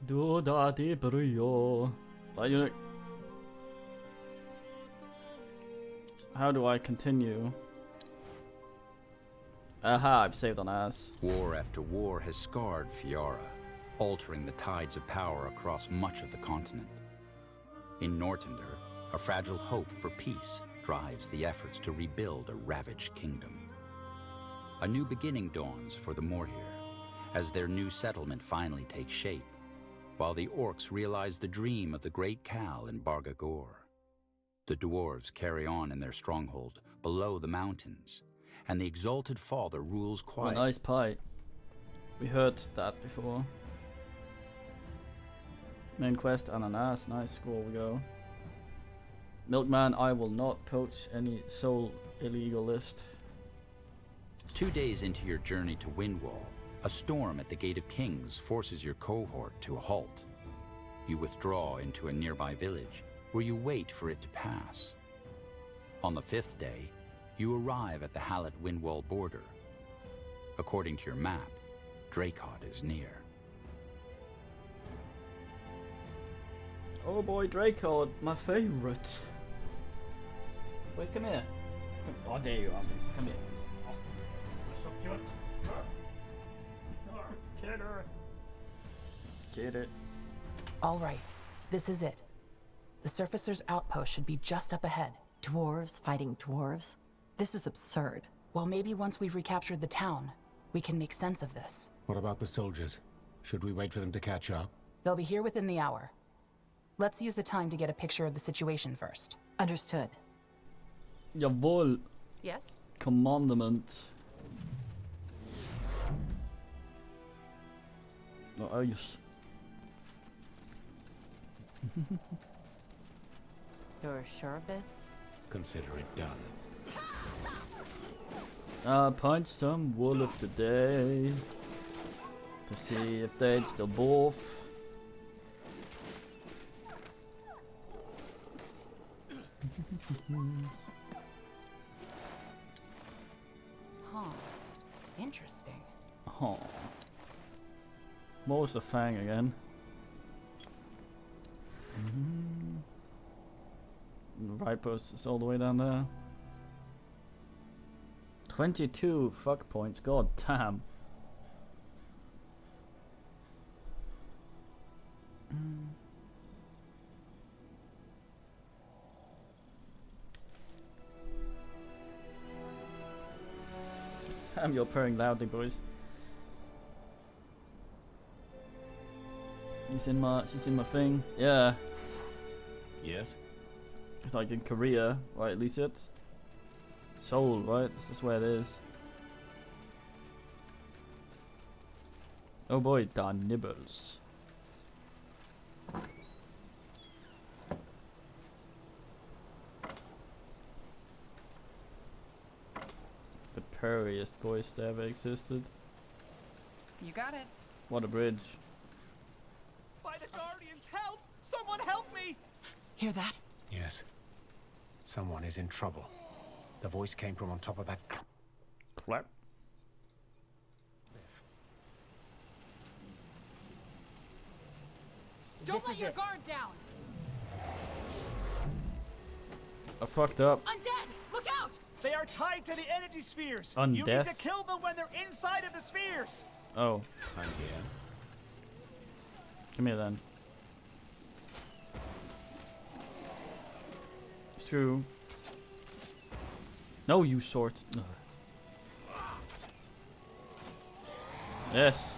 Du da di brio. How do I continue? Aha, I've saved on ass. War after war has scarred Fiara, altering the tides of power across much of the continent. In Nortender, a fragile hope for peace drives the efforts to rebuild a ravaged kingdom. A new beginning dawns for the Morhir, as their new settlement finally takes shape, while the orcs realize the dream of the Great Khal in Bargagor. The dwarves carry on in their stronghold below the mountains, and the exalted father rules Oh, quietly. nice pie. We heard that before. Main quest, ananas. Nice, score we go. Milkman, I will not poach any soul illegalist. 2 days into your journey to Windwall, a storm at the Gate of Kings forces your cohort to a halt. You withdraw into a nearby village, where you wait for it to pass. On the 5th day, you arrive at the Hallet-Windwall border. According to your map, Dracod is near. Oh boy, Dracod, my favorite. Boys, come here. Oh, there you are, boys. Come here. Oh, so cute. Get her. Get it. All right, this is it. The Surfacer's outpost should be just up ahead. Dwarves fighting dwarves? This is absurd. Well, maybe once we've recaptured the town, we can make sense of this. What about the soldiers? Should we wait for them to catch up? They'll be here within the hour. Let's use the time to get a picture of the situation first. Understood. Jawohl. Yes? Commandment. Oh, yes. You're sure of this? Consider it done. I punched some wolf today to see if they'd still both. Huh. Interesting. Oh. What was the fang again? The right post is all the way down there. 22 fuck points. God damn. Damn, you're purring loudly, boys. She's in my thing. Yeah. Yes? It's like in Korea, right? At least it. Seoul, right? This is where it is. Oh boy, da nibbles. The purriest voice that ever existed. You got it. What a bridge. By the Guardians, help! Someone help me! Hear that? Yes. Someone is in trouble. The voice came from on top of that Clap. cliff. Don't let your guard down! I fucked up. Undead! Look out! They are tied to the energy spheres! You need Undeath? to kill them when they're inside of the spheres! Oh, I'm here. come here then. It's true. No, you sort. Ugh. Yes.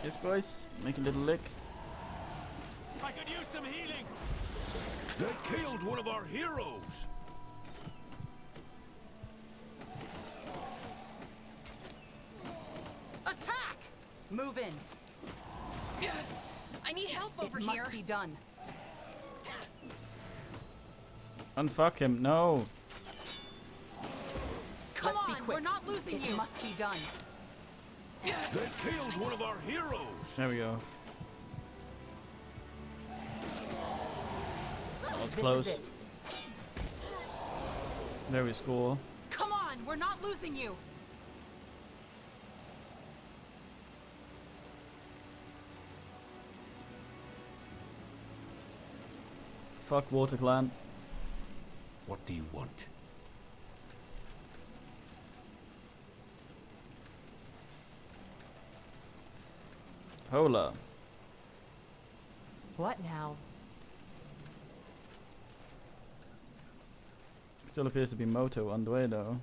Yes, boys. Make a little lick. I could use some healing! They killed one of our heroes! Attack! Move in. I need help over It here. must be done. Unfuck him. No. Come Let's be on, quick. we're not losing you. It must be done. They killed one of our heroes! There we go. That was This close. is it. There we score. Come on, we're not losing you. Fuck Water Clan. What do you want? Hola. What now? Still appears to be Moto on the way though.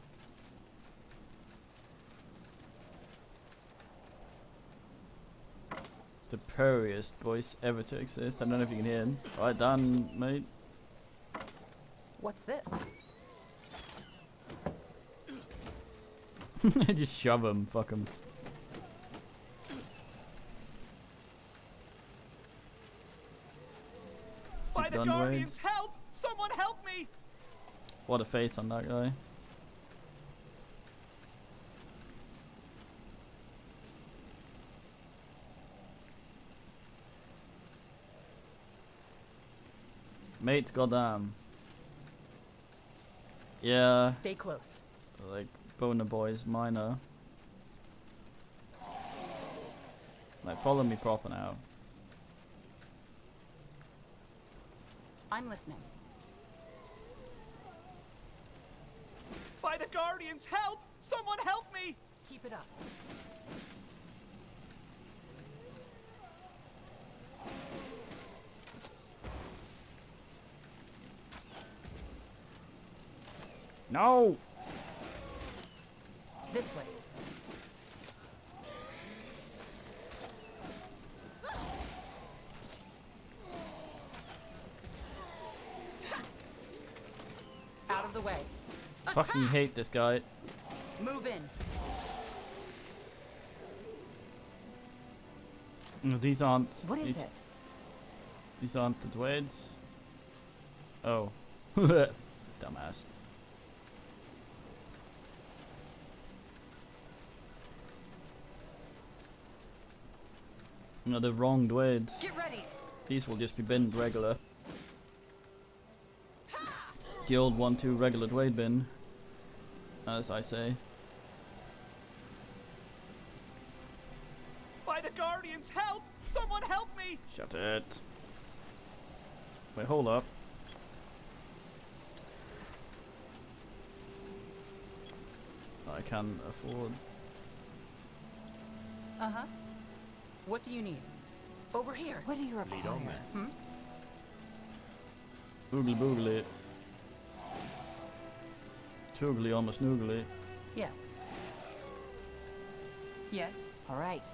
The purriest voice ever to exist. I don't know if you can hear him. Right done, mate. What's this? Just shove him, fuck him. By the Guardians, help! Someone help me! What a face on that guy. Mates, goddamn. Yeah, Stay close. like Boner Boys, minor. Like, follow me proper now. I'm listening. By the Guardians, help! Someone help me! Keep it up. No! This way. Out of the way. Fucking hate this guy. Move in. No, these aren't. What is it? These aren't the Dwades. Oh. Dumbass. No, the wrong Dwades. Get ready. These will just be binned regular. The old 1-2 regular Dwade bin, as I say. By the Guardians, help! Someone help me! Shut it. Wait, hold up. I can afford. Uh-huh. What do you need? Over here. What do you Lead require? on then. Oogly boogly. Toogly almost noogly. Yes. Yes. All right.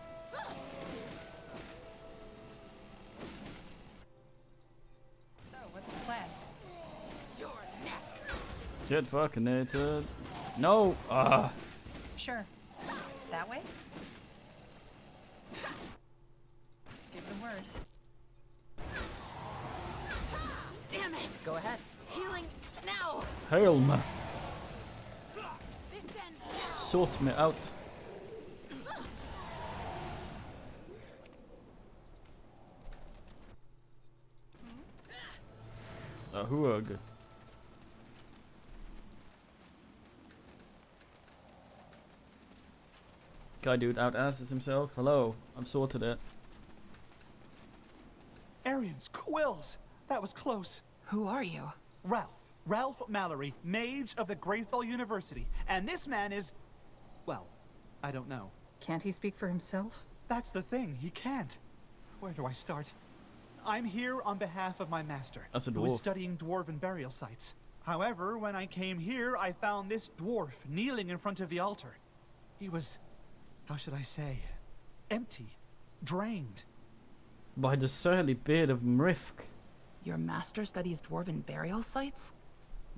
So, what's the plan? You're next. Get fuckinated. No! Ah! Sure. That way? Just give the word. Damn it! Go ahead. Healing now. Helm! This end. Sort me out. A hoog. Guy dude out-asses himself. Hello, I've sorted it. Arians, quills! That was close. Who are you? Ralph. Ralph Mallory, mage of the Greyfell University. And this man is... well, I don't know. Can't he speak for himself? That's the thing, he can't. Where do I start? I'm here on behalf of my master, As a who is dwarf. studying dwarven burial sites. However, when I came here, I found this dwarf kneeling in front of the altar. He was, how should I say, empty, drained. By the surly beard of Mrifk. Your master studies dwarven burial sites?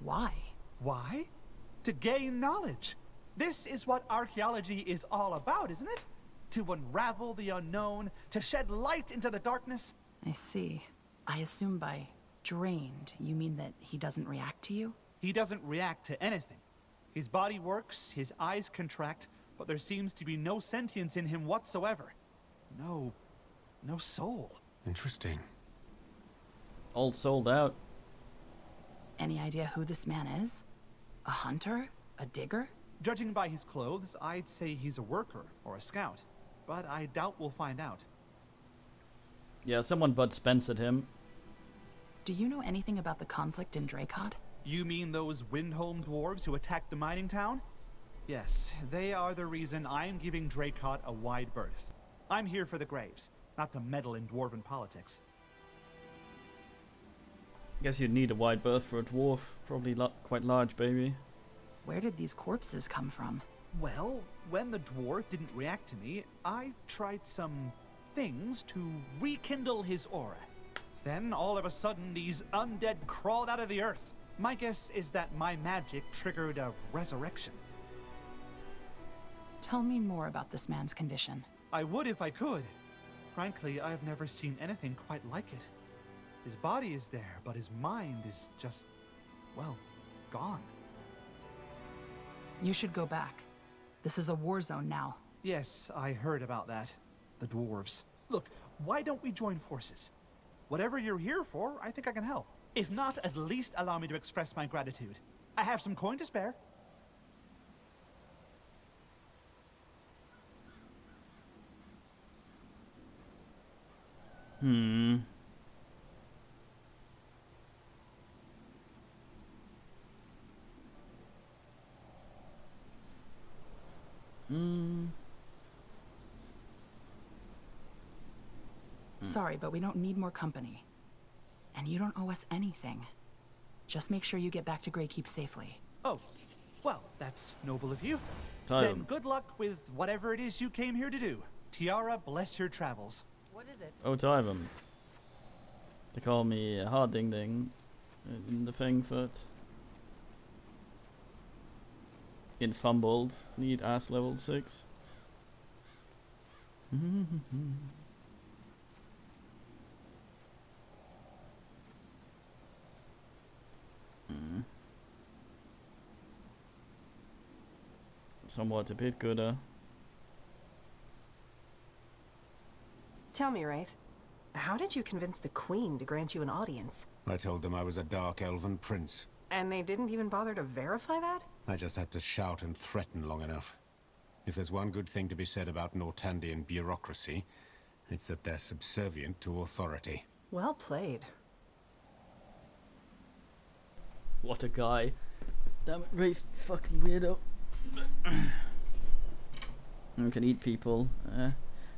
Why? Why? To gain knowledge. This is what archaeology is all about, isn't it? To unravel the unknown, to shed light into the darkness. I see. I assume by drained, you mean that he doesn't react to you? He doesn't react to anything. His body works, his eyes contract, but there seems to be no sentience in him whatsoever. No soul. Interesting. All sold out. Any idea who this man is? A hunter? A digger? Judging by his clothes, I'd say he's a worker or a scout, but I doubt we'll find out. Yeah, someone Bud Spencered him. Do you know anything about the conflict in Dracot? You mean those Windholm dwarves who attacked the mining town? Yes, they are the reason I'm giving Dracot a wide berth. I'm here for the graves, not to meddle in dwarven politics. Guess you'd need a wide berth for a dwarf. Probably quite large, baby. Where did these corpses come from? Well, when the dwarf didn't react to me, I tried some things to rekindle his aura. Then, all of a sudden, these undead crawled out of the earth. My guess is that my magic triggered a resurrection. Tell me more about this man's condition. I would if I could. Frankly, I've never seen anything quite like it. His body is there, but his mind is just, well, gone. You should go back. This is a war zone now. Yes, I heard about that. The dwarves. Look, why don't we join forces? Whatever you're here for, I think I can help. If not, at least allow me to express my gratitude. I have some coin to spare. Sorry, but we don't need more company. And you don't owe us anything. Just make sure you get back to Greykeep safely. Oh, well, that's noble of you. Time. Then good luck with whatever it is you came here to do. Tiara, bless your travels. What is it? Oh, Tyvum. They call me Hard Ding Ding in the thing foot. In Fumbled, need ass level 6. Somewhat a bit gooder. Tell me, Wraith, how did you convince the Queen to grant you an audience? I told them I was a dark elven prince. And they didn't even bother to verify that? I just had to shout and threaten long enough. If there's one good thing to be said about Nortandian bureaucracy, it's that they're subservient to authority. Well played. What a guy. Damn it, Wraith, fucking weirdo. You can eat people. Don't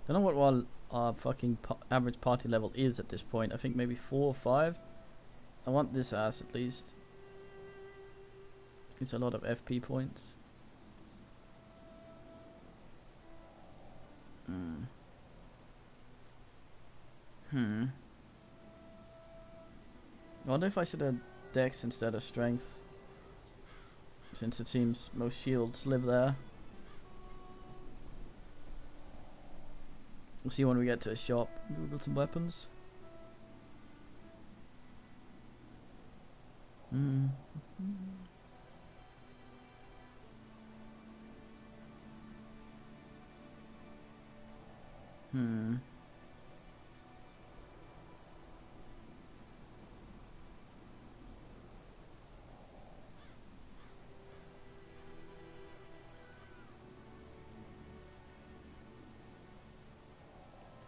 know what our fucking average party level is at this point. I think maybe 4 or 5. I want this ass at least. It's a lot of FP points. I wonder if I should have Dex instead of Strength, since it seems most shields live there. We'll see when we get to a shop. Google some weapons.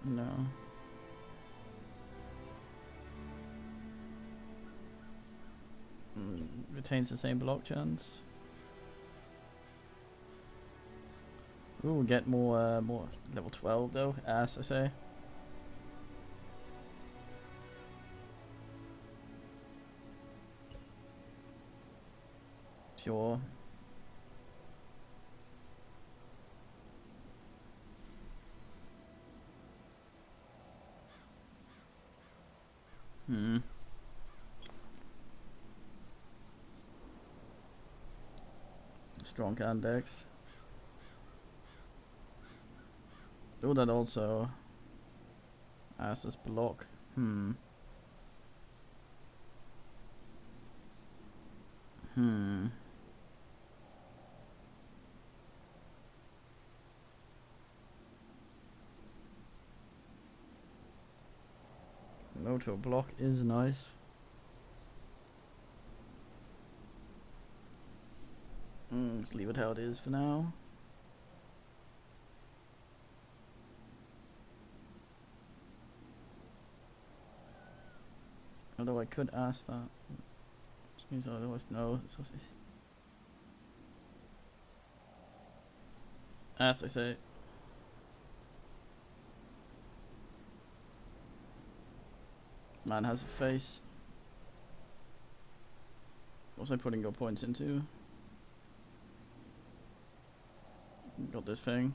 No. Retains the same block chance. Ooh, get more level 12 though, ass I say. Sure. Strong index. Oh, that also asses block. Auto block is nice. Let's leave it how it is for now. Although I could ask that. Which means I otherwise know. As I say. Man has a face. What was I putting your points into? Got this thing.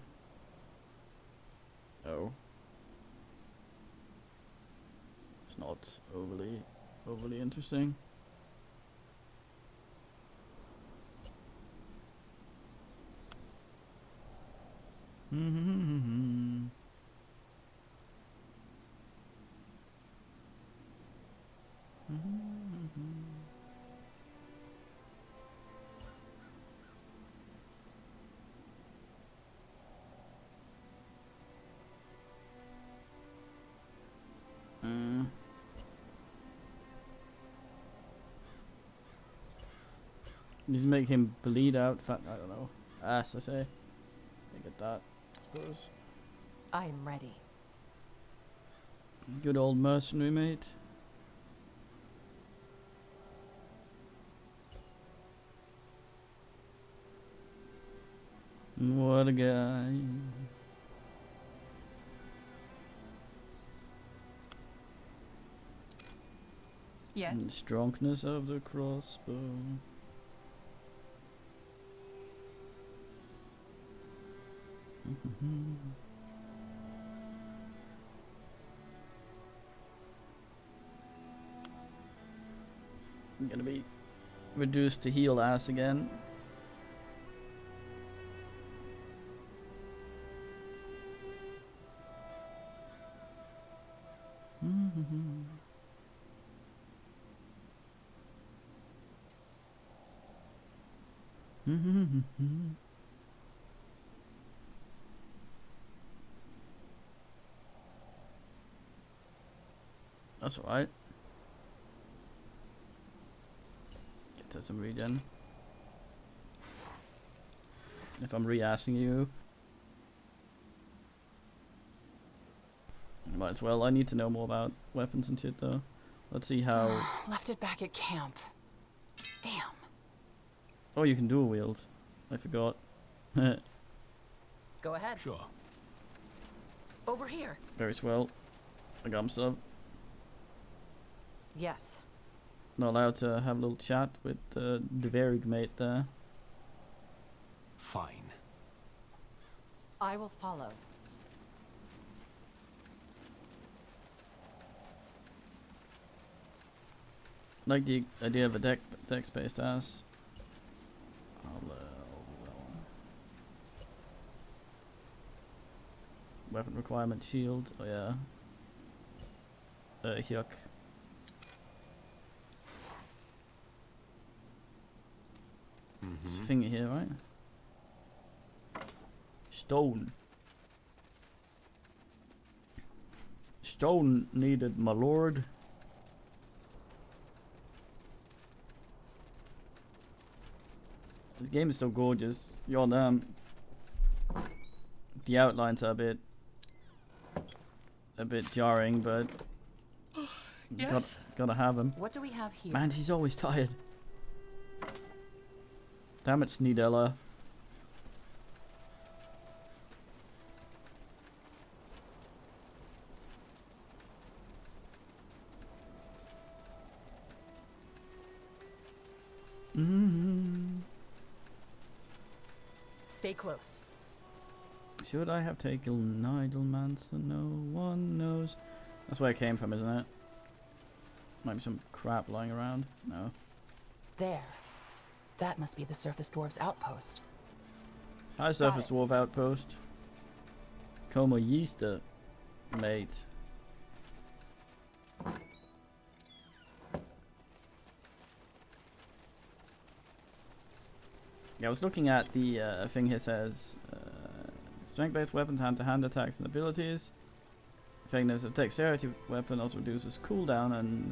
Oh. It's not overly interesting. Just make him bleed out. I don't know. Ass, I say. Look at that, I suppose. I am ready. Good old mercenary, mate. What a guy. Yes. And strongness of the crossbow. I'm gonna be reduced to heal ass again. That's alright. Get to some regen. If I'm re-asking you. Might as well. I need to know more about weapons and shit though. Let's see how... Left it back at camp. Damn. Oh, you can dual wield. I forgot. Go ahead. Sure. Over here. Very swell. I got him sub. Yes. Not allowed to have a little chat with the Verig mate there. Fine. I will follow. Like the idea of a deck-based ass. Weapon requirement shield. Oh yeah. Yuck. There's a finger here, right? Stone. Stone needed, my lord. This game is so gorgeous. You're damn. The outlines are a bit jarring, but Yes. gotta have him. What do we have here? Man, he's always tired. Damn it, Sneedella. Stay close. Should I have taken Nidelmancer? No one knows. That's where it came from, isn't it? Might be some crap lying around. No. There. That must be the Surface Dwarves' outpost. Hi, Surface Dwarf Outpost. Como yeaster, mate. Yeah, I was looking at the thing here says strength-based weapons, hand-to-hand attacks and abilities. Effectiveness of dexterity weapon also reduces cooldown and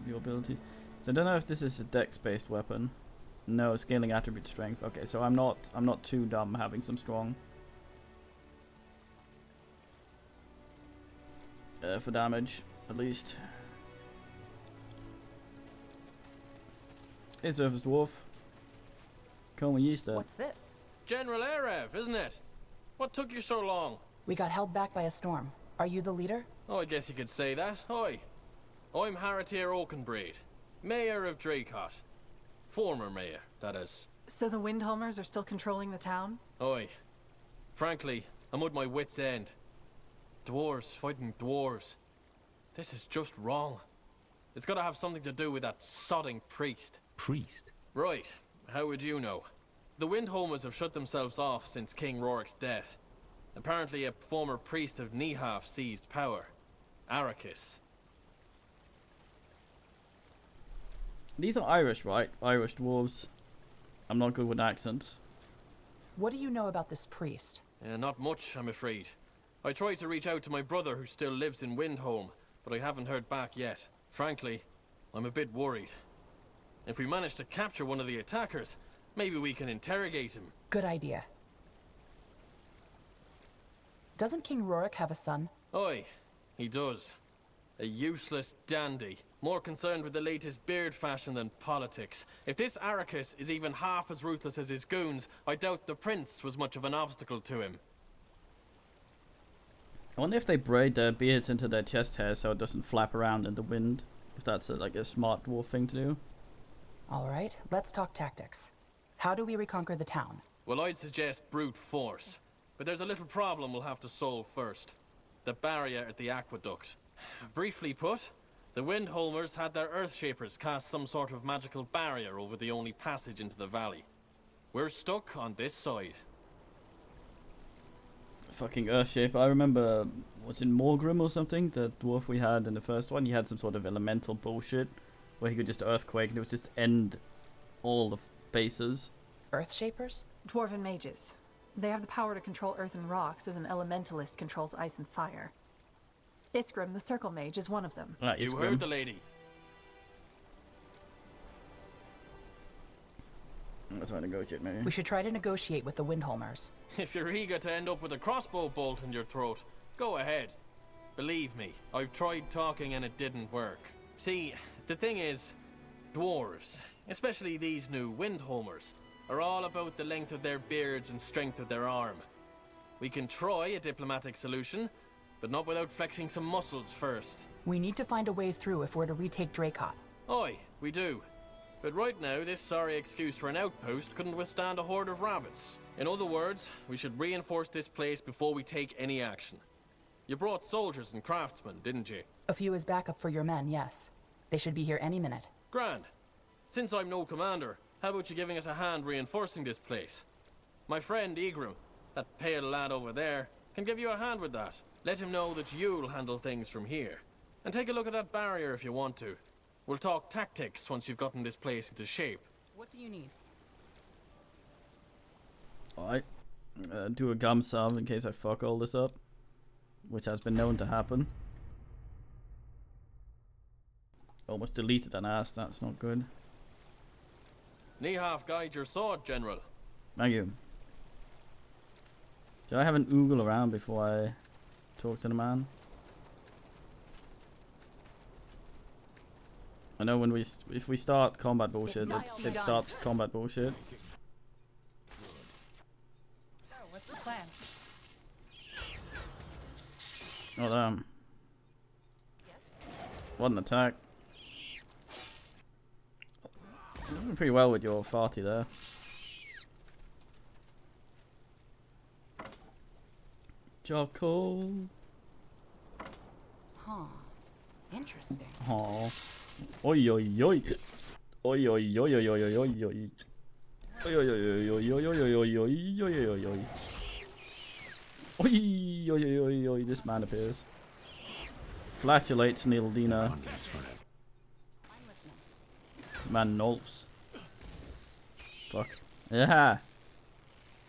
your abilities. So I don't know if this is a dex-based weapon. No, scaling attribute strength. Okay, so I'm not too dumb having some strong for damage, at least. Hey, Surface Dwarf. Call me Easter. What's this? General Erev, isn't it? What took you so long? We got held back by a storm. Are you the leader? Oh, I guess you could say that. Oi. I'm Haratir Oakenbraid, Mayor of Dracot. Former mayor, that is. So the Windholmers are still controlling the town? Oi. Frankly, I'm at my wit's end. Dwarves fighting dwarves. This is just wrong. It's gotta have something to do with that sodding priest. Priest? Right. How would you know? The Windholmers have shut themselves off since King Rorik's death. Apparently a former priest of Nihaf seized power. Arrakis. These are Irish, right? Irish dwarves. I'm not good with accents. What do you know about this priest? Not much, I'm afraid. I tried to reach out to my brother who still lives in Windholm, but I haven't heard back yet. Frankly, I'm a bit worried. If we manage to capture one of the attackers, maybe we can interrogate him. Good idea. Doesn't King Rorik have a son? Oi, he does. A useless dandy, more concerned with the latest beard fashion than politics. If this Arrakis is even half as ruthless as his goons, I doubt the prince was much of an obstacle to him. I wonder if they braid their beards into their chest hair so it doesn't flap around in the wind. If that's like a smart dwarf thing to do. Alright, let's talk tactics. How do we reconquer the town? Well, I'd suggest brute force. But there's a little problem we'll have to solve first. The barrier at the aqueduct. Briefly put, the Windholmers had their Earthshapers cast some sort of magical barrier over the only passage into the valley. We're stuck on this side. Fucking Earthshaper. I remember, was it Morgrim or something? The dwarf we had in the first one. He had some sort of elemental bullshit where he could just earthquake and it was just end all the bases. Earthshapers? Dwarven mages. They have the power to control earth and rocks as an elementalist controls ice and fire. Iskrim, the circle mage, is one of them. You heard the lady. Let's try to negotiate, maybe. We should try to negotiate with the Windholmers. If you're eager to end up with a crossbow bolt in your throat, go ahead. Believe me, I've tried talking and it didn't work. See, the thing is, dwarves, especially these new Windholmers, are all about the length of their beards and strength of their arm. We can try a diplomatic solution, but not without flexing some muscles first. We need to find a way through if we're to retake Dracot. Oi, we do. But right now, this sorry excuse for an outpost couldn't withstand a horde of rabbits. In other words, we should reinforce this place before we take any action. You brought soldiers and craftsmen, didn't you? A few as backup for your men, yes. They should be here any minute. Grand. Since I'm no commander, how about you giving us a hand reinforcing this place? My friend Egrim, that pale lad over there, can give you a hand with that. Let him know that you'll handle things from here. And take a look at that barrier if you want to. We'll talk tactics once you've gotten this place into shape. What do you need? Alright. Do a gum salve in case I fuck all this up. Which has been known to happen. Almost deleted an ass, that's not good. Nihaf guide your sword, General. Thank you. Did I have an oogle around before I talk to the man? I know when if we start combat bullshit, it starts combat bullshit. So, what's the plan? Oh damn. Yes? What an attack. You're doing pretty well with your farty there. Charcoal. Huh. Interesting. Aw. Oi oi oi. Oi oi oi oi oi oi oi oi. Oi oi oi oi oi oi oi oi oi oi oi oi. Oi oi oi oi oi. This man appears. Flatulates Nildina. Man Nolfs. Fuck. Yeah.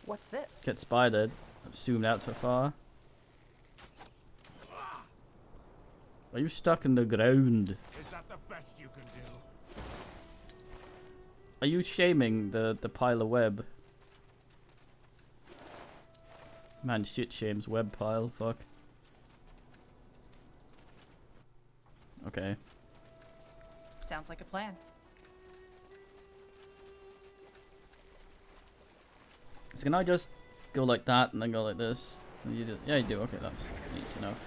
What's this? Get spidered. I've zoomed out so far. Are you stuck in the ground? Is that the best you can do? Are you shaming the pile of web? Man shit shames web pile, fuck. Okay. Sounds like a plan. So can I just go like that and then go like this? And you do, yeah, you do. Okay, that's neat enough.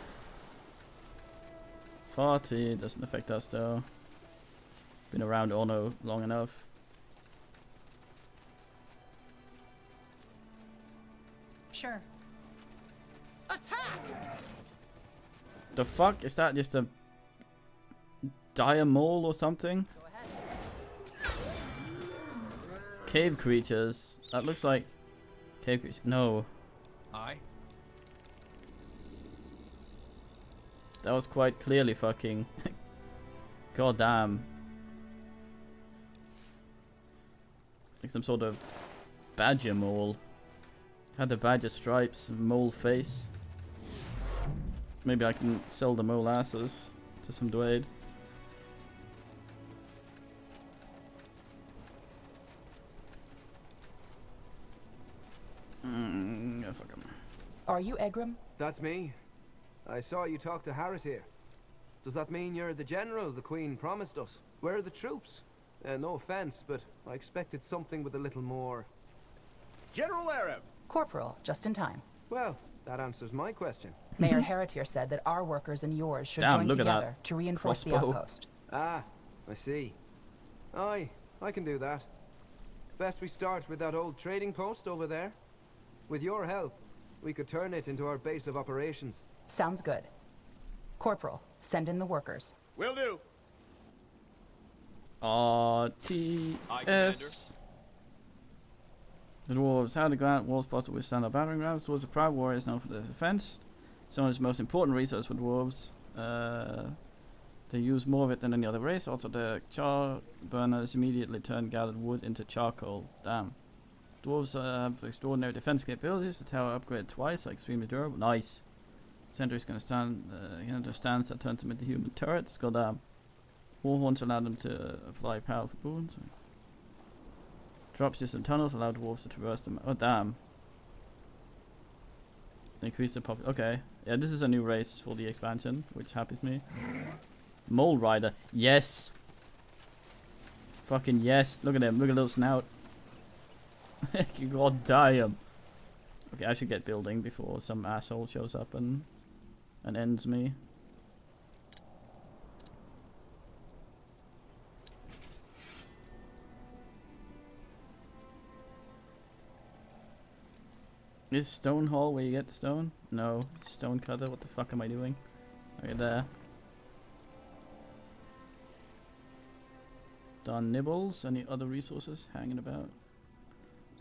40 doesn't affect us though. Been around Ono long enough. Sure. The fuck? Is that just a dire mole or something? Cave creatures. That looks like cave creatures. No. Aye. That was quite clearly fucking. God damn. Like some sort of badger mole. Had the badger stripes, mole face. Maybe I can sell the mole asses to some Dwayne. Yeah, fuck 'em. Are you Egram? That's me. I saw you talk to Harriet here. Does that mean you're the general the Queen promised us? Where are the troops? No offense, but I expected something with a little more. General Arev! Corporal, just in time. Well, that answers my question. Mayor Heretier said that our workers and yours should Damn, join look at that together to reinforce the crossbow. outpost. Ah, I see. Aye, I can do that. Best we start with that old trading post over there. With your help, we could turn it into our base of operations. Sounds good. Corporal, send in the workers. Will do. RTS. The dwarves had to grant walls spots to withstand our battering rams. Dwarves are proud warriors known for their defense. It's one of the most important resource for dwarves. They use more of it than any other race. Also, the char burners immediately turn gathered wood into charcoal. Damn. Dwarves have extraordinary defense capabilities. The tower upgraded twice, are extremely durable. Nice. Sentry's gonna stand. Understands that turns them into human turrets. Goddamn. Warhorns allow them to apply powerful boons. Drop system tunnels allow dwarves to traverse them. Oh damn. Increase the pop. Okay. Yeah, this is a new race for the expansion, which happens me. Mole Rider. Yes. Fucking yes. Look at him. Look at little snout. God damn. Okay, I should get building before some asshole shows up and ends me. Is stone hall where you get the stone? No. Stone cutter, what the fuck am I doing? Right there. Done nibbles. Any other resources hanging about?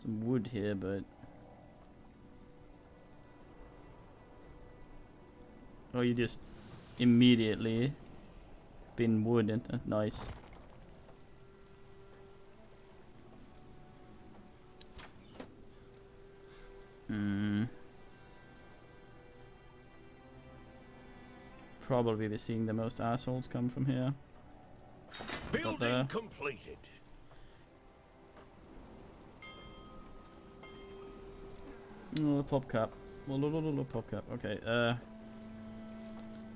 Some wood here, but... Oh, you just immediately bin wood and nice. Probably be seeing the most assholes come from here. Building completed. Oh, the pop cap. Pop cap. Okay,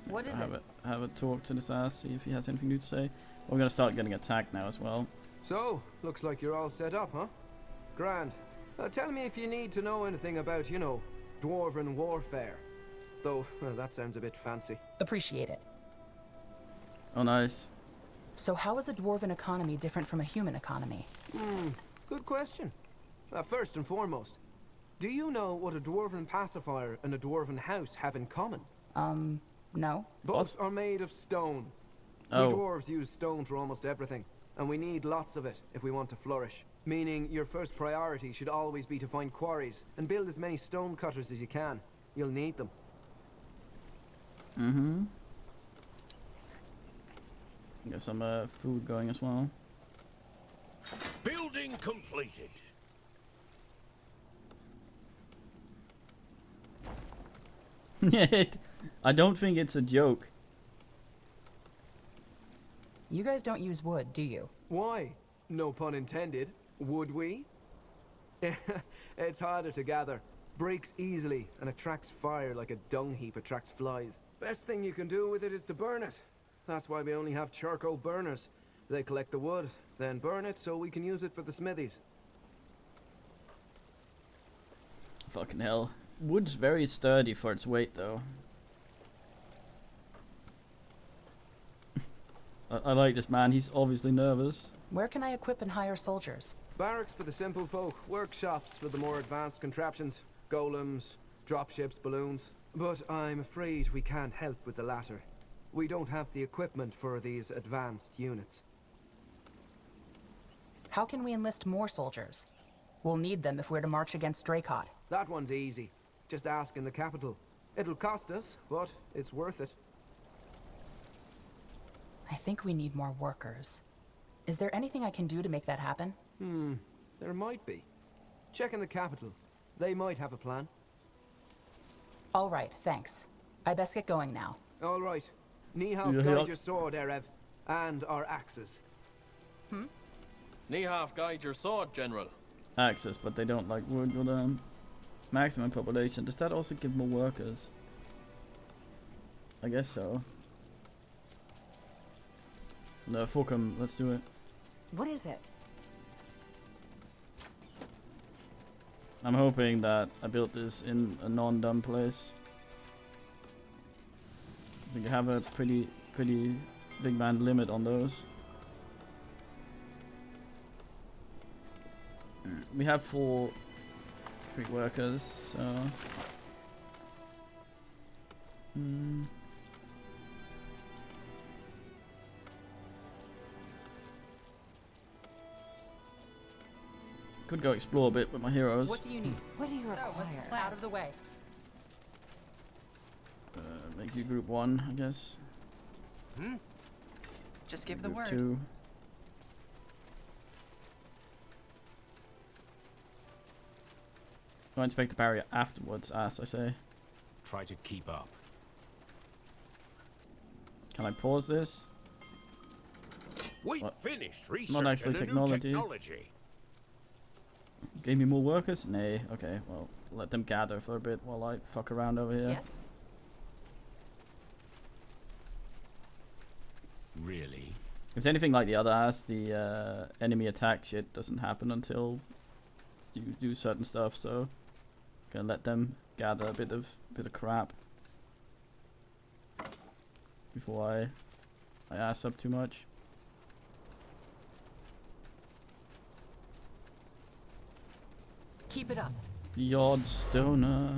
What is it? Have a talk to this ass, see if he has anything new to say. We're gonna start getting attacked now as well. So, looks like you're all set up, huh? Grand. Tell me if you need to know anything about, you know, dwarven warfare. Though, well, that sounds a bit fancy. Appreciate it. Oh, nice. So how is a dwarven economy different from a human economy? Good question. First and foremost, do you know what a dwarven pacifier and a dwarven house have in common? No. Both are made of stone. Oh. We dwarves use stone for almost everything, and we need lots of it if we want to flourish. Meaning your first priority should always be to find quarries and build as many stone cutters as you can. You'll need them. Get some food going as well. Building completed. I don't think it's a joke. You guys don't use wood, do you? Why? No pun intended. Would we? It's harder to gather. Breaks easily and attracts fire like a dung heap attracts flies. Best thing you can do with it is to burn it. That's why we only have charcoal burners. They collect the wood, then burn it so we can use it for the smithies. Fucking hell. Wood's very sturdy for its weight, though. I like this man. He's obviously nervous. Where can I equip and hire soldiers? Barracks for the simple folk, workshops for the more advanced contraptions, golems, dropships, balloons. But I'm afraid we can't help with the latter. We don't have the equipment for these advanced units. How can we enlist more soldiers? We'll need them if we're to march against Dracot. That one's easy. Just ask in the capital. It'll cost us, but it's worth it. I think we need more workers. Is there anything I can do to make that happen? There might be. Check in the capital. They might have a plan. All right, thanks. I best get going now. All right. Nihaf, guide your sword, Erev. And our axes. Nihaf, guide your sword, General. Access, but they don't like wood with maximum population. Does that also give more workers? I guess so. No, fuck 'em. Let's do it. What is it? I'm hoping that I built this in a non-dumb place. I think I have a pretty big man limit on those. We have 4 free workers, so could go explore a bit with my heroes. What do you need? What do you require? What's the plan? Out of the way. Make you group 1, I guess. Just give the Group word. 2. Go inspect the barrier afterwards, as I say. Try to keep up. Can I pause this? We What? finished Not researching actually a technology. new technology. Gave me more workers? Nay. Okay, well, let them gather for a bit while I fuck around over here. Yes? Really? If it's anything like the other ass, the enemy attack shit doesn't happen until you do certain stuff, so gonna let them gather a bit of crap before I ass up too much. Keep it up. Yard stoner.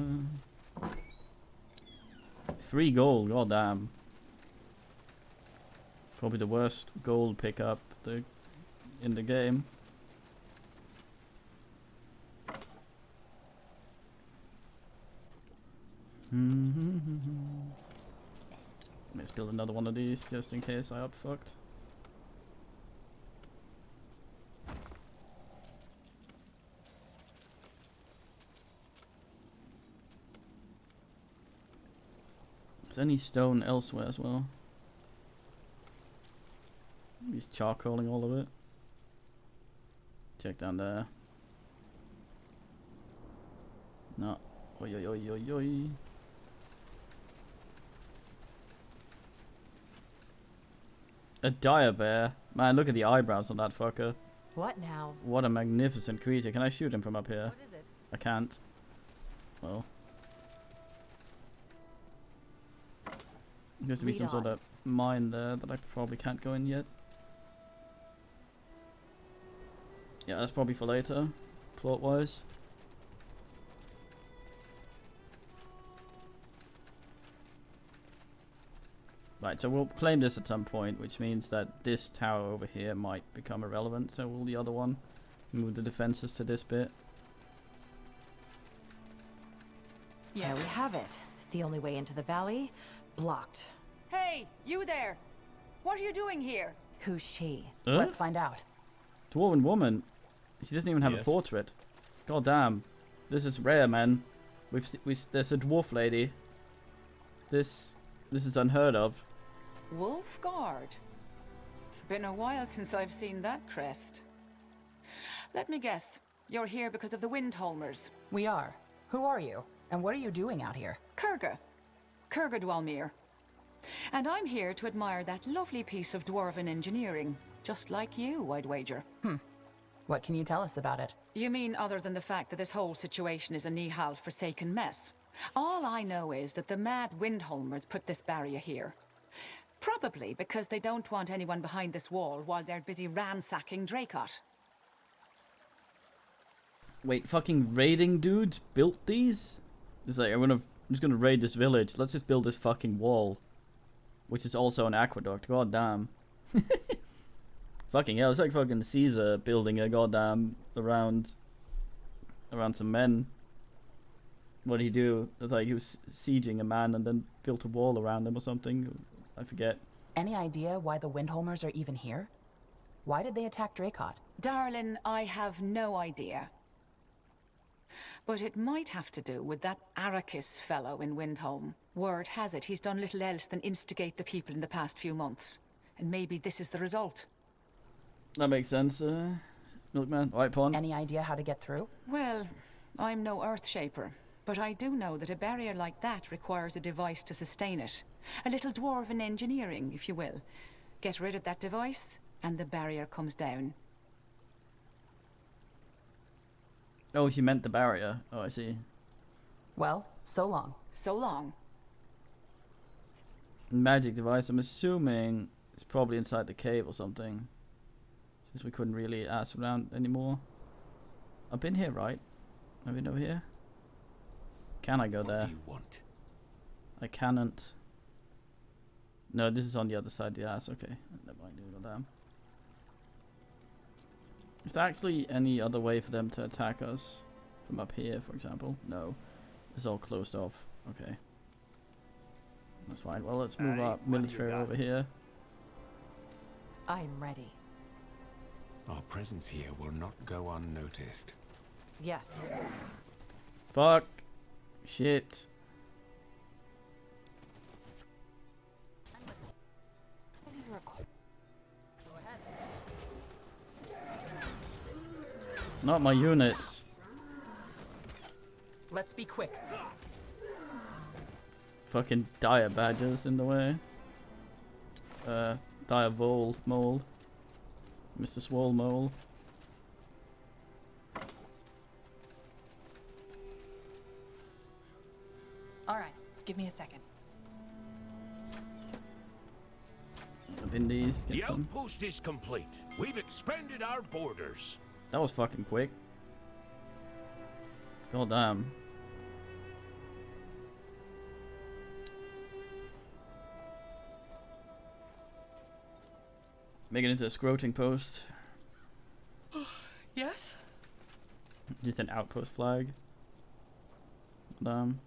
3 gold, goddamn. Probably the worst gold pickup in the game. Let's build another one of these just in case I upfucked. Is any stone elsewhere as well? He's charcoaling all of it. Check down there. No. Oi oi oi oi oi. A dire bear. Man, look at the eyebrows on that fucker. What now? What a magnificent creature. Can I shoot him from up here? What is it? I can't. Well. There's to be Lead some sort on. of mine there that I probably can't go in yet. Yeah, that's probably for later, plot-wise. Right, so we'll claim this at some point, which means that this tower over here might become irrelevant, so will the other one. Move the defenses to this bit. There we have it. The only way into the valley, blocked. Hey, you there! What are you doing here? Who's she? Let's find out. Dwarven woman. She doesn't even have a Yes. portrait. God damn. This is rare, man. There's a dwarf lady. This is unheard of. Wolfguard. Been a while since I've seen that crest. Let me guess. You're here because of the Windholmers. We are. Who are you? And what are you doing out here? Kurga. Kurga Dwalmir. And I'm here to admire that lovely piece of dwarven engineering. Just like you, I'd wager. What can you tell us about it? You mean other than the fact that this whole situation is a Nihal forsaken mess? All I know is that the mad Windholmers put this barrier here. Probably because they don't want anyone behind this wall while they're busy ransacking Dracot. Wait, fucking raiding dudes built these? It's like, I'm just gonna raid this village. Let's just build this fucking wall. Which is also an aqueduct. God damn. Fucking hell, it's like fucking Caesar building a goddamn around some men. What did he do? It's like he was sieging a man and then built a wall around him or something. I forget. Any idea why the Windholmers are even here? Why did they attack Dracot? Darlin, I have no idea. But it might have to do with that Arrakis fellow in Windholm. Word has it he's done little else than instigate the people in the past few months. And maybe this is the result. That makes sense, Milkman. Right, Pawn? Any idea how to get through? Well, I'm no Earthshaper, but I do know that a barrier like that requires a device to sustain it. A little dwarven engineering, if you will. Get rid of that device, and the barrier comes down. Oh, she meant the barrier. Oh, I see. Well, so long. So long. Magic device, I'm assuming it's probably inside the cave or something. Since we couldn't really ask around anymore. I've been here, right? I've been over here. Can I go there? What do you want? I cannot. No, this is on the other side of the ass. Okay, never mind. Go down. Is there actually any other way for them to attack us? From up here, for example? No. It's all closed off. Okay. That's fine. Well, let's move up military over here. I'm ready. Our presence here will not go unnoticed. Yes. Fuck. Shit. Not my units. Let's be quick. Fucking dire badgers in the way. Dire mole. Mr. Swole Mole. Alright, give me a second. Up in these, get The some. outpost is complete. We've expanded our borders. That was fucking quick. God damn. Make it into a scroting post. Yes? Just an outpost flag. Damn.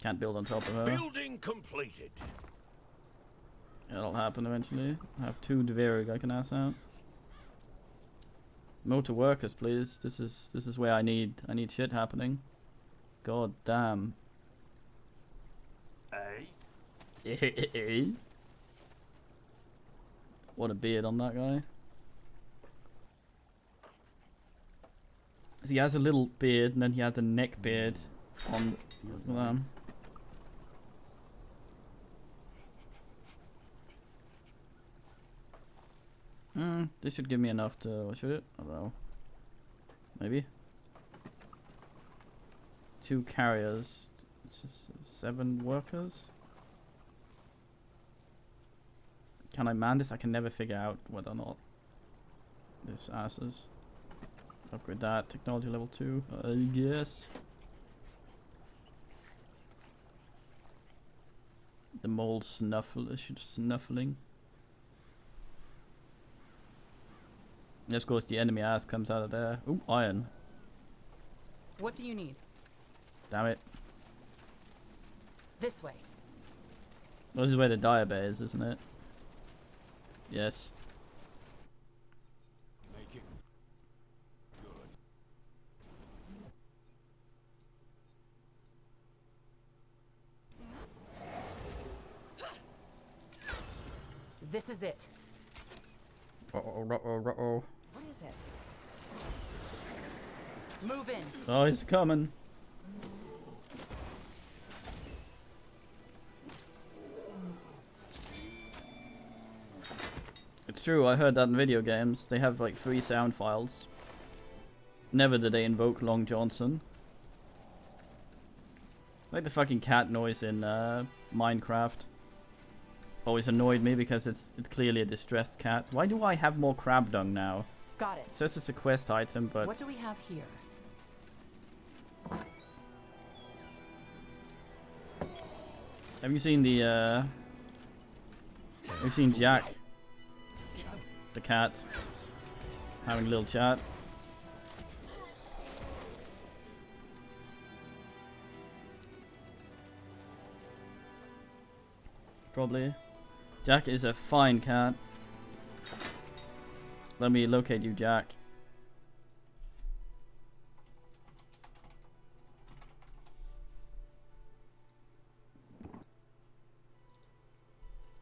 Can't build on top of her. Building completed. It'll happen eventually. I have 2 Dverig I can ass out. Motor workers, please. This is where I need shit happening. God damn. What a beard on that guy. He has a little beard and then he has a neck beard on them. This should give me enough to, should it? I don't know. Maybe. 2 carriers. 7 workers. Can I man this? I can never figure out whether or not this asses. Upgrade that. Technology level 2, I guess. The mole snuffling. And of course the enemy ass comes out of there. Ooh, iron. What do you need? Damn it. This way. Well, this is where the dire bear is, isn't it? Yes. Make it Good. This is it. Uh-oh. What is it? Move in. Oh, he's coming. true. I heard that in video games. They have like 3 sound files. Never did they invoke Long Johnson. Like the fucking cat noise in Minecraft. Always annoyed me because it's clearly a distressed cat. Why do I have more crab dung now? Got it. It says it's a quest item, but... What do we have here? Have you seen the, have you seen Jack? The cat. Having a little chat. Probably. Jack is a fine cat. Let me locate you, Jack.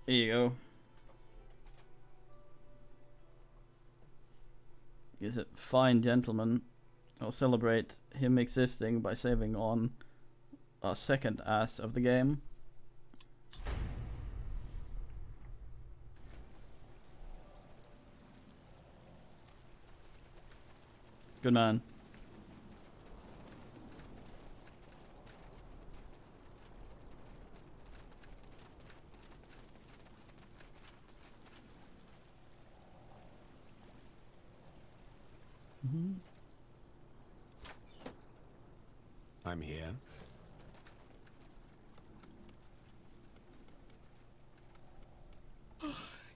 Here you go. He's a fine gentleman. I'll celebrate him existing by saving on our second ass of the game. Good man. I'm here.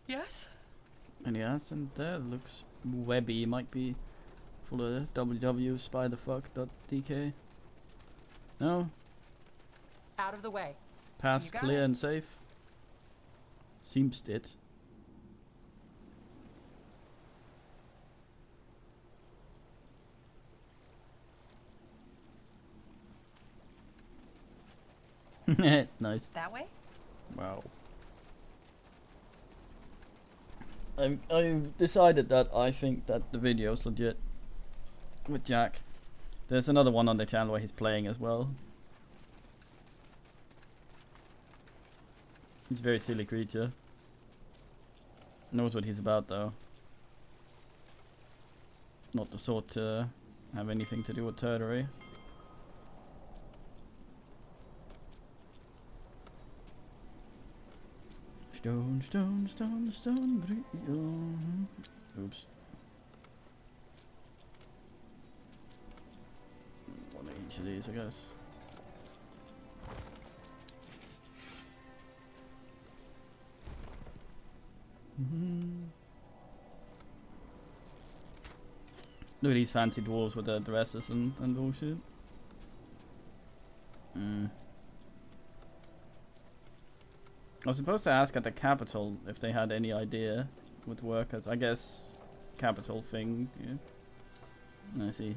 Yes? And yes, and there looks webby. Might be full of www.spiderfuck.dk. No? Out of the way. Paths clear and safe. Seems it. Nice. That way? Wow. I've decided that I think that the video's legit with Jack. There's another one on the channel where he's playing as well. He's a very silly creature. Knows what he's about though. Not the sort to have anything to do with turtlery. Stone, stone, stone, stone. Oops. One of each of these, I guess. Look at these fancy dwarves with their dresses and bullshit. I was supposed to ask at the capital if they had any idea with workers. I guess capital thing. Yeah. I see.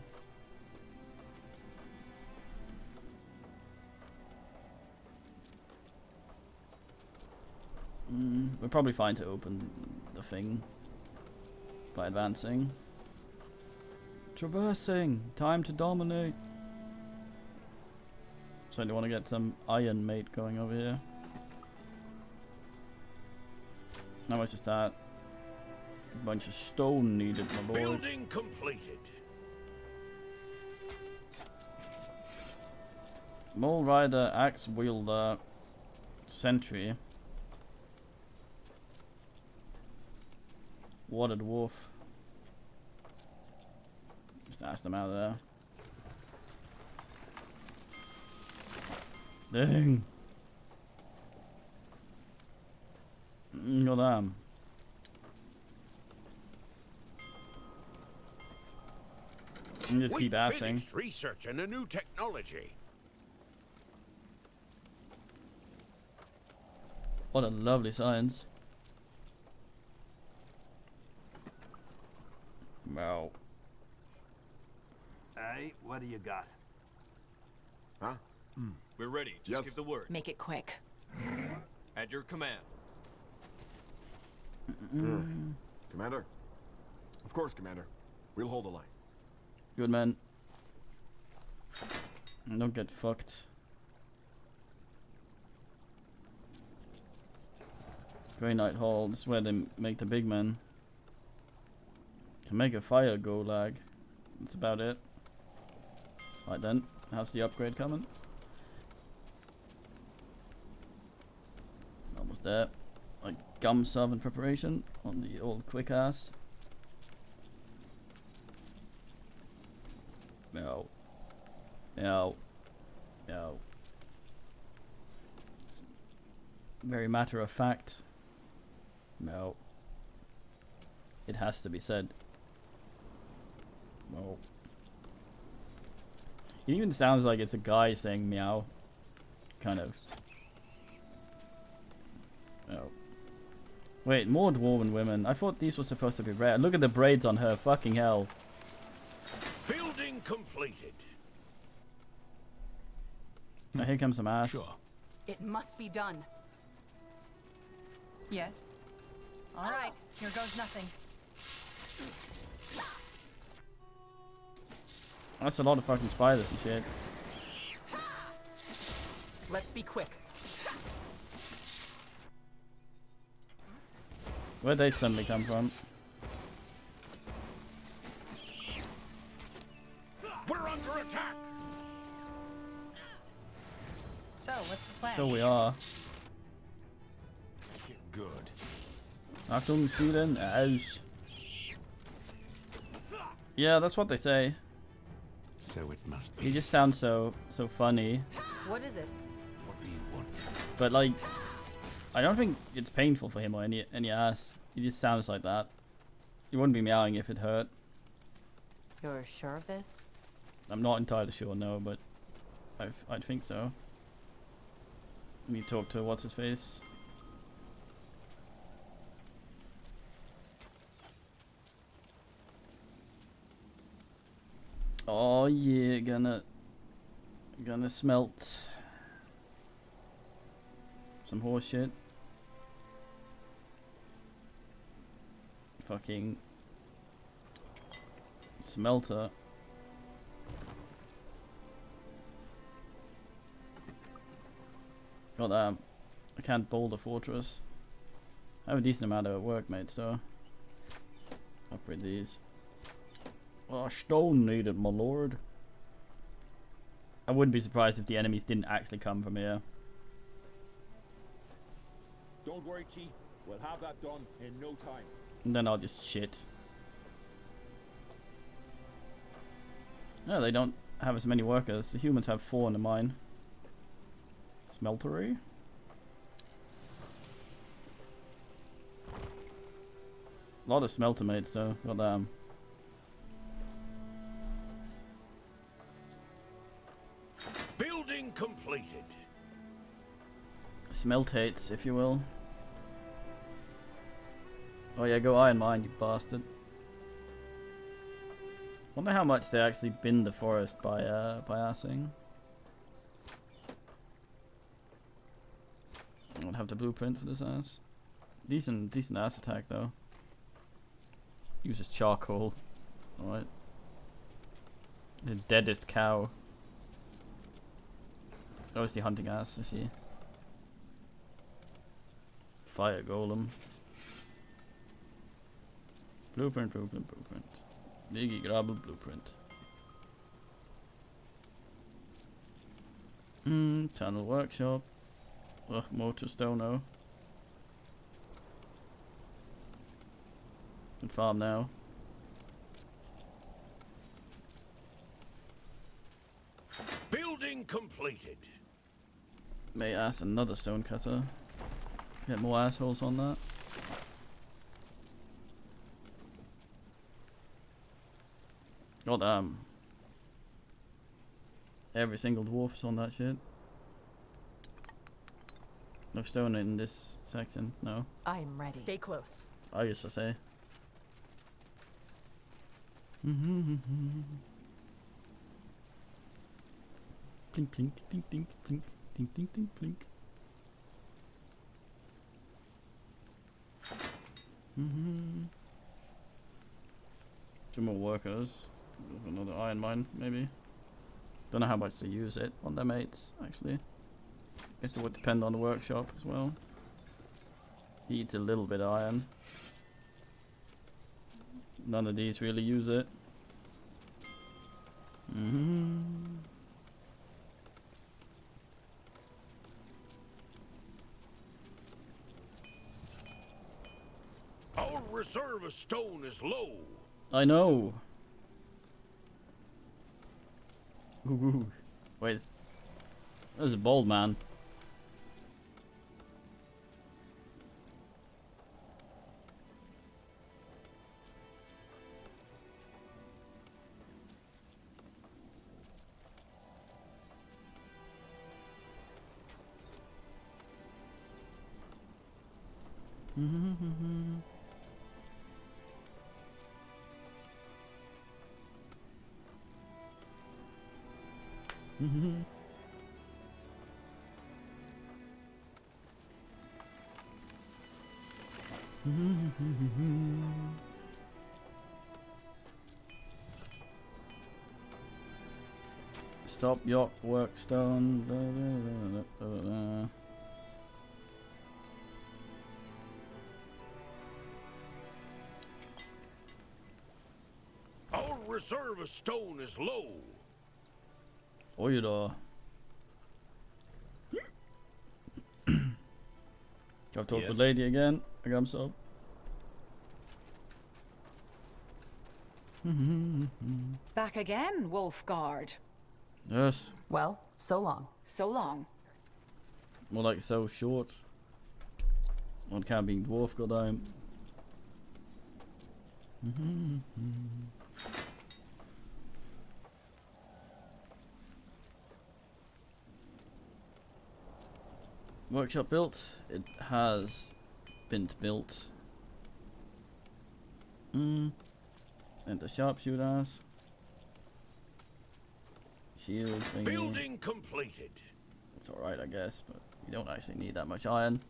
We're probably fine to open the thing by advancing. Traversing. Time to dominate. So I do want to get some iron mate going over here. How much is that? A bunch of stone needed, my boy. Building completed. Mole rider, axe wielder, sentry. Water dwarf. Just ask them out of there. Dang. Goddamn. And just keep asking. Finished researching a new technology. What a lovely science. Wow. Hey, what do you got? Huh? We're ready. Just give the word. Make it quick. At your command. Commander? Of course, Commander. We'll hold the line. Good man. Don't get fucked. Grey Knight Hall. This is where they make the big man. Can make a fire go lag. That's about it. Right then, how's the upgrade coming? Almost there. Like gum sub in preparation on the old quick ass. No. No. No. It's very matter of fact. No. It has to be said. No. It even sounds like it's a guy saying meow. Kind of. Oh. Wait, more dwarven women. I thought these were supposed to be rare. Look at the braids on her. Fucking hell. Building completed. Now here comes some ass. Sure. It must be done. Yes. All right, here goes nothing. That's a lot of fucking spiders and shit. Let's be quick. Where'd they suddenly come from? We're under attack. So, what's the plan? So we are. Good. Achtung, Zielen aus. Yeah, that's what they say. So it must be. He just sounds so funny. What is it? What do you want? But like, I don't think it's painful for him or any ass. He just sounds like that. He wouldn't be meowing if it hurt. You're sure of this? I'm not entirely sure, no, but I'd think so. Let me talk to what's his face. Oh yeah, gonna smelt some horse shit. Fucking smelter. God damn, I can't boulder fortress. I have a decent amount of work, mate, so upgrade these. Oh, stone needed, my lord. I wouldn't be surprised if the enemies didn't actually come from here. Don't worry, Chief. We'll have that done in no time. And then I'll just shit. No, they don't have as many workers. The humans have 4 in the mine. Smeltery. A lot of smelter mates though. Goddamn. Building completed. Smeltates, if you will. Oh yeah, go iron mine, you bastard. Wonder how much they actually bin the forest by assing. I don't have the blueprint for this ass. Decent ass attack though. Uses charcoal. Alright. The deadest cow. Obviously hunting ass, I see. Fire golem. Blueprint. Diggy grabble blueprint. Tunnel workshop. Ugh, motor stono. Can farm now. Building completed. May ass another stone cutter. Get more assholes on that. God damn. Every single dwarf's on that shit. No stone in this section, no. I'm ready. Stay close. I used to say. Plink, plink, plink, plink, plink, plink, plink, plink, plink. Two more workers. Another iron mine, maybe. Don't know how much they use it on their mates, actually. Guess it would depend on the workshop as well. He eats a little bit of iron. None of these really use it. Our reserve of stone is low. I know. Ooh. Wait. There's a bold man. Stop yacht workstone. Our reserve of stone is low. Oj då. I've talked with lady again. I got some. Back again, Wolfguard. Yes. Well, so long. So long. More like so short. One can't be dwarf, goddamn. Workshop built. It has been built. And the sharpshooters. Shield thingy. Building completed. It's alright, I guess, but you don't actually need that much iron.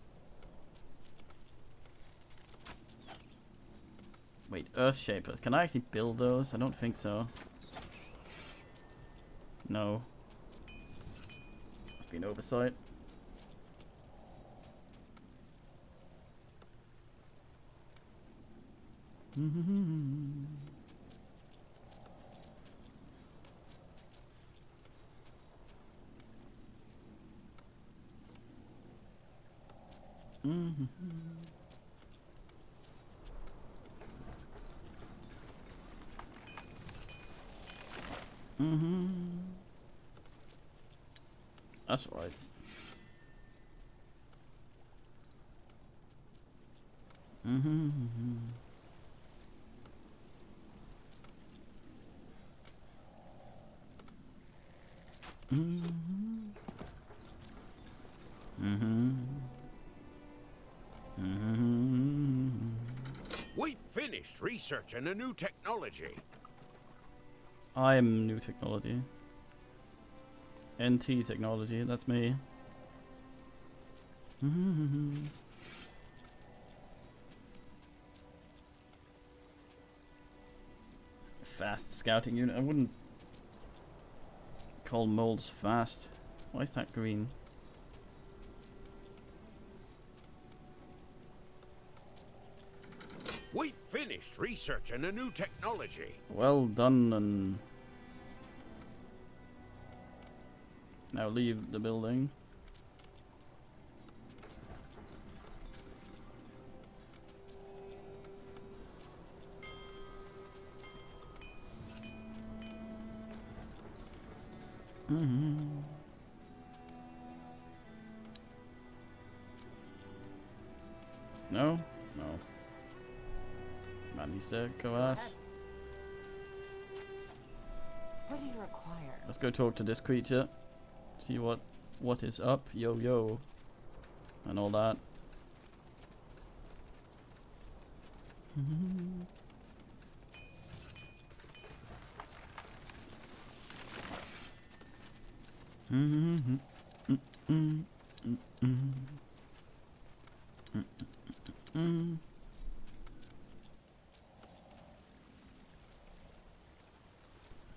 Wait, earth shapers. Can I actually build those? I don't think so. No. Must be an oversight. That's right. We finished researching a new technology. I'm new technology. NT technology, that's me. Fast scouting unit. I wouldn't call molds fast. Why is that green? We finished researching a new technology. Well done, and now leave the building. No? No. Man needs to go ass. What do you require? Let's go talk to this creature. See what is up. Yo yo. And all that.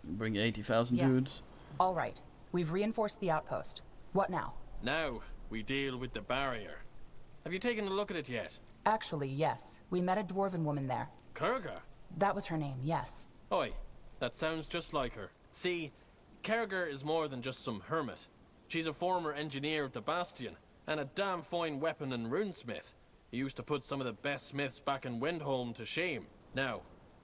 Bring 80,000 Yes. dudes. All right. We've reinforced the outpost. What now? Now, we deal with the barrier. Have you taken a look at it yet? Actually, yes. We met a dwarven woman there. Kurga? That was her name, yes. Oi, that sounds just like her. See, Kerger is more than just some hermit. She's a former engineer of the Bastion, and a damn fine weapon and runesmith. He used to put some of the best smiths back in Windholm to shame. Now,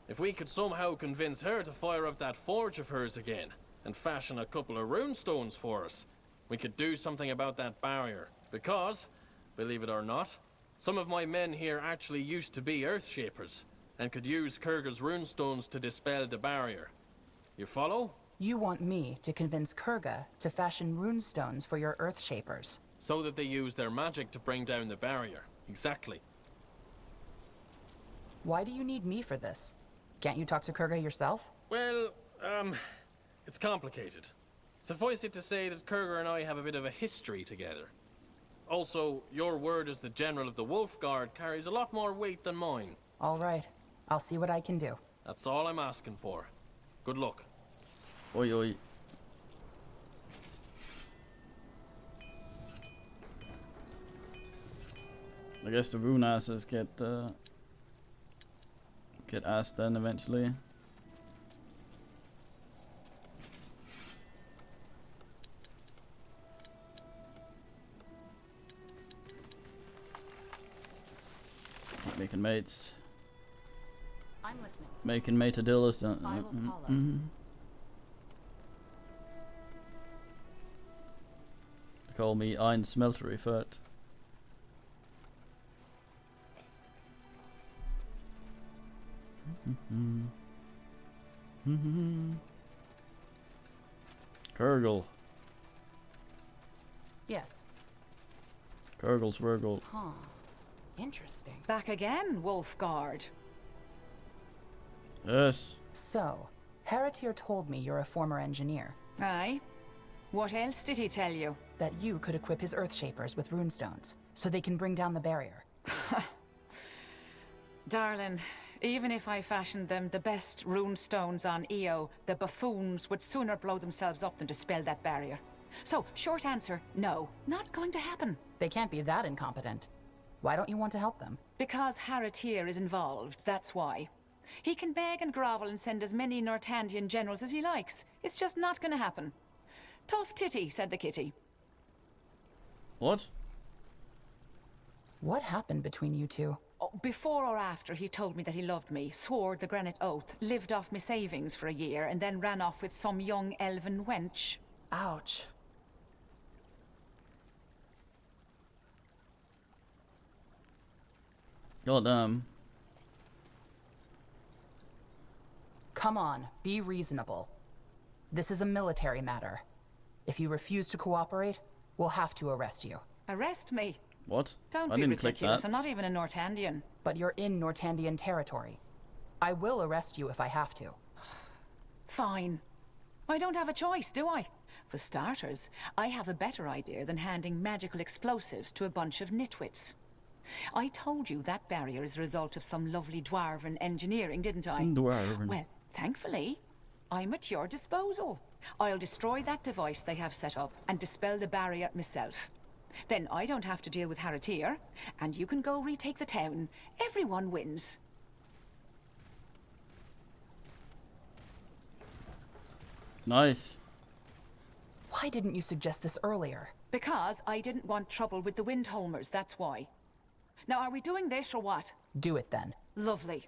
if we could somehow convince her to fire up that forge of hers again, and fashion a couple of runestones for us, we could do something about that barrier. Because, believe it or not, some of my men here actually used to be Earthshapers, and could use Kerger's runestones to dispel the barrier. You follow? You want me to convince Kurga to fashion runestones for your Earthshapers. So that they use their magic to bring down the barrier. Exactly. Why do you need me for this? Can't you talk to Kurga yourself? Well, it's complicated. Suffice it to say that Kerger and I have a bit of a history together. Also, your word as the general of the Wolf Guard carries a lot more weight than mine. All right. I'll see what I can do. That's all I'm asking for. Good luck. Oi, oi. I guess the rune asses get asked then eventually. Keep making mates. I'm listening. Making matadillas. I will follow. Call me Ein Smeltery Foot. Kurgle. Yes. Kurgle's Wurgle. Huh. Interesting. Back again, Wolfguard. Yes. So, Haratier told me you're a former engineer. Aye. What else did he tell you? That you could equip his Earthshapers with runestones, so they can bring down the barrier. Darling, even if I fashioned them the best runestones on EO, the buffoons would sooner blow themselves up than dispel that barrier. So, short answer, no. Not going to happen. They can't be that incompetent. Why don't you want to help them? Because Haratier is involved, that's why. He can beg and grovel and send as many Nortandian generals as he likes. It's just not going to happen. Tough titty, said the kitty. What? What happened between you two? Oh, before or after he told me that he loved me, swore the granite oath, lived off my savings for a year, and then ran off with some young elven wench. Ouch. Goddamn. Come on, be reasonable. This is a military matter. If you refuse to cooperate, we'll have to arrest you. Arrest me? What? Don't I be didn't click ridiculous. that. I'm not even a Nortandian. But you're in Nortandian territory. I will arrest you if I have to. Fine. I don't have a choice, do I? For starters, I have a better idea than handing magical explosives to a bunch of nitwits. I told you that barrier is a result of some lovely dwarven engineering, didn't I? Dwarven. Well, thankfully, I'm at your disposal. I'll destroy that device they have set up and dispel the barrier myself. Then I don't have to deal with Haratier, and you can go retake the town. Everyone wins. Nice. Why didn't you suggest this earlier? Because I didn't want trouble with the Windholmers, that's why. Now, are we doing this or what? Do it then. Lovely.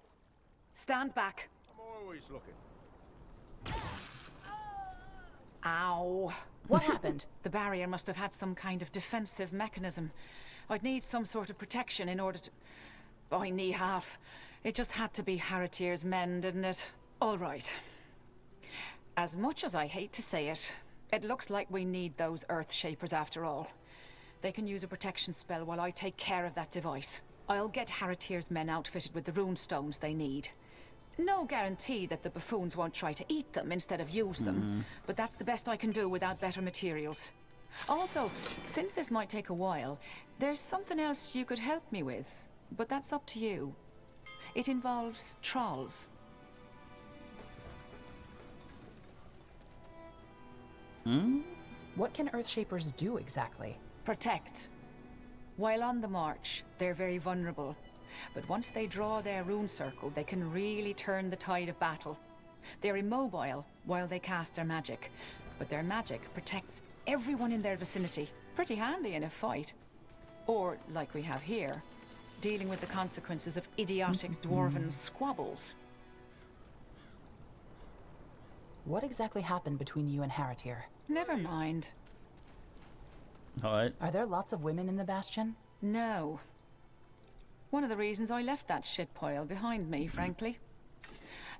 Stand back. I'm always looking. Ow. What happened? The barrier must have had some kind of defensive mechanism. I'd need some sort of protection in order to... By knee half. It just had to be Haratier's men, didn't it? All right. As much as I hate to say it, it looks like we need those Earthshapers after all. They can use a protection spell while I take care of that device. I'll get Haratier's men outfitted with the runestones they need. No guarantee that the buffoons won't try to eat them instead of use them, but that's the best I can do without better materials. Also, since this might take a while, there's something else you could help me with, but that's up to you. It involves trolls. What can Earthshapers do exactly? Protect. While on the march, they're very vulnerable. But once they draw their rune circle, they can really turn the tide of battle. They're immobile while they cast their magic, but their magic protects everyone in their vicinity. Pretty handy in a fight. Or, like we have here, dealing with the consequences of idiotic dwarven squabbles. What exactly happened between you and Haratir? Never mind. Alright. Are there lots of women in the Bastion? No. One of the reasons I left that shit pile behind me, frankly.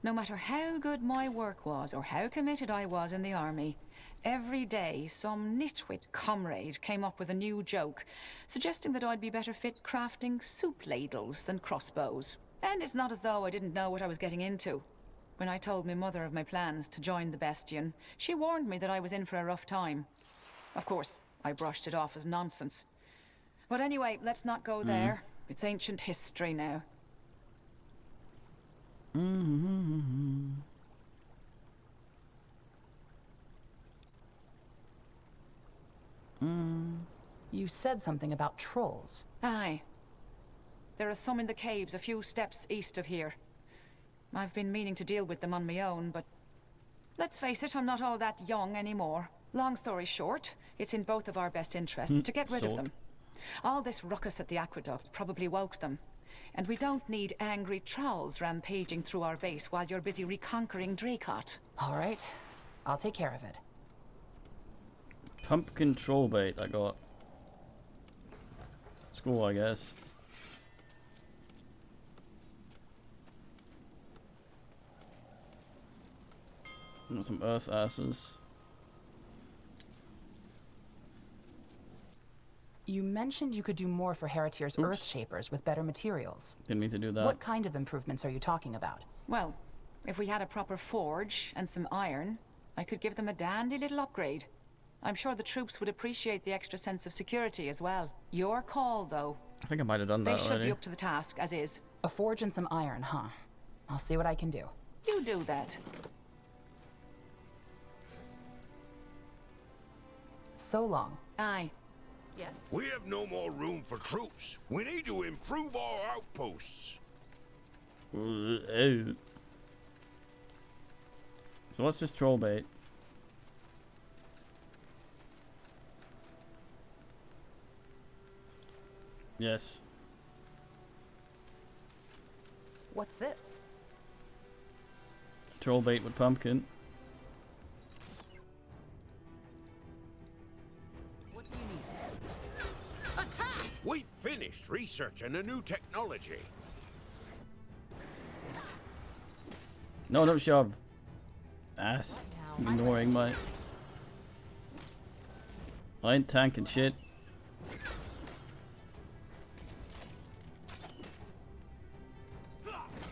No matter how good my work was or how committed I was in the army, every day some nitwit comrade came up with a new joke, suggesting that I'd be better fit crafting soup ladles than crossbows. And it's not as though I didn't know what I was getting into. When I told my mother of my plans to join the Bastion, she warned me that I was in for a rough time. Of course, I brushed it off as nonsense. But anyway, let's not go there. It's ancient history now. You said something about trolls. Aye. There are some in the caves a few steps east of here. I've been meaning to deal with them on my own, but let's face it, I'm not all that young anymore. Long story short, it's in both of our best interests to get rid of them. All this ruckus at the aqueduct probably woke them. And we don't need angry trolls rampaging through our base while you're busy reconquering Dracot. All right, I'll take care of it. Pumpkin troll bait I got. It's cool, I guess. And some earth asses. You mentioned you could do more for Haratir's Earth Shapers with better materials. Didn't mean to do that. What kind of improvements are you talking about? Well, if we had a proper forge and some iron, I could give them a dandy little upgrade. I'm sure the troops would appreciate the extra sense of security as well. Your call, though. I think I might have done that They should already. be up to the task, as is. A forge and some iron, huh? I'll see what I can do. You do that. So long. Aye. Yes. We have no more room for troops. We need to improve our outposts. Oh. So what's this troll bait? Yes. What's this? Troll bait with pumpkin. What do you need? Attack! We finished researching a new technology. No, don't shove. Ass. Ignoring my... I ain't tanking shit.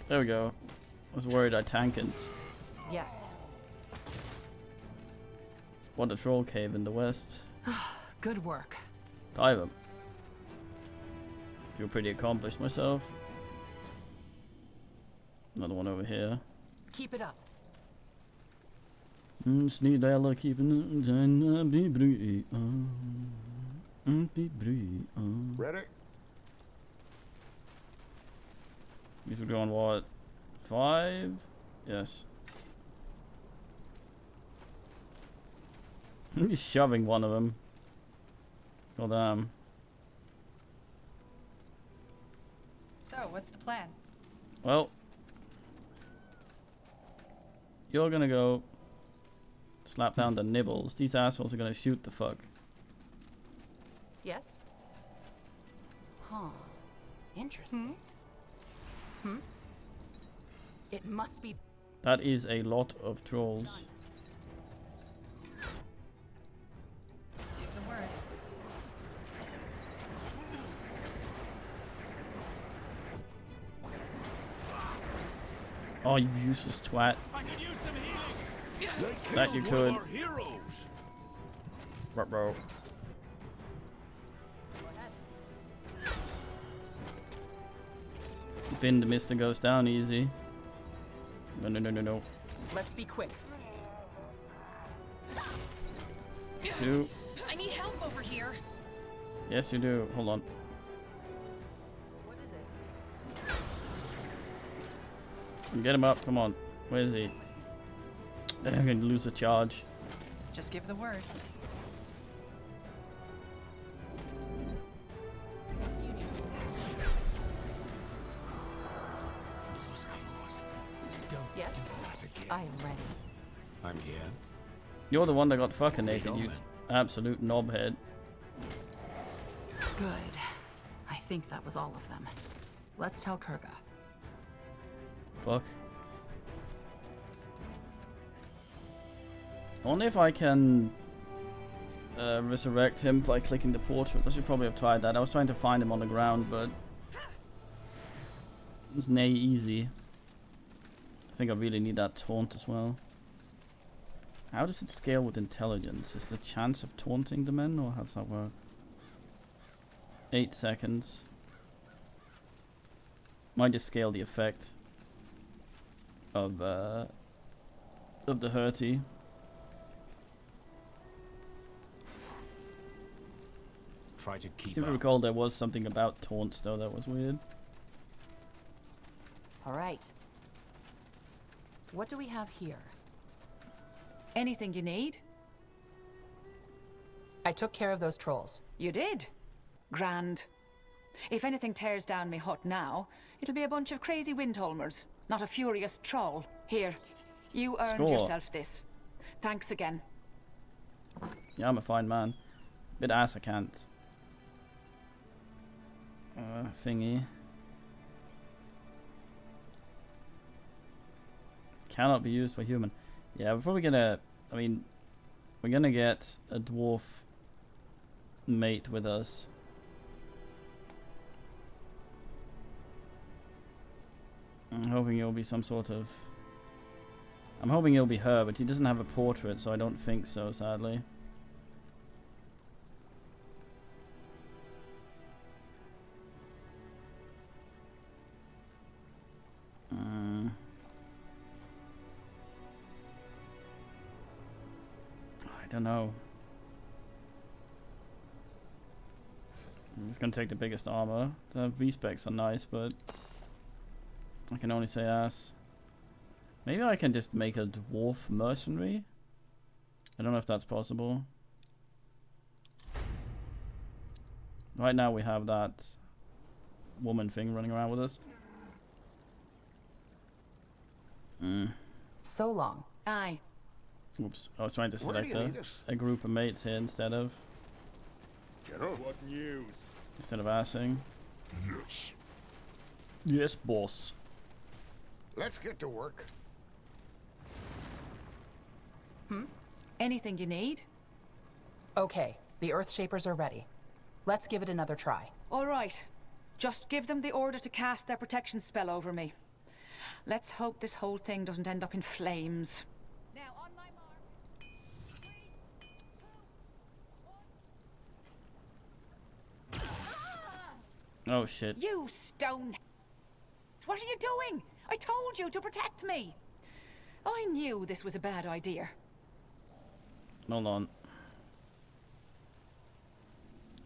There we go. I was worried I tanked. Yes. What a troll cave in the west. Good work. Dive him. Feel pretty accomplished myself. Another one over here. Keep it up. Sneed alla keeping be bree. Be bree. Ready? These would go on what? 5? Yes. He's shoving one of them. God damn. So, what's the plan? Well, you're gonna go slap down the nibbles. These assholes are gonna shoot the fuck. Yes? Huh. Interesting. It must be... That is a lot of trolls. The word. Oh, you useless twat. I could use some healing. That you could. Our heroes. Bro. Finn the Mister goes down easy. No. Let's be quick. 2. I need help over here. Yes, you do. Hold on. What is it? Get him up, come on. Where is he? I'm going to lose a charge. Just give the word. Yes? I am ready. I'm here. You're the one that got fucking naked, you absolute knobhead. Good. I think that was all of them. Let's tell Kurga. Fuck. Only if I can resurrect him by clicking the portrait. I should probably have tried that. I was trying to find him on the ground, but it was nay easy. I think I really need that taunt as well. How does it scale with intelligence? Is the chance of taunting the men, or how does that work? 8 seconds. Might just scale the effect of the hurty. Try to keep Seem to recall there was something about taunts though that was weird. All right. What do we have here? Anything you need? I took care of those trolls. You did? Grand. If anything tears down me hut now, it'll be a bunch of crazy Windholmers, not a furious troll. Here, you earned Score. yourself this. Thanks again. Yeah, I'm a fine man. Bit ass I can't. Thingy. Cannot be used by human. Yeah, we're probably gonna... I mean, we're gonna get a dwarf mate with us. I'm hoping it'll be some sort of... I'm hoping it'll be her, but he doesn't have a portrait, so I don't think so, sadly. I don't know. I'm just gonna take the biggest armor. The V-specs are nice, but I can only say ass. Maybe I can just make a dwarf mercenary? I don't know if that's possible. Right now we have that woman thing running around with us. So long. Aye. Oops, I was trying to Where do select you need us? a group of mates here instead of What news? assing. Yes. Yes, boss. Let's get to work. Anything you need? Okay, the Earthshapers are ready. Let's give it another try. All right. Just give them the order to cast their protection spell over me. Let's hope this whole thing doesn't end up in flames. Now, on my mark. 3, 2, 1. Oh shit. You stone. What are you doing? I told you to protect me. I knew this was a bad idea. Hold on.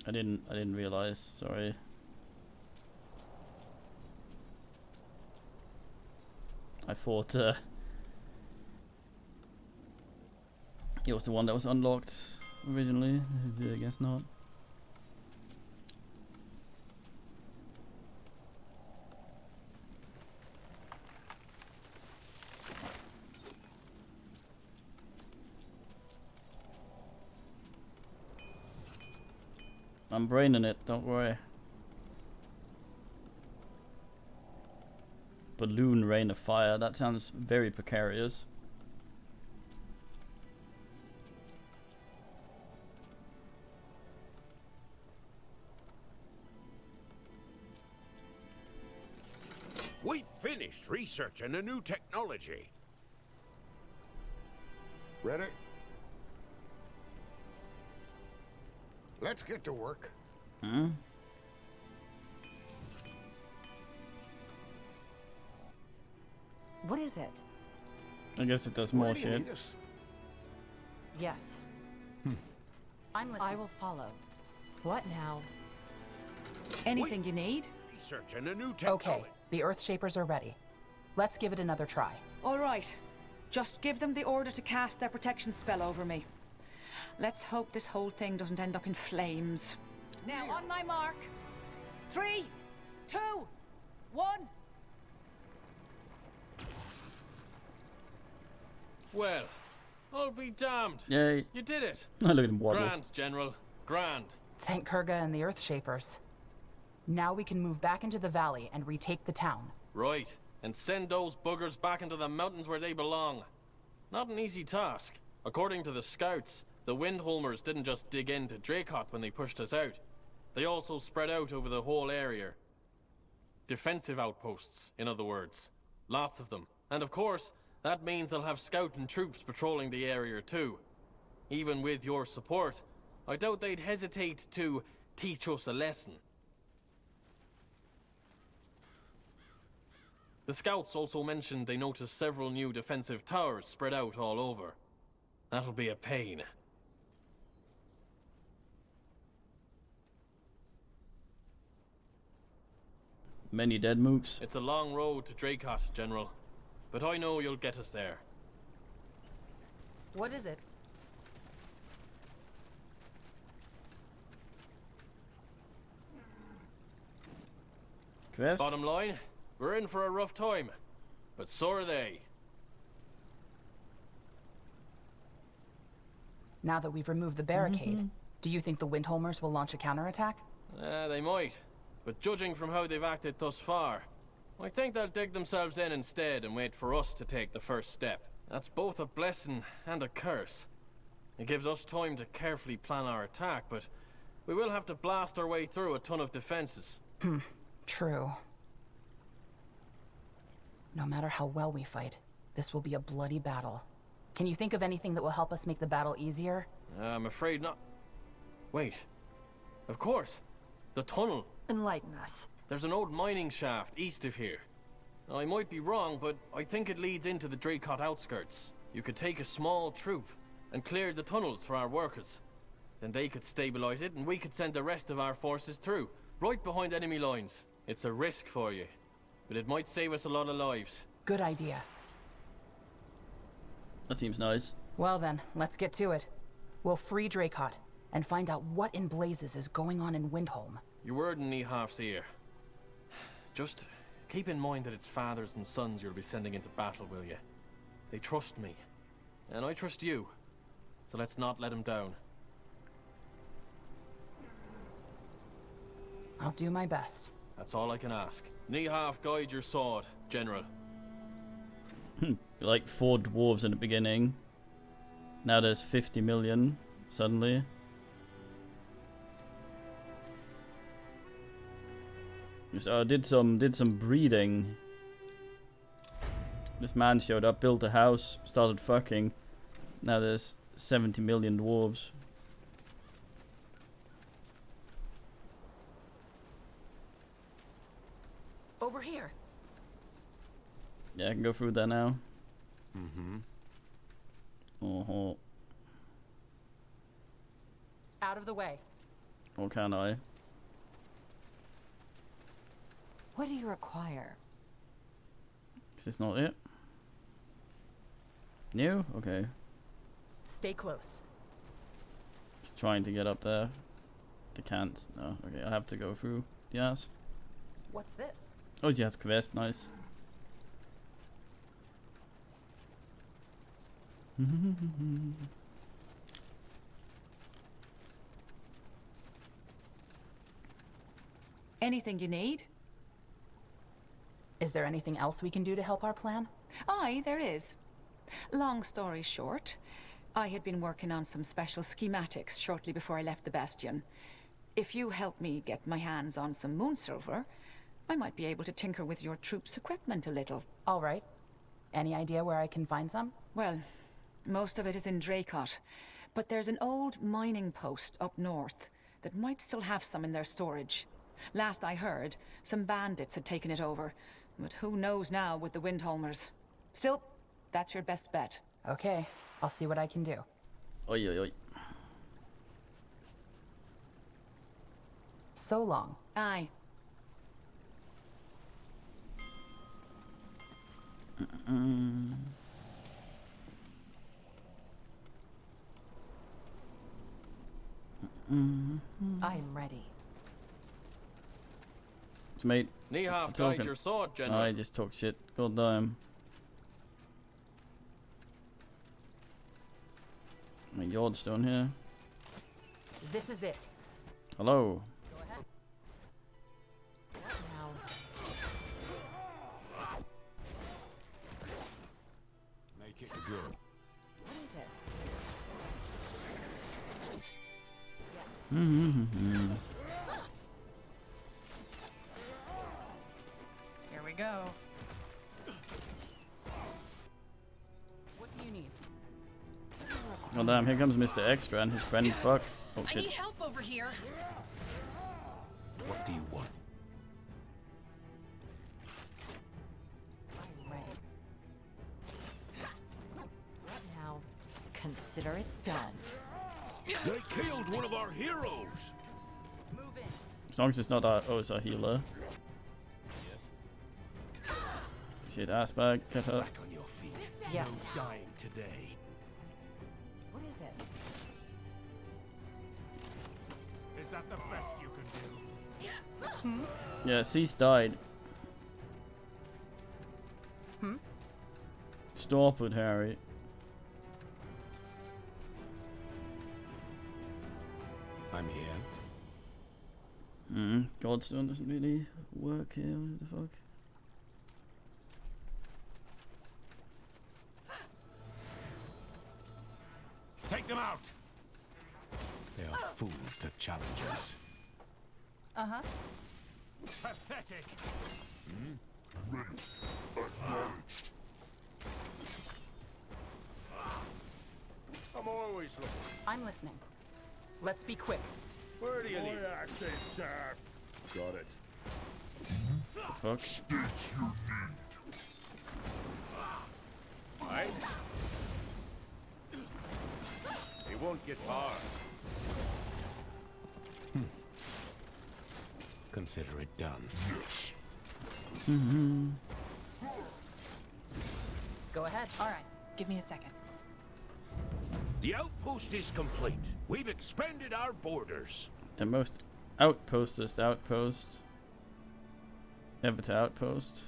I didn't realize, sorry. I thought it was the one that was unlocked originally. I guess not. I'm braining it, don't worry. Balloon rain of fire, that sounds very precarious. We finished researching a new technology. Ready? Let's get to work. What is it? I guess it does Where more do you shit. need us? Yes. I'm listening. I will follow. What now? Anything you need? Researching a new technology. Okay, the Earthshapers are ready. Let's give it another try. All right. Just give them the order to cast their protection spell over me. Let's hope this whole thing doesn't end up in flames. Now, on my mark. 3, 2, 1. Well, I'll be damned. Yay. You did it. Look at him waddle. Grand, General. Grand. Thank Kurga and the Earthshapers. Now we can move back into the valley and retake the town. Right. And send those buggers back into the mountains where they belong. Not an easy task. According to the scouts, the Windholmers didn't just dig into Dracot when they pushed us out. They also spread out over the whole area. Defensive outposts, in other words. Lots of them. And of course, that means they'll have scout and troops patrolling the area too. Even with your support, I doubt they'd hesitate to teach us a lesson. The scouts also mentioned they noticed several new defensive towers spread out all over. That'll be a pain. Many dead mooks. It's a long road to Dracot, General. But I know you'll get us there. What is it? Quest? Bottom line, we're in for a rough time. But so are they. Now that we've removed the barricade, do you think the Windholmers will launch a counterattack? They might. But judging from how they've acted thus far, I think they'll dig themselves in instead and wait for us to take the first step. That's both a blessing and a curse. It gives us time to carefully plan our attack, but we will have to blast our way through a ton of defenses. True. No matter how well we fight, this will be a bloody battle. Can you think of anything that will help us make the battle easier? I'm afraid not. Wait. Of course. The tunnel. Enlighten us. There's an old mining shaft east of here. I might be wrong, but I think it leads into the Dracot outskirts. You could take a small troop and clear the tunnels for our workers. Then they could stabilize it and we could send the rest of our forces through, right behind enemy lines. It's a risk for you, but it might save us a lot of lives. Good idea. That seems nice. Well then, let's get to it. We'll free Dracot and find out what in blazes is going on in Windholm. Your word in Niehalf's ear. Just keep in mind that it's fathers and sons you'll be sending into battle, will you? They trust me, and I trust you. So let's not let them down. I'll do my best. That's all I can ask. Niehalf, guide your sword, General. Like 4 dwarves in the beginning. Now there's 50 million suddenly. So did some breeding. This man showed up, built a house, started fucking. Now there's 70 million dwarves. Over here. Yeah, I can go through there now. Out of the way. Or can I? What do you require? Is this not it? New? Okay. Stay close. Just trying to get up there. They can't. No. Okay, I have to go through. Yes. What's this? Oh, yes, quest. Nice. Anything you need? Is there anything else we can do to help our plan? Aye, there is. Long story short, I had been working on some special schematics shortly before I left the Bastion. If you help me get my hands on some moon silver, I might be able to tinker with your troops' equipment a little. All right. Any idea where I can find some? Well, most of it is in Dracot, but there's an old mining post up north that might still have some in their storage. Last I heard, some bandits had taken it over, but who knows now with the Windholmers. Still, that's your best bet. Okay, I'll see what I can do. Oi, oi, oi. So long. Aye. I'm ready. Mate. Nihaf guide your sword, General. I just talk shit. God damn. My yard's down here. This is it. Hello. Go ahead. Now. Make it good. What is it? Yes. Here we go. What do you need? Oh damn, here comes Mr. Extra and his friend fuck. Oh I shit. need help over here. What do you want? I'm ready. Now, consider it done. They killed one of our heroes. Move in. As long as it's not our it's a healer. Yes. Shit, ass bag, get up. Back on your feet. Yes. No dying today. What is it? Is that the best you can do? Yeah, Cease died. Stop it, Harry. I'm here. Godstone doesn't really work here. What the fuck? Take them out! They are fools to challenge us. Uh-huh. Pathetic! I'm always looking. I'm listening. Let's be quick. Where do you need? Got it. Fuck. Right? He won't get far. Consider it done. Yes. Go ahead. All right. Give me a second. The outpost is complete. We've expanded our borders. The most outpostest outpost ever to outpost.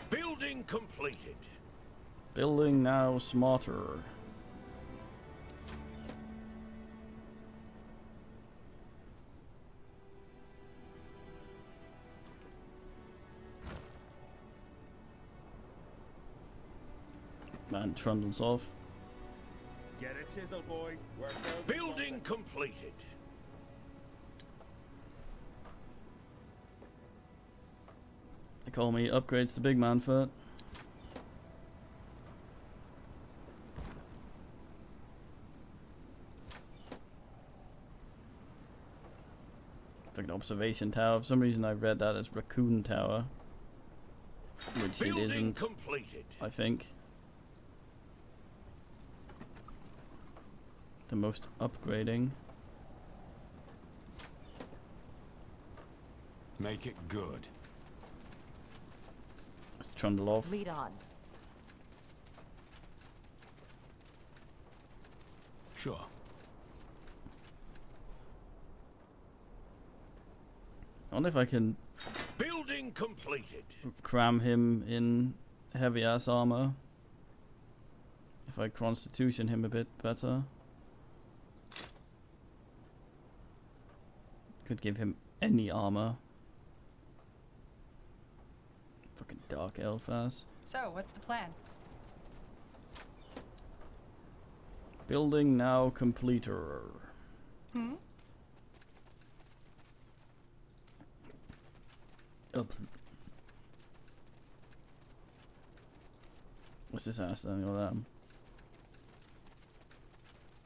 Building completed. Building now smarter. Man trundles off. Get a chisel, boys. Work out. Building completed. They call me upgrades to big man foot. Like an observation tower. For some reason I read that as Raccoon Tower. Which it isn't. Completed. I think. The most upgrading. Make it good. Let's trundle off. Lead on. Sure. I wonder if I can Building completed. cram him in heavy ass armor. If I constitution him a bit better. Could give him any armor. Fucking dark elf ass. So, what's the plan? Building now completer. Up. What's this ass then? All that.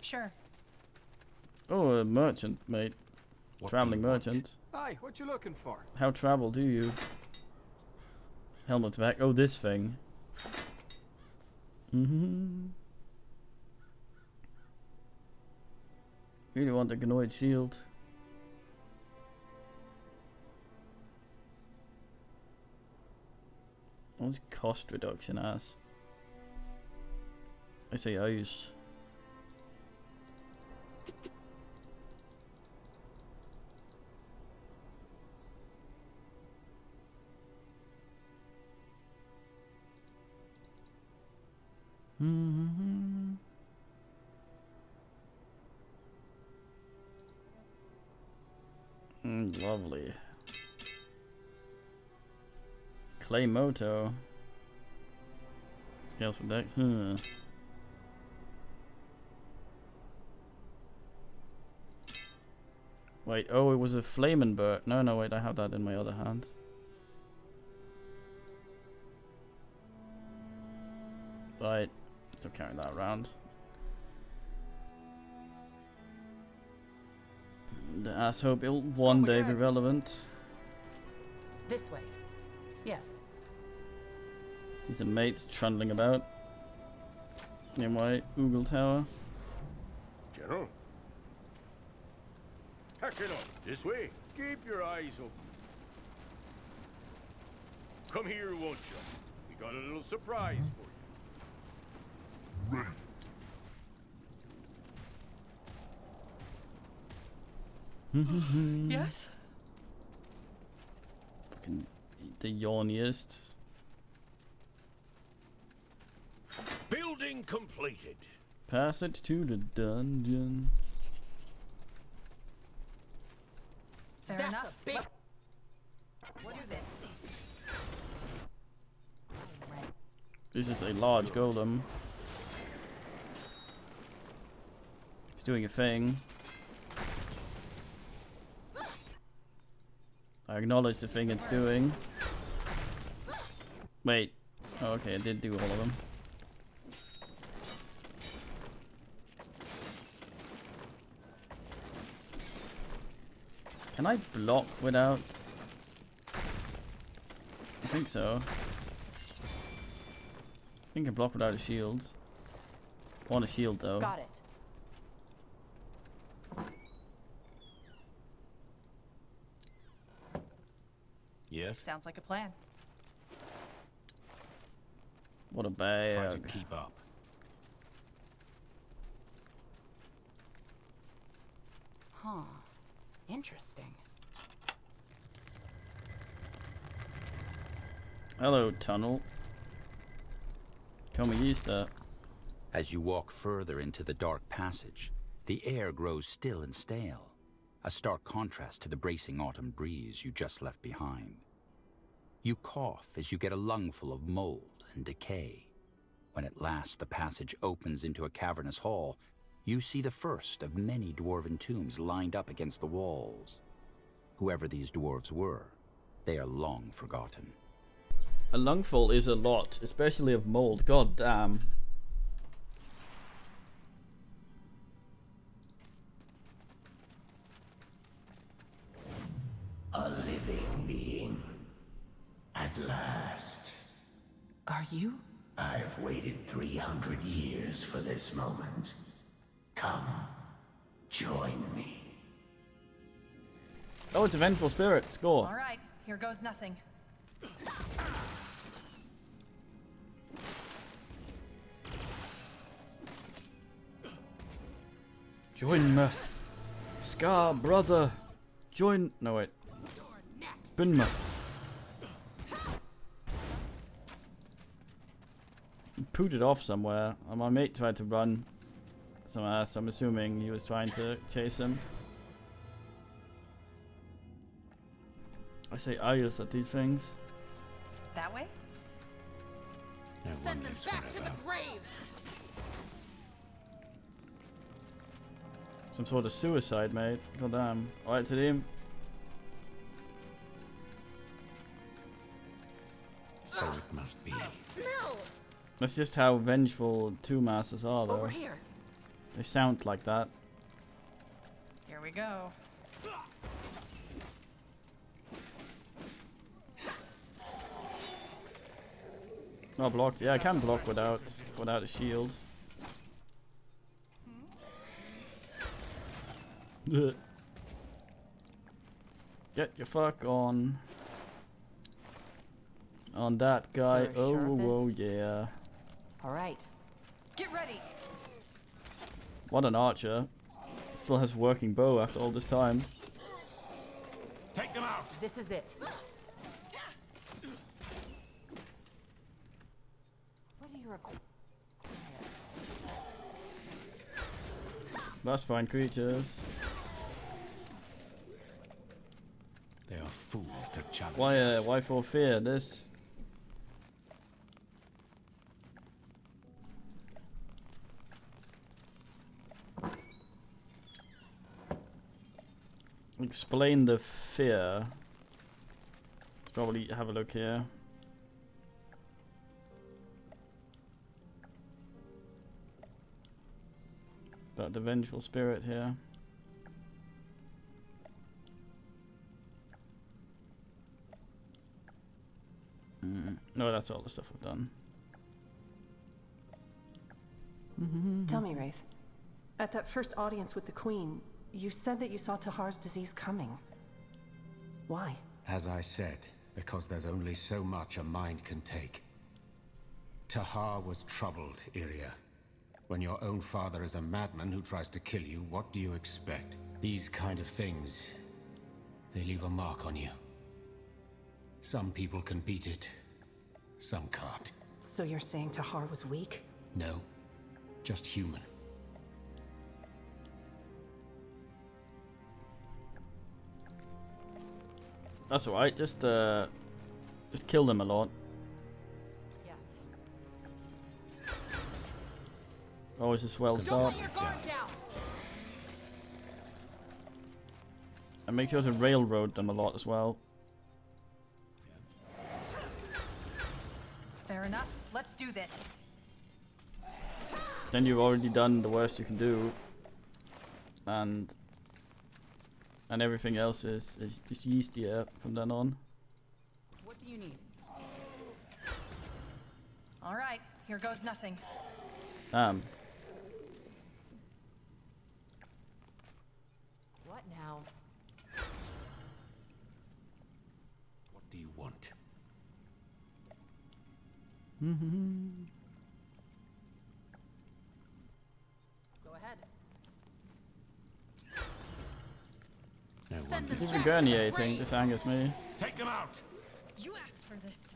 Sure. Oh, a merchant, mate. What Traveling do you want? merchant. Hi, what you looking for? How travel do you? Helmet back. Oh, this thing. Mm-hmm. Really want the Gnoid shield. What's cost reduction as? I say ice. Mm-hmm. Lovely. Clay Moto. Scales for decks. Wait, oh, it was a flaming bird. No, no, wait, I have that in my other hand. Right, still carrying that around. The asshole will one day be relevant. This way. Yes. See some mates trundling about near my Oogle Tower. General? Heck it up. This way. Keep your eyes open. Come here, won't you? We got a little surprise for you. Ready. Yes? Fucking the yawniest. Building completed. Passage to the dungeon. Fair That's enough. a big... What is this? This is a large golem. He's doing a thing. I acknowledge the thing it's doing. Wait. Oh, okay, I did do all of them. Can I block without... I think so. I think I block without a shield. I want a shield though. Got it. Yes? Sounds like a plan. What a Try bag. to keep up. Huh. Interesting. Hello, tunnel. Come Easter. As you walk further into the dark passage, the air grows still and stale, a stark contrast to the bracing autumn breeze you just left behind. You cough as you get a lungful of mold and decay. When at last the passage opens into a cavernous hall, you see the first of many dwarven tombs lined up against the walls. Whoever these dwarves were, they are long forgotten. A lungful is a lot, especially of mold. God damn. A living being. At last. Are you? I've waited 300 years for this moment. Come, join me. Oh, it's a vengeful spirit. Score. All right, here goes nothing. Join me. Scar, brother. Join. No, wait. Bin me. He pooted off somewhere. My mate tried to run some ass. I'm assuming he was trying to chase him. I say ayers at these things. That way? No Send them back to the grave. Some sort of suicide, mate. God damn. Alright, to him. So it must be. Smell. That's just how vengeful two masters are, though. Over here. They sound like that. Here we go. Oh, blocked. Yeah, I can block without. without a shield. Get your fuck on that guy. You're Oh, sure of whoa, this? yeah. All right. Get ready. What an archer. Still has working bow after all this time. Take them out! This is it. What do you require? Let's find creatures. They are fools to challenge Why for fear this? Explain the fear. Let's probably have a look here. Got the vengeful spirit here. No, that's all the stuff I've done. Tell me, Wraith. At that first audience with the Queen, you said that you saw Tahar's disease coming. Why? As I said, because there's only so much a mind can take. Tahar was troubled, Iria. When your own father is a madman who tries to kill you, what do you expect? These kind of things, they leave a mark on you. Some people can beat it, some can't. So you're saying Tahar was weak? No, just human. That's alright, just kill them a lot. Yes. Always a swell start. And make sure to railroad them a lot as well. Fair enough. Let's do this. Then you've already done the worst you can do. And everything else is just yeastier from then on. What do you need? All right, here goes nothing. Damn. What now? What do you want? Go ahead. No Send wonder. It's even gurneating, this angers me. Take them out! You asked for this.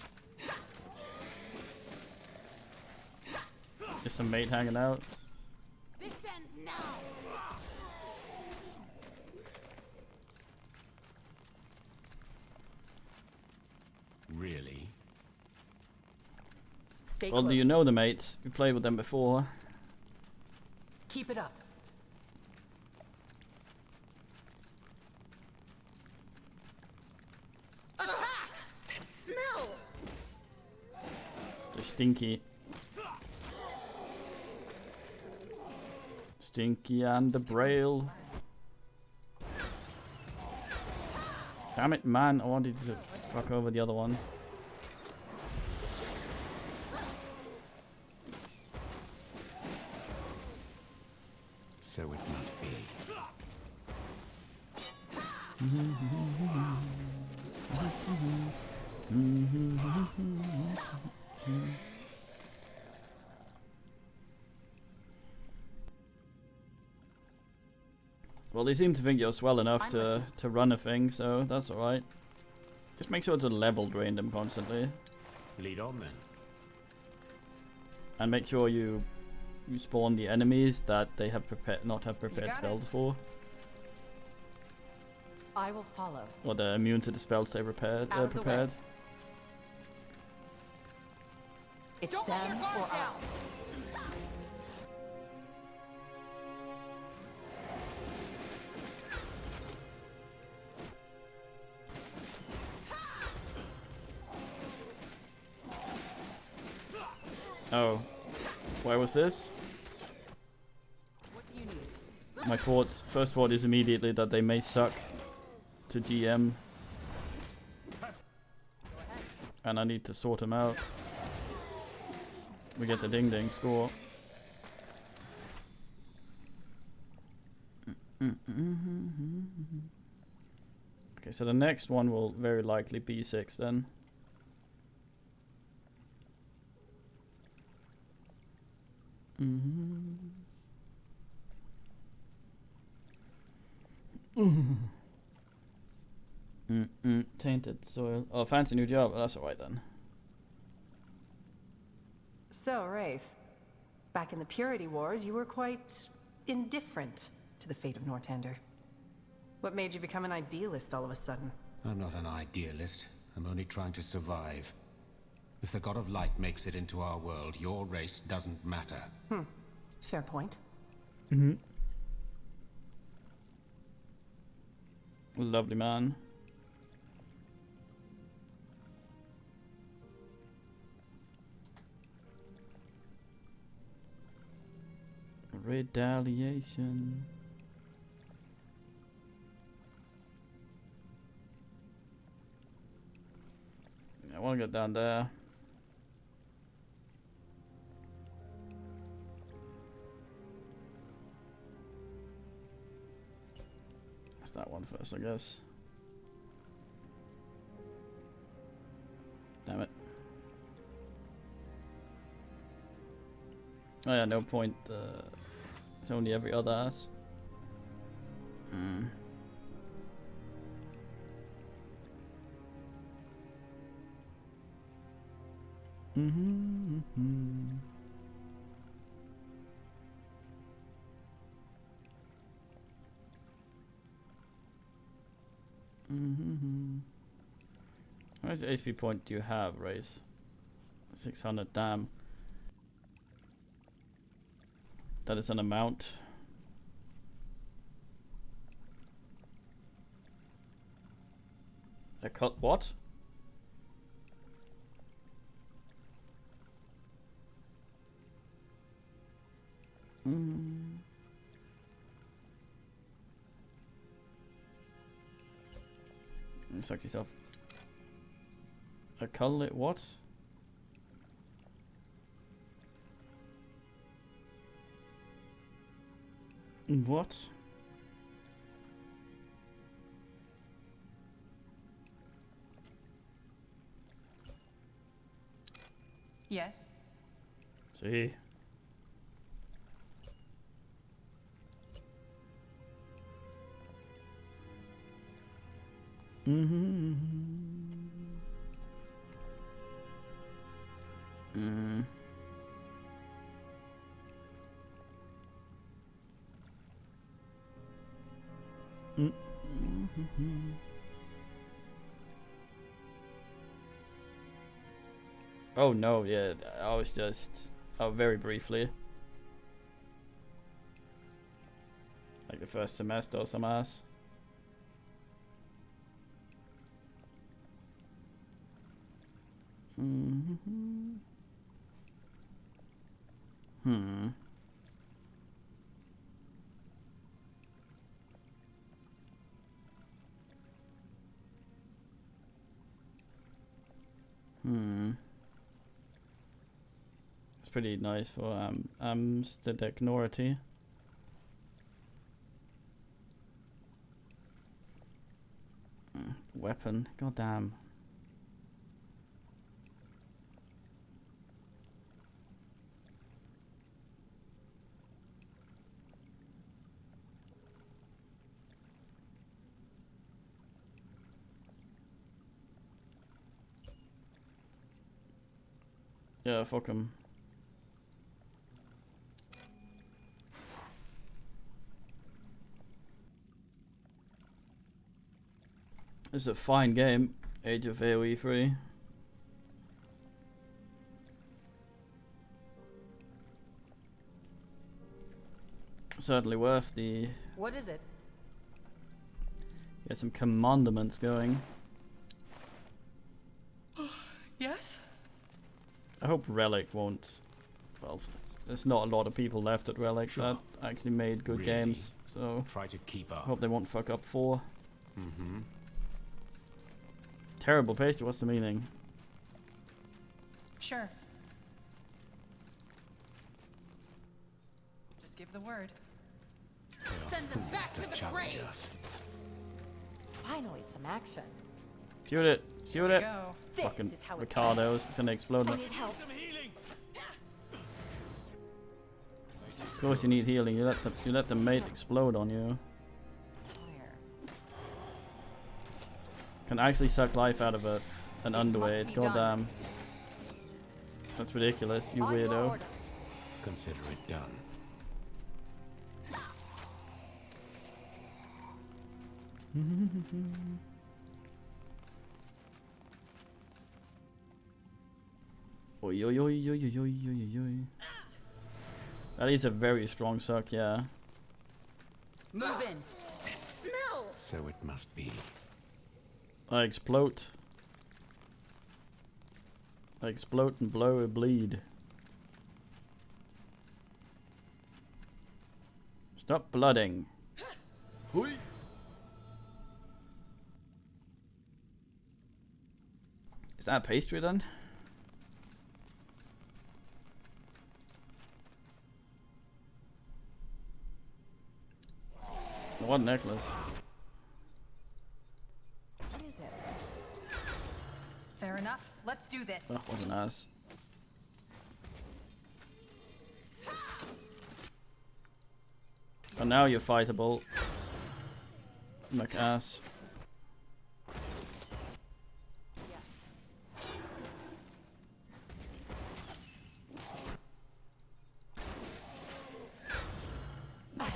Just some mate hanging out. This ends now. Really? Stay Well, close. do you know the mates? We played with them before. Keep it up. Attack! That smell! They're stinky. Stinky and the Braille. Damn it, man. I wanted to fuck over the other one. So it must be. Well, they seem to think you're swell enough to run a thing, so that's alright. Just make sure to level drain them constantly. Lead on then. And make sure you spawn the enemies that they have not have prepared spells for. I will follow. Or they're immune to the spells they prepared. Out of the way. prepared. It's them or us. Oh, where was this? What do you need? My first thought is immediately that they may suck to GM. And I need to sort them out. we get the ding ding score. Okay, so the next one will very likely be 6 then. Tainted soil. Oh, fancy new job. That's alright then. So, Wraith, back in the Purity Wars, you were quite indifferent to the fate of Northander. What made you become an idealist all of a sudden? I'm not an idealist. I'm only trying to survive. If the God of Light makes it into our world, your race doesn't matter. Fair point. Lovely man. Retaliation. I want to get down there. That's that one first, I guess. Damn it. Oh yeah, no point. It's only every other ass. How much HP point do you have, Race? 600, damn. That is an amount. A cut what? You sucked yourself. A cullet what? What? Yes. See. Oh no, yeah, I was just very briefly. Like the first semester or some ass. It's pretty nice for Amsterdegnority. Weapon, goddamn. Yeah, fuck him. This is a fine game. Age of AoE 3. Certainly worth the... What is it? Get some commandments going. Yes? I hope Relic won't... Well, there's not a lot of people left at Relic that actually made good games, so... Try to keep up. I hope they won't fuck up 4. Terrible pastry, what's the meaning? Sure. Give the word. Send them back to the grave. Finally, some action. Shoot it! Shoot it! Go. Fucking Ricardo's gonna explode. I need help. Of course you need healing. You let the mate explode on you. Can actually suck life out of an underweight. Goddamn. That's ridiculous, you weirdo. Consider it done. Oi, oi, oi, oi, oi, oi, oi, oi. That is a very strong suck, yeah. Move in. Smell. So it must be. I explode. I explode and blow a bleed. Stop blooding. Hui. Is that pastry then? What necklace? What is it? Fair enough. Let's do this. That was an ass. And now you're fightable. McAss.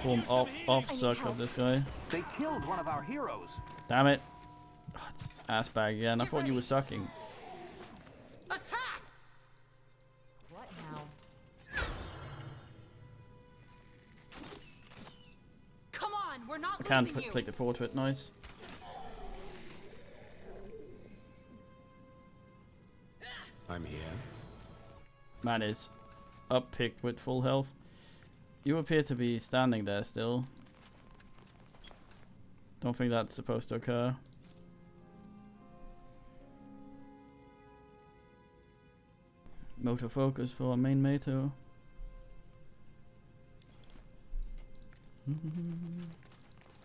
Form off suck of this guy. They killed one of our heroes. Damn it. Oh, it's ass bag again. I thought you were sucking. Attack! What now? Come on, we're not I can't losing you. click the portrait. Nice. I'm here. Man is up picked with full health. You appear to be standing there still. Don't think that's supposed to occur. Motor focus for our main Mato.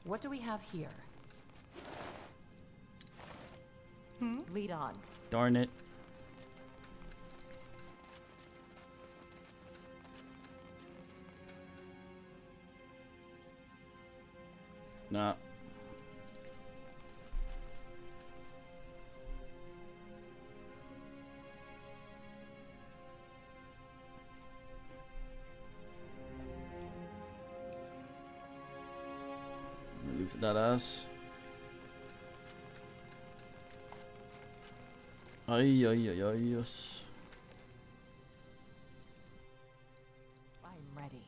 What do we have here? Lead on. Darn it. Nah. Lose that ass. Ay, ay, ay, ay, yes. I'm ready.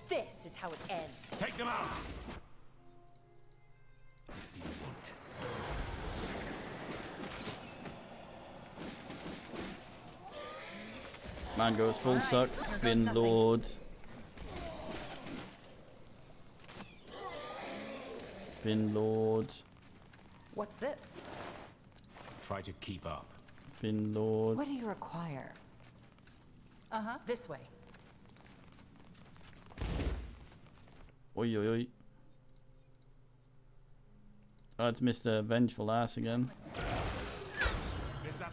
This is how it ends. Take them out! Man goes full suck. Bin Lord. Bin Lord. What's this? Try to keep up. Bin Lord. What do you require? Uh-huh. This way. Oi, oi, oi. Oh, it's Mr. Vengeful Ass again.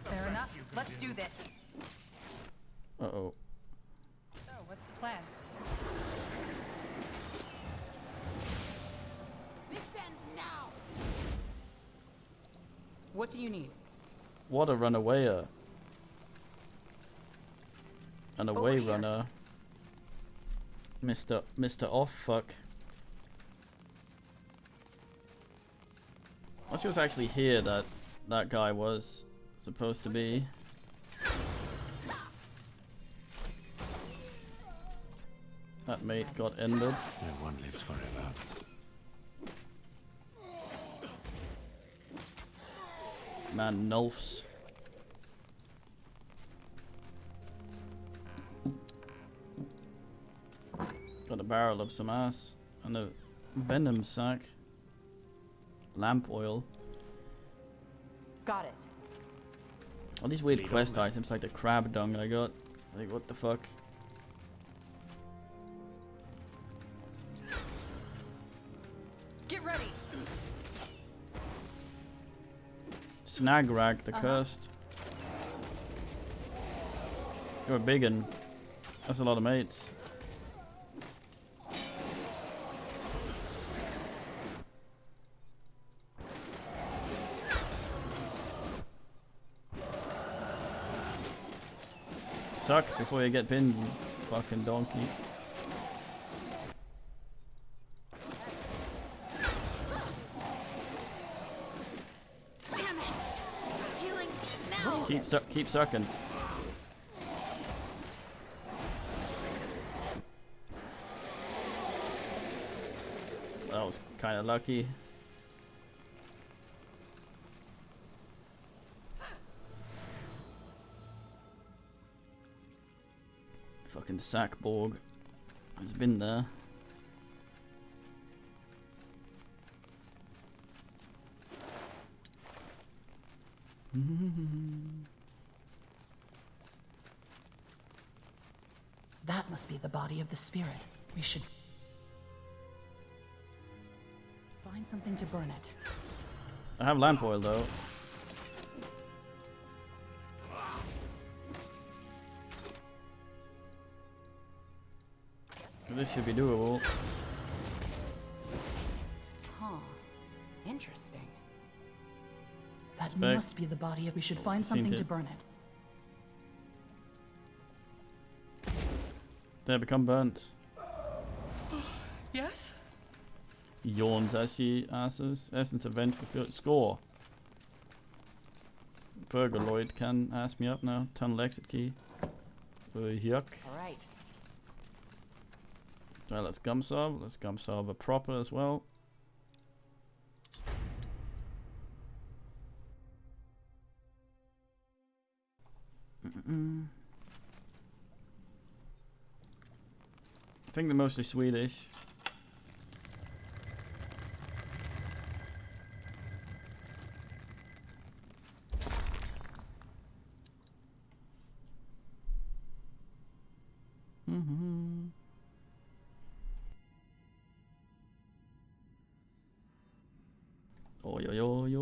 Fair enough. Let's do this. Uh-oh. So, what's the plan? This ends now. What do you need? What a runawayer. An away runner. Mr. Off Fuck. I was actually here that guy was supposed to be. That mate got ended. No one lives forever. Man, Nulfs. Got a barrel of some ass and a venom sack. Lamp oil. Got it. All these weird quest items like the crab dung I got. Like, what the fuck? Get ready. Snagrag the Cursed. You're a biggin. That's a lot of mates. Suck before you get pinned, you fucking donkey. Damn it! Healing now. Keep sucking. That was kind of lucky. Fucking Sackborg has been there. That must be the body of the spirit. We should find something to burn it. I have lamp oil though. So this should be doable. Huh. Interesting. That Spec. must be the body of... We should find Seen something it. to burn it. They become burnt. Yes? Yawns as she asses. Essence event fulfilled. Score. Burgerloid can ask me up now. Tunnel exit key. Yuck. Alright. Well, let's gum solve. Let's gum solve a proper as well. I think they're mostly Swedish.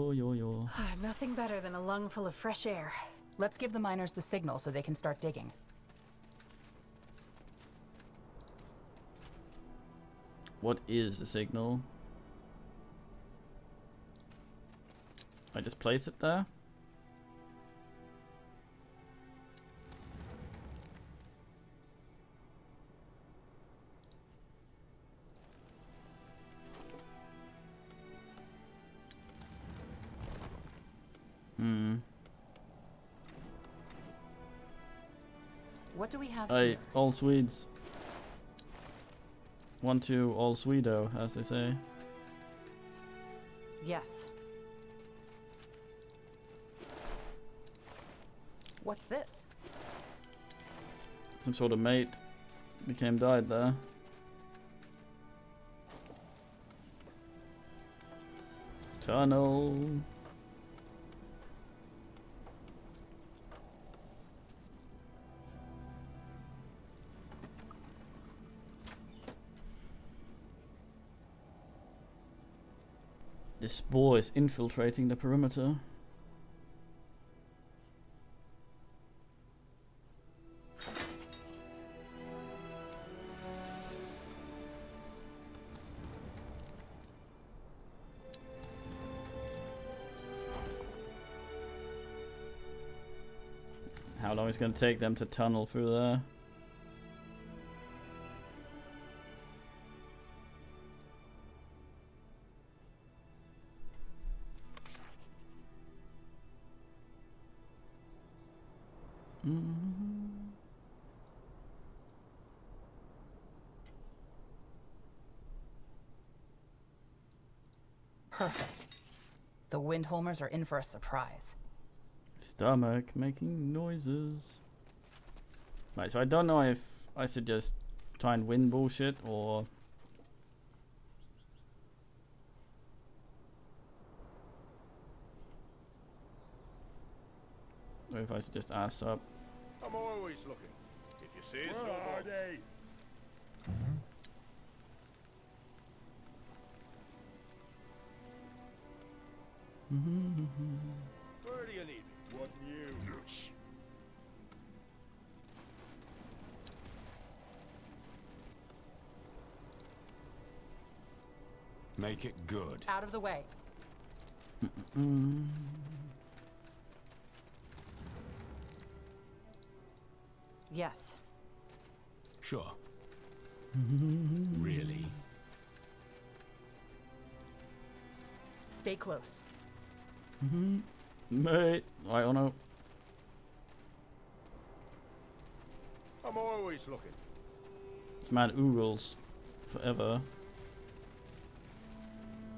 Oh yo. Nothing better than a lung full of fresh air. Let's give the miners the signal so they can start digging. What is the signal? I just place it there? What do we have Hey, here? all Swedes. 1-2 all Swedo, as they say. Yes. What's this? Some sort of mate died there. Tunnel. This spore is infiltrating the perimeter. How long is it going to take them to tunnel through there? Perfect. The Windholmers are in for a surprise. Stomach making noises. Right, so I don't know if I should just try and win bullshit or if I should just ass up. I'm always looking. Says Where no are more. they? Where do you need me? What news? Yes. Make it good. Out of the way. Yes. Sure. Really? Stay close. Mate, I don't know. I'm always looking. This man oogles forever.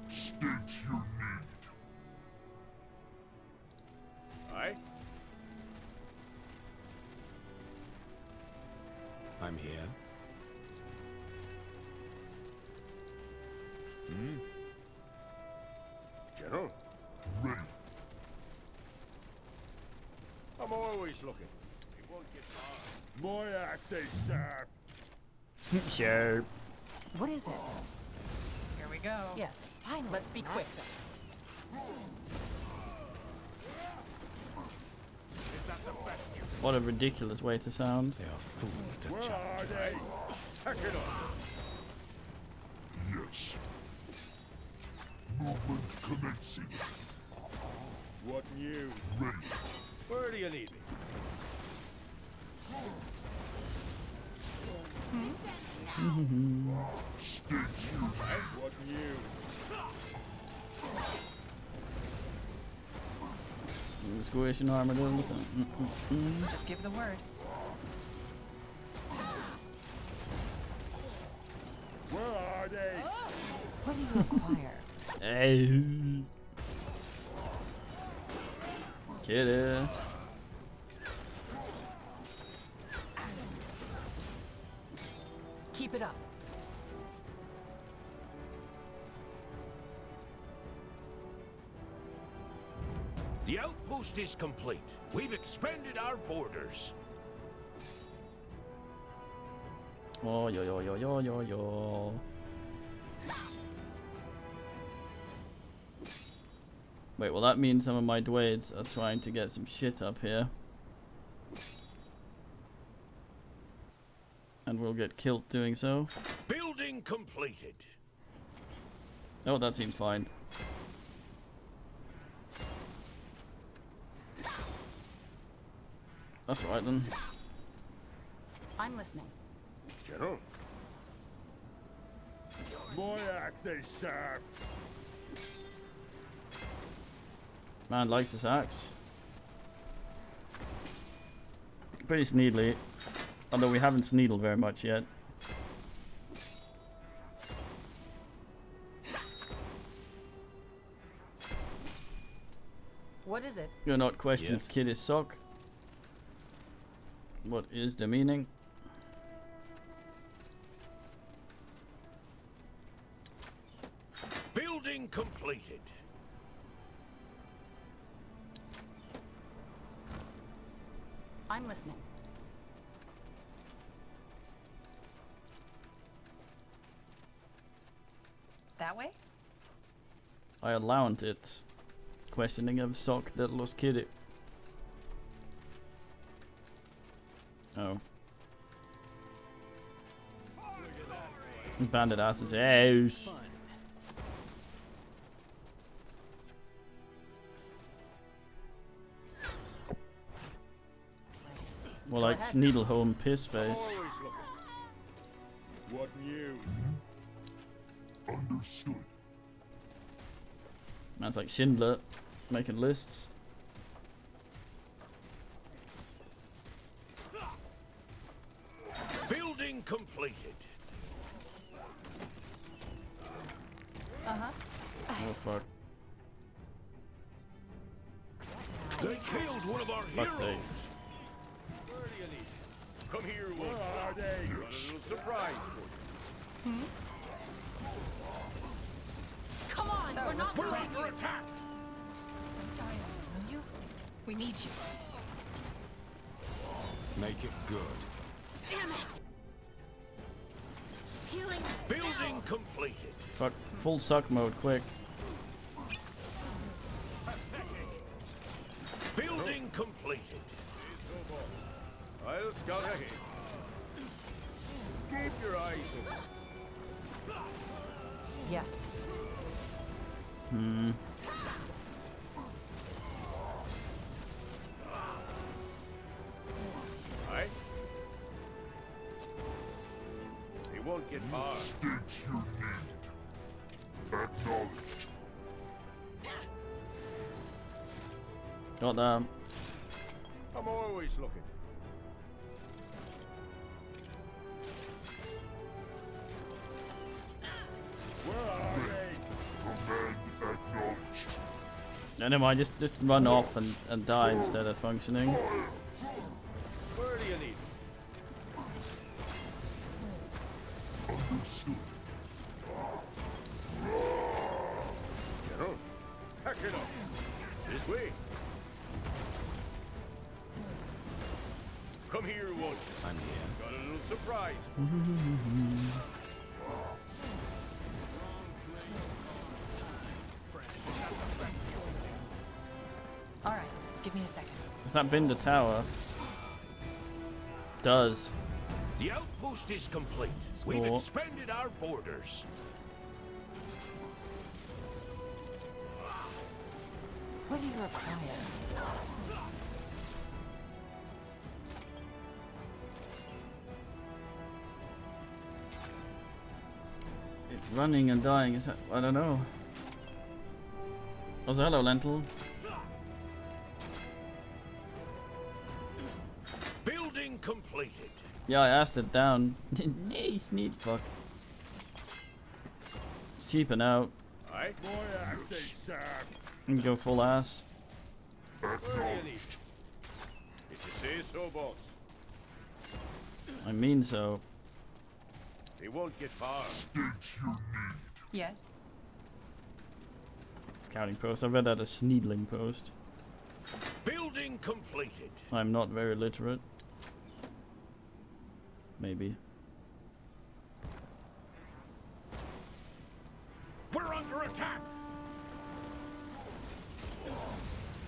State your need. Aye? I'm here. Hmm? General? Ready. I'm always looking. It won't get hard. My axe is sharp. Sure. What is it? Here we go. Yes. Finally. Let's be quick. Is that the best you What a ridiculous way to sound. They are fools to Where jump. are they? Check it up. Yes. Movement commencing. What news? Ready. Where do you need me? State your need. What news? Squishing armadillos. Just give the word. Where are they? What do you require? Hey. Kitty. Keep it up. The outpost is complete. We've expanded our borders. Oh, yo. Wait, well that means some of my dwades are trying to get some shit up here. And we'll get killed doing so. Building completed. Oh, that seems fine. That's alright then. I'm listening. General? My axe is sharp. Man likes this axe. Pretty sneedly. Although we haven't sneedled very much yet. What is it? You're not questioning Yes. Kitty's sock. What is the meaning? Building completed. I'm listening. That way? I allowed it. Questioning of sock that lost Kitty. Oh. Bandit asses house. More like Sneedleholm piss face. Always looking. What news? Understood. Man's like Schindler making lists. Building completed. Oh fuck. They killed one of our Fuck's heroes. sake. Where do you need? Come here, Where are they? Got a little surprise for you. Come on, we're not We're losing under you. attack. Will you? We need you. Make it good. Damn it! Healing. Building completed. Fuck, full suck mode, quick. Building completed. I'll scout ahead. Keep your eyes open. Yes. Hmm. Aye. They won't get far. Acknowledged. Got that. I'm always looking. Where are they? Command acknowledged. No, never mind, just run off and die instead of functioning. Where do you need them? Understood. Get on. Pack it up. This way. Come here, won't you? I'm here. Got a little surprise. All right, give me a second. Does that bend the tower? Does. The outpost is complete. Cool. We've expanded our borders. What do you require? If running and dying is... I don't know. Also, hello, Lentil. Building completed. Yeah, I asked it down. Nice, neat fuck. It's cheaper now. Aye. Boy, I say, sir. You can go full ass. Where do you need? If you say so, boss. I mean so. They won't get far. Yes. Scouting post. I read that as Sneedling post. Building completed. I'm not very literate. Maybe. We're under attack.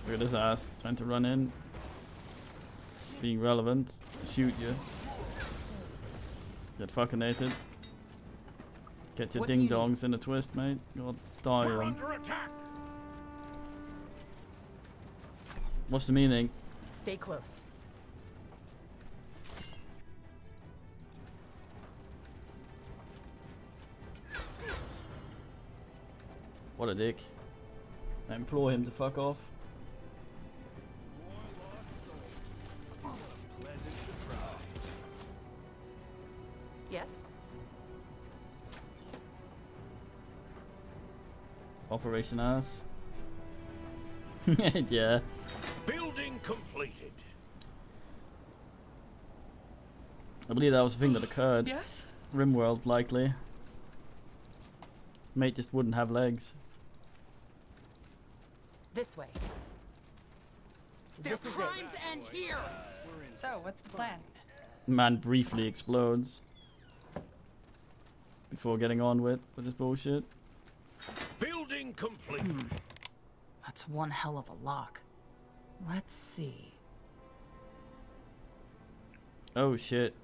Look at his ass. Trying to run in. Being relevant. Shoot you. Get fuckinated. Get your What do you ding-dongs in a twist, mate. You'll die We're on. under attack. What's the meaning? Stay close. What a dick. I implore him to fuck off. Yes? Operation ass. Yeah. Building completed. I believe that was the thing that occurred. Yes? Rimworld, likely. Mate just wouldn't have legs. This way. Their This is crimes it. end here. So, what's the plan? Man briefly explodes. Before getting on with this bullshit. Building complete. That's one hell of a lock. Let's see. Oh shit.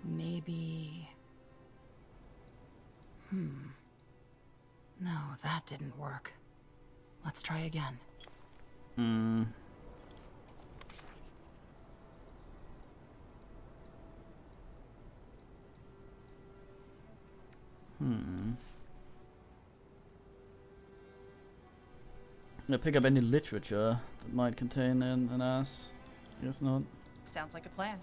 Maybe... No, that didn't work. Let's try again. Yeah, pick up any literature that might contain an ass. Guess not. Sounds like a plan.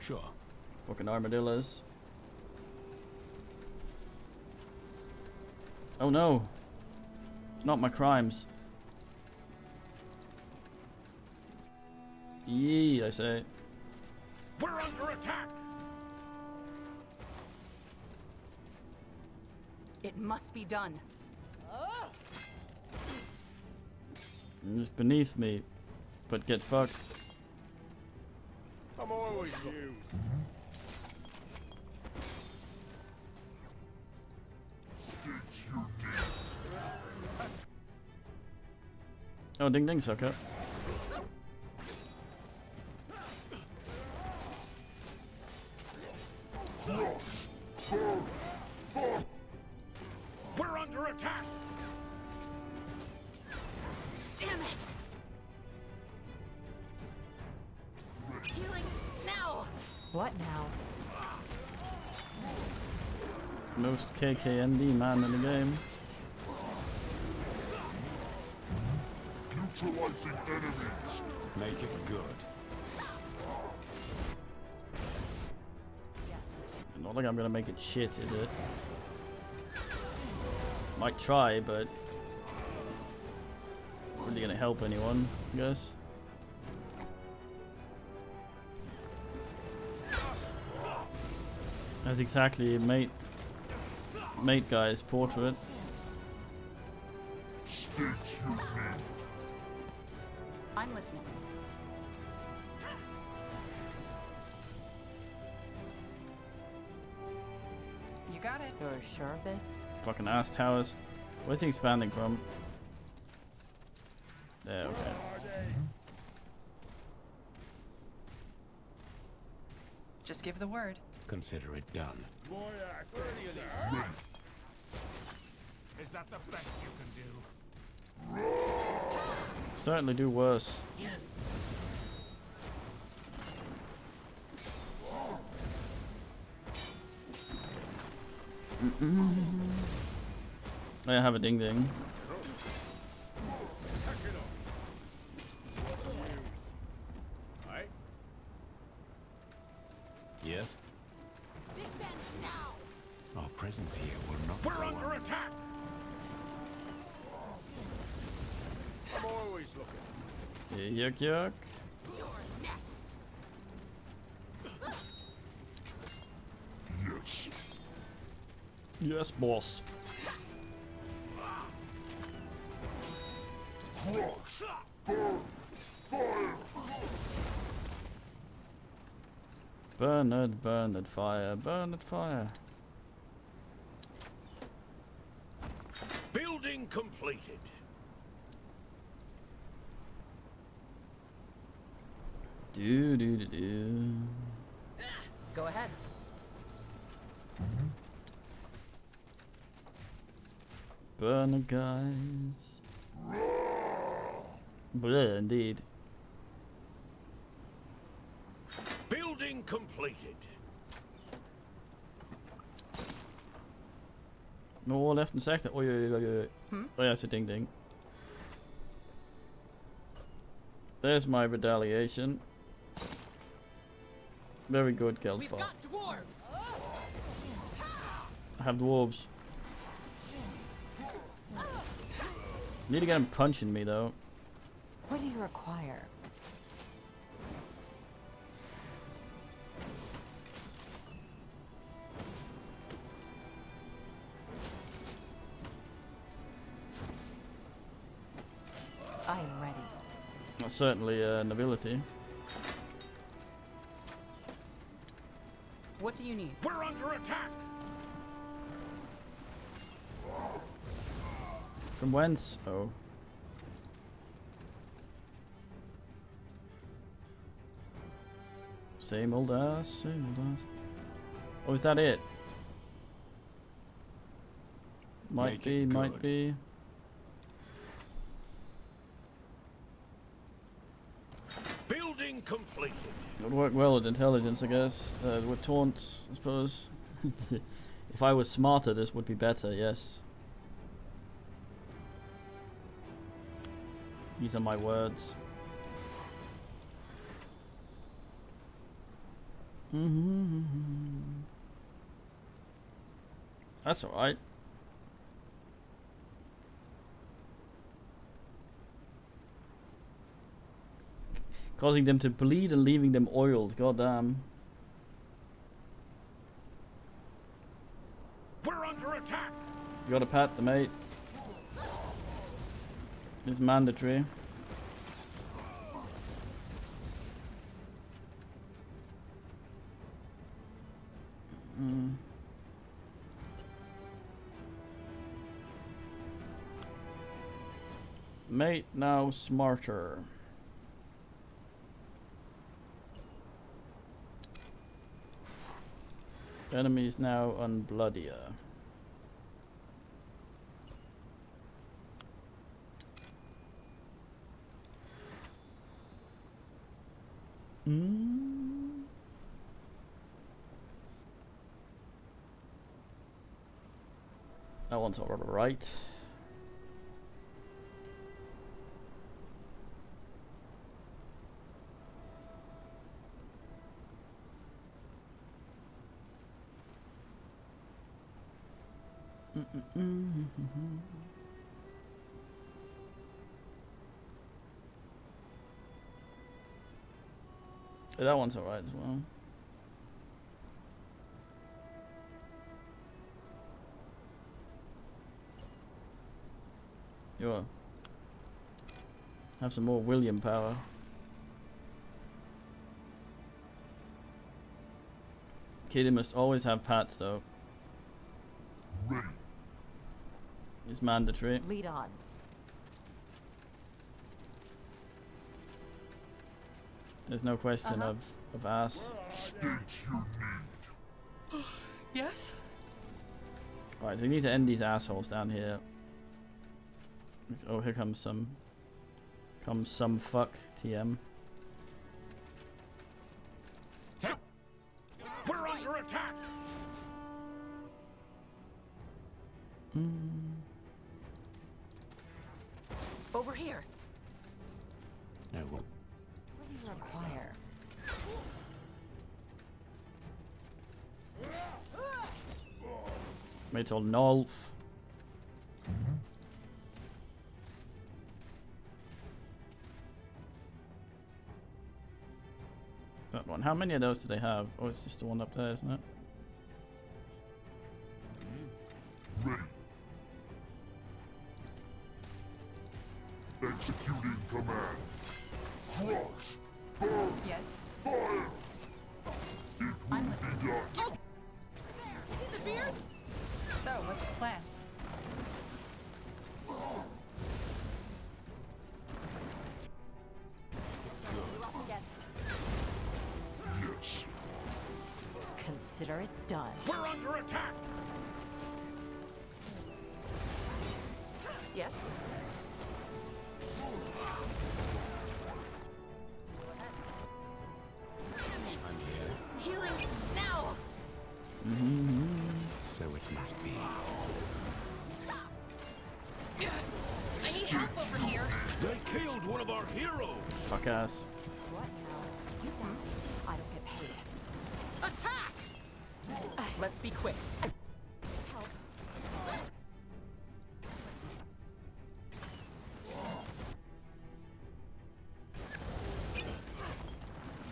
Sure. Fucking armadillos. Oh no. Not my crimes. Yee, I say. We're under attack. It must be done. It's beneath me, but get fucked. I'm always used. Oh, ding ding, sucker. We're under attack! Damn it! Healing now! What now? Most KKND man in the game. Neutralizing enemies. Make it good. Not like I'm gonna make it shit, is it? Might try, but really gonna help anyone, I guess. That's exactly mate guy's portrait. I'm listening. You got it. You're sure of this? Fucking ass towers. Where's he expanding from? There, okay. Just give the word. Consider it done. Is that the best you can do? Certainly do worse. I have a ding ding. Yes? Our presence here will not. We're under attack! I'm always looking. Yuck yuck. You're next. Yes. Yes, boss. Crush. Burn. Fire. Burn it, fire, burn it, fire. Building completed. Do do do do. Go ahead. Burn it, guys. Bleh, indeed. Building completed. More left in sector. Oh, yeah. Oh, yeah, it's a ding ding. There's my retaliation. Very good, Gelfa. We've got dwarves. I have dwarves. Need to get him punching me, though. What do you require? I am ready. That's certainly a nobility. What do you need? We're under attack! From whence? Oh. Same old ass, same old ass. Oh, is that it? Might be, might be. Building completed. It would work well with intelligence, I guess. With taunts, I suppose. If I was smarter, this would be better, yes. These are my words. That's alright. Causing them to bleed and leaving them oiled, goddamn. We're under attack! You gotta pat the mate. It's mandatory. Mate now smarter. Enemies now unbloodier. That one's alright. Yeah, that one's alright as well. You have some more William power. Kitty must always have pats though. Ready. It's mandatory. Lead on. There's no question of ass. State you need. Yes? Alright, so we need to end these assholes down here. Oh, here comes some fuck TM. We're under attack. Over here. No. What do you require? Mate's all Nolf. That one. How many of those do they have? Oh, it's just the one up there, isn't it? Ready. Executing command. Crush. Burn. Yes. Fire. It will be done. Oh! There! See the beards? So, what's the plan? Yes. Consider it done. We're under attack. Yes. Healing now. So it must be. I need help over here. They killed one of our heroes. Fuck ass. What now? You die. I don't get paid. Attack! Let's be quick. Help.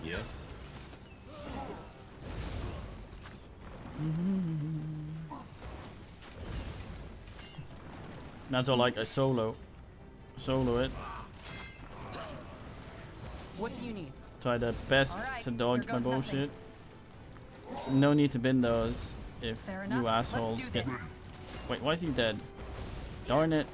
Yes. That's all like I solo it. What do you need? Try the best Alright, to dodge here my goes bullshit. No need to bin those if Fair enough. you Let's assholes do get. this. Wait, why is he dead? Darn it.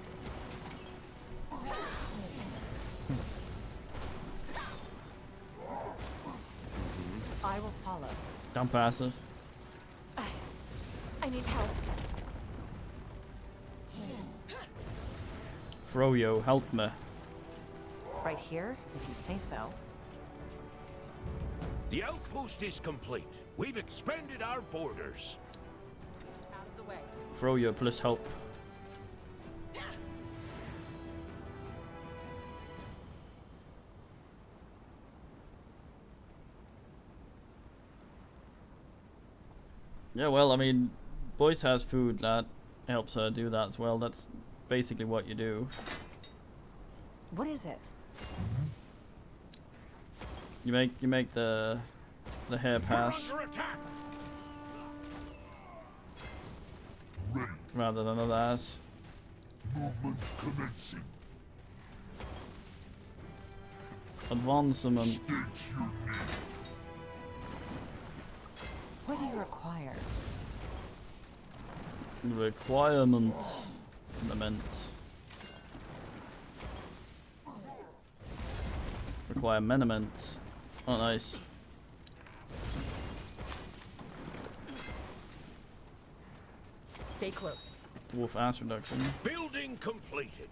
I will follow. Dump asses. I need help. Froyo, help me. Right here, if you say so. The outpost is complete. We've expanded our borders. Out of the way. Froyo plus help. Yeah, well, I mean, Boyce has food that helps her do that as well. That's basically what you do. What is it? You make the hair pass. We're under attack. Ready. rather than another ass. Movement commencing. Advancement. State your need. What do you require? Requirement. Lament. Requirement. Oh, nice. Stay close. Dwarf ass reduction. Building completed.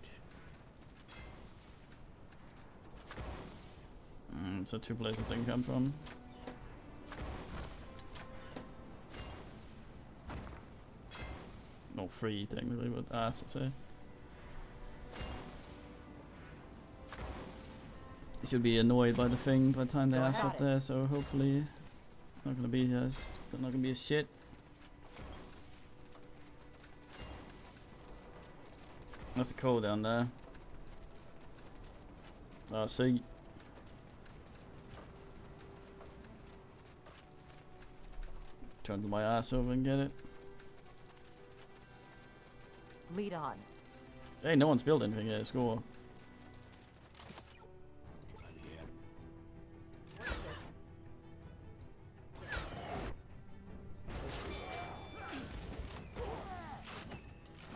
So 2 places they can come from. No, 3 technically, but ass, I'd say. You should be annoyed by the thing by the time they ass up there, so hopefully it's not gonna be as shit. That's a code down there. Oh, see. Turn my ass over and get it. Lead on. Hey, no one's built anything yet. Score.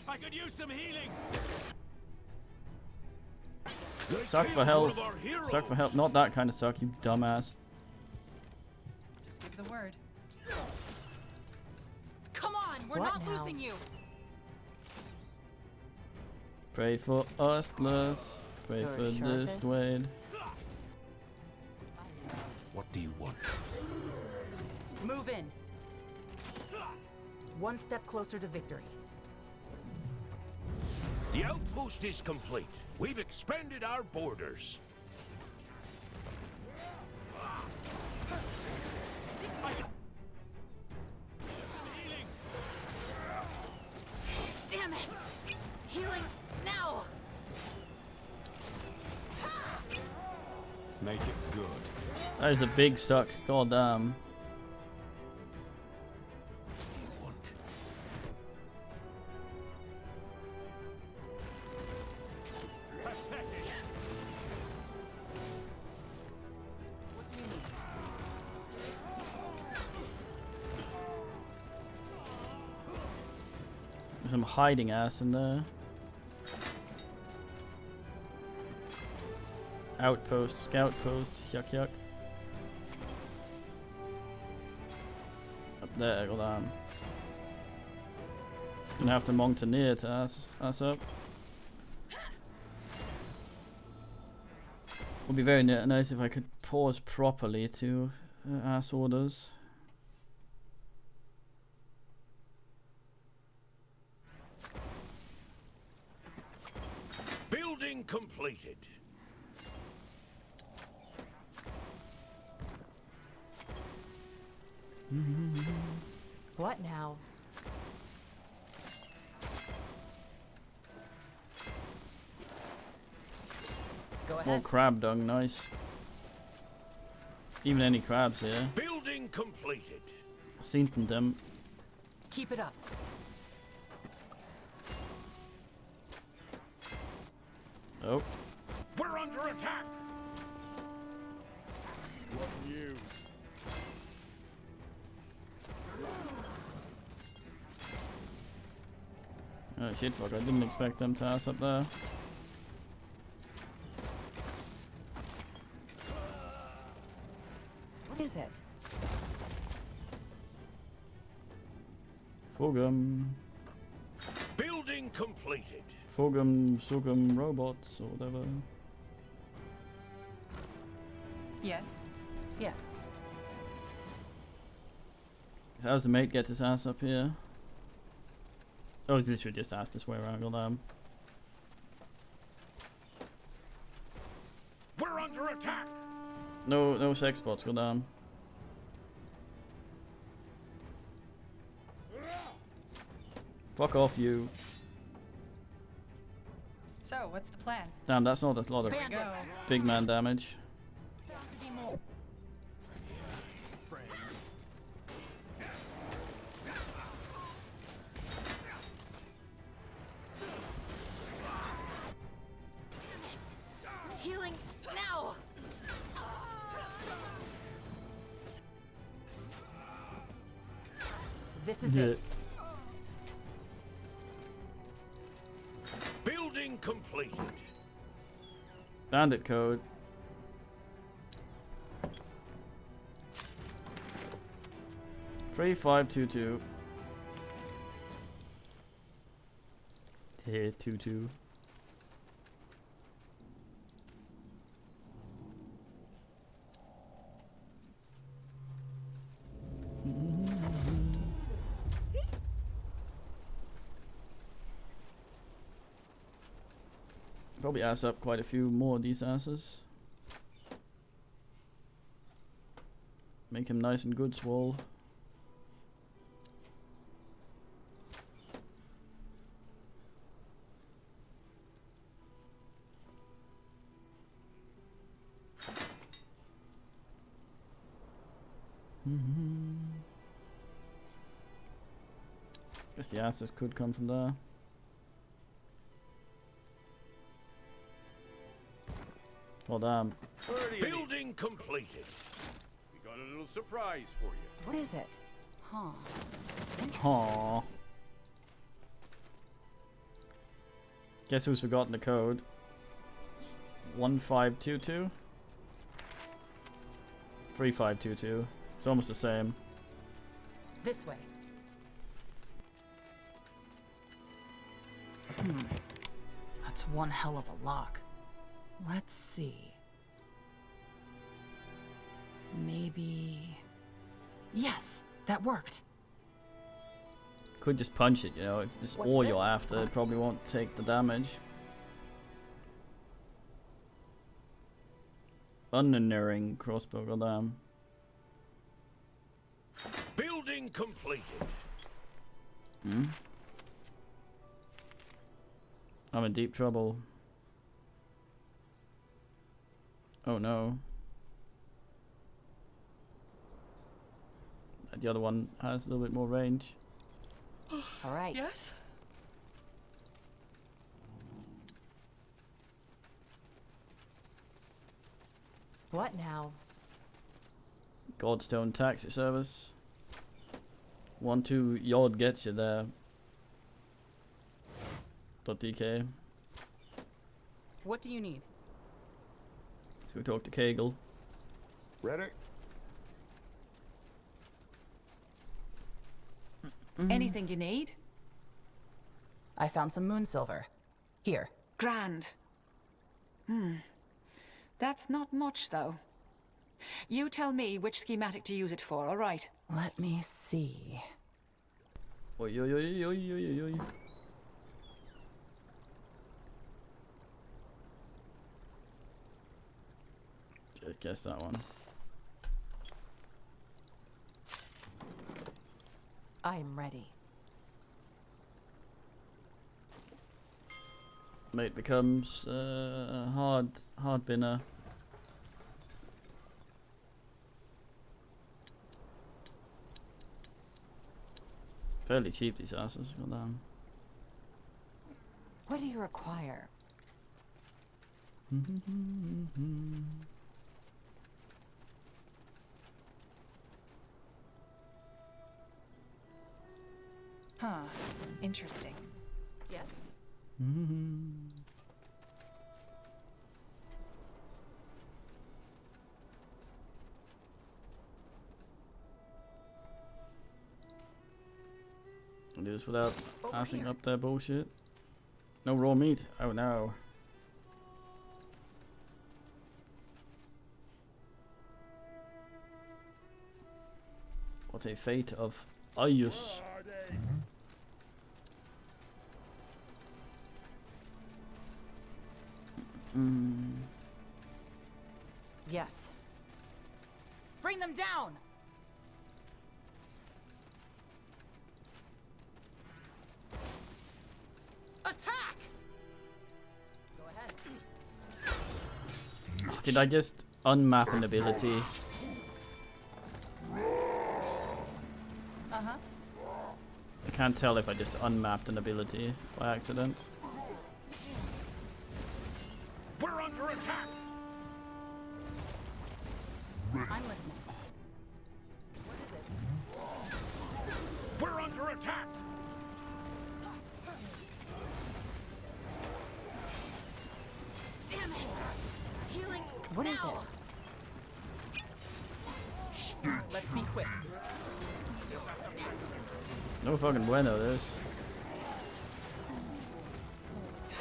I could use some healing. Suck for health. Suck for health. Not that kind of suck, you dumbass. Just give the word. Come on, we're What not now? losing you. Pray for Ustless. Pray You're for sure of this this? Dwayne. What do you want? Move in. One step closer to victory. The outpost is complete. We've expanded our borders. Damn it! Healing now! Make it good. That is a big suck. God damn. There's some hiding ass in there. Outpost, scout post, yuck yuck. Up there, hold on. Gonna have to mountaineer to ass up. Would be very nice if I could pause properly to ass orders. Building completed. What now? Go ahead. More crab dung, nice. Even any crabs here. Building completed. Seen them. Keep it up. Oh. We're under attack. What news? Oh shit, fuck, I didn't expect them to ass up there. What is it? Fogum. Building completed. Fogum, Sugum robots, or whatever. Yes. Yes. How's the mate get his ass up here? Oh, he's literally just asked this way around, goddamn. We're under attack. No sex bots, goddamn. Fuck off, you. So, what's the plan? Damn, that's not a lot of Bandits. big man damage. This is Yeah. it. Building completed. Bandit code. Three 522. Here 22. Probably ass up quite a few more of these asses. Make him nice and good swole. Guess the asses could come from there. Well, damn. Building completed. We got a little surprise for you. What is it? Huh. Aww. Guess who's forgotten the code? 1522? 3522. It's almost the same. This way. That's one hell of a lock. Let's see. Maybe... Yes, that worked. Could just punch it, you know, if it's What's all you're this? after, it probably won't take the damage. Unerring crossbow, goddamn. Building completed. Hmm? I'm in deep trouble. Oh no. The other one has a little bit more range. All right. Yes? What now? Godstone taxi service. 1-2 yod gets you there. .dk. What do you need? So we talk to Kegel. Ready? Anything you need? I found some moon silver. Here. Grand. That's not much, though. You tell me which schematic to use it for, all right? Let me see. Oi, oi, oi, oi, oi, oi. I guess that one. I'm ready. Mate becomes hard binner. Fairly cheap, these asses. Goddamn. What do you require? Huh. Interesting. Yes? I'll do this without Over passing here. up their bullshit. No raw meat. Oh no. What a fate of Ayus. Yes. Bring them down! Attack! Go ahead. Did I just unmap an ability? Uh-huh. I can't tell if I just unmapped an ability by accident. We're under attack. I'm listening. What is it? We're Let's be quick. No fucking bueno, this.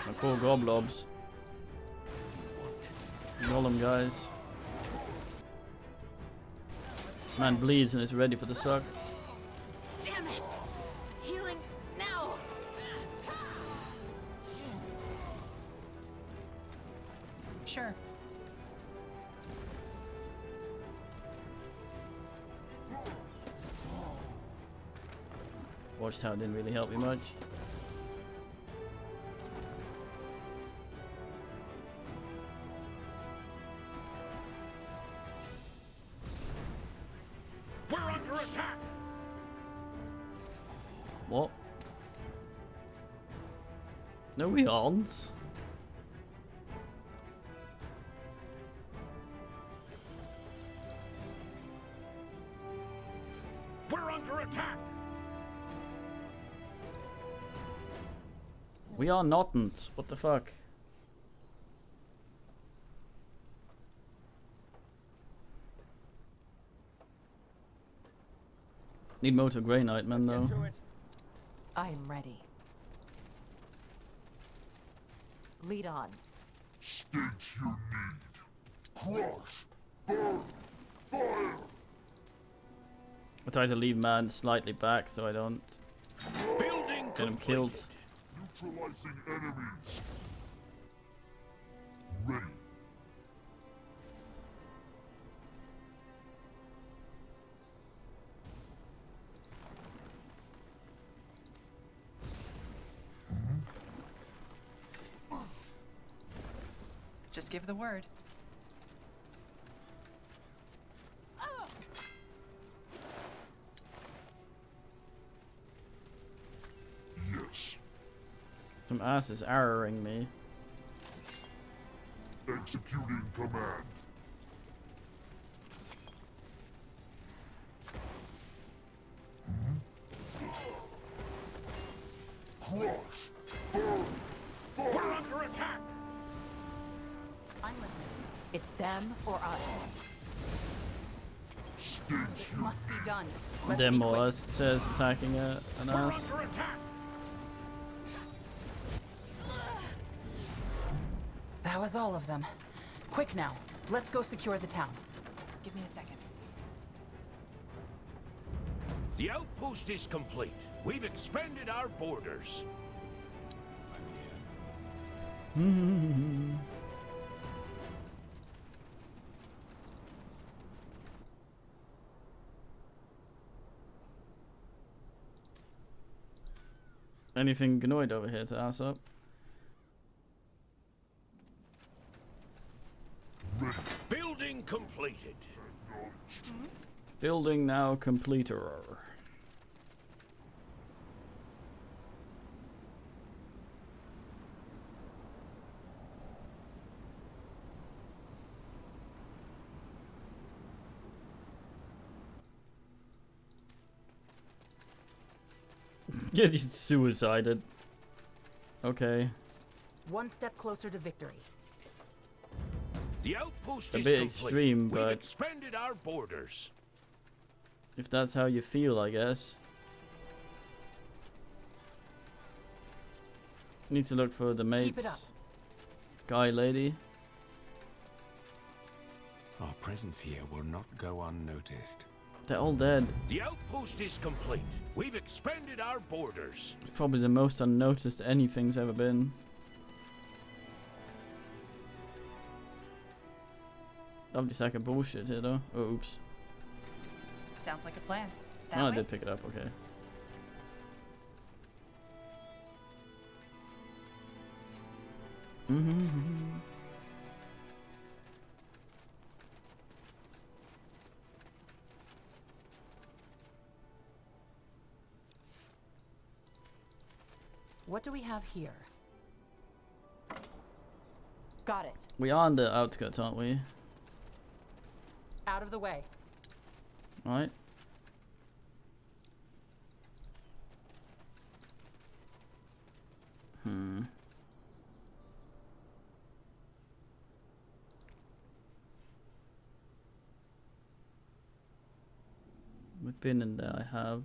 My poor goblobs. Roll them, guys. Man bleeds and is ready for the suck. Damn it! Healing now! Sure. Watchtower didn't really help me much. We're under attack! What? No, we aren't. We're under attack! We are notn't. What the fuck? Need motor Grey Knight, man, though. I'm ready. Lead on. State you need. Crush. Burn. Fire. I try to leave man slightly back so I don't Building get him killed. Neutralizing enemies. Ready. Just give the word. Yes. Some ass is arroring me. Executing command. Crush. Burn. Fire. We're under attack! I'm listening. It's them or us. State It must be done. Let's Them be or quick. us says attacking an We're ass. under attack! That was all of them. Quick now. Let's go secure the town. Give me a second. The outpost is complete. We've expanded our borders. Anything Gnoid over here to ass up? Building completed. Building now completer. Yeah, he's suicided. Okay. One step closer to victory. The outpost A is bit complete. extreme, We've but expanded our borders. if that's how you feel, I guess. Need to look for the Keep it up. mates. Guy, lady. Our presence here will not go unnoticed. They're all dead. The outpost is complete. We've expanded our borders. It's probably the most unnoticed anything's ever been. Lovely sack of bullshit here, though. Oh, oops. Sounds like a plan. Oh, I did pick it up, okay. What do we have here? Got it. We are on the outskirts, aren't we? Out of the way. Right. been in there, I have.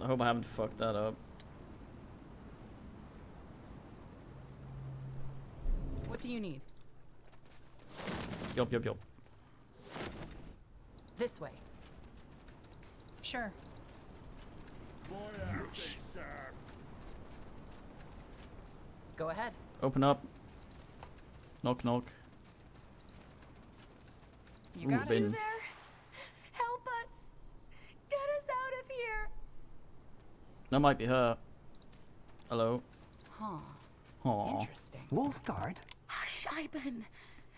I hope I haven't fucked that up. What do you need? Yup. This way. Sure. Yes. Go ahead. Open up. Knock. You Ooh, got bin. it there? Help us! Get us out of here! That might be her. Hello. Huh. Aww. Interesting. Wolfguard? Hush, Ivan.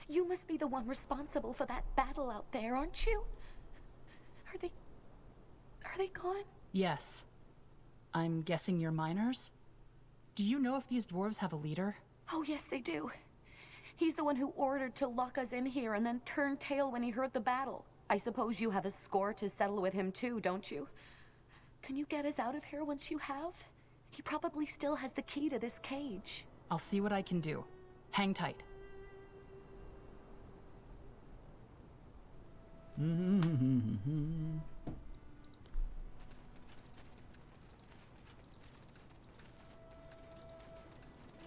You must be the one responsible for that battle out there, aren't you? Are they gone? Yes. I'm guessing you're miners? Do you know if these dwarves have a leader? Oh, yes, they do. He's the one who ordered to lock us in here and then turned tail when he heard the battle. I suppose you have a score to settle with him too, don't you? Can you get us out of here once you have? He probably still has the key to this cage. I'll see what I can do. Hang tight.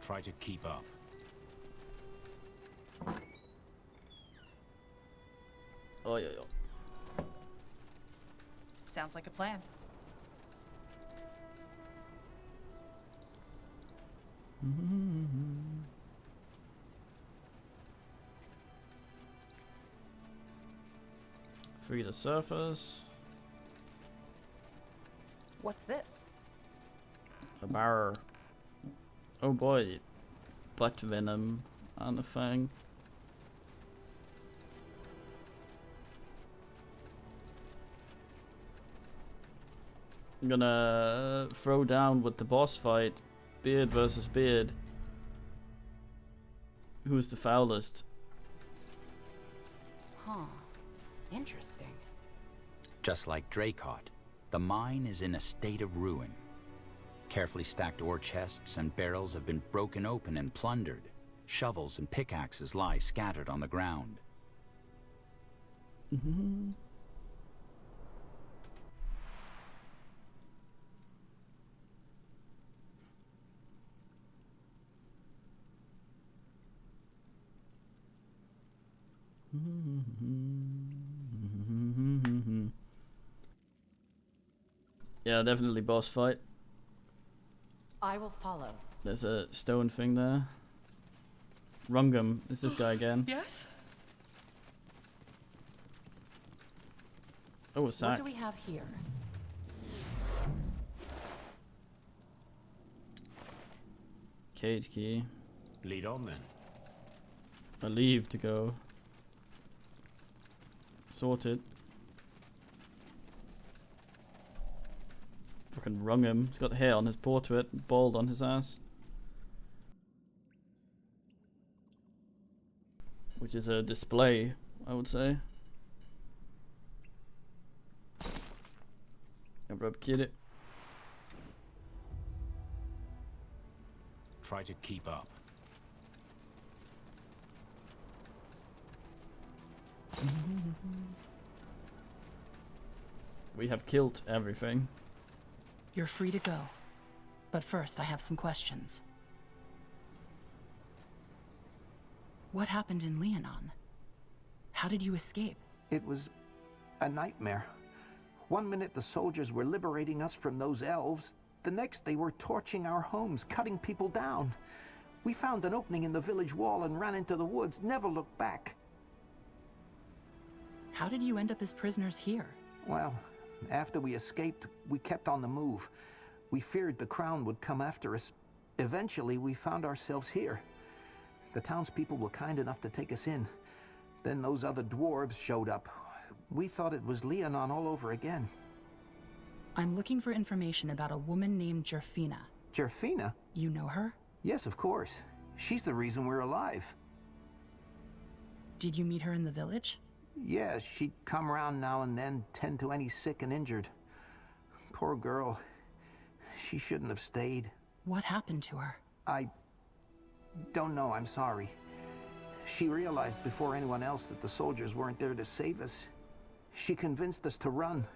Try to keep up. Oh yeah. Sounds like a plan. Free the surfers. What's this? A bar. Oh boy. Black venom on the fang. I'm gonna throw down with the boss fight. Beard versus beard. Who's the foulest? Huh. Interesting. Just like Dracot, the mine is in a state of ruin. Carefully stacked ore chests and barrels have been broken open and plundered. Shovels and pickaxes lie scattered on the ground. Yeah, definitely boss fight. I will follow. There's a stone thing there. Rungum, is this guy again? Yes? Oh, a What sack. do we have here? Cage key. Lead on then. A leave to go. Sorted. Fucking rung him. He's got hair on his portrait, bald on his ass. Which is a display, I would say. Rub kid it. Try to keep up. We have killed everything. You're free to go. But first, I have some questions. What happened in Leonon? How did you escape? It was a nightmare. One minute the soldiers were liberating us from those elves. The next they were torching our homes, cutting people down. We found an opening in the village wall and ran into the woods, never looked back. How did you end up as prisoners here? Well, after we escaped, we kept on the move. We feared the crown would come after us. Eventually, we found ourselves here. The townspeople were kind enough to take us in. Then those other dwarves showed up. We thought it was Leonon all over again. I'm looking for information about a woman named Jerfina. Jerfina? You know her? Yes, of course. She's the reason we're alive. Did you meet her in the village? Yeah, she'd come around now and then, tend to any sick and injured. Poor girl. She shouldn't have stayed. What happened to her? I don't know, I'm sorry. She realized before anyone else that the soldiers weren't there to save us. She convinced us to run.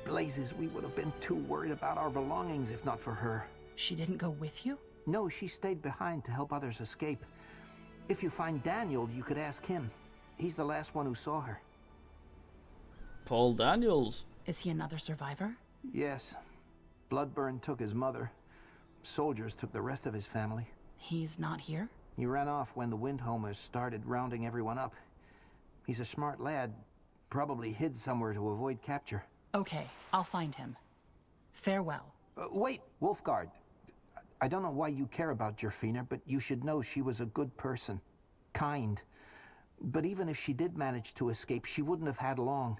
Blazes, we would have been too worried about our belongings if not for her. She didn't go with you? No, she stayed behind to help others escape. If you find Daniel, you could ask him. He's the last one who saw her. Paul Daniels. Is he another survivor? Yes. Bloodburn took his mother. Soldiers took the rest of his family. He's not here? He ran off when the Windhomers started rounding everyone up. He's a smart lad. Probably hid somewhere to avoid capture. Okay, I'll find him. Farewell. Wait, Wolfguard. I don't know why you care about Jerfina, but you should know she was a good person. Kind. But even if she did manage to escape, she wouldn't have had long.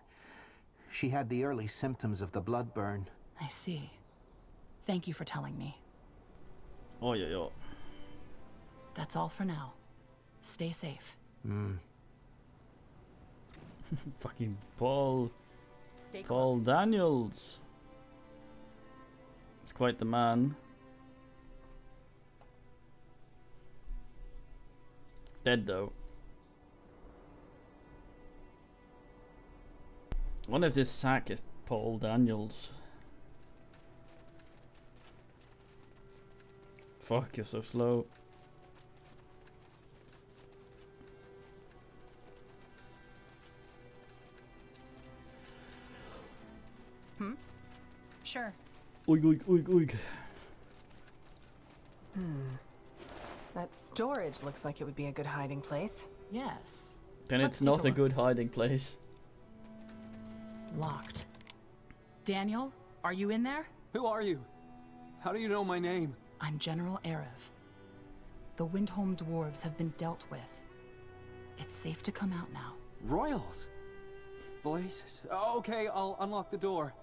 She had the early symptoms of the blood burn. I see. Thank you for telling me. Oh, yeah. That's all for now. Stay safe. Fucking Paul Stay close. Daniels. It's quite the man. Dead though. I wonder if this sack is Paul Daniels. Fuck, you're so slow. Sure. Oig, oig, oig, oig. That storage looks like it would be a good hiding place. Yes. Then Let's it's not take a a look. good hiding place. Locked. Daniel, are you in there? Who are you? How do you know my name? I'm General Erev. The Windholm dwarves have been dealt with. It's safe to come out now. Royals? Blazes. Oh, okay, I'll unlock the door.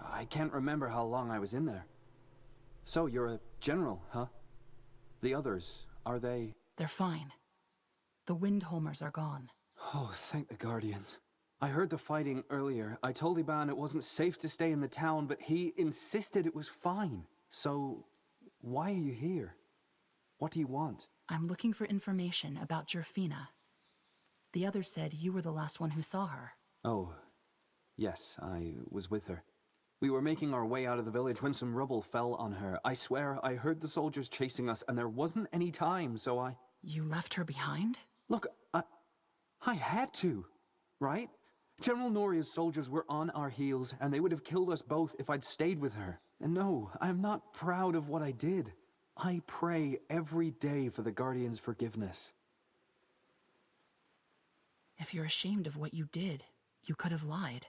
I can't remember how long I was in there. So, you're a general, huh? The others, are they... They're fine. The Windholmers are gone. Oh, thank the Guardians. I heard the fighting earlier. I told Iban it wasn't safe to stay in the town, but he insisted it was fine. So, why are you here? What do you want? I'm looking for information about Jerfina. The others said you were the last one who saw her. Oh, yes, I was with her. We were making our way out of the village when some rubble fell on her. I swear I heard the soldiers chasing us and there wasn't any time, so I... You left her behind? Look, I had to, right? General Noria's soldiers were on our heels and they would have killed us both if I'd stayed with her. And no, I'm not proud of what I did. I pray every day for the Guardian's forgiveness. If you're ashamed of what you did, you could have lied.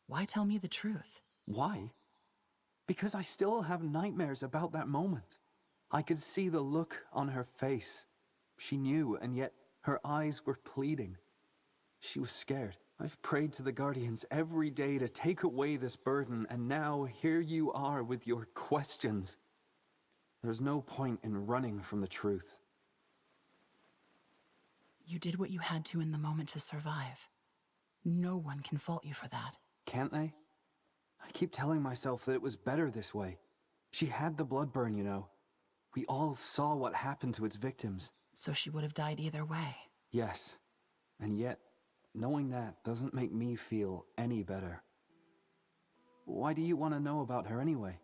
Why tell me the truth? Why? Because I still have nightmares about that moment. I could see the look on her face. She knew, and yet her eyes were pleading. She was scared. I've prayed to the Guardians every day to take away this burden, and now here you are with your questions. There's no point in running from the truth. You did what you had to in the moment to survive. No one can fault you for that. Can't they? I keep telling myself that it was better this way. She had the blood burn, you know. We all saw what happened to its victims. So she would have died either way. Yes. And yet, knowing that doesn't make me feel any better. Why do you want to know about her anyway?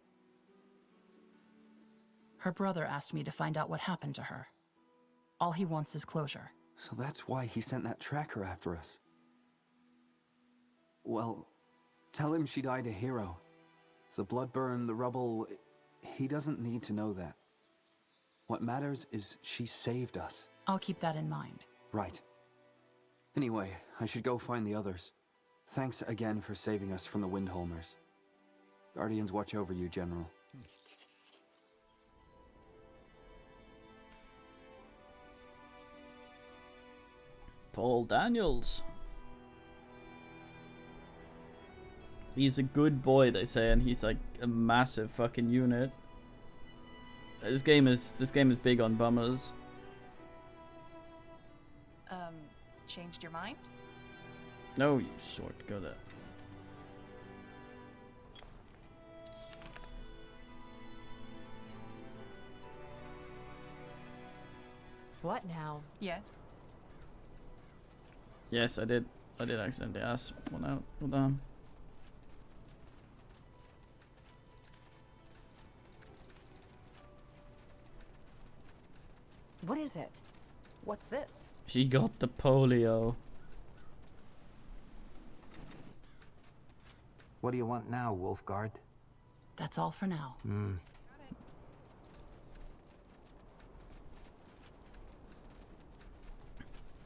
Her brother asked me to find out what happened to her. All he wants is closure. So that's why he sent that tracker after us. Well, tell him she died a hero. The blood burn, the rubble, he doesn't need to know that. What matters is she saved us. I'll keep that in mind. Right. Anyway, I should go find the others. Thanks again for saving us from the Windholmers. Guardians watch over you, General. Paul Daniels. He's a good boy, they say, and he's like a massive fucking unit. This game is big on bummers. Changed your mind? No, you short, go there. What now? Yes. Yes, I did. I did accidentally ask one out. Hold on. What is it? What's this? She got the polio. What do you want now, Wolfguard? That's all for now.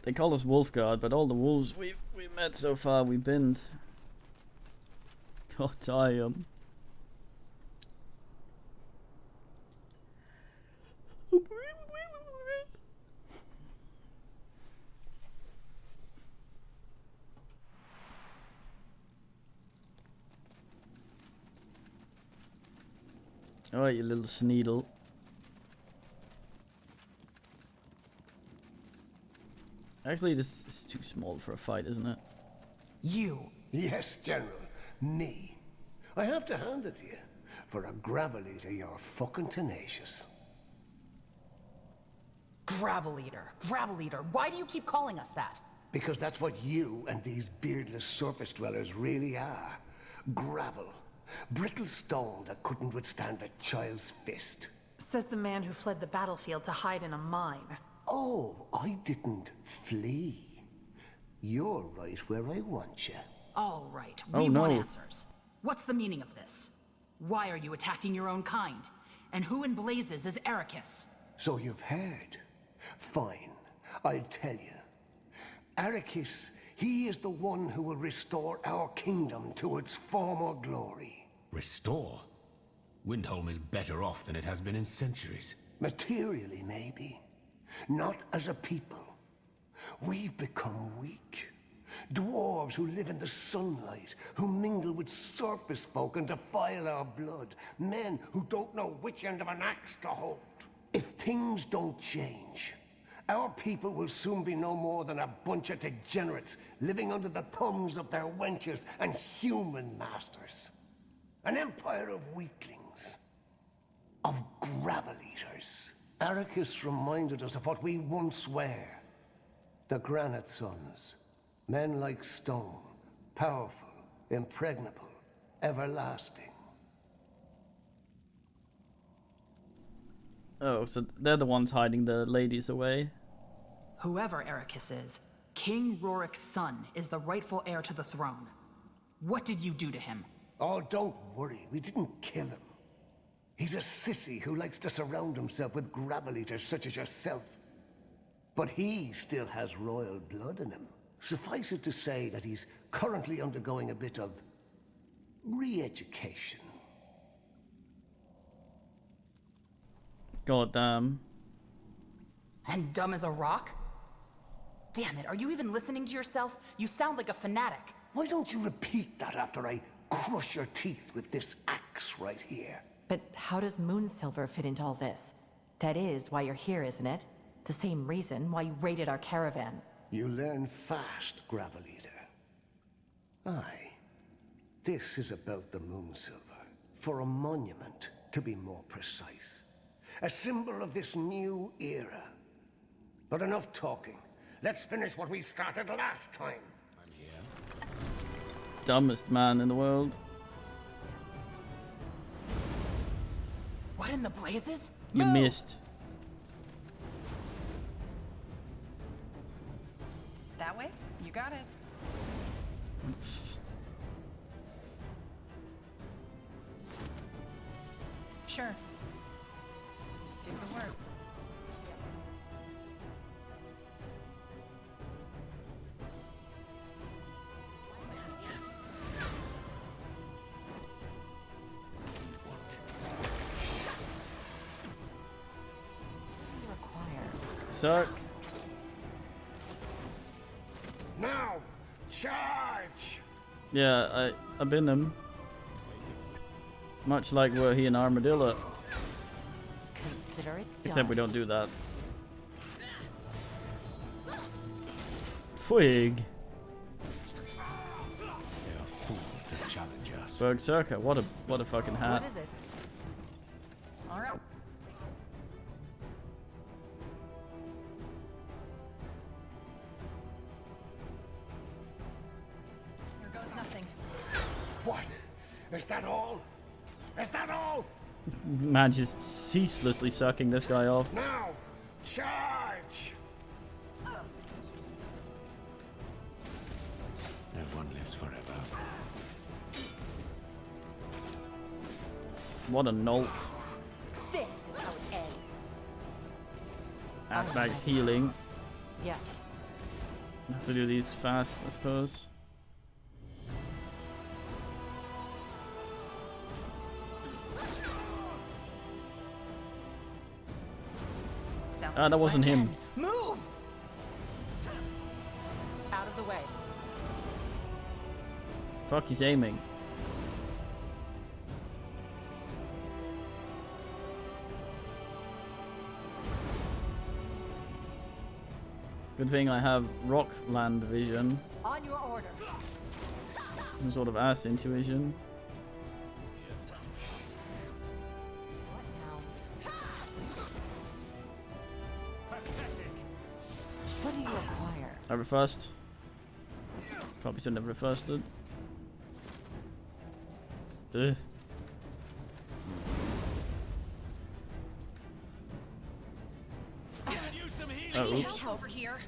They call us Wolfguard, but all the wolves we met so far we binned. God damn. Alright, you little sneedle. Actually, this is too small for a fight, isn't it? You. Yes, General. Me. I have to hand it to you. For a gravel eater, you're fucking tenacious. Gravel eater. Gravel eater. Why do you keep calling us that? Because that's what you and these beardless surface dwellers really are. Gravel. Brittle stone that couldn't withstand a child's fist. Says the man who fled the battlefield to hide in a mine. Oh, I didn't flee. You're right where I want you. All right, Oh, we no. want answers. What's the meaning of this? Why are you attacking your own kind? And who in blazes is Ericus? So you've heard. Fine, I'll tell you. Ericus, he is the one who will restore our kingdom to its former glory. Restore? Windholm is better off than it has been in centuries. Materially, maybe. Not as a people. We've become weak. Dwarves who live in the sunlight, who mingle with surface folk and defile our blood. Men who don't know which end of an axe to hold. If things don't change, our people will soon be no more than a bunch of degenerates living under the thumbs of their wenches and human masters. An empire of weaklings. Of gravel eaters. Ericus reminded us of what we once were. The Granite Sons. Men like stone. Powerful, impregnable, everlasting. Oh, so they're the ones hiding the ladies away. Whoever Ericus is, King Rorik's son is the rightful heir to the throne. What did you do to him? Oh, don't worry. We didn't kill him. He's a sissy who likes to surround himself with gravel eaters such as yourself. But he still has royal blood in him. Suffice it to say that he's currently undergoing a bit of re-education. God damn. And dumb as a rock? Damn it, are you even listening to yourself? You sound like a fanatic. Why don't you repeat that after I crush your teeth with this axe right here? But how does Moonsilver fit into all this? That is why you're here, isn't it? The same reason why you raided our caravan. You learn fast, Gravel Eater. Aye. This is about the Moonsilver. For a monument, to be more precise. A symbol of this new era. But enough talking. Let's finish what we started last time. I'm here. Dumbest man in the world. What in the blazes? You missed. That way? You got it. Sure. Just give it a word. Suck. Now, charge! Yeah, I've been them. Much like were he an armadillo. Consider it Except done. we don't do that. Fwig. They're fools to challenge us. Berserker, what a fucking hat. What is it? All right. Is that all? Is that all? Man, just ceaselessly sucking this guy off. Now, charge! No one lives forever. What a nope. This is how it ends. Asbag's healing. Yes. Have to do these fast, I suppose. Ah, that wasn't him. Move! Out of the way. Fuck, he's aiming. Good thing I have Rockland vision. On your order. Some sort of ass intuition. What do you require? I reversed. Probably shouldn't have reversed it. Ugh. Oh, oops. Help over here.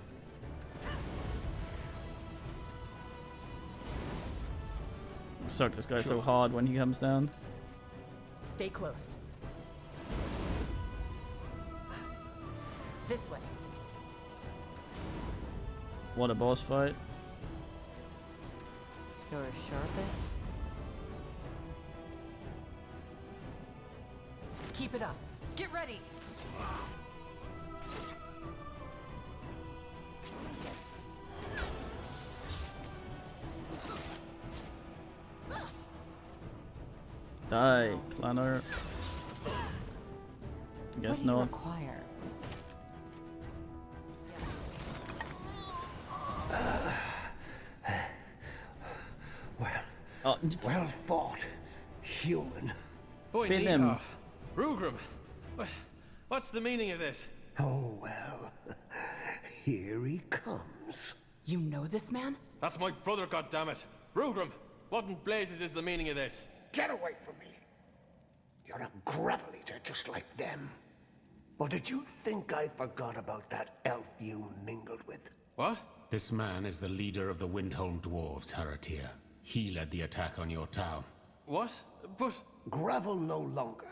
Suck this guy so hard when he comes down. Stay close. This way. What a boss fight. You're sure of this? Keep it up. Get ready. Die, Clanner. Guess what do you not. require? Well fought, human. Boy, Pin him. Nehoff. Rugram. What's the meaning of this? Oh, well. Here he comes. You know this man? That's my brother, goddammit. Rugram, what in blazes is the meaning of this? Get away from me. You're a gravel eater just like them. Or did you think I forgot about that elf you mingled with? What? This man is the leader of the Windholm Dwarves, Haratir. He led the attack on your town. What? But... Gravel no longer.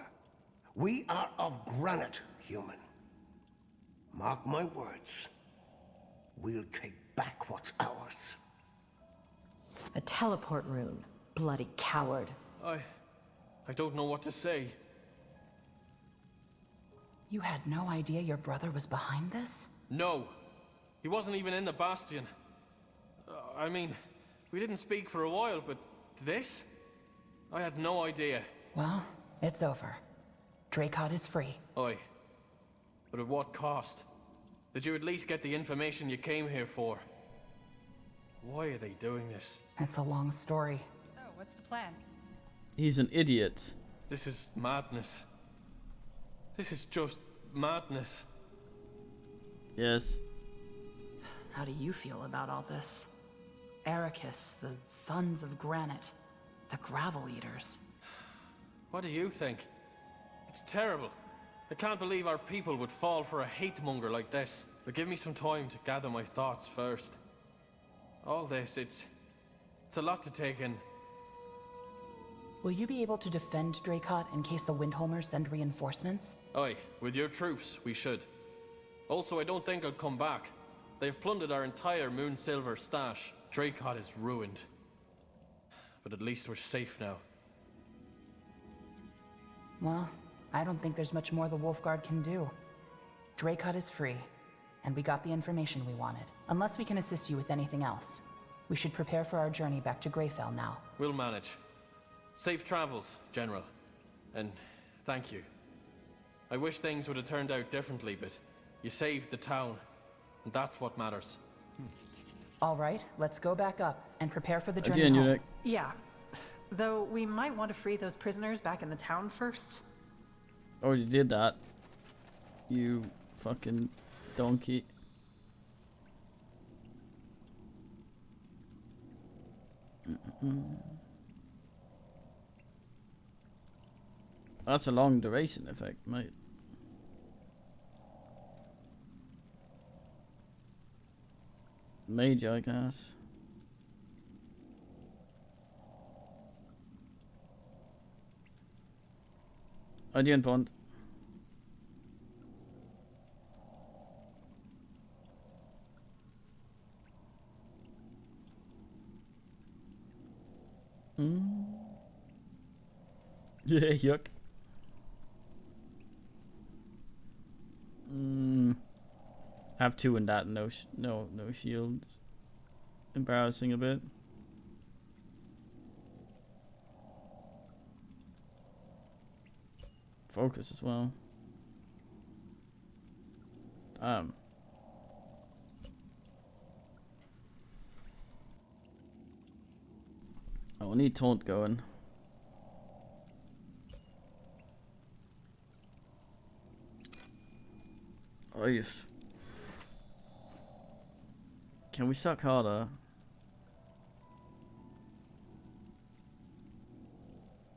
We are of granite, human. Mark my words. We'll take back what's ours. A teleport rune. Bloody coward. I don't know what to say. You had no idea your brother was behind this? No. He wasn't even in the Bastion. I mean, we didn't speak for a while, but this? I had no idea. Well, it's over. Dracot is free. Aye. But at what cost? Did you at least get the information you came here for? Why are they doing this? It's a long story. So, what's the plan? He's an idiot. This is madness. This is just madness. Yes. How do you feel about all this? Ericus, the Sons of Granite, the Gravel Eaters. What do you think? It's terrible. I can't believe our people would fall for a hate-monger like this. But give me some time to gather my thoughts first. All this, it's a lot to take in. Will you be able to defend Dracot in case the Windholmers send reinforcements? Aye, with your troops, we should. Also, I don't think I'll come back. They've plundered our entire Moonsilver stash. Dracot is ruined. But at least we're safe now. Well, I don't think there's much more the Wolfguard can do. Dracot is free, and we got the information we wanted. Unless we can assist you with anything else. We should prepare for our journey back to Greyfell now. We'll manage. Safe travels, General. And thank you. I wish things would have turned out differently, but you saved the town, and that's what matters. All right, let's go back up and prepare for the journey Again, home. Eunuch. Yeah. Though we might want to free those prisoners back in the town first. Already did that. You fucking donkey. That's a long duration effect, mate. Major, I guess. Ideal point. Yeah, yuck. Have two in that. No shields. Embarrassing a bit. Focus as well. Damn. Oh, I need taunt going. Oh, yes. Can we suck harder?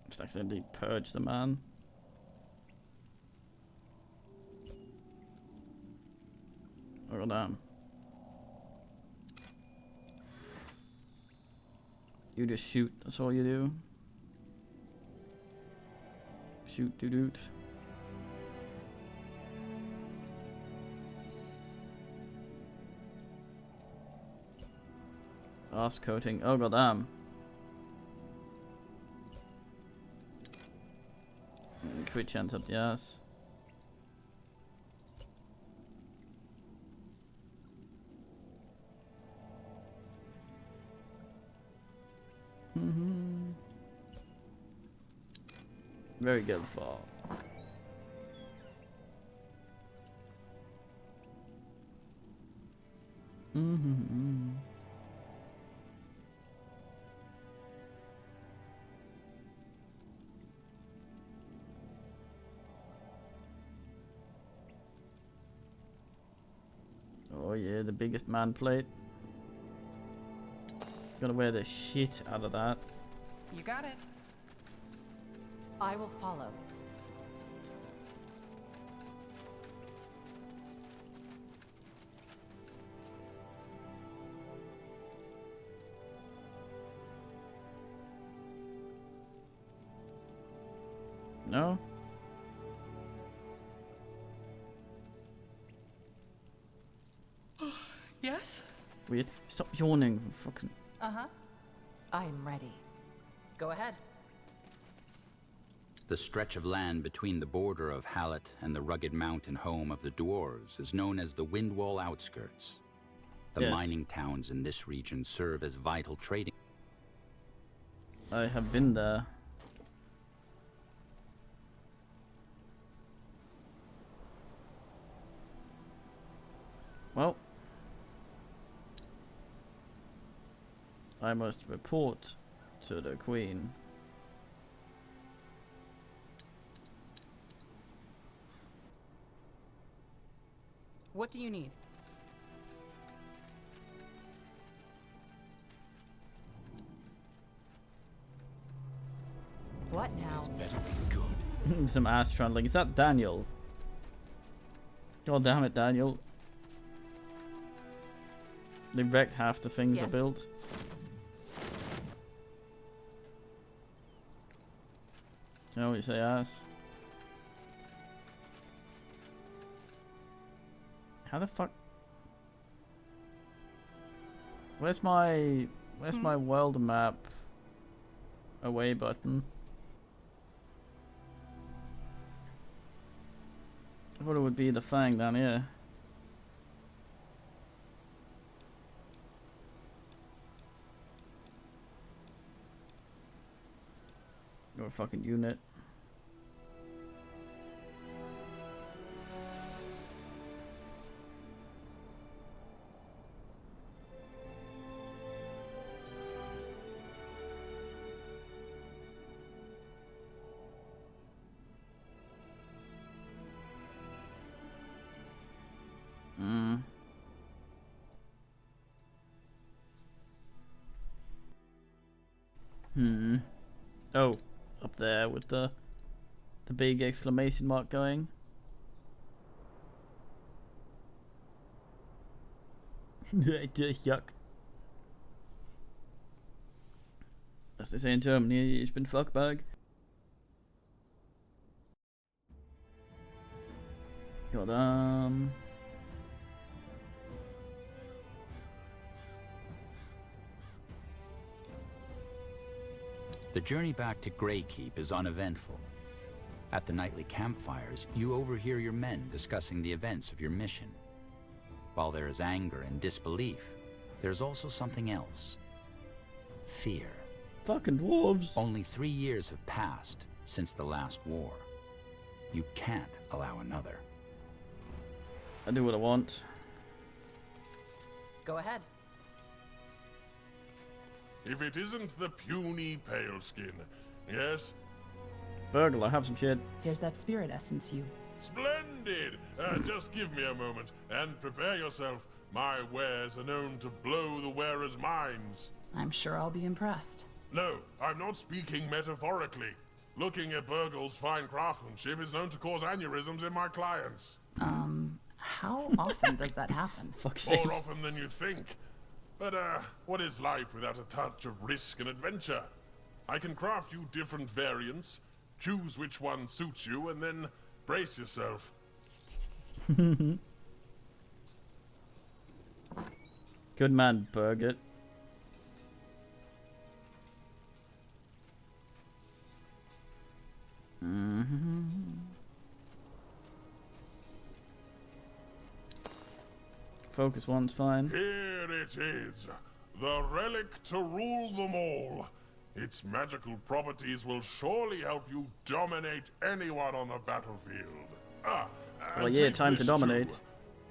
Just accidentally purge the man. Oh, damn. You just shoot, that's all you do. Shoot, doot. Ass coating, oh goddamn. Crit chance up the ass. Very good fall. Oh yeah, the biggest man plate. Gotta wear the shit out of that. You got it. I will follow. No? Yes? Weird. Stop yawning. Fucking. Uh-huh. I'm ready. Go ahead. The stretch of land between the border of Hallett and the rugged mountain home of the dwarves is known as the Windwall Outskirts. The Yes. mining towns in this region serve as vital trading. I have been there. Well, I must report to the Queen. What do you need? What now? Better be good. Some ass trundling. Is that Daniel? God damn it, Daniel. They wrecked half the things I Yes. built. You know what you say, ass? How the fuck? Where's my world map away button? I thought it would be the thing down here. You're a fucking unit. Oh, up there with the the big exclamation mark going. Yuck. As they say in Germany, ich bin fuckbag. Got The journey back to Greykeep is uneventful. At the nightly campfires, you overhear your men discussing the events of your mission. While there is anger and disbelief, there's also something else. Fear. Fucking dwarves. Only 3 years have passed since the last war. You can't allow another. I do what I want. Go ahead. If it isn't the puny Paleskin, yes? Burglar, have some shit. Here's that spirit essence you... Splendid! Just give me a moment, and prepare yourself. My wares are known to blow the wearer's minds. I'm sure I'll be impressed. No, I'm not speaking metaphorically. Looking at Burgle's fine craftsmanship is known to cause aneurysms in my clients. How often does that happen? Fuck's sake. More often than you think. But, what is life without a touch of risk and adventure? I can craft you different variants, choose which one suits you, and then brace yourself. Good man, Burgett. Focus one's fine. Here it is, the relic to rule them all. Its magical properties will surely help you dominate anyone on the battlefield. Well, yeah, take time to this dominate. too.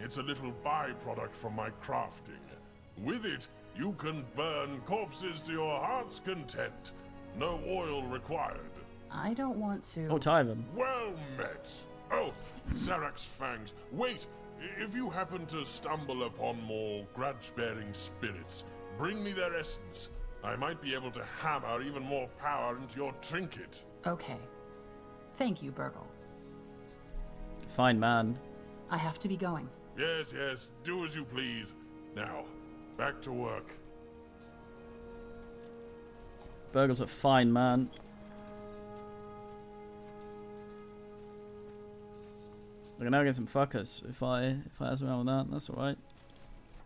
It's a little byproduct from my crafting. With it, you can burn corpses to your heart's content. No oil required. I don't want to... Oh, Tyven. Well met. Oh, Zarak's fangs. Wait, if you happen to stumble upon more grudge-bearing spirits, bring me their essence. I might be able to hammer even more power into your trinket. Okay. Thank you, Burgle. Fine man. I have to be going. Yes, yes, do as you please. Now, back to work. Burgle's a fine man. I can now get some fuckers if I ask around with that. That's alright.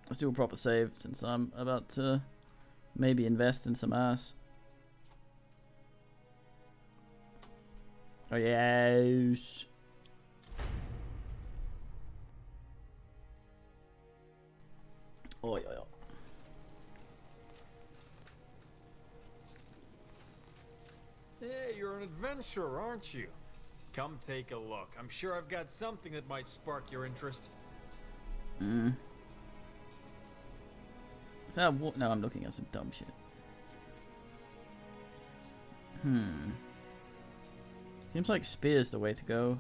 Let's do a proper save since I'm about to maybe invest in some ass. Oh yes. Oh yeah. Hey, you're an adventurer, aren't you? Come take a look. I'm sure I've got something that might spark your interest. Is that what? No, I'm looking at some dumb shit. Seems like spear's the way to go.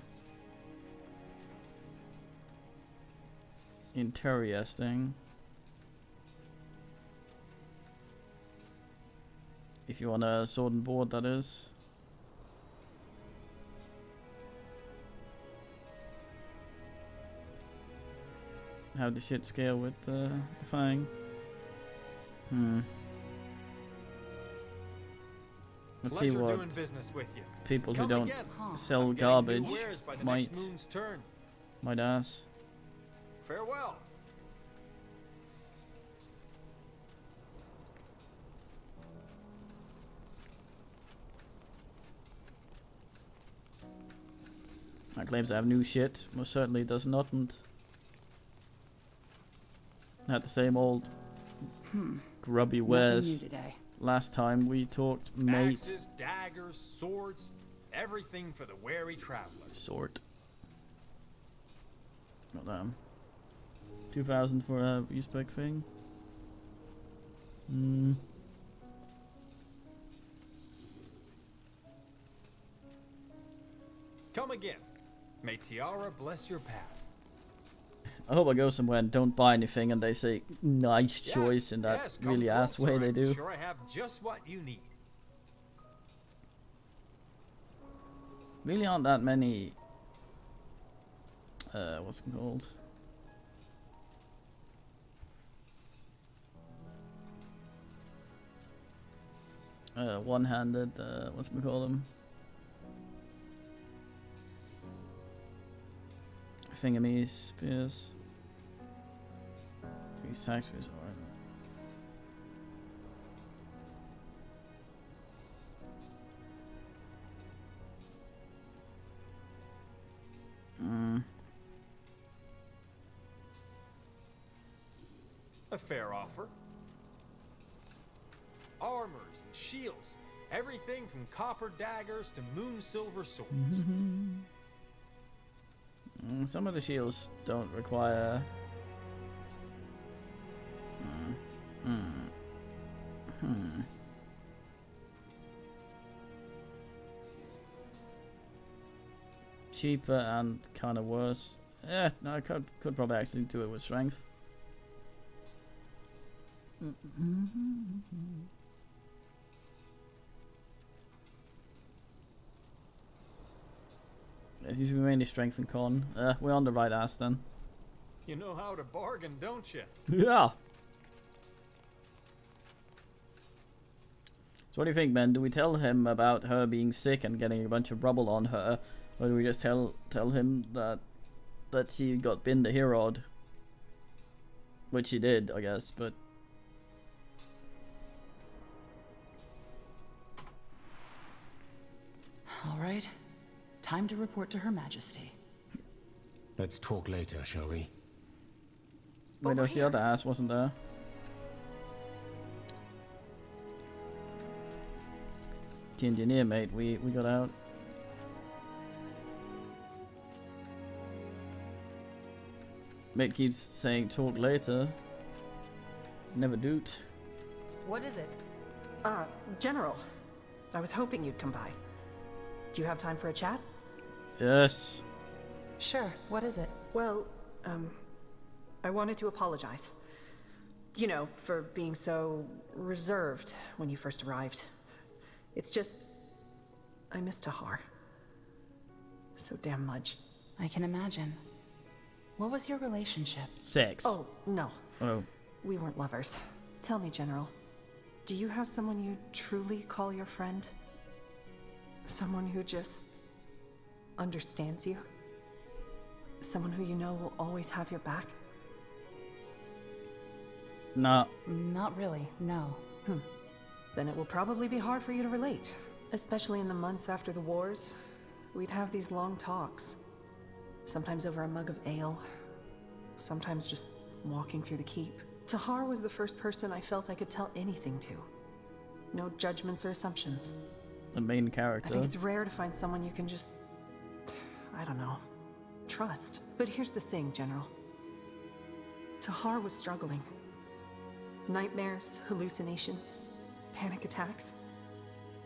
Interesting. If you want a sword and board, that is. How does shit scale with the Fang? Let's see Pleasure what doing business with you. people who Come don't again. sell I'm getting garbage new wares by the might next moon's turn. ask. Farewell. That claims to have new shit. Most certainly does not. And had the same old grubby wares. Nothing new today. Last time we talked, mate. Axes, daggers, swords, everything for the wary traveler. Sort. Not them. 2,000 for a respec thing. Come again. May Tiara bless your path. I hope I go somewhere and don't buy anything and they say nice choice in that Yes, come really ass way closer. they I'm do. sure I have just what you need. Really aren't that many. What's it called? One-handed. What's we call them? Fingermies spears. These side spears are. A fair offer. Armors and shields. Everything from copper daggers to moon silver swords. Some of the shields don't require. Cheaper and kind of worse. Yeah, no, I could probably actually do it with strength. It seems to be mainly strength and con. We're on the right ass then. You know how to bargain, don't you? Yeah. So what do you think, Ben? Do we tell him about her being sick and getting a bunch of rubble on her, or do we just tell him that she got bitten the Herod? Which she did, I guess, but. All right. Time to report to Her Majesty. Let's talk later, shall we? Wait, there's the other ass, wasn't there? The engineer, mate, we got out. Mate keeps saying talk later. Never do. What is it? General. I was hoping you'd come by. Do you have time for a chat? Yes. Sure, what is it? Well, I wanted to apologize. You know, for being so reserved when you first arrived. It's just, I miss Tahar. So damn much. I can imagine. What was your relationship? Sex. Oh, no. Oh. We weren't lovers. Tell me, General, do you have someone you truly call your friend? Someone who just understands you? Someone who you know will always have your back? No. Not really, no. Then it will probably be hard for you to relate. Especially in the months after the wars. We'd have these long talks. Sometimes over a mug of ale. Sometimes just walking through the keep. Tahar was the first person I felt I could tell anything to. No judgments or assumptions. The main character. I think it's rare to find someone you can just, I don't know, trust. But here's the thing, General. Tahar was struggling. Nightmares, hallucinations, panic attacks.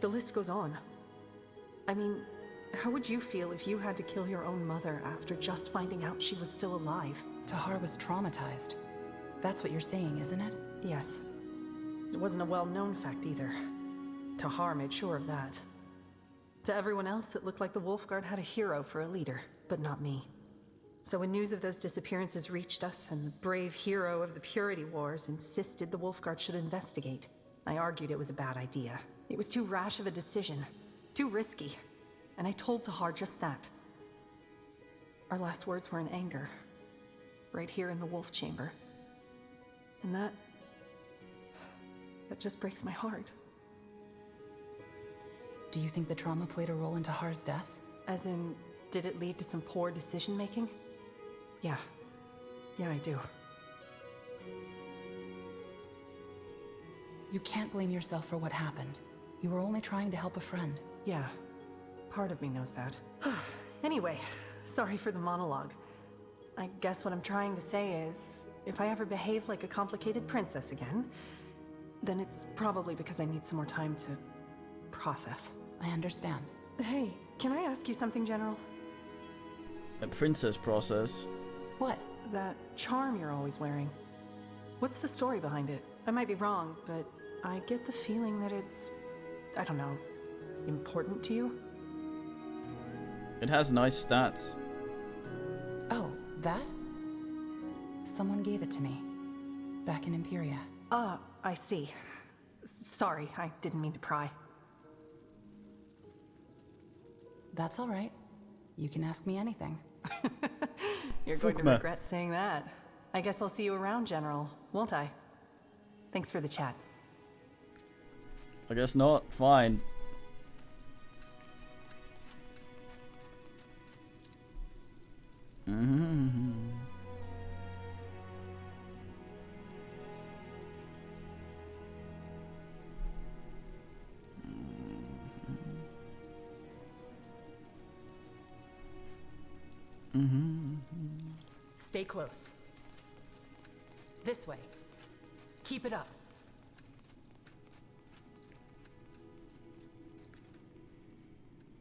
The list goes on. I mean, how would you feel if you had to kill your own mother after just finding out she was still alive? Tahar was traumatized. That's what you're saying, isn't it? Yes. It wasn't a well-known fact either. Tahar made sure of that. To everyone else, it looked like the Wolfguard had a hero for a leader, but not me. So when news of those disappearances reached us, and the brave hero of the Purity Wars insisted the Wolfguard should investigate, I argued it was a bad idea. It was too rash of a decision, too risky, and I told Tahar just that. Our last words were in anger, right here in the Wolf Chamber. And that just breaks my heart. Do you think the trauma played a role in Tahar's death? As in, did it lead to some poor decision-making? Yeah. Yeah, I do. You can't blame yourself for what happened. You were only trying to help a friend. Yeah. Part of me knows that. Anyway, sorry for the monologue. I guess what I'm trying to say is, if I ever behave like a complicated princess again, then it's probably because I need some more time to process. I understand. Hey, can I ask you something, General? A princess process. What? That charm you're always wearing. What's the story behind it? I might be wrong, but I get the feeling that it's, I don't know, important to you? It has nice stats. Oh, that? Someone gave it to me. Back in Imperia. I see. Sorry, I didn't mean to pry. That's all right. You can ask me anything. You're going to regret saying that. I guess I'll see you around, General, won't I? Thanks for the chat. I guess not. Fine. Stay close. This way. Keep it up.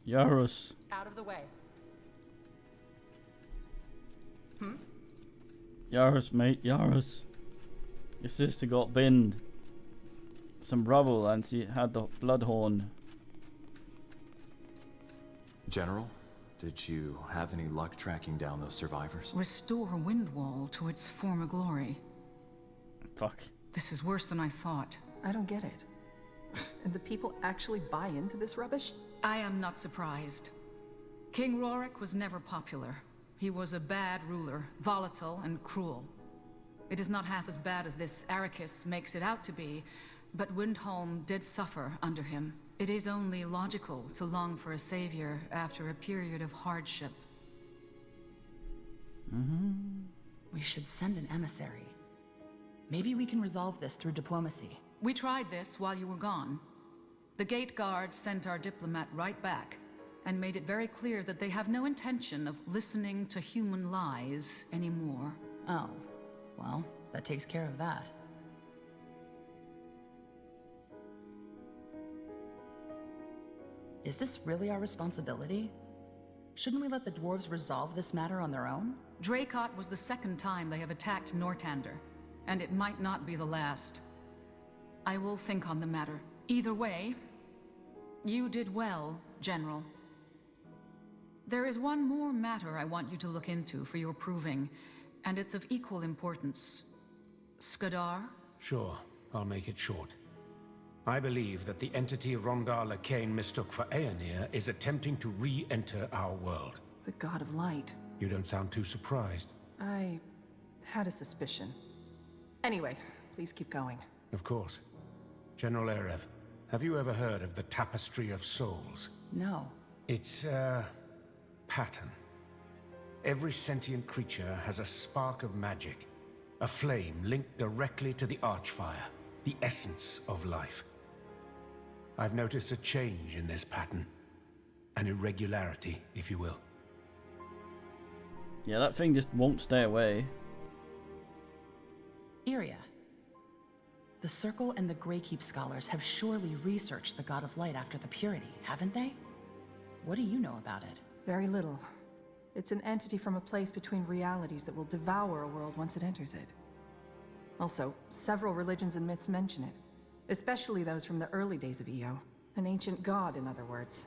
Yarus. Out of the way. Yarus, mate, Yarus. Your sister got binned. Some rubble and she had the bloodhorn. General, did you have any luck tracking down those survivors? Restore Windwall to its former glory. Fuck. This is worse than I thought. I don't get it. And the people actually buy into this rubbish? I am not surprised. King Rorik was never popular. He was a bad ruler, volatile and cruel. It is not half as bad as this Arrakis makes it out to be, but Windholm did suffer under him. It is only logical to long for a savior after a period of hardship. We should send an emissary. Maybe we can resolve this through diplomacy. We tried this while you were gone. The gate guards sent our diplomat right back, and made it very clear that they have no intention of listening to human lies anymore. Oh, well, that takes care of that. Is this really our responsibility? Shouldn't we let the dwarves resolve this matter on their own? Dracot was the second time they have attacked Nortander, and it might not be the last. I will think on the matter. Either way, you did well, General. There is one more matter I want you to look into for your proving, and it's of equal importance. Skadar? Sure, I'll make it short. I believe that the entity Rondar Kane mistook for Aenir is attempting to re-enter our world. The God of Light. You don't sound too surprised. I had a suspicion. Anyway, please keep going. Of course. General Erev, have you ever heard of the Tapestry of Souls? No. It's a pattern. Every sentient creature has a spark of magic, a flame linked directly to the Archfire, the essence of life. I've noticed a change in this pattern. An irregularity, if you will. Yeah, that thing just won't stay away. Iria. The Circle and the Greykeep scholars have surely researched the God of Light after the Purity, haven't they? What do you know about it? Very little. It's an entity from a place between realities that will devour a world once it enters it. Also, several religions and myths mention it, especially those from the early days of Io. An ancient god, in other words.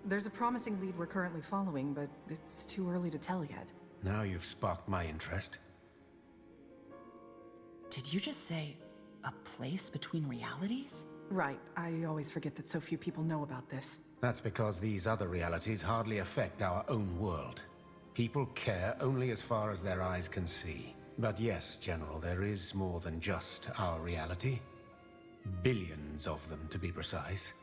There's a promising lead we're currently following, but it's too early to tell yet. Now you've sparked my interest. Did you just say a place between realities? Right. I always forget that so few people know about this. That's because these other realities hardly affect our own world. People care only as far as their eyes can see. But yes, General, there is more than just our reality. Billions of them, to be precise.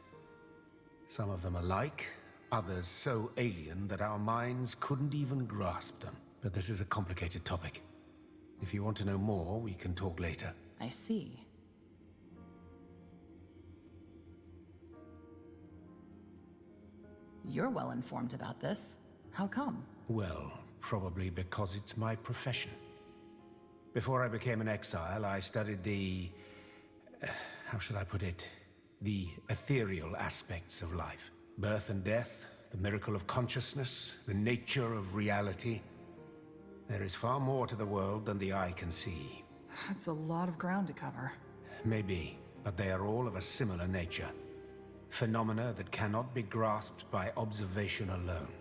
Some of them alike, others so alien that our minds couldn't even grasp them. But this is a complicated topic. If you want to know more, we can talk later. I see. You're well informed about this. How come? Well, probably because it's my profession. Before I became an exile, I studied the... how should I put it? The ethereal aspects of life. Birth and death, the miracle of consciousness, the nature of reality. There is far more to the world than the eye can see. That's a lot of ground to cover. Maybe, but they are all of a similar nature. Phenomena that cannot be grasped by observation alone.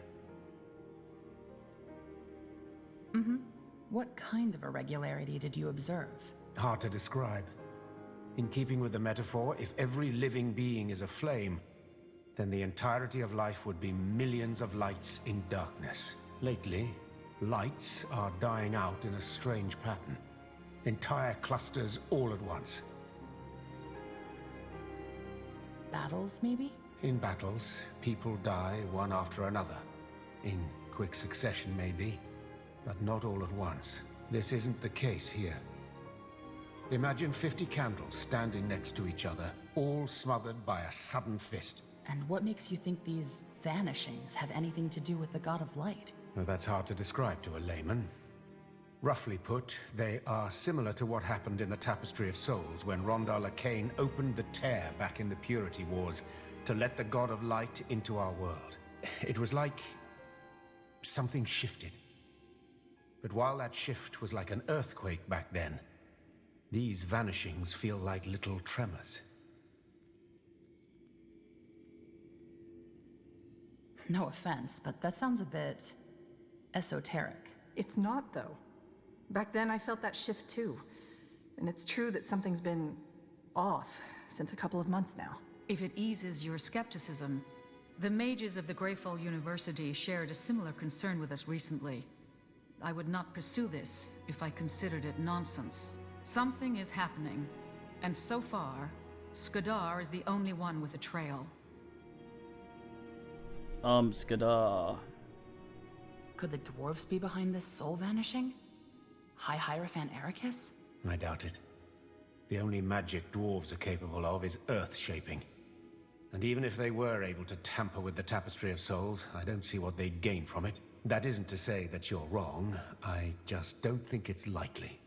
Mm-hmm. What kind of irregularity did you observe? Hard to describe. In keeping with the metaphor, if every living being is a flame, then the entirety of life would be millions of lights in darkness. Lately, lights are dying out in a strange pattern. Entire clusters all at once. Battles, maybe? In battles, people die one after another. In quick succession, maybe, but not all at once. This isn't the case here. Imagine 50 candles standing next to each other, all smothered by a sudden fist. And what makes you think these vanishings have anything to do with the God of Light? Well, that's hard to describe to a layman. Roughly put, they are similar to what happened in the Tapestry of Souls when Rondar Lacane opened the tear back in the Purity Wars to let the God of Light into our world. It was like something shifted. But while that shift was like an earthquake back then, these vanishings feel like little tremors. No offense, but that sounds a bit esoteric. It's not, though. Back then, I felt that shift too. And it's true that something's been off since a couple of months now. If it eases your skepticism, the mages of the Greyfall University shared a similar concern with us recently. I would not pursue this if I considered it nonsense. Something is happening, and so far, Skadar is the only one with a trail. Skadar. Could the dwarves be behind this soul vanishing? High Hierophant Ericus? I doubt it. The only magic dwarves are capable of is earth-shaping. And even if they were able to tamper with the Tapestry of Souls, I don't see what they'd gain from it. That isn't to say that you're wrong. I just don't think it's likely.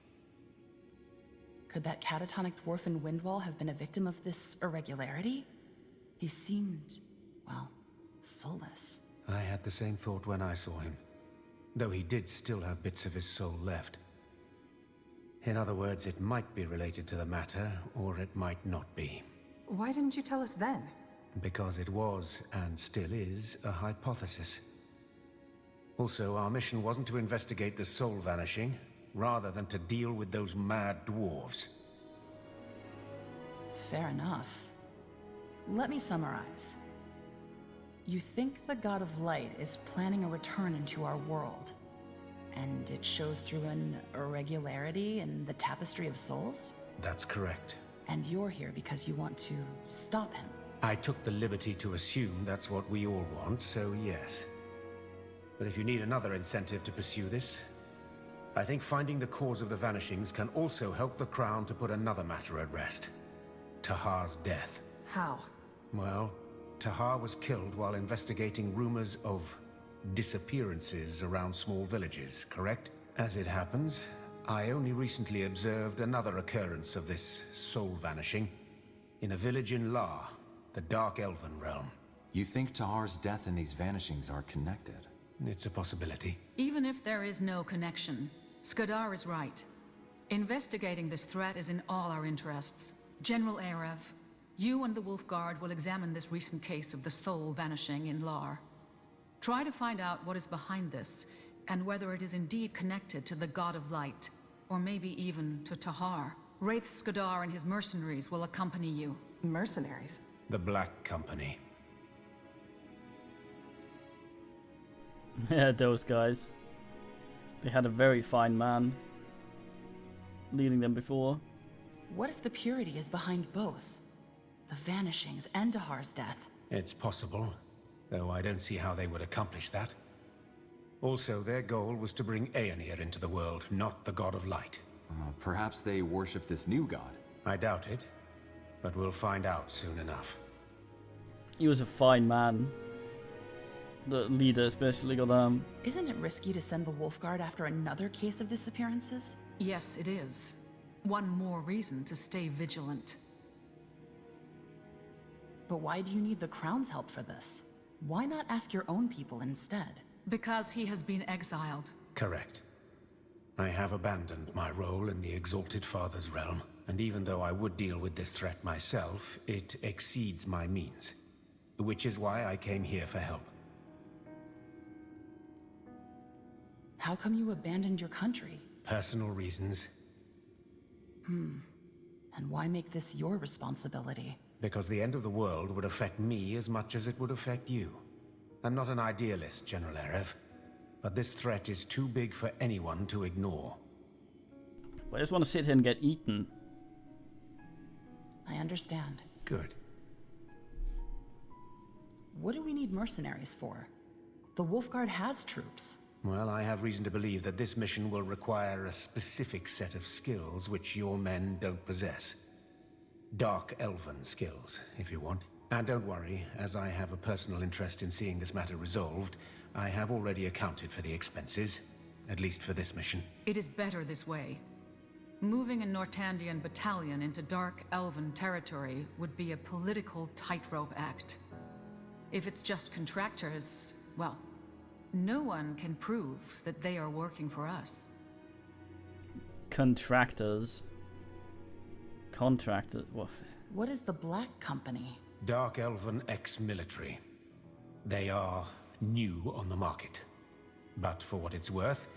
Could that catatonic dwarf in Windwall have been a victim of this irregularity? He seemed, well, soulless. I had the same thought when I saw him, though he did still have bits of his soul left. In other words, it might be related to the matter, or it might not be. Why didn't you tell us then? Because it was, and still is, a hypothesis. Also, our mission wasn't to investigate the soul vanishing, rather than to deal with those mad dwarves. Fair enough. Let me summarize. You think the God of Light is planning a return into our world, and it shows through an irregularity in the Tapestry of Souls? That's correct. And you're here because you want to stop him. I took the liberty to assume that's what we all want, so yes. But if you need another incentive to pursue this, I think finding the cause of the vanishings can also help the Crown to put another matter at rest. Tahar's death. How? Well, Tahar was killed while investigating rumors of disappearances around small villages, correct? As it happens, I only recently observed another occurrence of this soul vanishing in a village in La, the Dark Elven realm. You think Tahar's death and these vanishings are connected? It's a possibility. Even if there is no connection, Skadar is right. Investigating this threat is in all our interests. General Arev, you and the Wolf Guard will examine this recent case of the soul vanishing in Lar. Try to find out what is behind this, and whether it is indeed connected to the God of Light, or maybe even to Tahar. Wraith Skadar and his mercenaries will accompany you. Mercenaries? The Black Company. Yeah, those guys. They had a very fine man leading them before. What if the Purity is behind both? The vanishings and Tahar's death? It's possible, though I don't see how they would accomplish that. Also, their goal was to bring Aenir into the world, not the God of Light. Perhaps they worship this new god. I doubt it, but we'll find out soon enough. He was a fine man. The leader especially, goddamn. Isn't it risky to send the Wolf Guard after another case of disappearances? Yes, it is. One more reason to stay vigilant. But why do you need the Crown's help for this? Why not ask your own people instead? Because he has been exiled. Correct. I have abandoned my role in the Exalted Father's realm, and even though I would deal with this threat myself, it exceeds my means. Which is why I came here for help. How come you abandoned your country? Personal reasons. And why make this your responsibility? Because the end of the world would affect me as much as it would affect you. I'm not an idealist, General Erev, but this threat is too big for anyone to ignore. I just want to sit here and get eaten. I understand. Good. What do we need mercenaries for? The Wolfguard has troops. Well, I have reason to believe that this mission will require a specific set of skills which your men don't possess. Dark Elven skills, if you want. And don't worry, as I have a personal interest in seeing this matter resolved, I have already accounted for the expenses, at least for this mission. It is better this way. Moving a Nortandian battalion into Dark Elven territory would be a political tightrope act. If it's just contractors, well, no one can prove that they are working for us. Contractors. Contractors. What is the Black Company? Dark Elven ex-military. They are new on the market. But for what it's worth,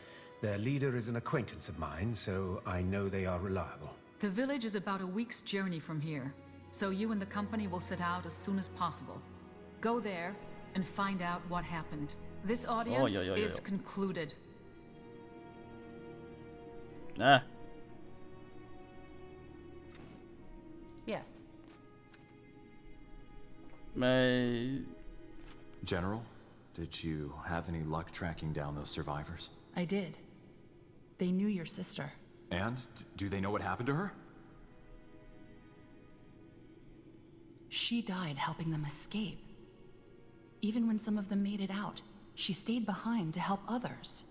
their leader is an acquaintance of mine, so I know they are reliable. The village is about a week's journey from here, so you and the company will set out as soon as possible. Go there and find out what happened. This audience is concluded. Ah. Yes. General, did you have any luck tracking down those survivors? I did. They knew your sister. And? Do they know what happened to her? She died helping them escape. Even when some of them made it out, she stayed behind to help others.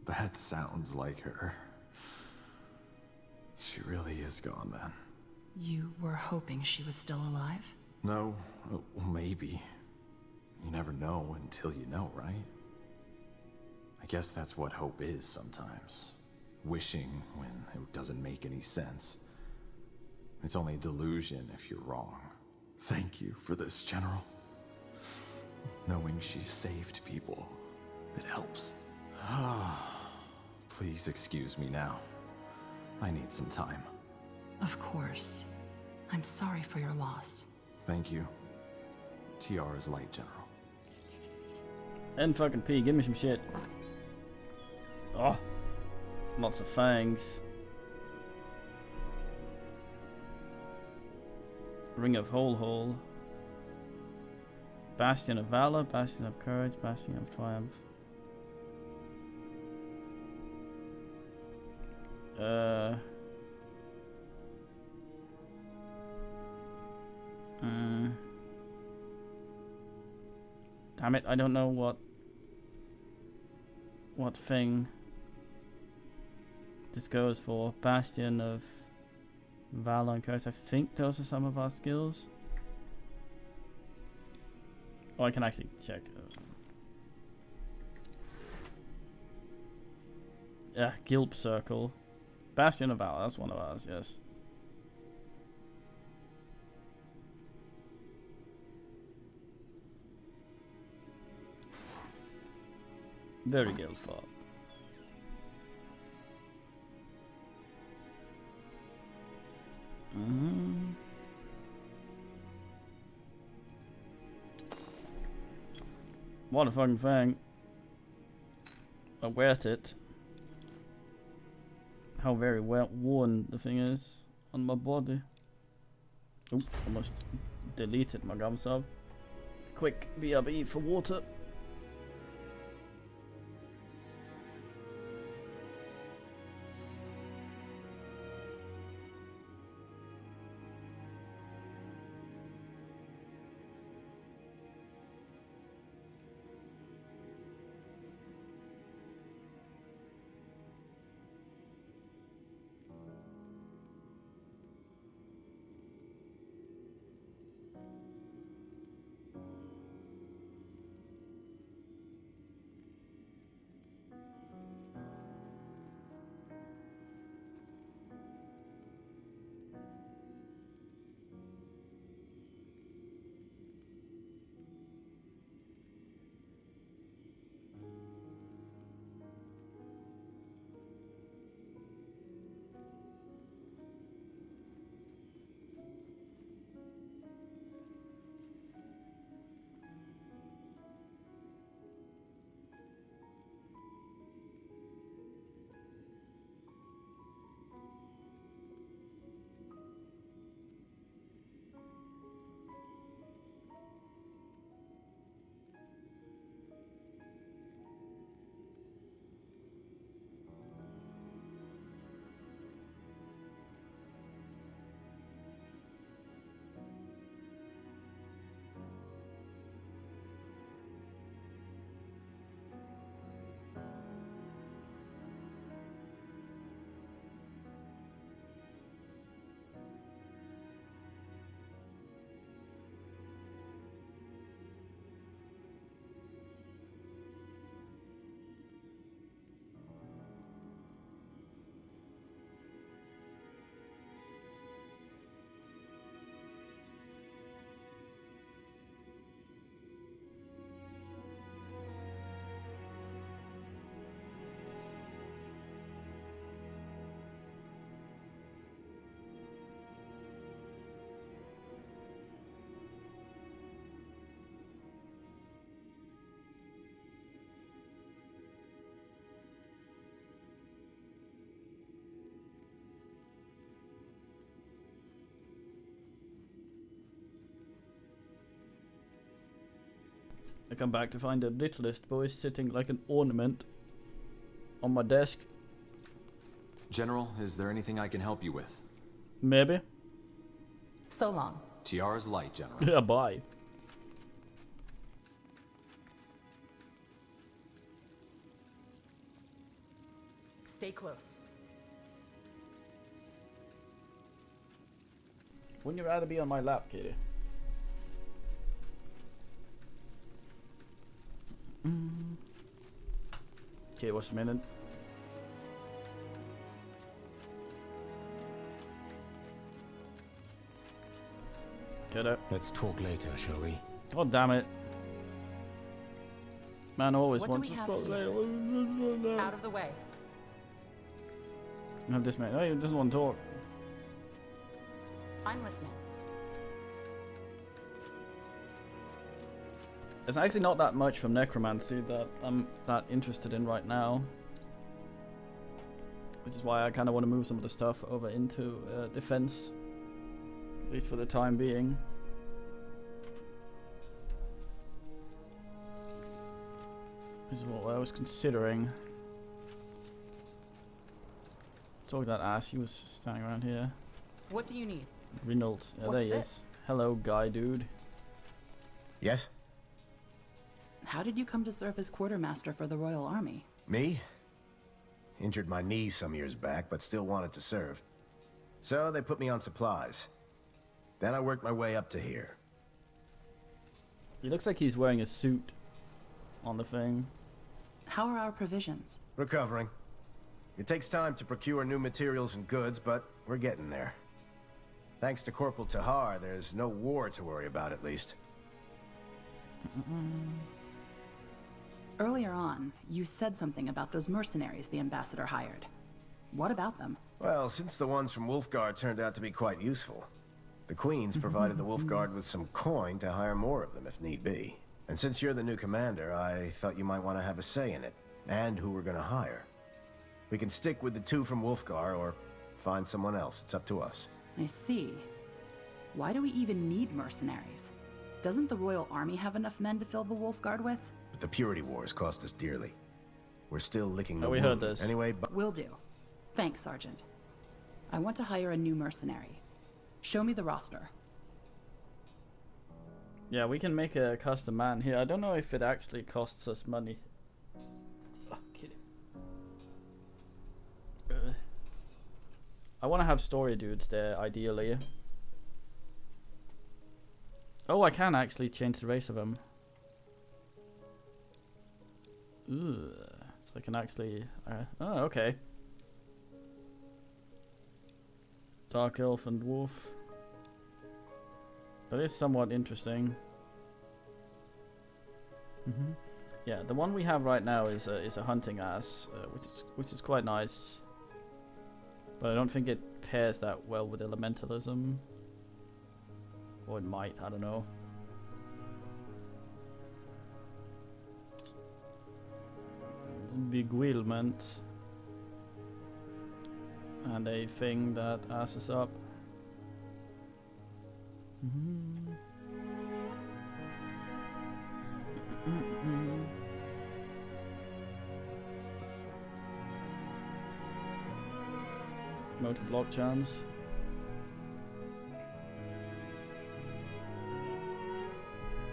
That sounds like her. She really is gone then. You were hoping she was still alive? No, well, maybe. You never know until you know, right? I guess that's what hope is sometimes. Wishing when it doesn't make any sense. It's only a delusion if you're wrong. Thank you for this, General. Knowing she saved people, it helps. Please excuse me now. I need some time. Of course. I'm sorry for your loss. Thank you. Tiara's light, General. And fucking P, give me some shit. Oh. Lots of fangs. Ring of Hole. Bastion of Valor, Bastion of Courage, Bastion of Triumph. Damn it, I don't know what thing this goes for. Bastion of Valor and Courage. I think those are some of our skills. Oh, I can actually check. Yeah, Guild Circle. Bastion of Valor, that's one of ours, yes. Very guild fought. What a fucking thing. I worth it. How very well worn the thing is on my body. Oop, almost deleted my gum sub. Quick BRB for water. I come back to find the littlest boy sitting like an ornament on my desk. General, is there anything I can help you with? Maybe. So long. Tiara's light, General. Yeah, bye. Stay close. Wouldn't you rather be on my lap, kitty? Okay, what's a minute? Get it. Let's talk later, shall we? Oh, damn it. Man always What do wants we to have talk here? later. Out of the way. Have this man. Oh, he doesn't want to talk. I'm listening. There's actually not that much from necromancy that I'm that interested in right now. Which is why I kind of want to move some of the stuff over into defense. At least for the time being. This is what I was considering. Talk that ass, he was standing around here. What do you need? Reynolds. Yeah, there he is. Hello, guy dude. Yes? How did you come to serve as quartermaster for the Royal Army? Me? Injured my knee some years back, but still wanted to serve. So they put me on supplies. Then I worked my way up to here. He looks like he's wearing a suit on the thing. How are our provisions? Recovering. It takes time to procure new materials and goods, but we're getting there. Thanks to Corporal Tahar, there's no war to worry about, at least. Earlier on, you said something about those mercenaries the ambassador hired. What about them? Well, since the ones from Wolfguard turned out to be quite useful, the Queen's provided the Wolfguard with some coin to hire more of them if need be. And since you're the new commander, I thought you might want to have a say in it, and who we're gonna hire. We can stick with the two from Wolfgar, or find someone else. It's up to us. I see. Why do we even need mercenaries? Doesn't the Royal Army have enough men to fill the Wolfguard with? But the Purity Wars cost us dearly. We're still licking the we wound. heard this. Anyway, but Will do. Thanks, Sergeant. I want to hire a new mercenary. Show me the roster. Yeah, we can make a custom man here. I don't know if it actually costs us money. Oh, kidding. I want to have story dudes there, ideally. Oh, I can actually change the race of them. Ooh, so I can actually... oh, okay. Dark Elf and Dwarf. That is somewhat interesting. Yeah, the one we have right now is a hunting ass, which is quite nice. But I don't think it pairs that well with elementalism. Or it might, I don't know. Beguilement. And a thing that asses up. Motor block chance.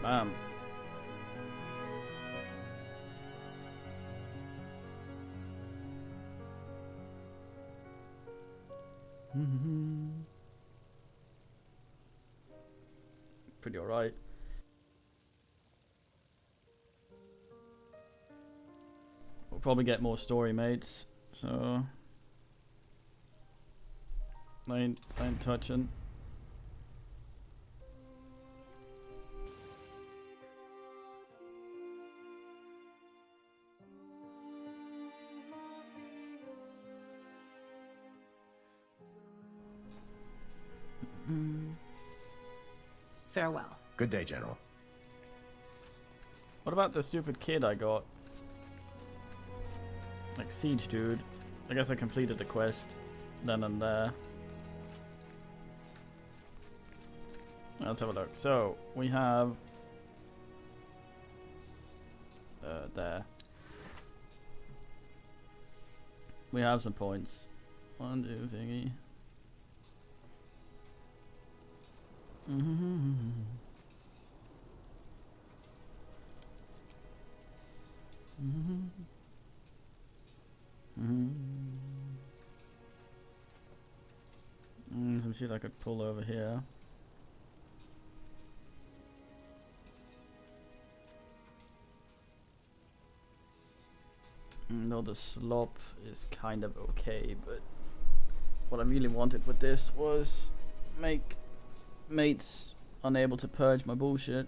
Bam. Pretty alright. We'll probably get more story mates, so I ain't touching. Farewell. good day, General. What about the stupid kid I got? Like Siege Dude. I guess I completed the quest then and there. Let's have a look. So, we have there. We have some points. 1, 2, thingy. Some shit I could pull over here. No, the slop is kind of okay, but what I really wanted with this was make mates unable to purge my bullshit.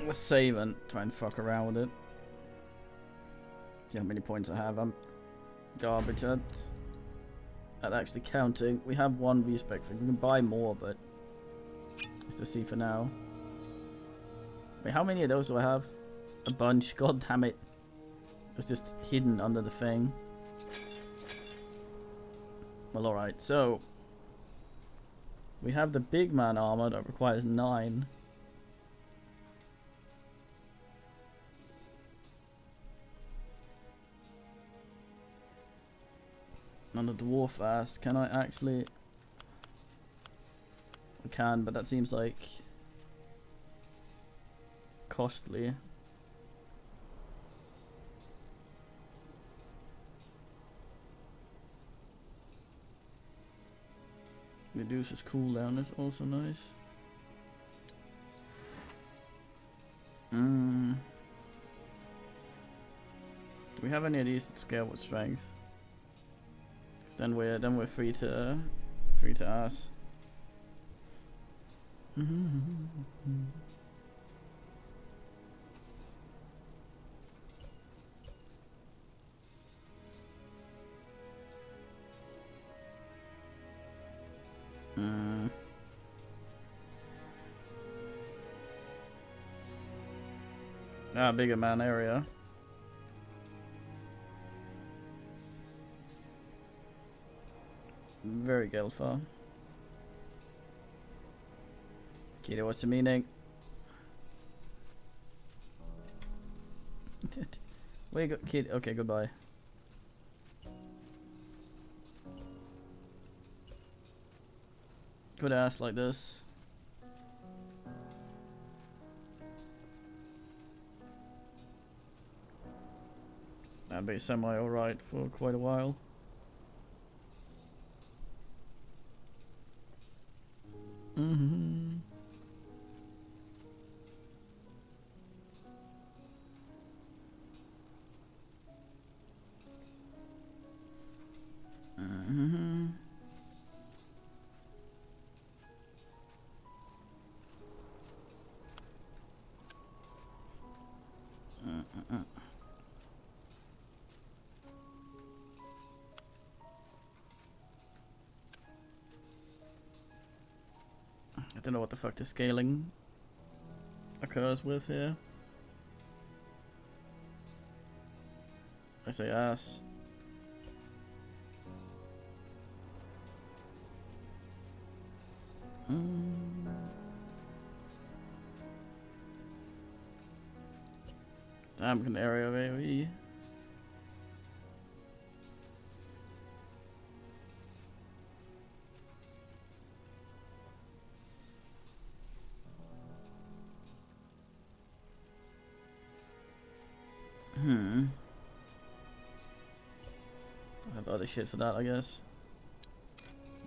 Let's save and try and fuck around with it. See how many points I have. I'm garbage at actually counting. We have 1 respec thing. We can buy more, but let's just see for now. Wait, how many of those do I have? A bunch. God damn it. It's just hidden under the thing. Well, alright, so we have the big man armor that requires 9. And the dwarf ass, can I actually? I can, but that seems like costly. Reduces cooldown is also nice. Do we have any of these that scale with strength? Then we're free to ask. Bigger man area. Very Gelfa. Kiddo, what's the meaning? Where you go, kid? Okay, goodbye. Good ass like this. That'd be semi alright for quite a while. I don't know what the fuck the scaling occurs with here. I say ass. Damn, an area of AoE. I have other shit for that, I guess.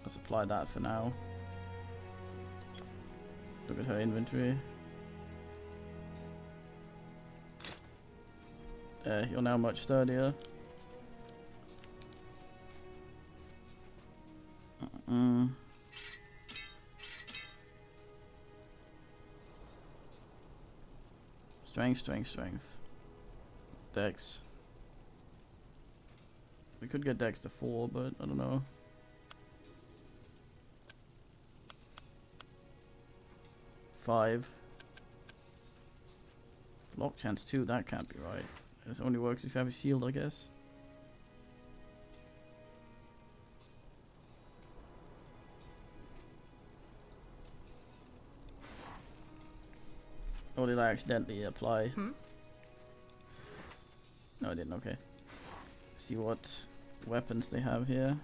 Let's apply that for now. Look at her inventory. You're now much sturdier. Strength, strength, strength. Dex. We could get Dex to 4, but I don't know. Five. Block chance 2, that can't be right. This only works if you have a shield, I guess. Or did I accidentally apply? No, I didn't, okay. See what weapons they have here.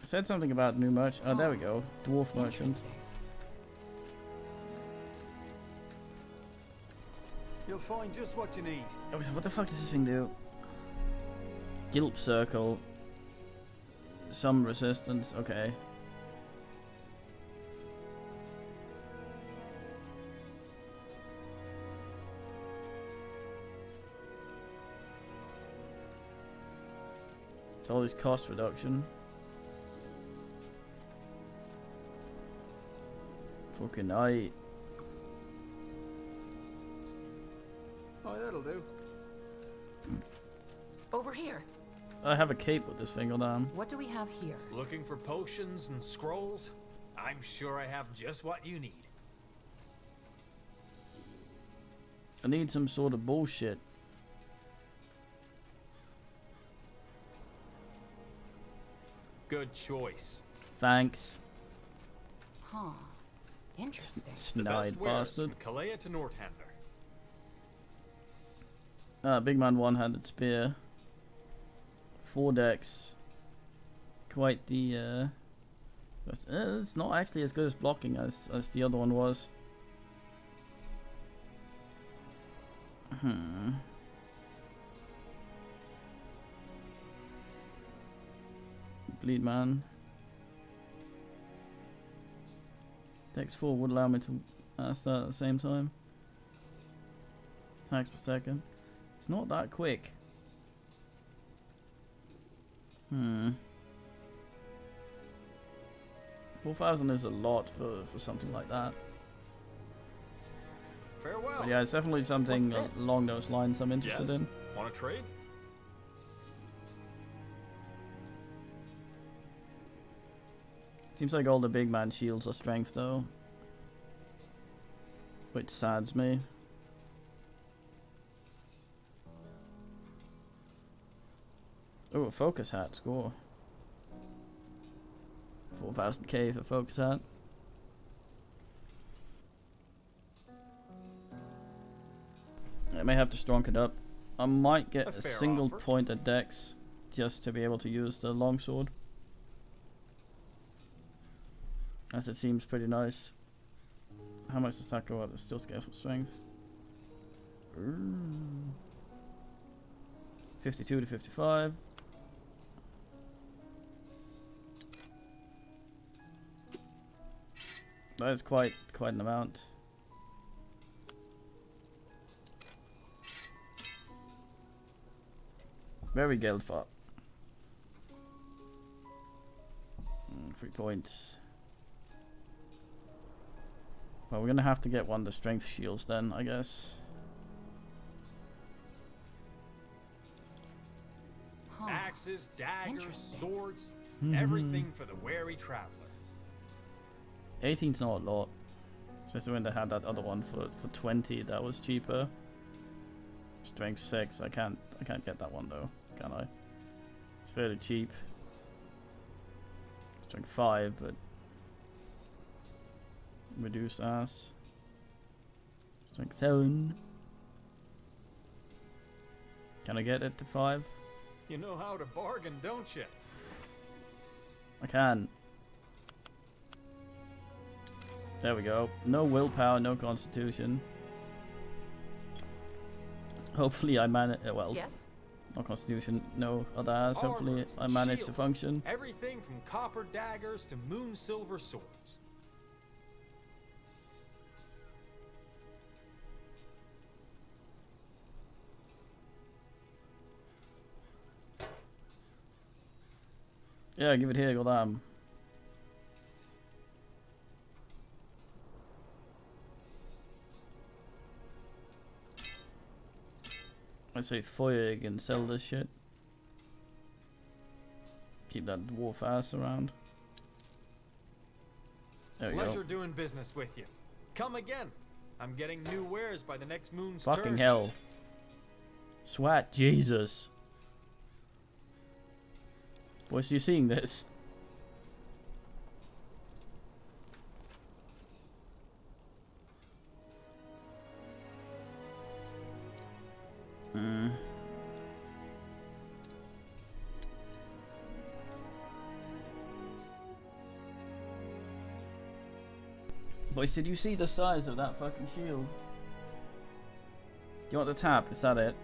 I said something about new merch. Oh, there we go. Dwarf merchant. You'll find just what you need. Okay, so what the fuck does this thing do? Guilt circle. Some resistance, okay. It's all this cost reduction. Fucking night. Oh, that'll do. Over here. I have a cape with this thing on arm. What do we have here? Looking for potions and scrolls? I'm sure I have just what you need. I need some sort of bullshit. Good choice. Thanks. Huh. Interesting. Snide bastard. From Kalea to Northander. Big man one-handed spear. 4 decks. Quite the it's not actually as good as blocking as the other one was. Bleed man. Dex 4 would allow me to start at the same time. Attacks per second. It's not that quick. 4,000 is a lot for something like that. Farewell. But yeah, it's definitely something along those lines I'm interested in. Want to trade? Seems like all the big man shields are strength though. Which sads me. Oh, a focus hat score. 4,000k for focus hat. I may have to strong it up. I might get a single point at dex just to be able to use the longsword. As it seems pretty nice. How much does that go up? It still scales with strength. 52 to 55. That is quite an amount. Very Geldpop. 3 points. Well, we're gonna have to get one of the strength shields then, I guess. Axes, daggers, swords, everything for the wary traveler. 18's not a lot. Especially when they had that other one for 20 that was cheaper. Strength 6, I can't get that one though, can I? It's fairly cheap. Strength 5, but reduce ass. Strength 7. Can I get it to 5? You know how to bargain, don't you? I can. There we go. No willpower, no constitution. Hopefully I manage. Well, yes? No constitution, no other ass. Hopefully I manage to function. Everything from copper daggers to moon silver swords. Yeah, give it here, goddamn. I say Foyeg and sell this shit. Keep that dwarf ass around. There we Pleasure go. doing business with you. Come again. I'm getting new wares by the next moon's Fucking turn. hell. Swat Jesus. Boys, you seeing this? Boys, did you see the size of that fucking shield? Do you want the tap? Is that it?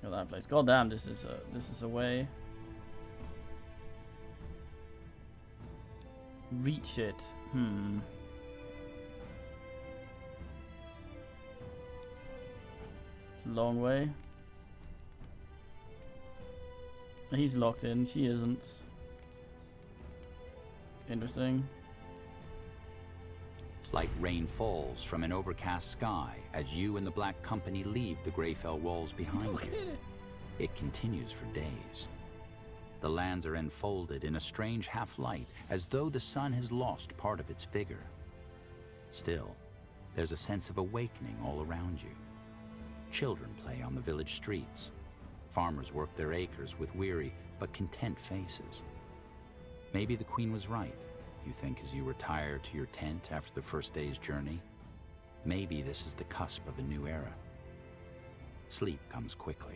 Look at that place. God damn, this is a way. Reach it. It's a long way. He's locked in, she isn't. Interesting. Light rain falls from an overcast sky as you and the Black Company leave the Greyfell walls behind you. It continues for days. The lands are enfolded in a strange half-light, as though the sun has lost part of its vigor. Still, there's a sense of awakening all around you. Children play on the village streets. Farmers work their acres with weary but content faces. Maybe the Queen was right, you think, as you retire to your tent after the first day's journey. Maybe this is the cusp of a new era. Sleep comes quickly.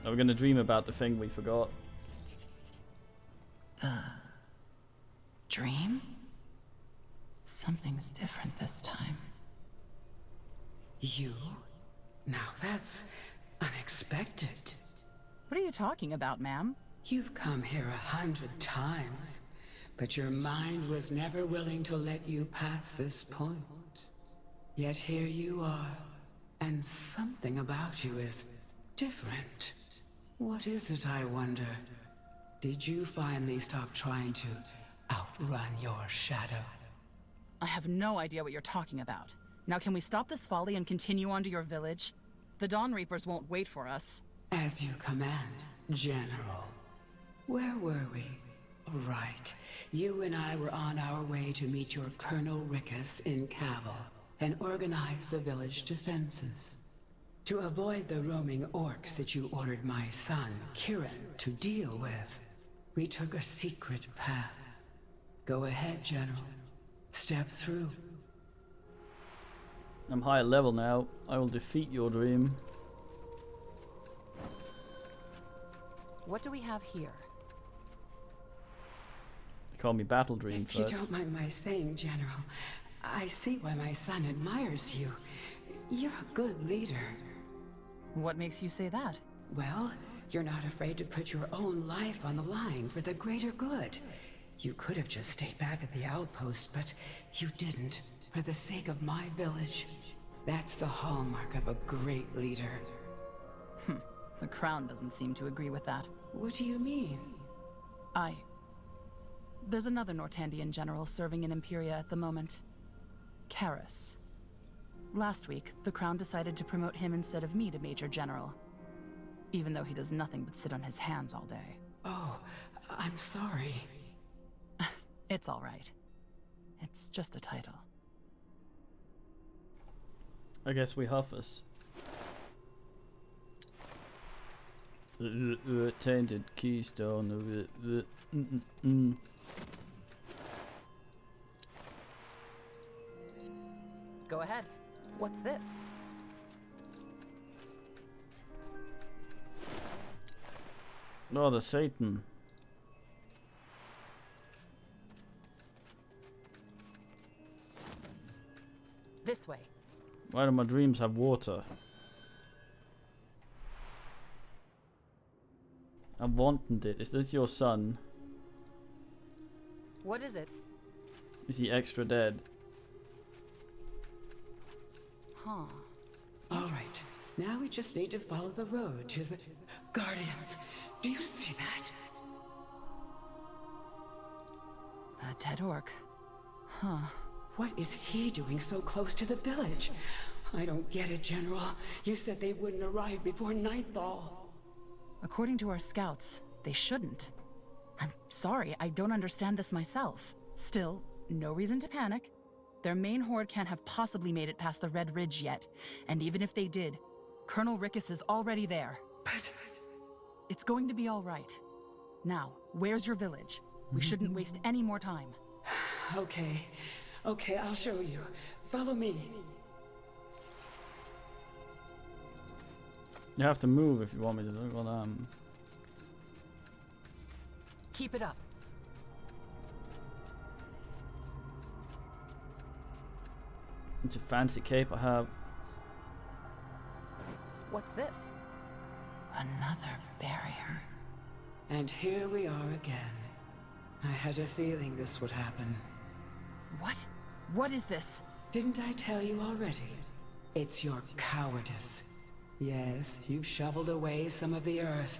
Now we're gonna dream about the thing we forgot. Dream? Something's different this time. You? Now that's unexpected. What are you talking about, ma'am? You've come here 100 times, but your mind was never willing to let you pass this point. Yet here you are, and something about you is different. What is it, I wonder? Did you finally stop trying to outrun your shadow? I have no idea what you're talking about. Now can we stop this folly and continue on to your village? The Dawn Reapers won't wait for us. As you command, General. Where were we? Right. You and I were on our way to meet your Colonel Rickus in Cavil and organize the village defenses. To avoid the roaming orcs that you ordered my son, Kieran, to deal with, we took a secret path. Go ahead, General. Step through. I'm higher level now. I will defeat your dream. What do we have here? Call me Battle Dream If you first. don't mind my saying, General, I see why my son admires you. You're a good leader. What makes you say that? Well, you're not afraid to put your own life on the line for the greater good. You could have just stayed back at the outpost, but you didn't, for the sake of my village. That's the hallmark of a great leader. The Crown doesn't seem to agree with that. What do you mean? There's another Nortandian general serving in Imperia at the moment. Karis. Last week, the Crown decided to promote him instead of me to Major General. Even though he does nothing but sit on his hands all day. Oh, I'm sorry. It's all right. It's just a title. I guess we Huffus. Tainted keystone. Go ahead. What's this? No, the Satan. This way. Why do my dreams have water? I wanted it. Is this your son? What is it? Is he extra dead? Huh. All right. Now we just need to follow the road to the... Guardians, do you see that? A dead orc. Huh. What is he doing so close to the village? I don't get it, General. You said they wouldn't arrive before nightfall. According to our scouts, they shouldn't. I'm sorry, I don't understand this myself. Still, no reason to panic. Their main horde can't have possibly made it past the Red Ridge yet. And even if they did, Colonel Rickus is already there. But... It's going to be all right. Now, where's your village? We shouldn't waste any more time. Okay. Okay, I'll show you. Follow me. You have to move if you want me to. Well, Keep it up. It's a fancy cape I have. What's this? Another barrier. And here we are again. I had a feeling this would happen. What? What is this? Didn't I tell you already? It's your cowardice. Yes, you've shoveled away some of the earth,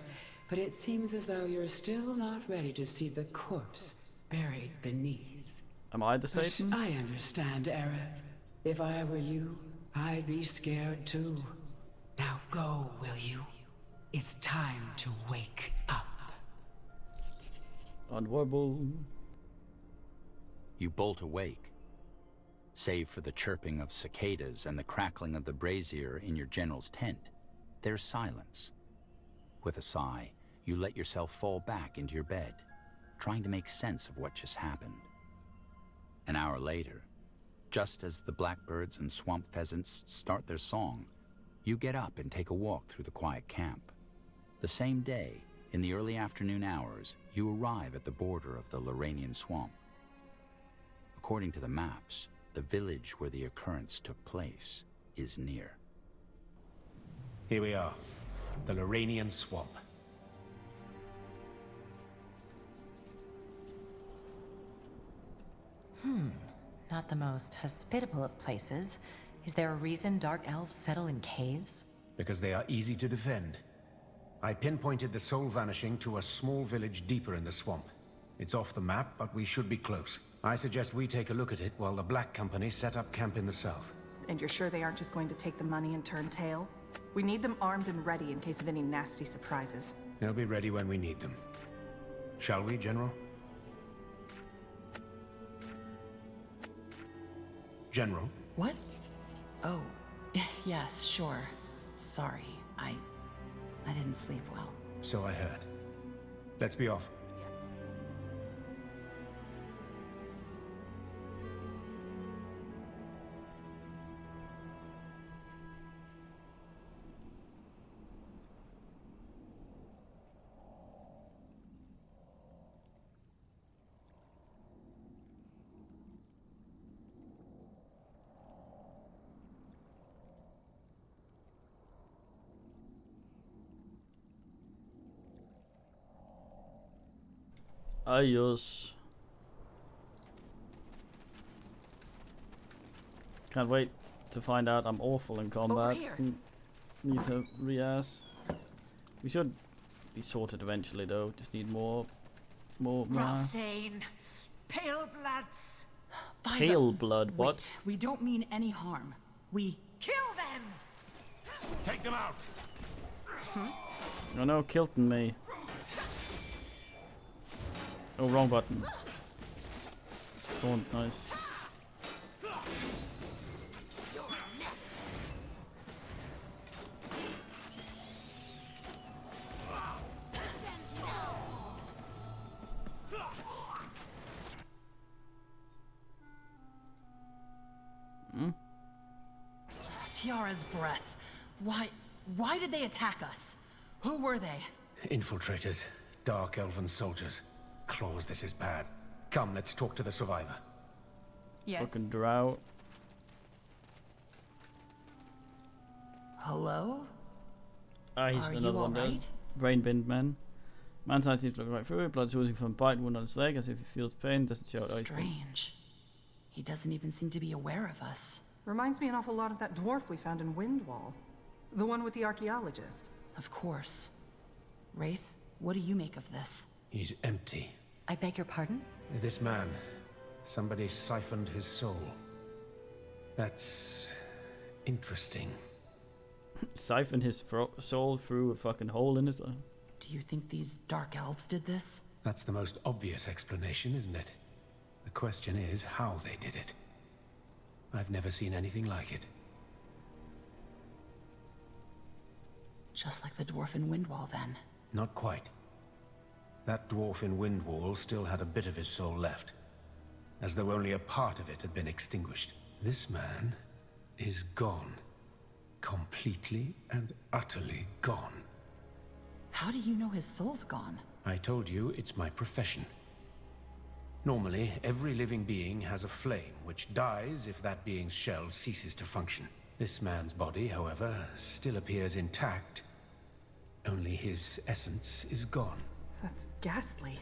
but it seems as though you're still not ready to see the corpse buried beneath. Am I the Satan? I understand, Erev. If I were you, I'd be scared too. Now go, will you? It's time to wake up. Unwobble. You bolt awake. Save for the chirping of cicadas and the crackling of the brazier in your general's tent, there's silence. With a sigh, you let yourself fall back into your bed, trying to make sense of what just happened. An hour later, just as the blackbirds and swamp pheasants start their song, you get up and take a walk through the quiet camp. The same day, in the early afternoon hours, you arrive at the border of the Loranian swamp. According to the maps, the village where the occurrence took place is near. Here we are, the Loranian swamp. Not the most hospitable of places. Is there a reason dark elves settle in caves? Because they are easy to defend. I pinpointed the soul vanishing to a small village deeper in the swamp. It's off the map, but we should be close. I suggest we take a look at it while the Black Company set up camp in the south. And you're sure they aren't just going to take the money and turn tail? We need them armed and ready in case of any nasty surprises. They'll be ready when we need them. Shall we, General? General? What? Oh, yes, sure. Sorry, I didn't sleep well. So I heard. Let's be off. Yes. Adios. Can't wait to find out I'm awful in combat. Need to re-ass. We should be sorted eventually though. Just need more Rossane, pale bloods. Pale blood, what? Wait, we don't mean any harm. We kill them. Take them out. Oh no, Kilton me. Oh, wrong button. Oh, nice. Tiara's breath. Why did they attack us? Who were they? Infiltrators. Dark elven soldiers. Claws, this is bad. Come, let's talk to the survivor. Yes. Fucking drought. Hello? Ah, he's Are another you one alright? dead. Brain bind man. Man's eye seems to look right through it. Blood's oozing from a bite wound on his leg as if he feels pain. Doesn't show it. Strange. He doesn't even seem to be aware of us. Reminds me an awful lot of that dwarf we found in Windwall. The one with the archaeologist. Of course. Wraith, what do you make of this? He's empty. I beg your pardon? This man, somebody siphoned his soul. That's interesting. Siphon his soul through a fucking hole in his. Do you think these dark elves did this? That's the most obvious explanation, isn't it? The question is how they did it. I've never seen anything like it. Just like the dwarf in Windwall, then. Not quite. That dwarf in Windwall still had a bit of his soul left, as though only a part of it had been extinguished. This man is gone. Completely and utterly gone. How do you know his soul's gone? I told you it's my profession. Normally, every living being has a flame, which dies if that being's shell ceases to function. This man's body, however, still appears intact. Only his essence is gone. That's ghastly.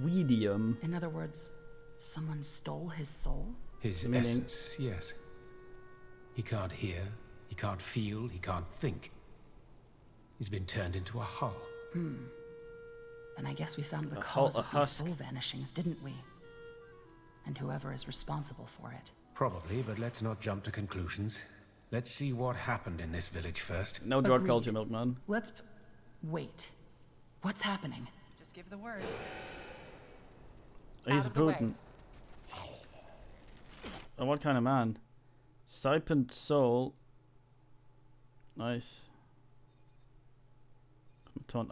Weedium. In other words, someone stole his soul? His essence, yes. He can't hear, he can't feel, he can't think. He's been turned into a hull. Then I guess we found the A cause of these husk. soul vanishings, didn't we? And whoever is responsible for it. Probably, but let's not jump to conclusions. Let's see what happened in this village first. No drug Agreed. culture, Milkman. Let's... Wait. What's happening? Just give the word. He's a of the way. Putin. Oh, what kind of man? Siphoned soul. Nice.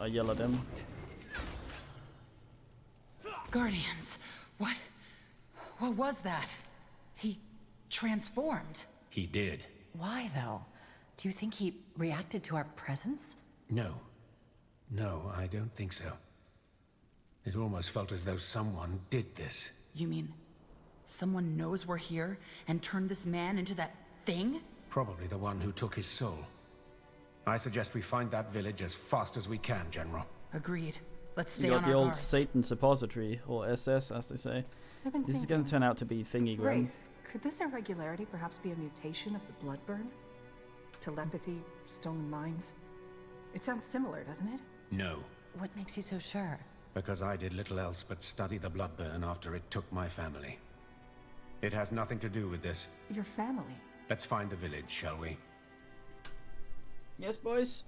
I yell at him. Guardians, what was that? He transformed. He did. Why, though? Do you think he reacted to our presence? No. No, I don't think so. It almost felt as though someone did this. You mean someone knows we're here and turned this man into that thing? Probably the one who took his soul. I suggest we find that village as fast as we can, General. Agreed. Let's stay You on got the our old guards. Satan suppository, or SS as they say. I've been This is thinking, going to turn out to be thingy grim. Wraith, could this irregularity perhaps be a mutation of the Bloodburn? Telepathy, stolen minds? It sounds similar, doesn't it? No, What makes you so sure? because I did little else but study the Bloodburn after it took my family. It has nothing to do with this. Your family. Let's find the village, shall we? Yes, boys.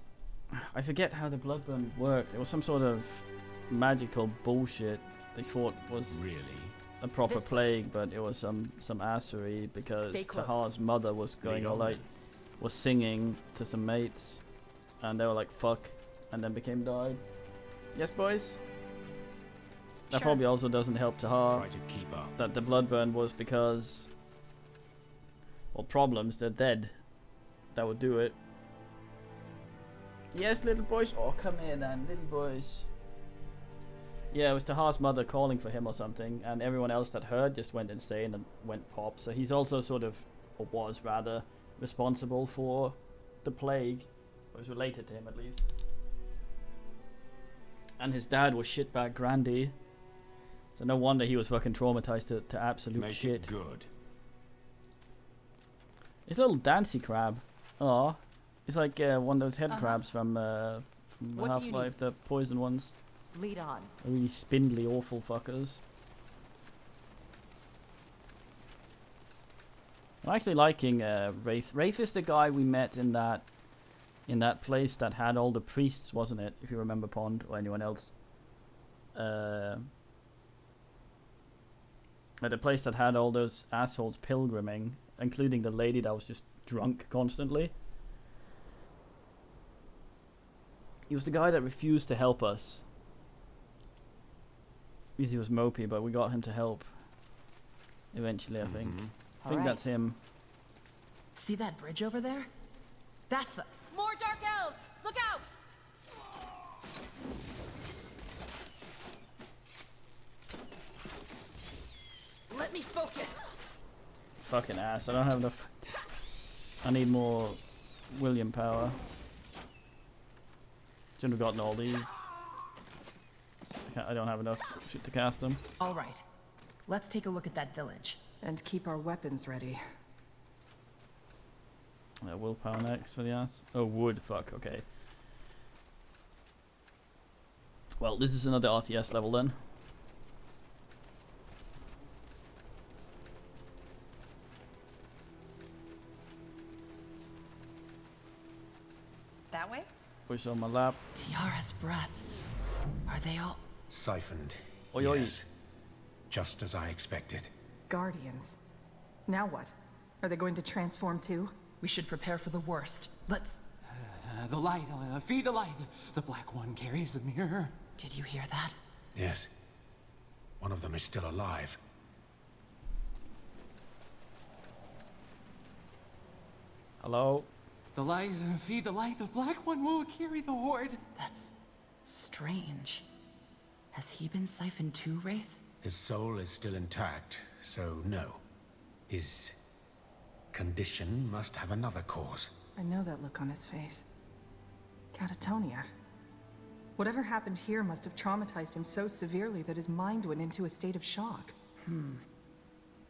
I forget how the Bloodburn worked. It was some sort of magical bullshit they thought was Really? a proper This way. plague, but it was some assery because Stay close. Tahar's mother was going all like was singing to some mates, and they were like fuck, and then became died. Yes, boys. That Sure. probably also doesn't help Tahar Try to keep up. that the Bloodburn was because, well, problems. They're dead. That would do it. Yes, little boys. Oh, come here then, little boys. Yeah, it was Tahar's mother calling for him or something, and everyone else that heard just went insane and went pop. So he's also sort of, or was rather, responsible for the plague. Or was related to him at least. And his dad was shitbag Grandy. So no wonder he was fucking traumatized to absolute Make shit. it good. It's a little dancy crab. Aw. It's like one of those head crabs from What do you Half-Life, the poison ones. Lead on. The really spindly, awful fuckers. I'm actually liking Wraith. Wraith is the guy we met in that place that had all the priests, wasn't it? If you remember Pond or anyone else. At the place that had all those assholes pilgriming, including the lady that was just drunk constantly. He was the guy that refused to help us. Because he was mopey, but we got him to help. Eventually, I think. I think Alright. that's him. See that bridge over there? That's the... More dark elves! Look out! Let me focus! Fucking ass. I don't have enough. I need more William power. Shouldn't have gotten all these. I don't have enough shit to cast them. Alright. Let's take a look at that village. And keep our weapons ready. Willpower next for the ass. Oh, wood. Fuck. Okay. Well, this is another RTS level then. That way? Push on my lap. Tiara's breath. Are they all siphoned? Oi, oi. Yes. Just as I expected. Guardians. Now what? Are they going to transform too? We should prepare for the worst. Let's... The light, feed the light. The black one carries the mirror. Did you hear that? Yes. One of them is still alive. Hello? The light, feed the light. The black one will carry the horde. That's strange. Has he been siphoned too, Wraith? His soul is still intact, so no. His condition must have another cause. I know that look on his face. Catatonia. Whatever happened here must have traumatized him so severely that his mind went into a state of shock.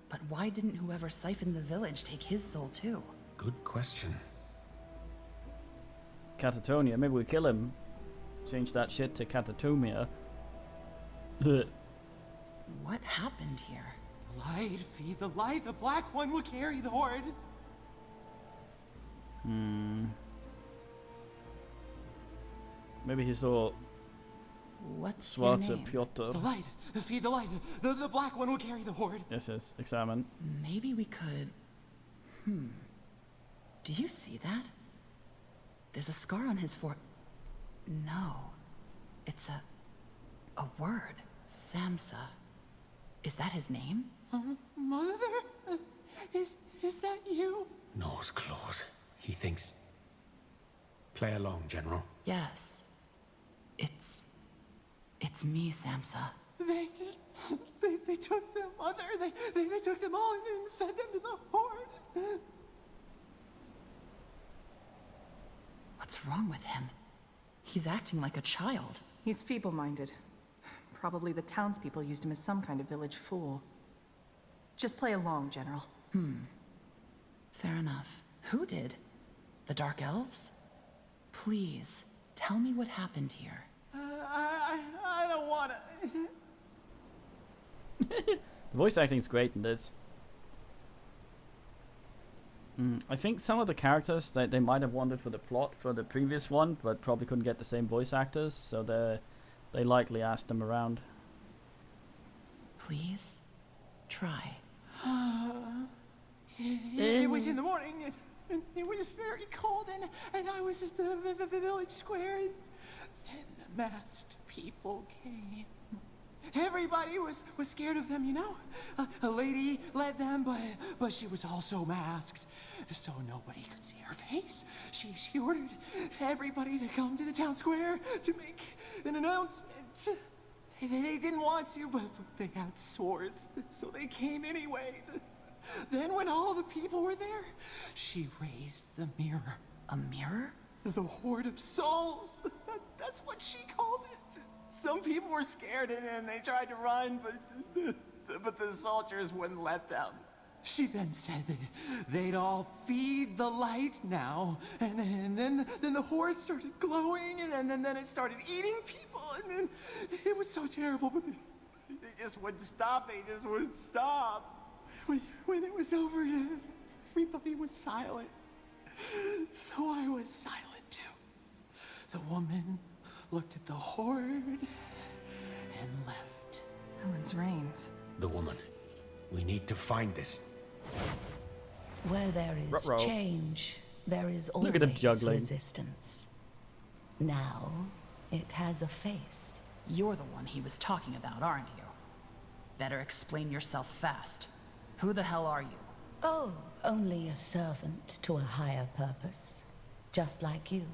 But why didn't whoever siphoned the village take his soul too? Good question. Catatonia. Maybe we kill him. Change that shit to Catatomia. What happened here? The light, feed the light. The black one will carry the horde. Maybe he saw What's your name? Piotr. The light, feed the light. The black one will carry the horde. Yes, examine. Maybe we could... Do you see that? There's a scar on his No. It's a word. Samsa. Is that his name? Mother? Is that you? Gnaws claws. He thinks... Play along, General. Yes. It's me, Samsa. They took their mother. They took them on and fed them to the horde. What's wrong with him? He's acting like a child. He's feeble-minded. Probably the townspeople used him as some kind of village fool. Just play along, General. Fair enough. Who did? The Dark Elves? Please, tell me what happened here. I don't wanna. The voice acting is great in this. I think some of the characters that they might have wanted for the plot for the previous one, but probably couldn't get the same voice actors, so they likely asked them around. Please, try. It was in the morning, and it was very cold, and I was at the village square, and then the masked people came. Everybody was scared of them, you know? A lady led them, but she was also masked, so nobody could see her face. She ordered everybody to come to the town square to make an announcement. They didn't want to, but they had swords, so they came anyway. Then when all the people were there, she raised the mirror. A mirror? The Horde of Souls. That's what she called it. Some people were scared and they tried to run, but the soldiers wouldn't let them. She then said they'd all feed the light now, and then the horde started glowing, and then it started eating people, and then it was so terrible, but they just wouldn't stop. They just wouldn't stop. When it was over, everybody was silent. So I was silent too. The woman looked at the horde and left. Helen's reigns. The woman. We need to find this. Where there is Ruh-roh. change, there is always Look at him juggling. resistance. Now, it has a face. You're the one he was talking about, aren't you? Better explain yourself fast. Who the hell are you? Oh, only a servant to a higher purpose. Just like you.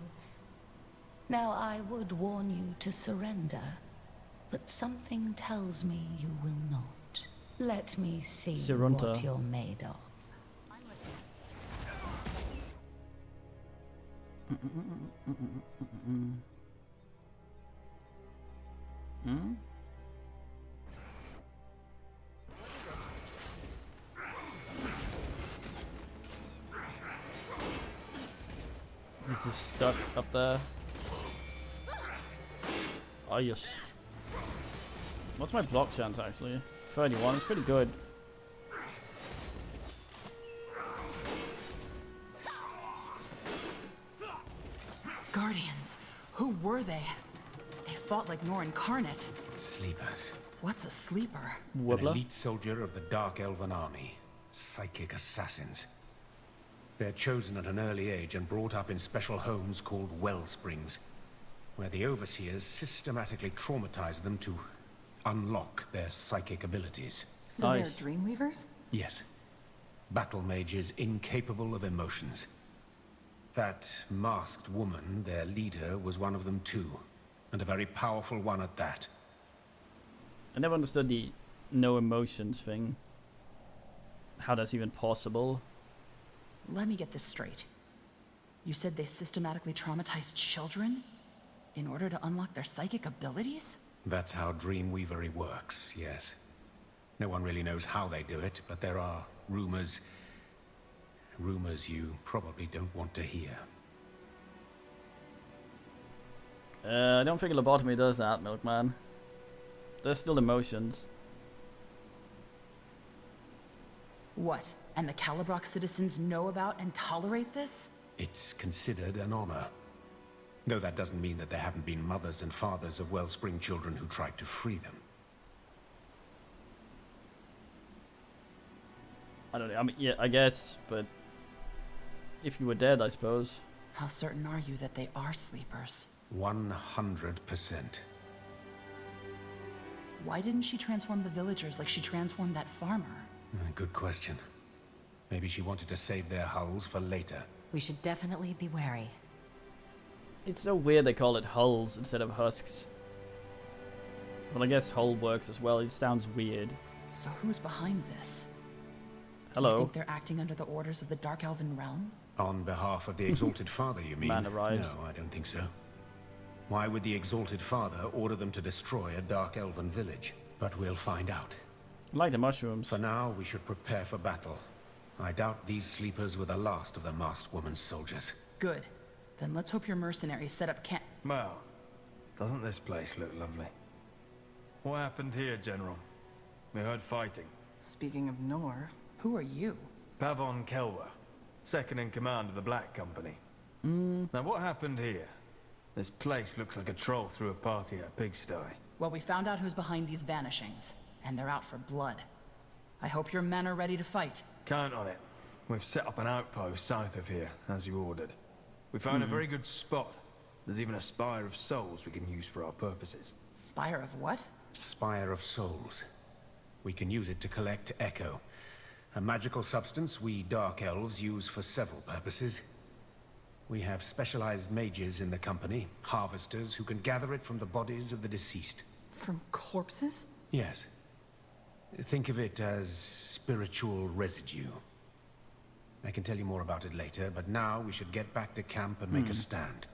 Now, I would warn you to surrender, but something tells me you will not. Let me see Sirunta. what you're made of. He's just stuck up there. Oh yes. What's my block chance actually? 31, it's pretty good. Guardians. Who were they? They fought like Nor Incarnate. Sleepers. What's a sleeper? An elite soldier of the Dark Elven Army. Psychic assassins. They're chosen at an early age and brought up in special homes called Wellsprings, where the overseers systematically traumatize them to unlock their psychic abilities. So they're Dreamweavers? Yes. Battle mages incapable of emotions. That masked woman, their leader, was one of them too. And a very powerful one at that. I never understood the no emotions thing. How that's even possible. Let me get this straight. You said they systematically traumatized children in order to unlock their psychic abilities? That's how Dreamweavery works, yes. No one really knows how they do it, but there are rumors. Rumors you probably don't want to hear. I don't think lobotomy does that, Milkman. There's still emotions. What? And the Calibrock citizens know about and tolerate this? It's considered an honor. Though that doesn't mean that there haven't been mothers and fathers of Wellspring children who tried to free them. I don't know, I mean, yeah, I guess, but if you were dead, I suppose. How certain are you that they are sleepers? 100%. Why didn't she transform the villagers like she transformed that farmer? Good question. Maybe she wanted to save their hulls for later. We should definitely be wary. It's so weird they call it hulls instead of husks. Well, I guess hull works as well. It sounds weird. So who's behind this? Hello. Do you think they're acting under the orders of the Dark Elven realm? On behalf of the Exalted Father, you mean? Man arrives. No, I don't think so. Why would the Exalted Father order them to destroy a Dark Elven village? But we'll find out. I like the mushrooms. For now, we should prepare for battle. I doubt these sleepers were the last of the masked woman's soldiers. Good. Then let's hope your mercenaries set up camp. Well, doesn't this place look lovely? What happened here, General? We heard fighting. Speaking of Nor, who are you? Pavon Kelwa, second in command of the Black Company. Now what happened here? This place looks like a troll threw a party at a pigsty. Well, we found out who's behind these vanishings, and they're out for blood. I hope your men are ready to fight. Count on it. We've set up an outpost south of here, as you ordered. We found a very good spot. There's even a Spire of Souls we can use for our purposes. Spire of what? Spire of Souls. We can use it to collect Echo. A magical substance we Dark Elves use for several purposes. We have specialized mages in the company, harvesters who can gather it from the bodies of the deceased. From corpses? Yes. Think of it as spiritual residue. I can tell you more about it later, but now we should get back to camp and make a stand.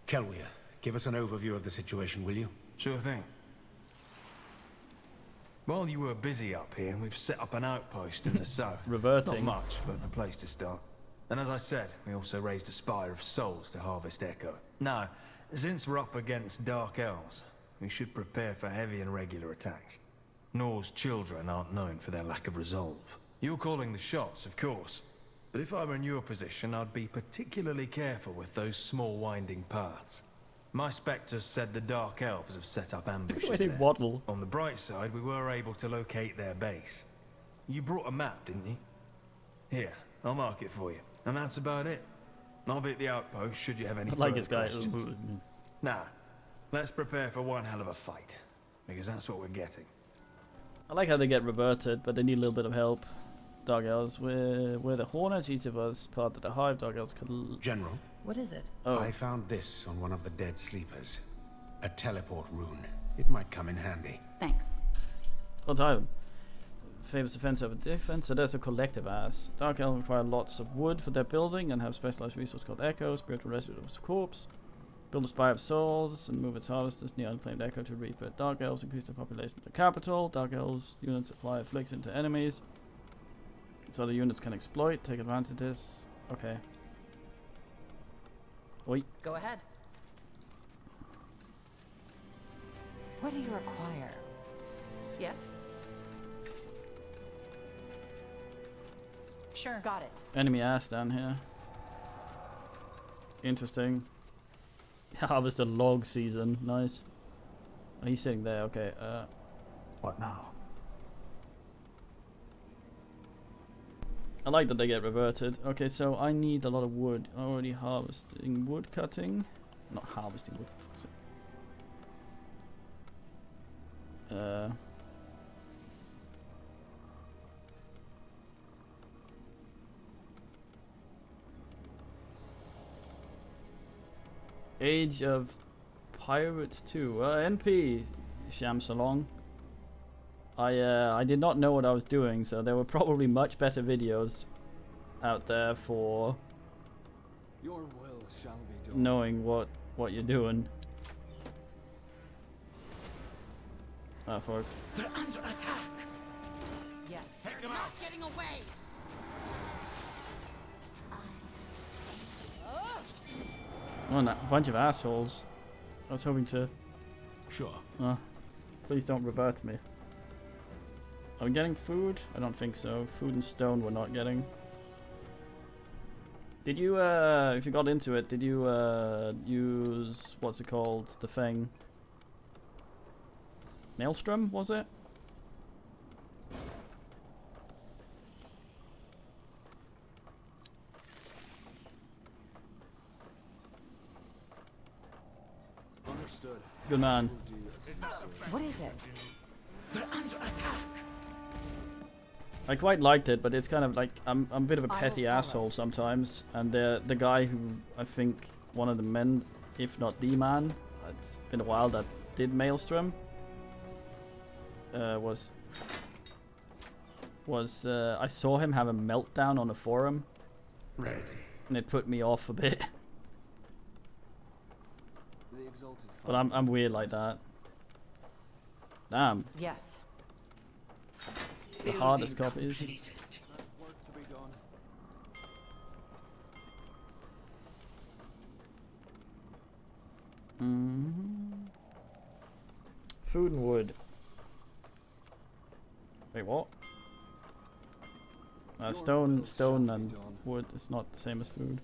Kelwia, give us an overview of the situation, will you? Sure thing. While you were busy up here, we've set up an outpost in the south. Reverting. Not much, but a place to start. And as I said, we also raised a Spire of Souls to harvest Echo. Now, since we're up against Dark Elves, we should prepare for heavy and regular attacks. Nor's children aren't known for their lack of resolve. You're calling the shots, of course. But if I were in your position, I'd be particularly careful with those small winding paths. My spectres said the Dark Elves have set up ambushes there. Waddle. On the bright side, we were able to locate their base. You brought a map, didn't you? Here, I'll mark it for you. And that's about it. I'll be at the outpost should you have any further questions. Now, let's prepare for one hell of a fight. Because that's what we're getting. I like how they get reverted, but they need a little bit of help. Dark Elves, we're the Hornets, each of us part of the Hive. Dark Elves can... General? What is it? Oh. I found this on one of the dead sleepers. A teleport rune. It might come in handy. Thanks. What's Hive? Favors offense over defense, so there's a collective ass. Dark Elves require lots of wood for their building and have specialized resource called Echo, spiritual residue of corpse. Build a Spire of Souls and move its harvesters near unclaimed Echo to reap it. Dark Elves increase the population of the capital. Dark Elves units apply affliction to enemies, so the units can exploit, take advantage of this. Okay. Oi. Go ahead. What do you require? Yes? Sure. Got it. Enemy ass down here. Interesting. Harvest a log season. Nice. Oh, he's sitting there. Okay. What now? I like that they get reverted. Okay, so I need a lot of wood. Already harvesting wood cutting. Not harvesting wood. Fuck's sake. Age of Pirates 2. NP Shamsalong. I did not know what I was doing, so there were probably much better videos out there for Your will shall be done. knowing what you're doing. Fuck. They're under attack. Yes. Take them out. Getting away. Oh, a bunch of assholes. I was hoping to. Sure. Please don't revert me. Are we getting food? I don't think so. Food and stone we're not getting. Did you, if you got into it, did you, use, what's it called? The thing? Maelstrom, was it? Understood. Good man. What is it? They're under attack. I quite liked it, but it's kind of like I'm a bit of a I will petty follow. asshole sometimes, and the guy who I think one of the men, if not the man, it's been a while that did Maelstrom, was I saw him have a meltdown on a forum, Ready. and it put me off a bit. The exalted But I'm weird like that. Damn. Yes. The hardest copies. There's work to be done. Food and wood. Wait, what? Stone and wood is not the same as food.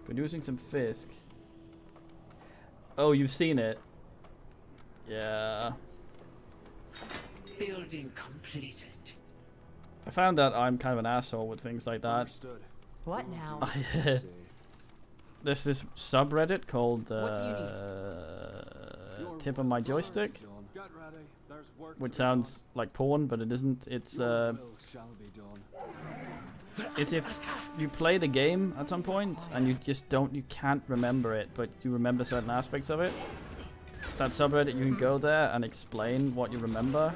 Producing some fisk. Oh, you've seen it. Yeah. Building completed. I found that I'm kind of an asshole with things like that. Understood. What now? There's this subreddit called What do you Tip of My Joystick, Get ready. There's work which to be done. sounds like porn, but it isn't. It's Your will shall be done. it's if you play the game at some point and you can't remember it, but you remember certain aspects of it. That subreddit, you can go there and explain what you remember,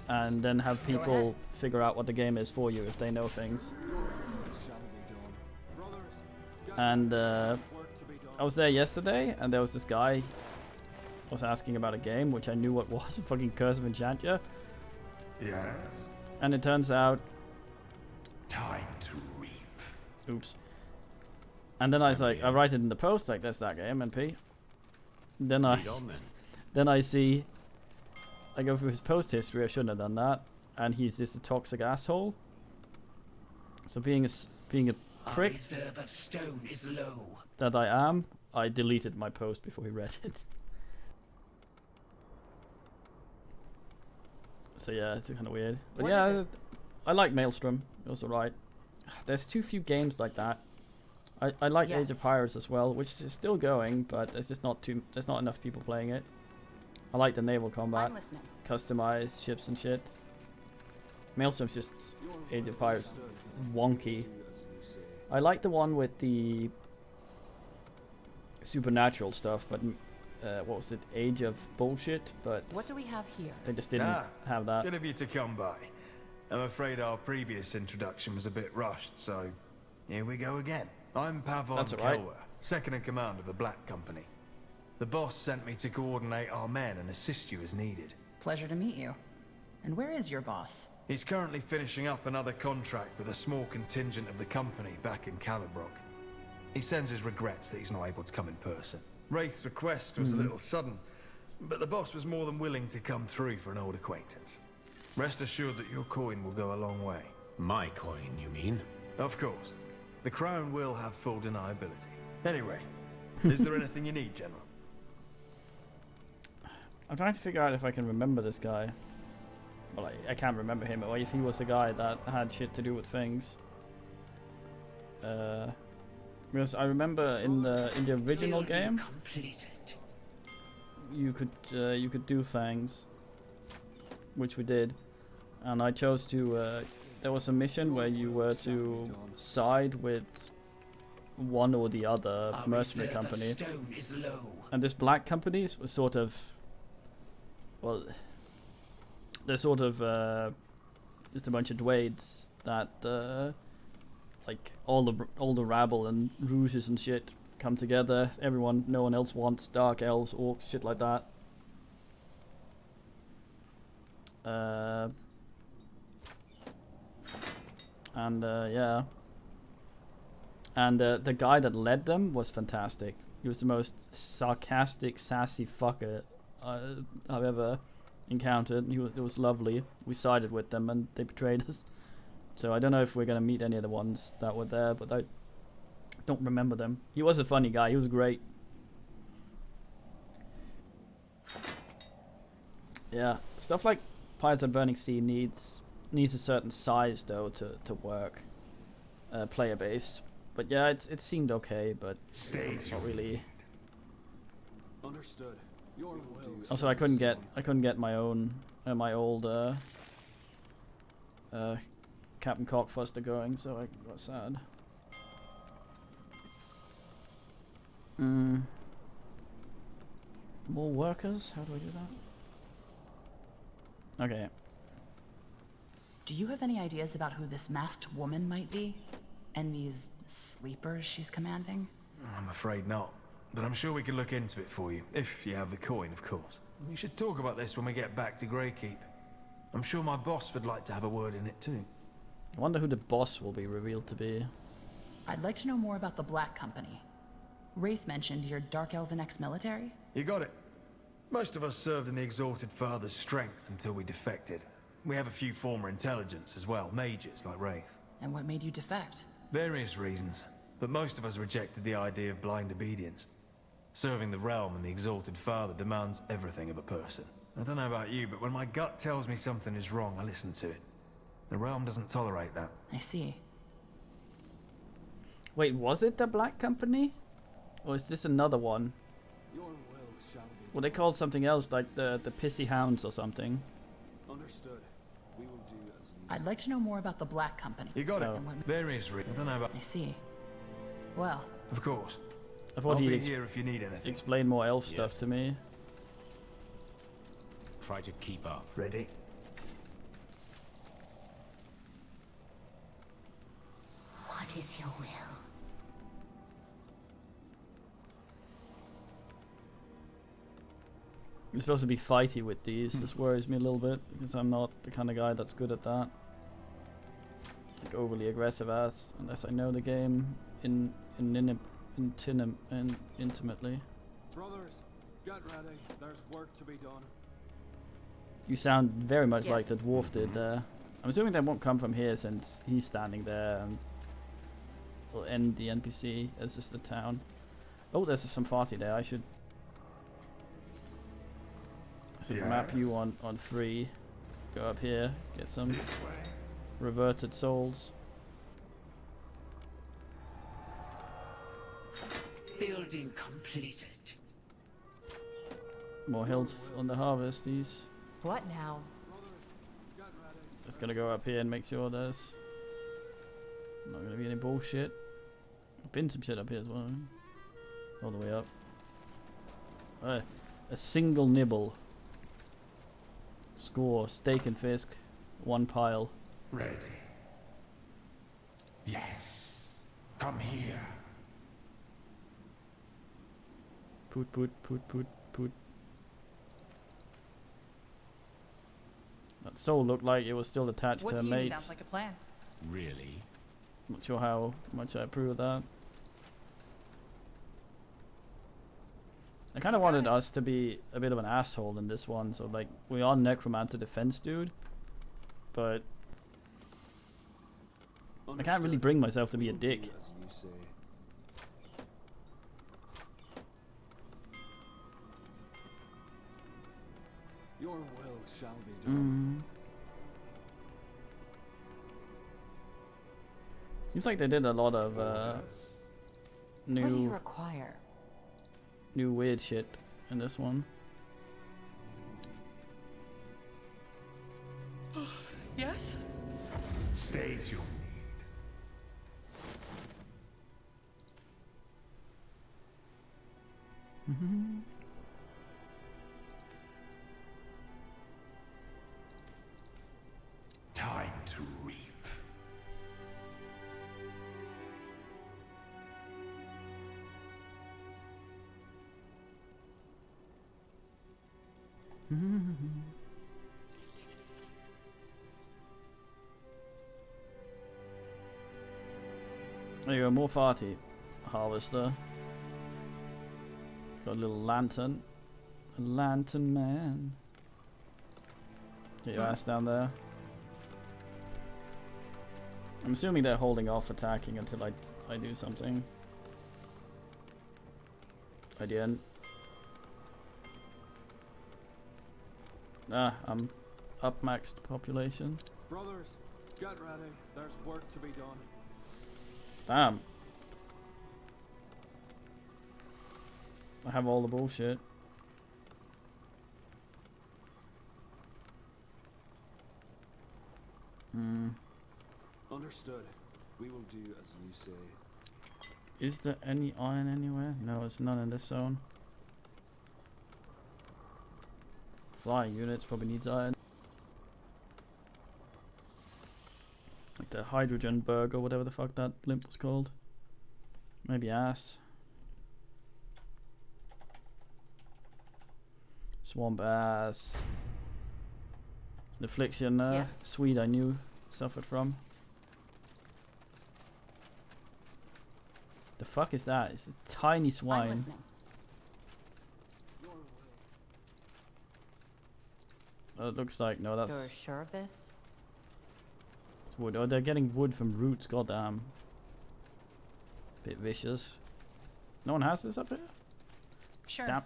and then have people figure out what the game is for you if they know things. And I was there yesterday, and there was this guy was asking about a game, which I knew what was, a fucking Curse of Enchantia. Yes. And it turns out, Time to reap. oops. And then I was like, I write it in the post, like, that's that game, NP. Then I see, I go through his post history. I shouldn't have done that, and he's just a toxic asshole. So being a prick Reserve of stone is low. that I am, I deleted my post before he read it. So yeah, it's kind of weird. But yeah, I like Maelstrom. It was alright. There's too few games like that. I like Age of Pirates as well, which is still going, but there's just there's not enough people playing it. I like the naval combat, I'm listening. customized ships and shit. Maelstrom's just Age of Pirates wonky. I like the one with the supernatural stuff, but what was it? Age of Bullshit, but What do we have here? they just didn't have that. Good of you to come by. I'm afraid our previous introduction was a bit rushed, so here we go again. I'm Pavon That's all right. Kelwer, second in command of the Black Company. The boss sent me to coordinate our men and assist you as needed. Pleasure to meet you. And where is your boss? He's currently finishing up another contract with a small contingent of the company back in Calibrock. He sends his regrets that he's not able to come in person. Wraith's request was a little sudden, but the boss was more than willing to come through for an old acquaintance. Rest assured that your coin will go a long way. My coin, you mean? Of course. The crown will have full deniability. Anyway, is there anything you need, General? I'm trying to figure out if I can remember this guy. Well, I can't remember him, or if he was the guy that had shit to do with things. Because I remember in the original game, you could do things, which we did, and I chose to. There was a mission where you were to side with one or the other mercenary company, and this black company was sort of, well, they're sort of just a bunch of dwades that like all the rabble and rouges and shit come together. No one else wants dark elves, orcs, shit like that. Yeah. And the guy that led them was fantastic. He was the most sarcastic, sassy fucker I've ever encountered. It was lovely. We sided with them and they betrayed us. So I don't know if we're gonna meet any of the ones that were there, but I don't remember them. He was a funny guy. He was great. Yeah, stuff like Pirates of Burning Sea needs a certain size though to work, player based. But yeah, it seemed okay, but not really. Understood. Your will. Also, I couldn't get my own my old Captain Cockfuster going, so I got sad. More workers? How do I do that? Okay. Do you have any ideas about who this masked woman might be? And these sleepers she's commanding? I'm afraid not. But I'm sure we can look into it for you, if you have the coin, of course. We should talk about this when we get back to Greykeep. I'm sure my boss would like to have a word in it too. I wonder who the boss will be revealed to be. I'd like to know more about the Black Company. Wraith mentioned your Dark Elven ex-military? You got it. Most of us served in the Exalted Father's strength until we defected. We have a few former intelligence as well, mages like Wraith. And what made you defect? Various reasons, but most of us rejected the idea of blind obedience. Serving the realm and the Exalted Father demands everything of a person. I don't know about you, but when my gut tells me something is wrong, I listen to it. The realm doesn't tolerate that. I see. Wait, was it the Black Company? Or is this another one? Your will shall be. Well, they called something else, like the Pissy Hounds or something. Understood. We will do as you I'd like to know more about the Black Company. You got it. Various reasons. I don't know about... I see. Well... Of course. I thought I'll be he'd here if you need anything. explain more elf stuff to me. Try to keep up. Ready? What is your will? I'm supposed to be fighty with these. This worries me a little bit because I'm not the kind of guy that's good at that. Like overly aggressive ass, unless I know the game intimately. Brothers, get ready. There's work to be done. You sound very much Yes. like the dwarf did there. I'm assuming they won't come from here since he's standing there and will end the NPC as just the town. Oh, there's some farty there. I should map you on free. Go up here, get some reverted souls. Building completed. More hills on the harvesties. What now? Just gonna go up here and make sure there's not gonna be any bullshit. I've been some shit up here as well. All the way up. A single nibble. Score, steak and fisk, one pile. Ready. Yes. Come here. Put. That soul looked like it was still attached to a mate. Sounds like a plan. Really? Not sure how much I approve of that. I kind of wanted us to be a bit of an asshole in this one, so like we are necromancer defense dude, but I can't really bring myself to be a dick. Your will shall be done. Seems like they did a lot of What do you new require? weird shit in this one. Yes? State your need. Time to reap. There you go, more farty harvester. Got a little lantern. A lantern man. Get your ass down there. I'm assuming they're holding off attacking until I do something. I didn't. Ah, I'm up maxed population. Brothers, get ready. There's work to be done. Damn. I have all the bullshit. Understood. We will do as you say. Is there any iron anywhere? No, there's none in this zone. Flying units probably needs iron. Like the hydrogen burg or whatever the fuck that blimp was called. Maybe ass. Swamp ass. The affliction Swede I knew suffered from. The fuck is that? It's a tiny swine. Oh, it looks like no, that's. You're sure of this? It's wood. Oh, they're getting wood from roots. Goddamn. Bit vicious. No one has this up here. Sure.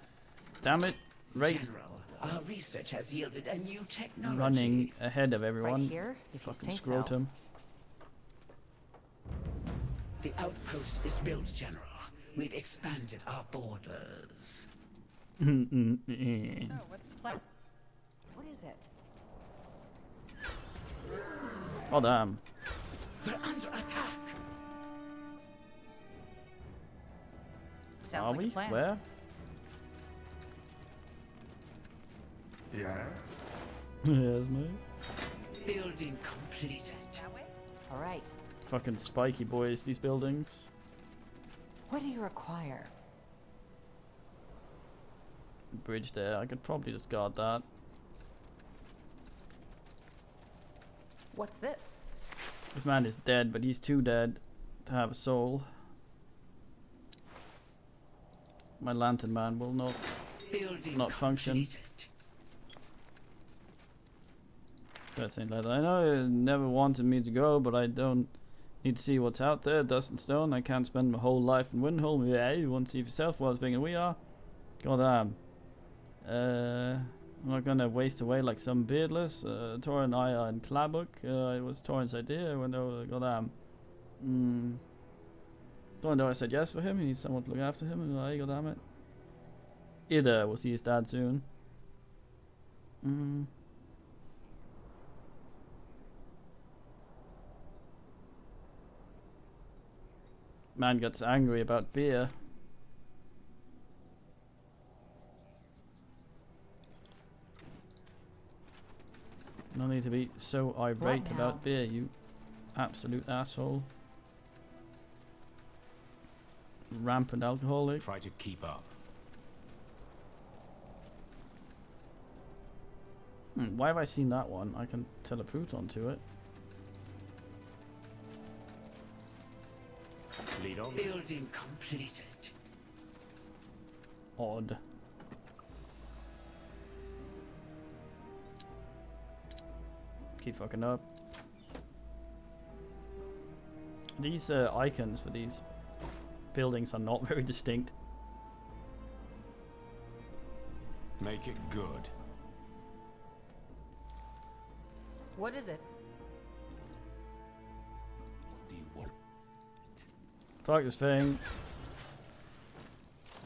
Damn it! Right. General, our research has yielded a new technology. Running ahead of everyone. Right here, if you Fucking say scrotum. The outpost is built, General. We've expanded our borders. So, what's the plan? What is it? Oh damn. We're under attack. Sounds Are like we? a plan. Where? Yes. Yes, mate. Building completed. All right. Fucking spiky boys, these buildings. What do you require? Bridge there. I could probably just guard that. What's this? This man is dead, but he's too dead to have a soul. My lantern man will not function. That's ain't like that. I know you never wanted me to go, but I don't need to see what's out there. Dust and stone. I can't spend my whole life in Windholm. Yeah, you want to see for yourself what I was thinking we are. Goddamn. I'm not gonna waste away like some beardless. Tor and I are in Clabbook. It was Torrent's idea. I went over. Goddamn. Don't know. I said yes for him. He needs someone to look after him. And I goddamn it. Ida will see his dad soon. Man gets angry about beer. No need to be so irate about beer, you absolute asshole. Rampant alcoholic. Try to keep up. Why have I seen that one? I can teleport onto it. Lead on. Building completed. Odd. Keep fucking up. These icons for these buildings are not very distinct. Make it good. What is it? Do you want? Fuck this thing.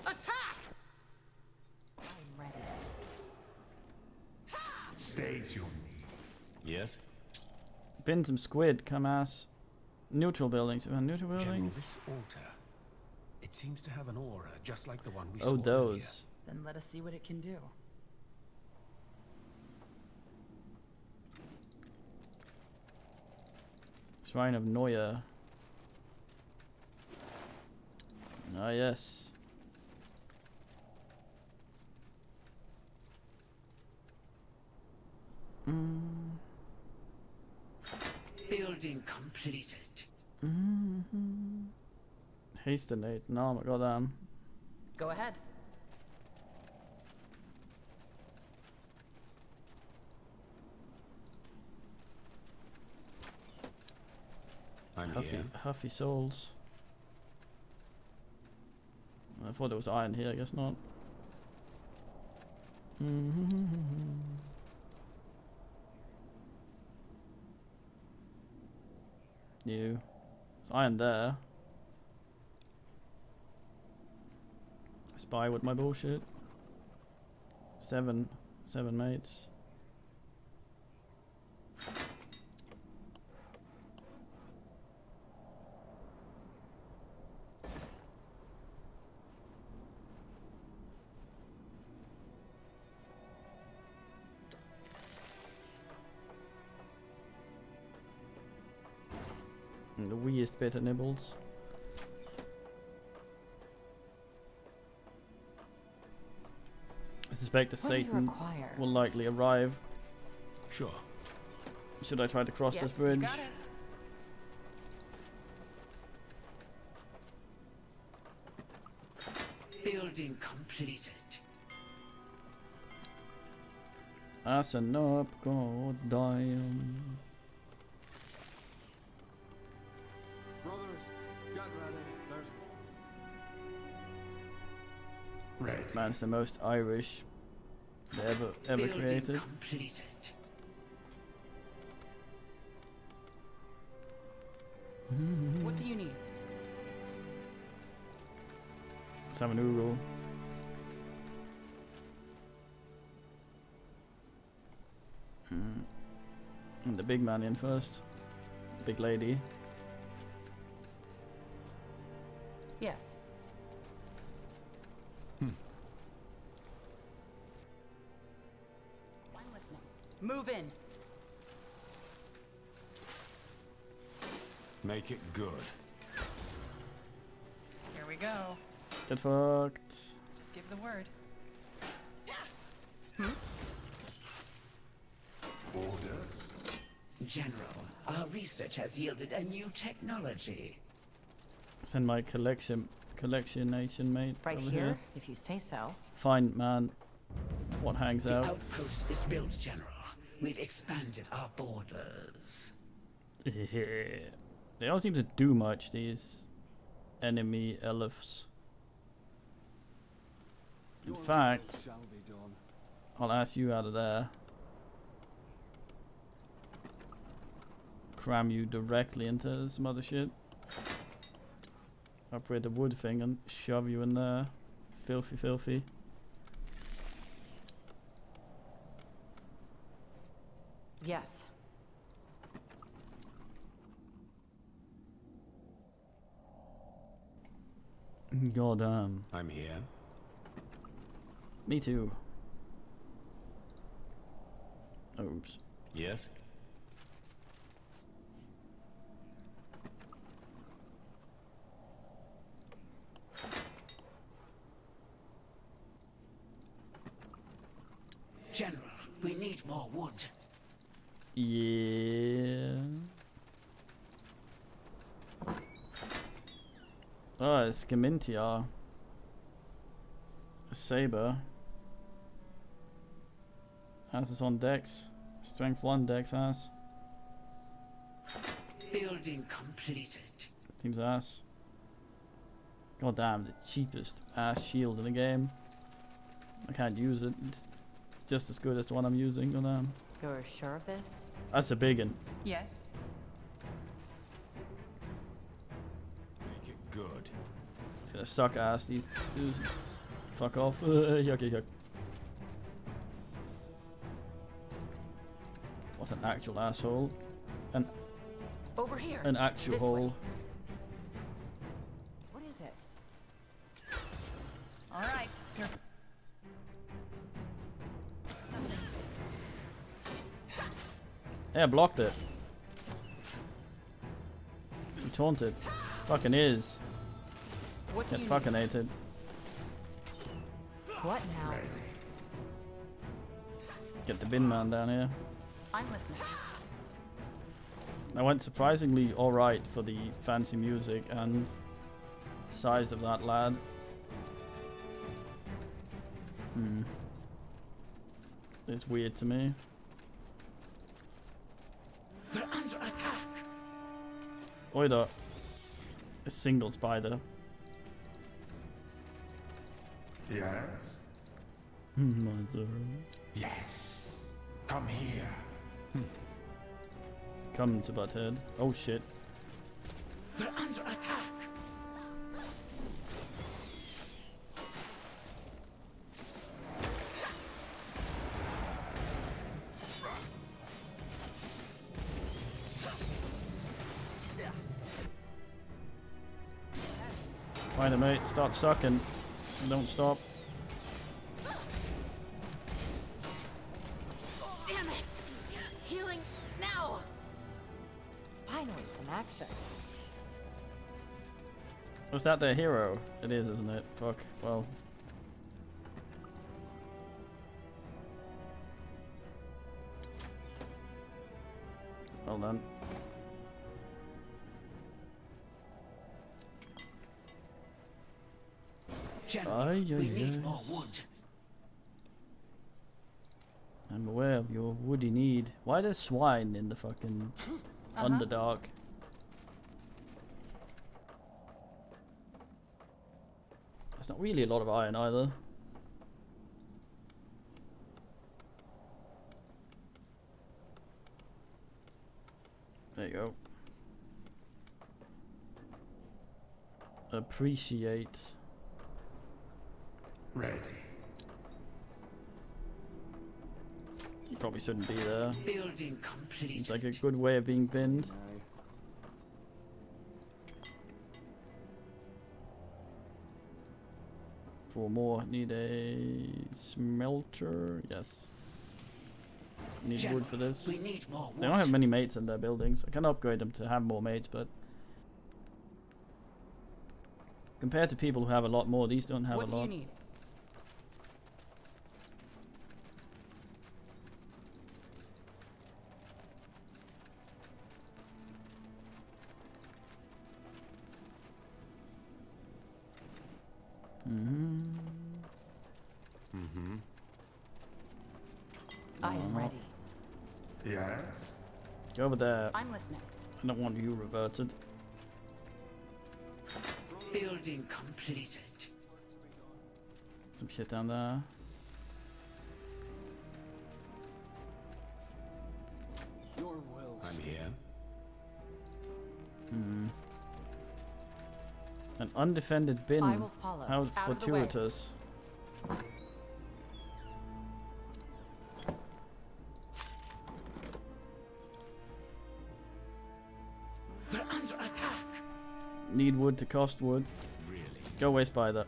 Attack! I'm ready. State your need. Yes? Bin some squid, come ass. Neutral buildings. Neutral General, buildings? this altar. It seems to have an aura just like the one we Oh, saw those. Then let us see what it can do. Shrine of Noya. Ah, yes. Building completed. Hastenate. No, my goddamn. Go ahead. I'm Huffy, here. Huffy souls. I thought there was iron here, I guess not. You. There's iron there. Spy with my bullshit. Seven mates. And the weeest bit of nibbles. I suspect the What do you Satan require? will likely arrive. Sure. Should I try to cross this Yes, you bridge? got it. Building completed. Assen up, god damn. Brothers, get ready. There's Ready. Man's the most Irish they ever Building created. completed. What do you need? Let's have an Oogle. And the big man in first. Big lady. Yes. I'm listening. Move in. Make it good. Here we go. Get fucked. Just give the word. Orders. General, our research has yielded a new technology. Send my collectionation mate Right over here, here. if you say so. Find man. What hangs The out? outpost is built, General. We've expanded our borders. They don't seem to do much, these enemy elves. In your fact, will shall be done. I'll ask you out of there. Cram you directly into some other shit. Upgrade the wood thing and shove you in there. Filthy, filthy. Yes. Goddamn. I'm here. Me too. Oops. Yes? General, we need more wood. Yeah. Oh, it's Gamintia. A saber. Has is on Dex. Strength 1 Dex has. Building completed. Team's ass. God damn, the cheapest ass shield in the game. I can't use it. It's just as good as the one I'm using. God damn. You're sure of this? That's a big one. Yes. Make it good. It's gonna suck ass, these dudes. Fuck off. Yucky yuck. What an actual asshole. Over here. An actual This hole. way. What is it? All right. Here. Yeah, blocked it. You taunted. Fucking is. What do Get you fucking need? hated. What now? Get the bin man down here. I'm listening. I went surprisingly alright for the fancy music and size of that lad. It's weird to me. We're under attack. Oida. A single spider. Yes? My Zoro. Yes. Come here. Come to Butthead. Oh shit. We're under attack. Find it, mate. Start sucking. Don't stop. Damn it! Healing now! Finally, some action. Was that their hero? It is, isn't it? Fuck. Well. Well done. General, we need more wood. I'm aware of your woody need. Why there's swine in the fucking Underdark? There's not really a lot of iron either. There you go. Appreciate. Ready. You probably shouldn't be there. Building complete. Seems like a good way of being binned. For more, need a smelter. Yes. Need wood for this. We need more wood. They don't have many mates in their buildings. I can upgrade them to have more mates, but compared to people who have a lot more, these don't have a lot. What do you need? I am ready. Yes? Go over there. I'm listening. I don't want you reverted. Building completed. Some shit down there. Your will. I'm here. An undefended bin. I will follow. How Out of the way. fortuitous. We're under attack. Need wood to cost wood. Really? Go away, spider.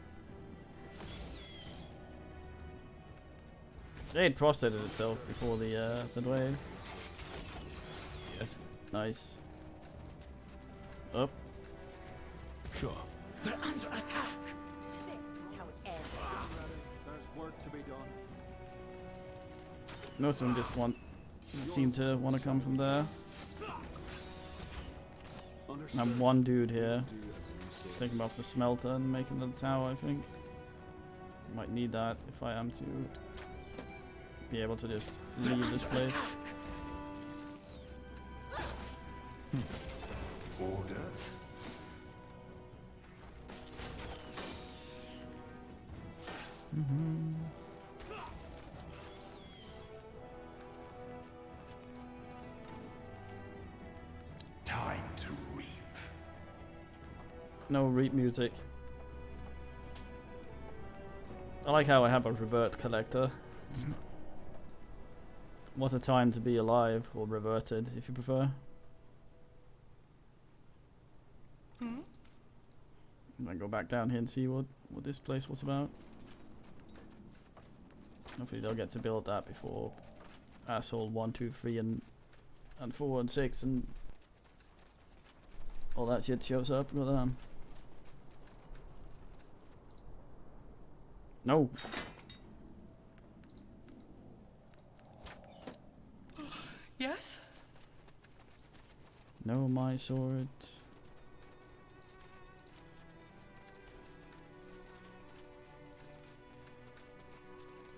It had prostrated itself before the wave. Yes. Nice. Up. Sure. We're under attack. This is how it ends. There's work to be done. Most of them just want seem to want to come from there. I have one dude here. Taking him off the smelter and making the tower, I think. Might need that if I am to be able to just leave this place. Orders? Time to reap. No reap music. I like how I have a revert collector. What a time to be alive, or reverted, if you prefer. I go back down here and see what this place was about. Hopefully they'll get to build that before asshole 1, 2, 3 and 4 and 6 and all that shit shows up. But no. Yes? No, my sword.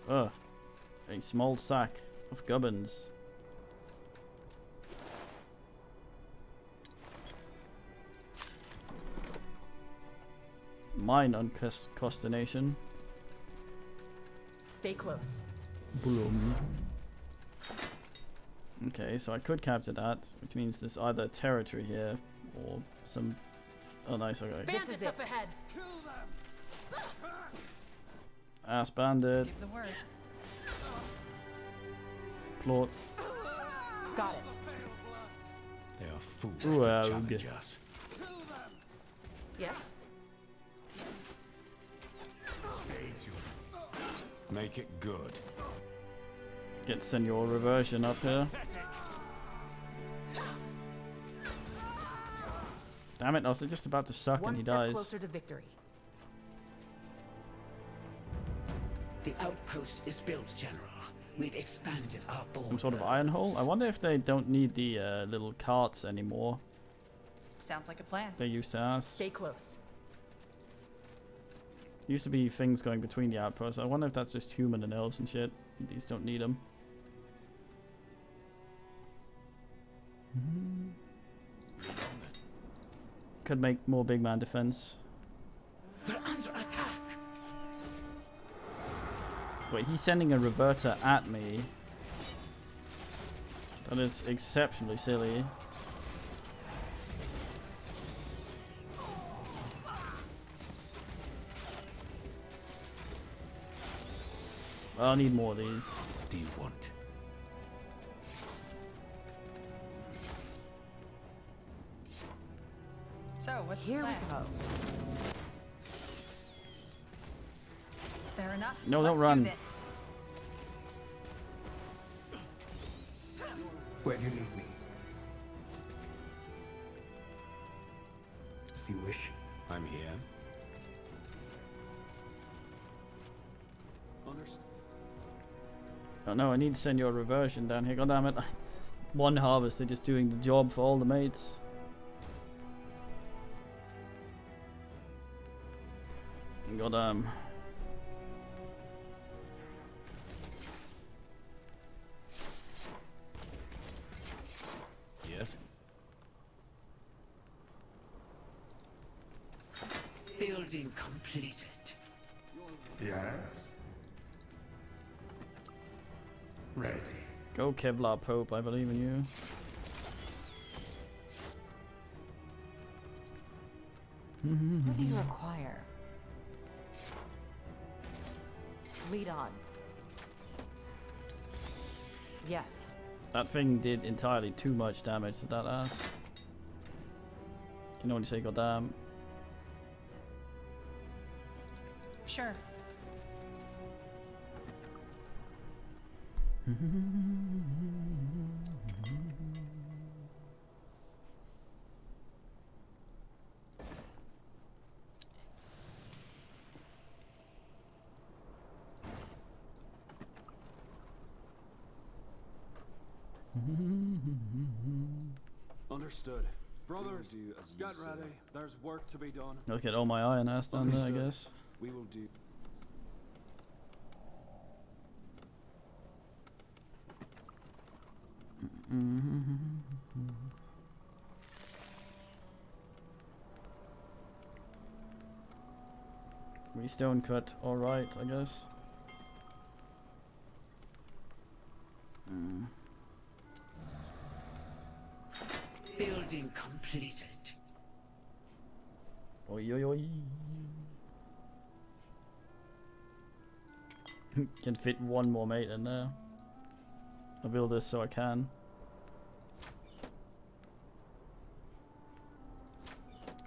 Ugh. A small sack of gubbins. Mine uncostination. Stay close. Boom. Okay, so I could capture that, which means there's either territory here or some. Oh, nice. Okay. Bandits up ahead. Ass bandit. Give the word. Plot. Got it. They are fools Ooh, to challenge us. Yes. Make it good. Get Senor Reversion up here. Damn it, I was just about to suck and he dies. Closer to victory. The outpost is built, General. We've expanded our border. Some sort of iron hole? I wonder if they don't need the little carts anymore. Sounds like a plan. They used to ask. Stay close. Used to be things going between the outposts. I wonder if that's just human and elves and shit. These don't need them. Could make more big man defense. We're under attack. Wait, he's sending a reverter at me. That is exceptionally silly. I'll need more of these. What do you want? So, what's Here the we plan? go. Fair enough. No, don't Let's run. do this. Where do you need me? If you wish. I'm here. Oh no, I need to send your reversion down here. God damn it. One harvest, they're just doing the job for all the mates. God damn. Yes. Building completed. Yes? Ready. Go Kevlar Pope, I believe in you. What do you require? Lead on. Yes. That thing did entirely too much damage to that ass. Can only say goddamn. Sure. Understood. Brothers, get ready. There's work to be done. Let's get all my iron ass down there, I guess. We will do. We stone cut, alright, I guess. Building completed. Oi oi oi. Can fit one more mate in there. I'll build this so I can.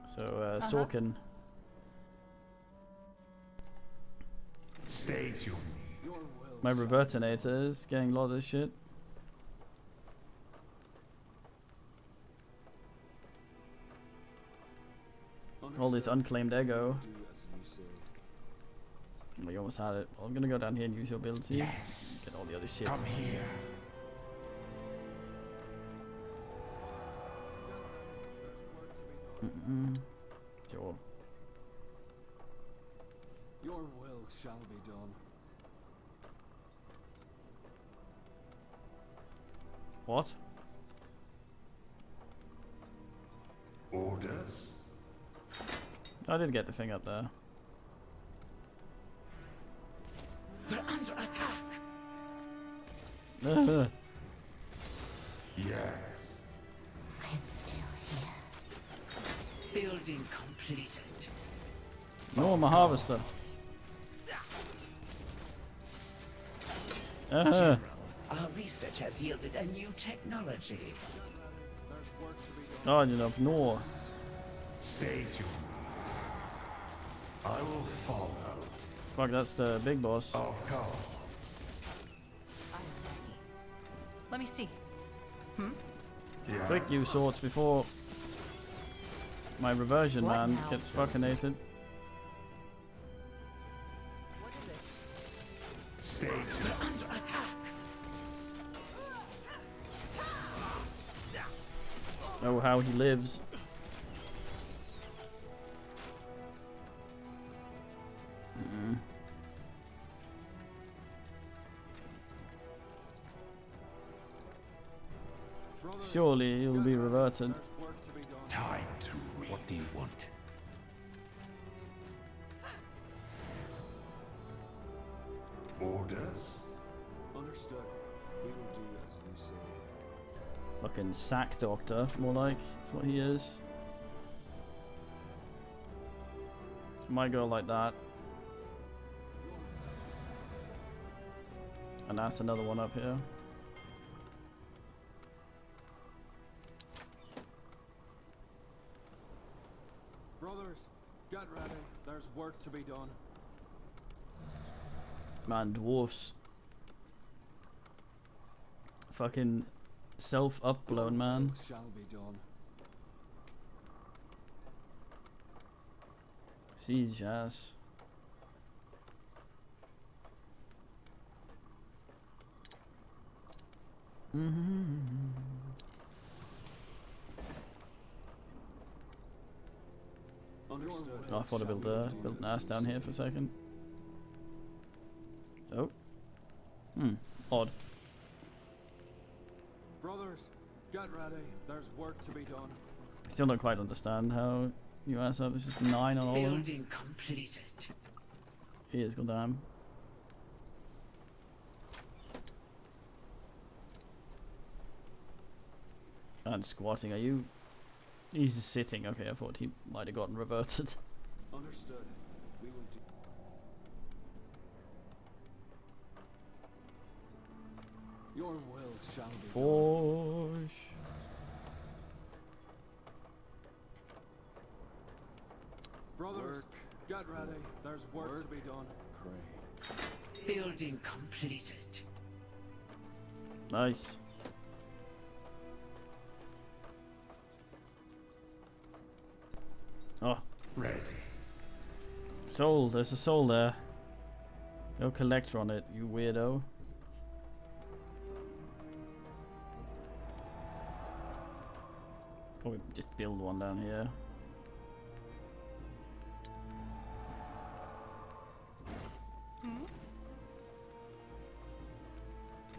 So, Sorkin. State your need. My Revertinator is getting a lot of this shit. All this unclaimed ego. We almost had it. I'm gonna go down here and use your ability. Yes. Get all the other shit. Come here. Sure. Your will shall be done. What? Orders? I did get the thing up there. We're under attack. Yes. I am still here. Building completed. No, my harvester. General, our research has yielded a new technology. God, you know, no. State your need. I will follow. Fuck, that's the big boss. Of course. Let me see. Yeah. Quick, use swords before my reversion What man now? gets fuckinated. What is it? State We're under attack. Oh, how he lives. Surely he'll be reverted. time to read. What do you want? Orders? Understood. We will do as you say. Fucking sack doctor, more like. That's what he is. Might go like that. And that's another one up here. Brothers, get ready. There's work to be done. Man, dwarfs. Fucking self-upblown, man. Shall be done. Siege ass. Understood. Oh, I thought I built an ass down here for a second. Oh. Odd. Brothers, get ready. There's work to be done. I still don't quite understand how you ass up. It's just 9 on all of them. Building completed. He is, goddamn. And squatting, are you? He's just sitting. Okay, I thought he might have gotten reverted. Understood. We will do. Your will shall be Forge. Brothers, get ready. There's work to be done. Pray. Building completed. Nice. Oh. Ready. Soul, there's a soul there. No collector on it, you weirdo. Probably just build one down here.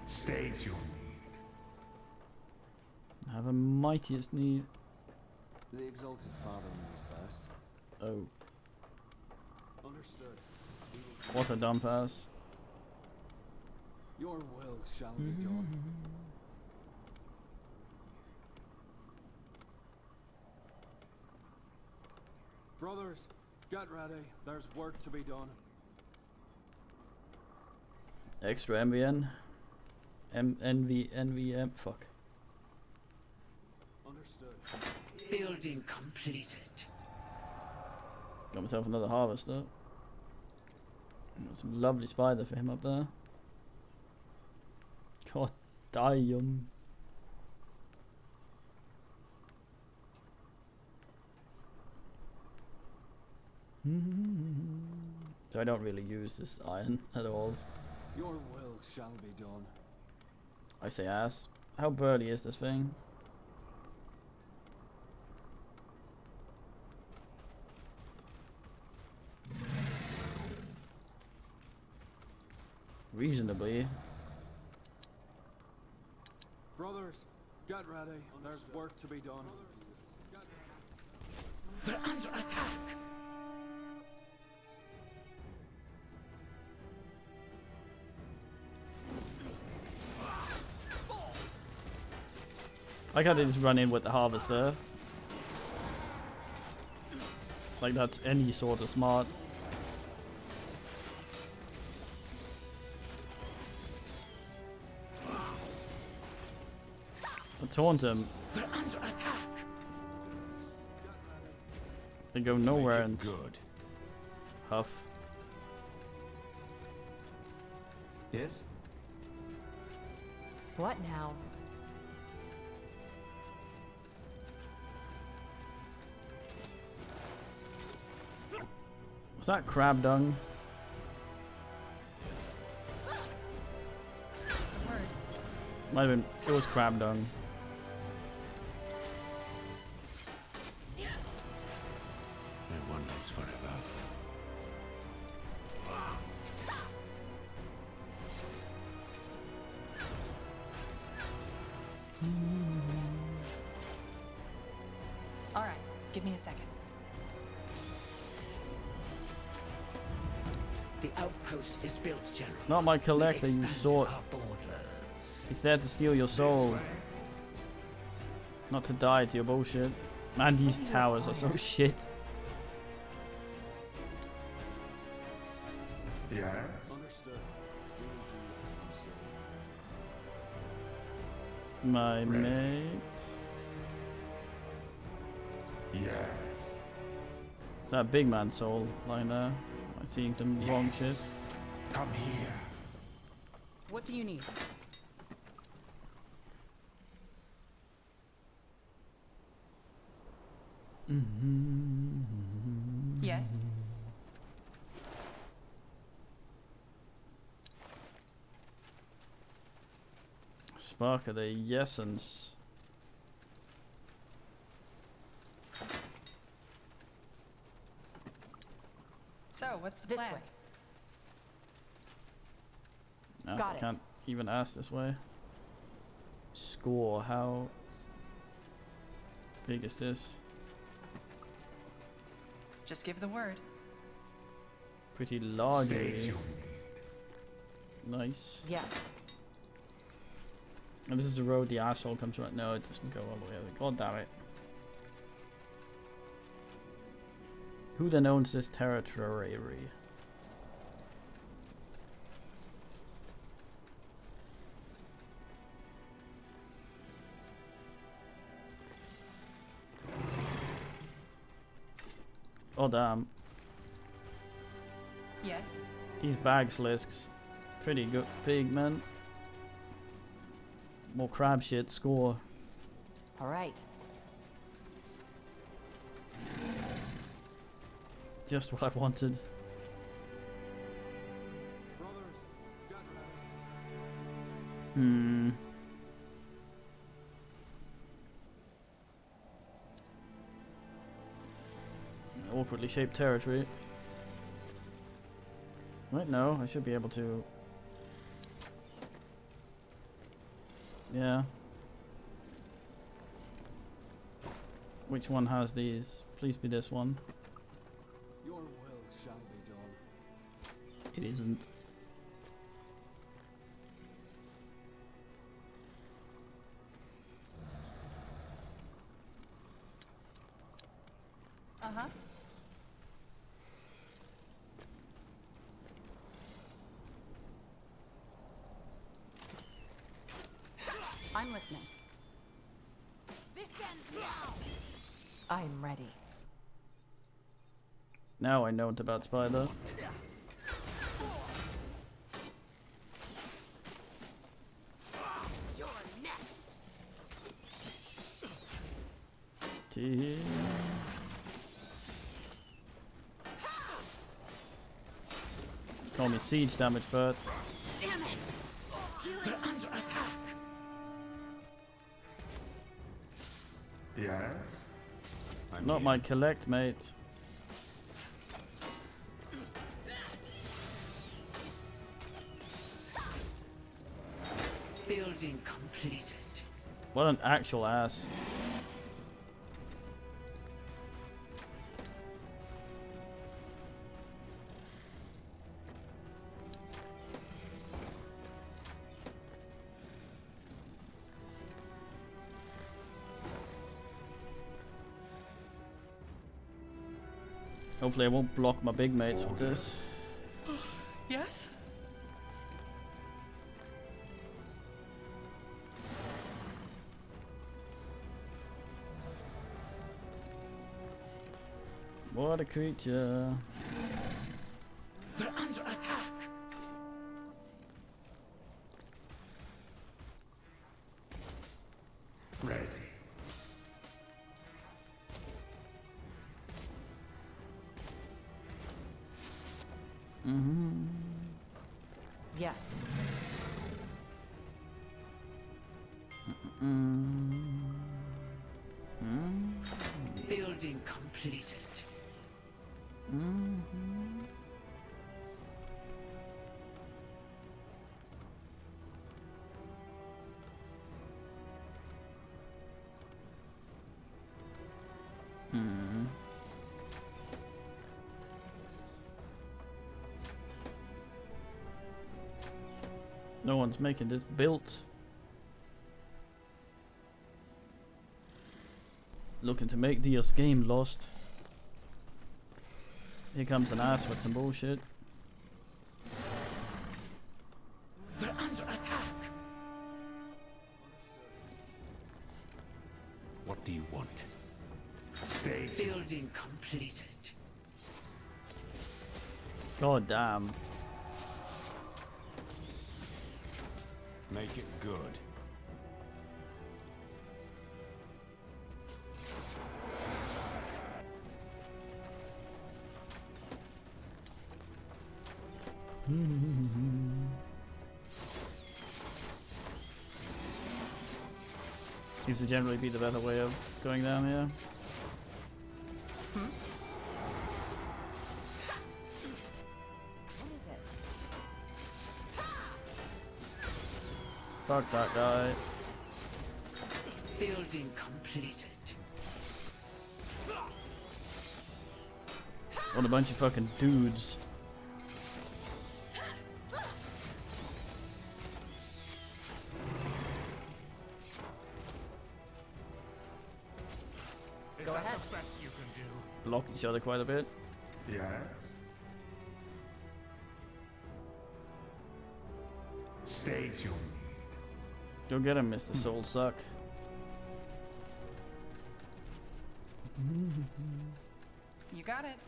Stays your need. I have a mightiest need. The Exalted Father knows best. Oh. Understood. What a dump ass. Your will shall be done. Brothers, get ready. There's work to be done. Extra MVN. NVM. Fuck. Understood. Building completed. Got myself another harvester. Got some lovely spider for him up there. God damn. So I don't really use this iron at all. Your will shall be done. I say ass. How burly is this thing? Reasonably. Brothers, get ready. There's work to be done. We're under attack. I gotta just run in with the harvester. Like that's any sort of smart. I'll taunt him. We're under attack. They go nowhere and good. huff. Yes? What now? Was that crab dung? Might have been. It was crab dung. No one lives forever. All right, give me a second. The outpost is built, General. Not my collector, you sort. Our borders. He's there to steal your soul. Not to die to your bullshit. Man, these towers are so shit. Yes? Understood. We will do as you say. My Ready. mate. Yes. It's that big man soul lying there. Am I seeing some wrong shit? Come here. What do you need? Yes? Spark of the Yessence. So, what's the This plan? way. No, Got I it. can't even ask this way. Score, how big is this? Just give the word. Pretty large. Stays really. your need. Nice. Yes. And this is the road the asshole comes right. No, it doesn't go all the way. God damn it. Who then owns this territory? Oh damn. Yes? These bag slisks. Pretty good big, man. More crab shit, score. All right. Just what I wanted. Brothers, get ready. Hmm. awkwardly shaped territory. Right, no, I should be able to. Yeah. Which one has these? Please be this one. Your will shall be done. It isn't. Uh-huh. I'm listening. This ends now. I'm ready. Now I know about Spider. You're next. Call me siege damage first. Damn it! They're under attack. Yes? Not my collect, mate. Building completed. What an actual ass. Hopefully I won't block my big mates with this. Yes? What a creature. They're under attack. Ready. Yes. Building completed. No one's making this built. Looking to make this game lost. Here comes an ass with some bullshit. They're under attack. What do you want? Stay. Building completed. God damn. Make it good. Seems to generally be the better way of going down here. What is it? Fuck that guy. Building completed. What a bunch of fucking dudes. Go ahead. Block each other quite a bit. Yes? State your need. Go get him, Mr. Soul Suck. You got it.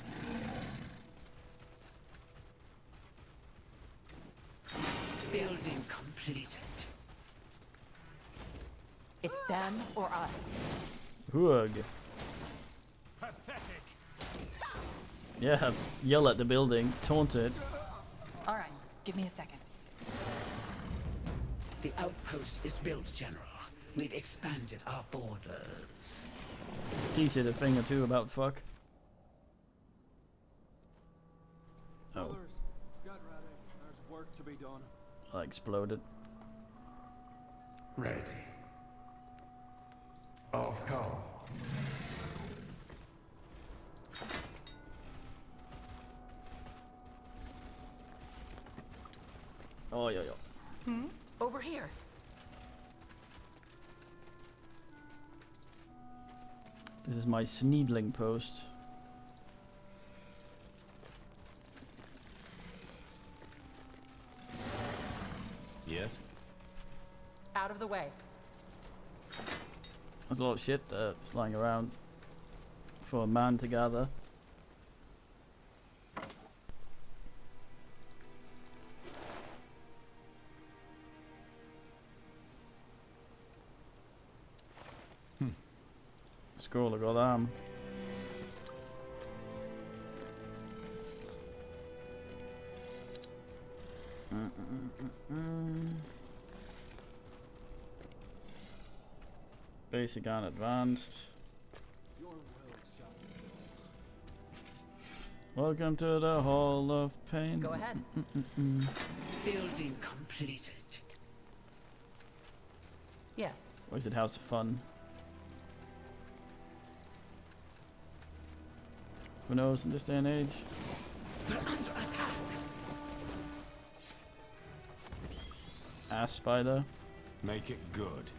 Building completed. It's them or us. Hoog. Yeah, yell at the building, taunt it. All right, give me a second. The outpost is built, General. We've expanded our borders. Teach it a thing or two about fuck. exploded. Ready. Of course. Oh, yeah. Over here. This is my Sneedling post. Yes? Out of the way. There's a lot of shit that's lying around for a man to gather. Scroll of Godam. Basic and advanced. Welcome to the Hall of Pain. Go ahead. Building completed. Yes. Or is it House of Fun? Who knows in this day and age? Ass spider. Make it good.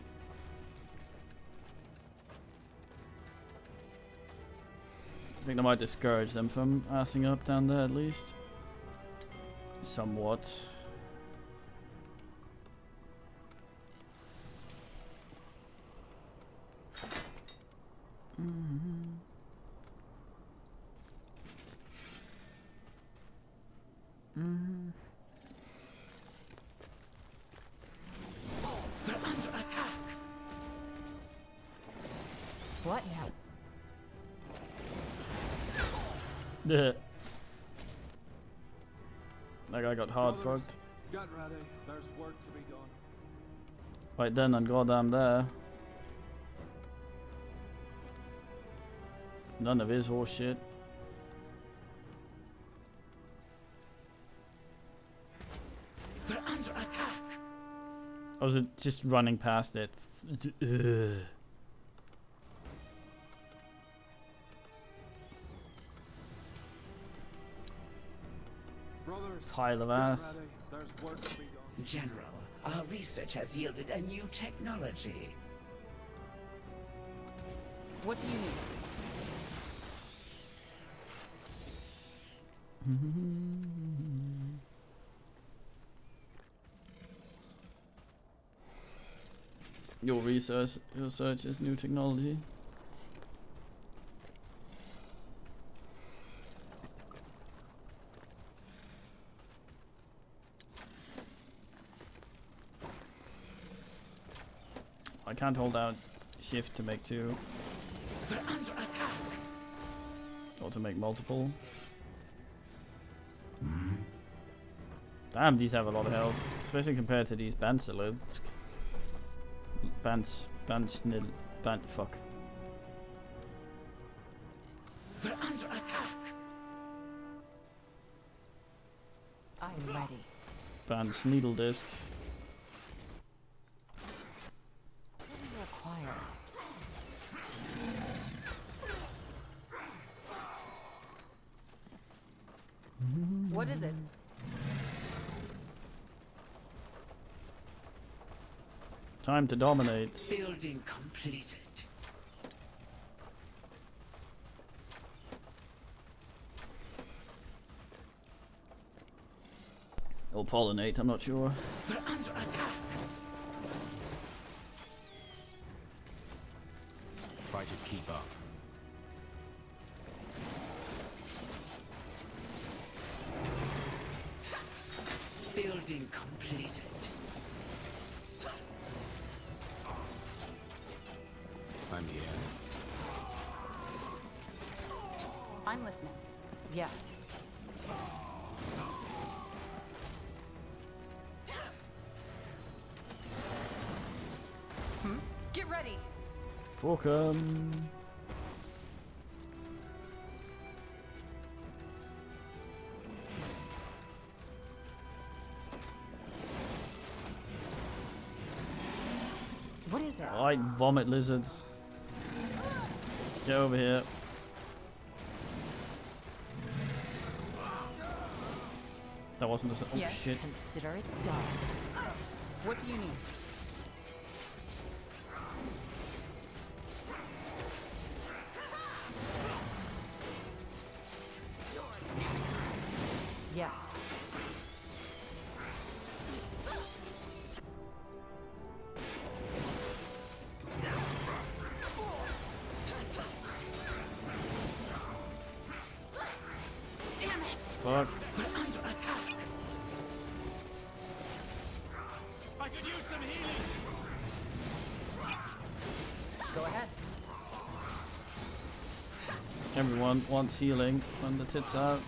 I think that might discourage them from assing up down there at least. Somewhat. What now? Yeah. That guy got hard Brothers, fucked. Get ready. There's work to be done. Right then and goddamn there. None of his horse shit. We're under attack. I was just running past it. Ugh. Brothers, Pile of get ass. ready. There's work to be done. General, our research has yielded a new technology. What do you need? Your research is new technology. I can't hold down shift to make two. We're under attack. Or to make multiple. Damn, these have a lot of health. Especially compared to these Bansilids. Fuck. We're under attack. I'm ready. Bans needle disc. What do you require? What is it? Time to dominate. Building completed. Or pollinate, I'm not sure. We're under attack. Try to keep up. Building completed. I'm here. I'm listening. Yes. Get ready. Fuck 'em. Fight vomit lizards. Get over here. That wasn't a... Oh Yes. shit. Consider it done. What do you need? Yes. Damn it! Fuck. We're under attack. I could use some healing. Go ahead. Everyone wants healing when the tits out.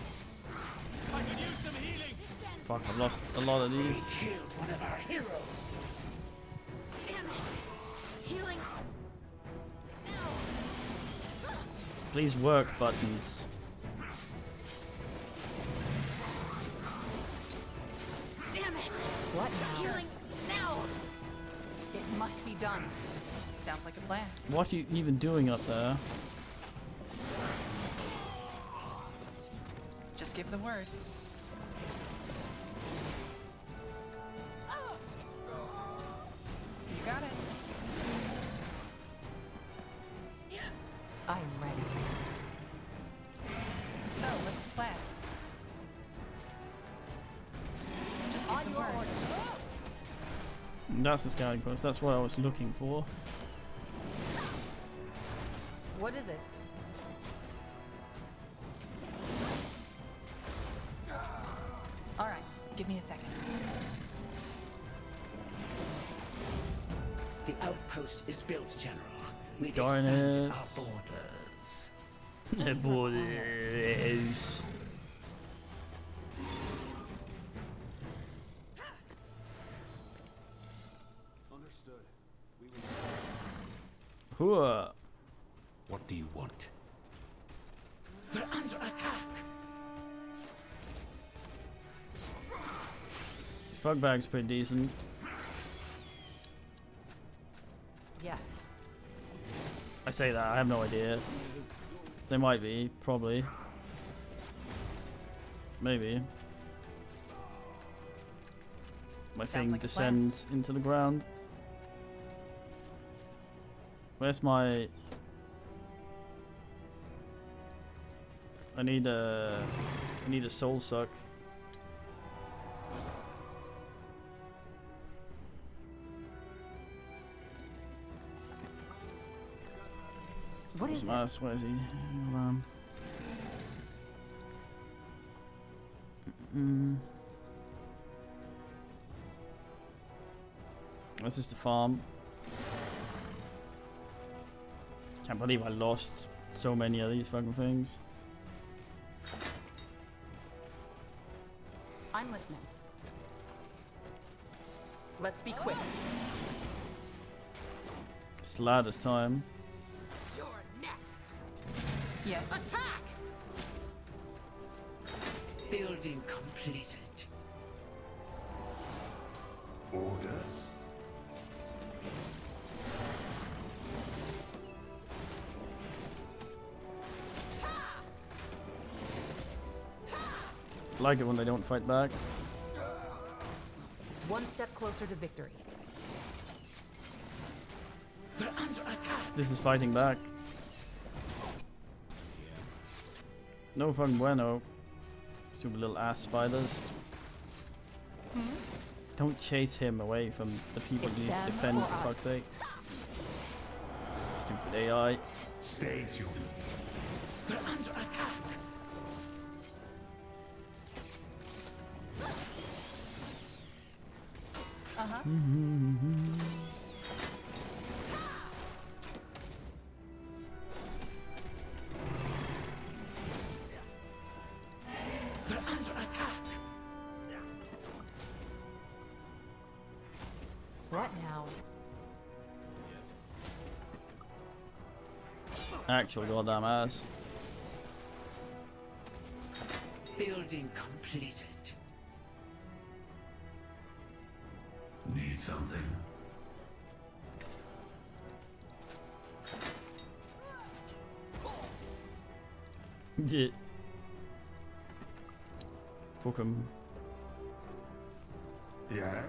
I could use some healing. Fuck, I've lost a lot of these. Killed one of our heroes. Damn it! Healing. Please work, buttons. Damn it! What now? Healing now. It must be done. Sounds like a plan. What are you even doing up there? Just give the word. You got it. I'm ready. So, what's the plan? Just give the word. That's the scouting post. That's what I was looking for. What is it? All right, give me a second. The outpost is built, General. We've Darn expanded it. our borders. The borders. Understood. Hooah. What do you want? We're under attack. This fog bag's pretty decent. Yes. I say that, I have no idea. They might be, probably. Maybe. My Sounds thing like a plan. descends into the ground. Where's my... I need a soul suck. What is it? Where is he? This is the farm. Can't believe I lost so many of these fucking things. I'm listening. Let's be quick. It's the ladder's time. You're next. Yes. Attack! Building completed. Orders? I like it when they don't fight back. One step closer to victory. We're under attack. This is fighting back. No fucking bueno. Stupid little ass spiders. Don't chase him away from the people you need to defend, for fuck's sake. Stupid AI. Stage your We're under attack. Uh-huh. We're under attack. What now? Actual goddamn ass. Building completed. Need something? Yeah. Fuck him. Yes?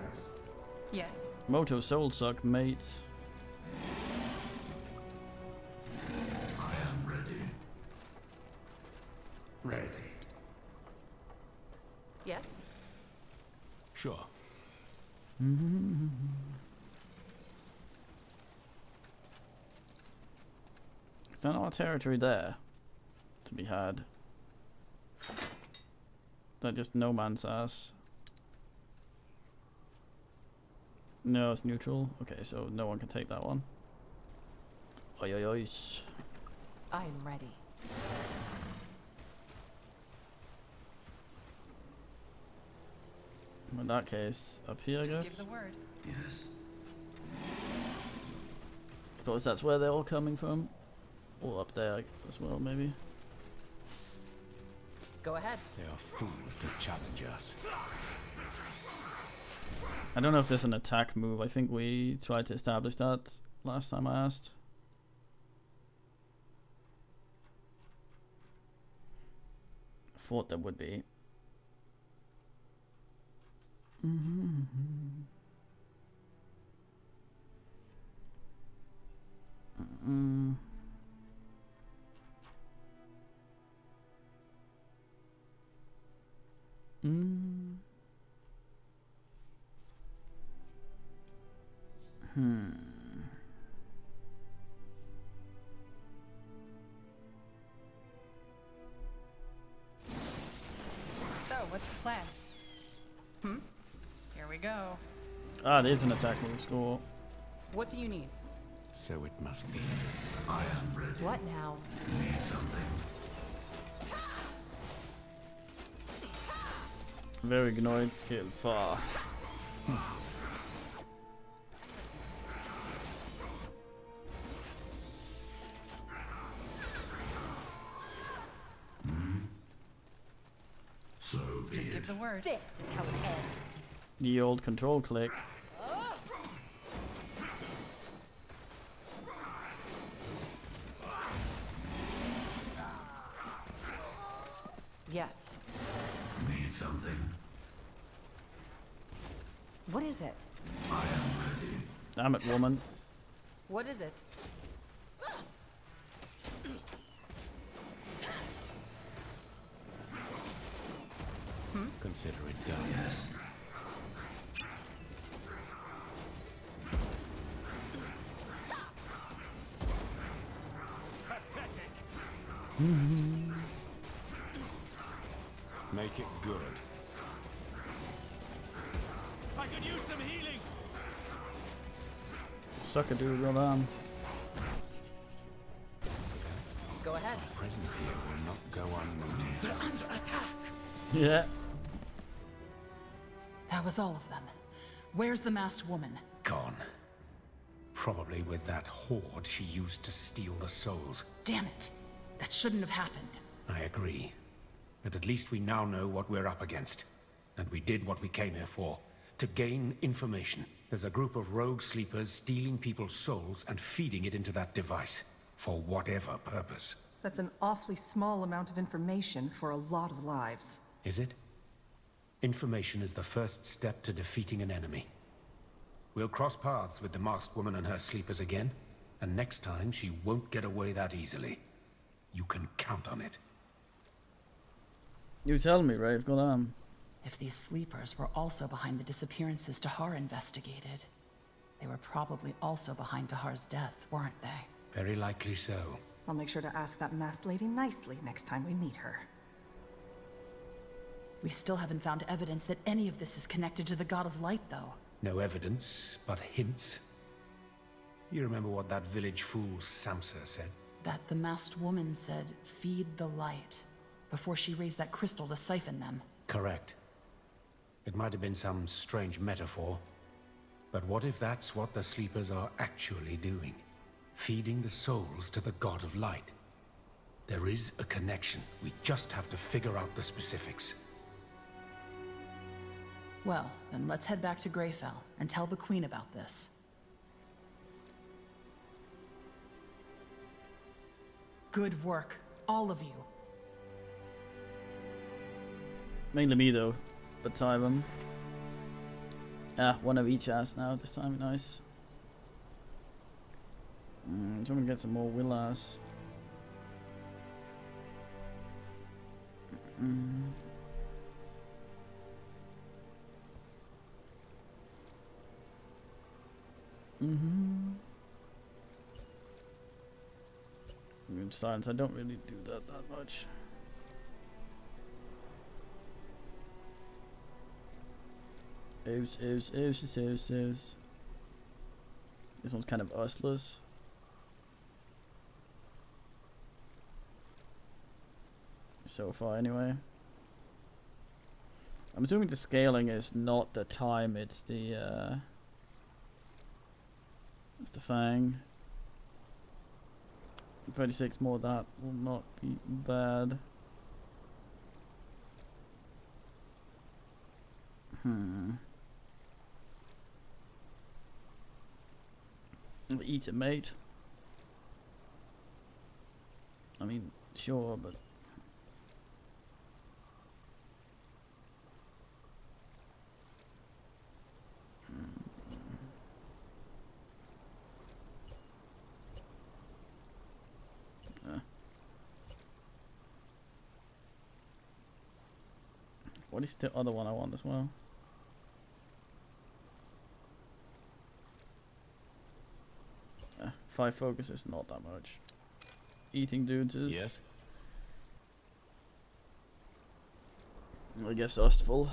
Yes. Moto soul suck, mate. I am ready. Ready. Yes? Sure. Is there no territory there to be had? That just no man's ass. No, it's neutral. Okay, so no one can take that one. Oi, oi, oi. I am ready. In that case, up here, I Just guess. give the word. Yes. Suppose that's where they're all coming from. Or up there as well, maybe. Go ahead. They are fools to challenge us. I don't know if there's an attack move. I think we tried to establish that last time I asked. Thought there would be. So, what's the plan? Here we go. Ah, it is an attack move score. What do you need? So it must be. I am ready. What now? Need something. Very gnoid kill far. So be Just it. give the word. This is how it ends. The old control click. Yes. Need something. What is it? I am ready. Damn it, woman. What is it? Consider it done. Make it good. I could use some healing. Sucker dude, well done. Go ahead. Presence here will not go unnoticed. They're under attack. Yeah. That was all of them. Where's the masked woman? Gone. Probably with that horde she used to steal the souls. Damn it. That shouldn't have happened. I agree. But at least we now know what we're up against. And we did what we came here for. To gain information. There's a group of rogue sleepers stealing people's souls and feeding it into that device. For whatever purpose. That's an awfully small amount of information for a lot of lives. Is it? Information is the first step to defeating an enemy. We'll cross paths with the masked woman and her sleepers again. And next time, she won't get away that easily. You can count on it. You tell me, Rafe, go on. If these sleepers were also behind the disappearances Tahar investigated, they were probably also behind Tahar's death, weren't they? Very likely so. I'll make sure to ask that masked lady nicely next time we meet her. We still haven't found evidence that any of this is connected to the God of Light, though. No evidence, but hints. You remember what that village fool Samsa said? That the masked woman said, "Feed the light," before she raised that crystal to siphon them. Correct. It might have been some strange metaphor. But what if that's what the sleepers are actually doing? Feeding the souls to the God of Light. There is a connection. We just have to figure out the specifics. Well, then let's head back to Greyfell and tell the Queen about this. Good work, all of you. Mainly me though, but Tywin. Ah, one of each ass now this time, nice. I'm trying to get some more Willas. In science, I don't really do that much. Ooze. This one's kind of useless. So far, anyway. I'm assuming the scaling is not the time, it's the Fang. 36 more, that will not be bad. Eat it, mate. I mean, sure, but... What is the other one I want as well? 5 focus is not that much. Eating dudes is... Yes. I guess Ustful.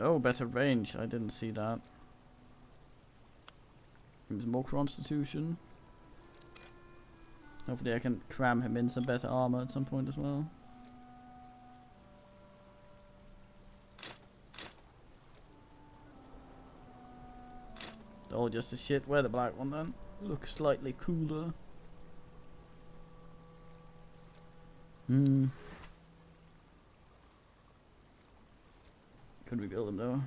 Oh, better range. I didn't see that. Gives more constitution. Hopefully I can cram him in some better armor at some point as well. Oh, just a shit. Wear the black one then. Looks slightly cooler. Could we build him though?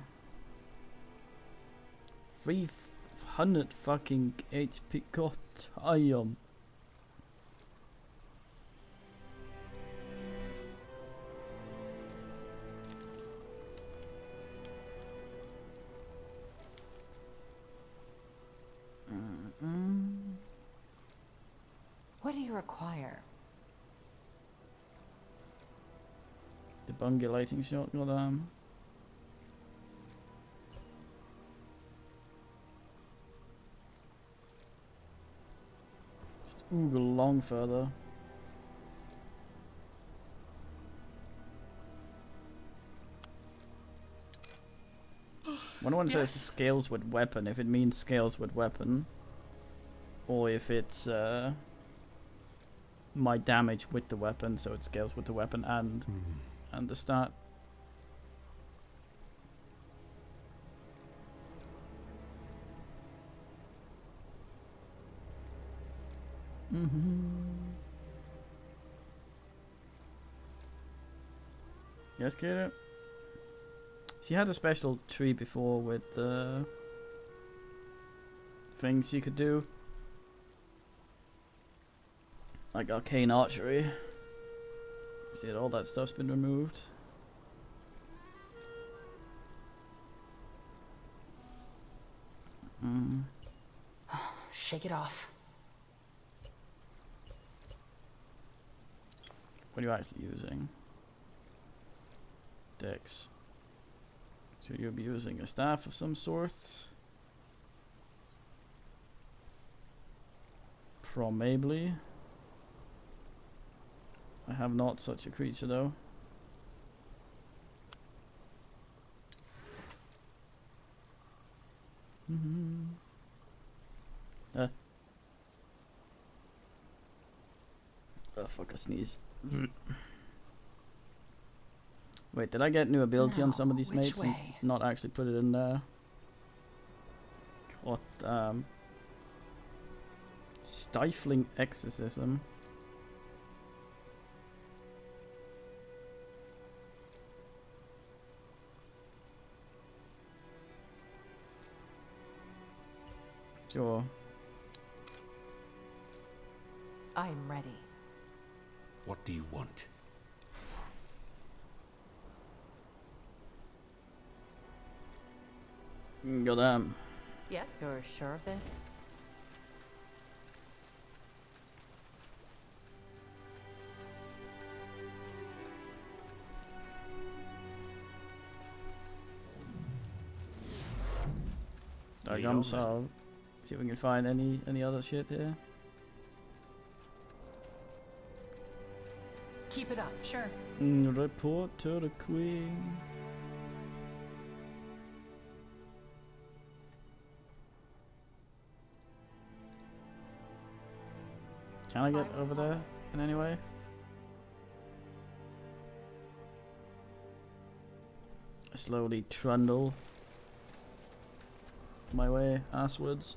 300 fucking HP. God, I am. What do you require? The bungulating shot, goddamn. Just oogle long further. When one says scales with weapon, if it means scales with weapon, or if it's my damage with the weapon, so it scales with the weapon and the stat. Yes, Kira. She had a special tree before with things you could do, like arcane archery. See that all that stuff's been removed. Shake it off. What are you actually using? Dex. So you'll be using a staff of some sort. Probably. I have not such a creature though. Oh fuck, I sneeze. Wait, did I get new ability on some of Now, these which mates and way? not actually put it in there? What, Stifling Exorcism. Sure. I'm ready. What do you want? Goddamn. Yes? You're sure of this? So see if we can find any other shit here. Keep it up. Sure. Report to the Queen. Can I get over there in any way? I slowly trundle my way asswards.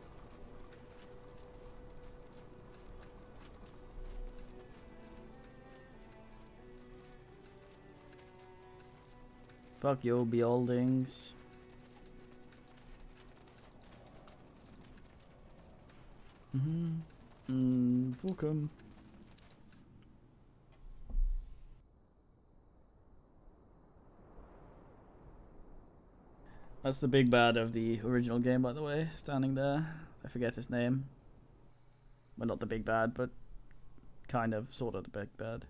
Fuck you, beholdings. Welcome. That's the big bad of the original game, by the way, standing there. I forget his name. Well, not the big bad, but kind of, sort of the big bad.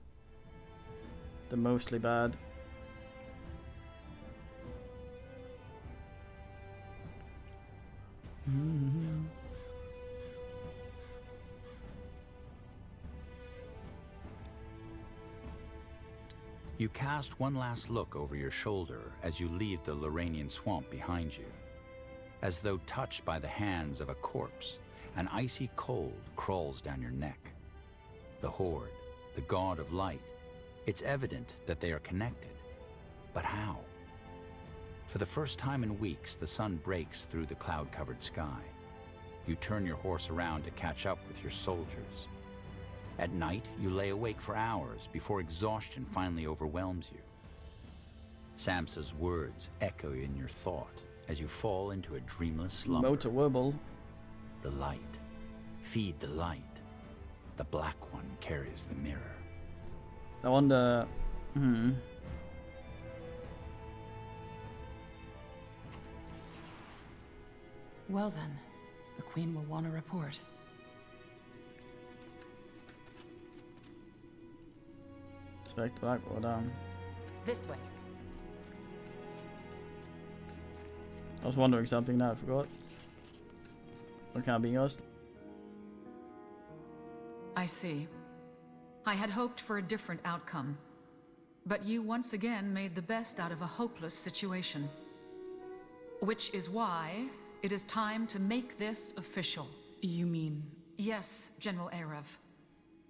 The mostly bad. You cast one last look over your shoulder as you leave the Loranian swamp behind you. As though touched by the hands of a corpse, an icy cold crawls down your neck. The Horde, the god of light, it's evident that they are connected. But how? For the first time in weeks, the sun breaks through the cloud-covered sky. You turn your horse around to catch up with your soldiers. At night, you lay awake for hours before exhaustion finally overwhelms you. Samsa's words echo in your thought as you fall into a dreamless slumber. Motor wobble. The light. Feed the light. The black one carries the mirror. I wonder... Well then, the Queen will want a report. Expect back or down. This way. I was wondering something now, I forgot. What can't be us? I see. I had hoped for a different outcome. But you once again made the best out of a hopeless situation. Which is why it is time to make this official. You mean? Yes, General Erev.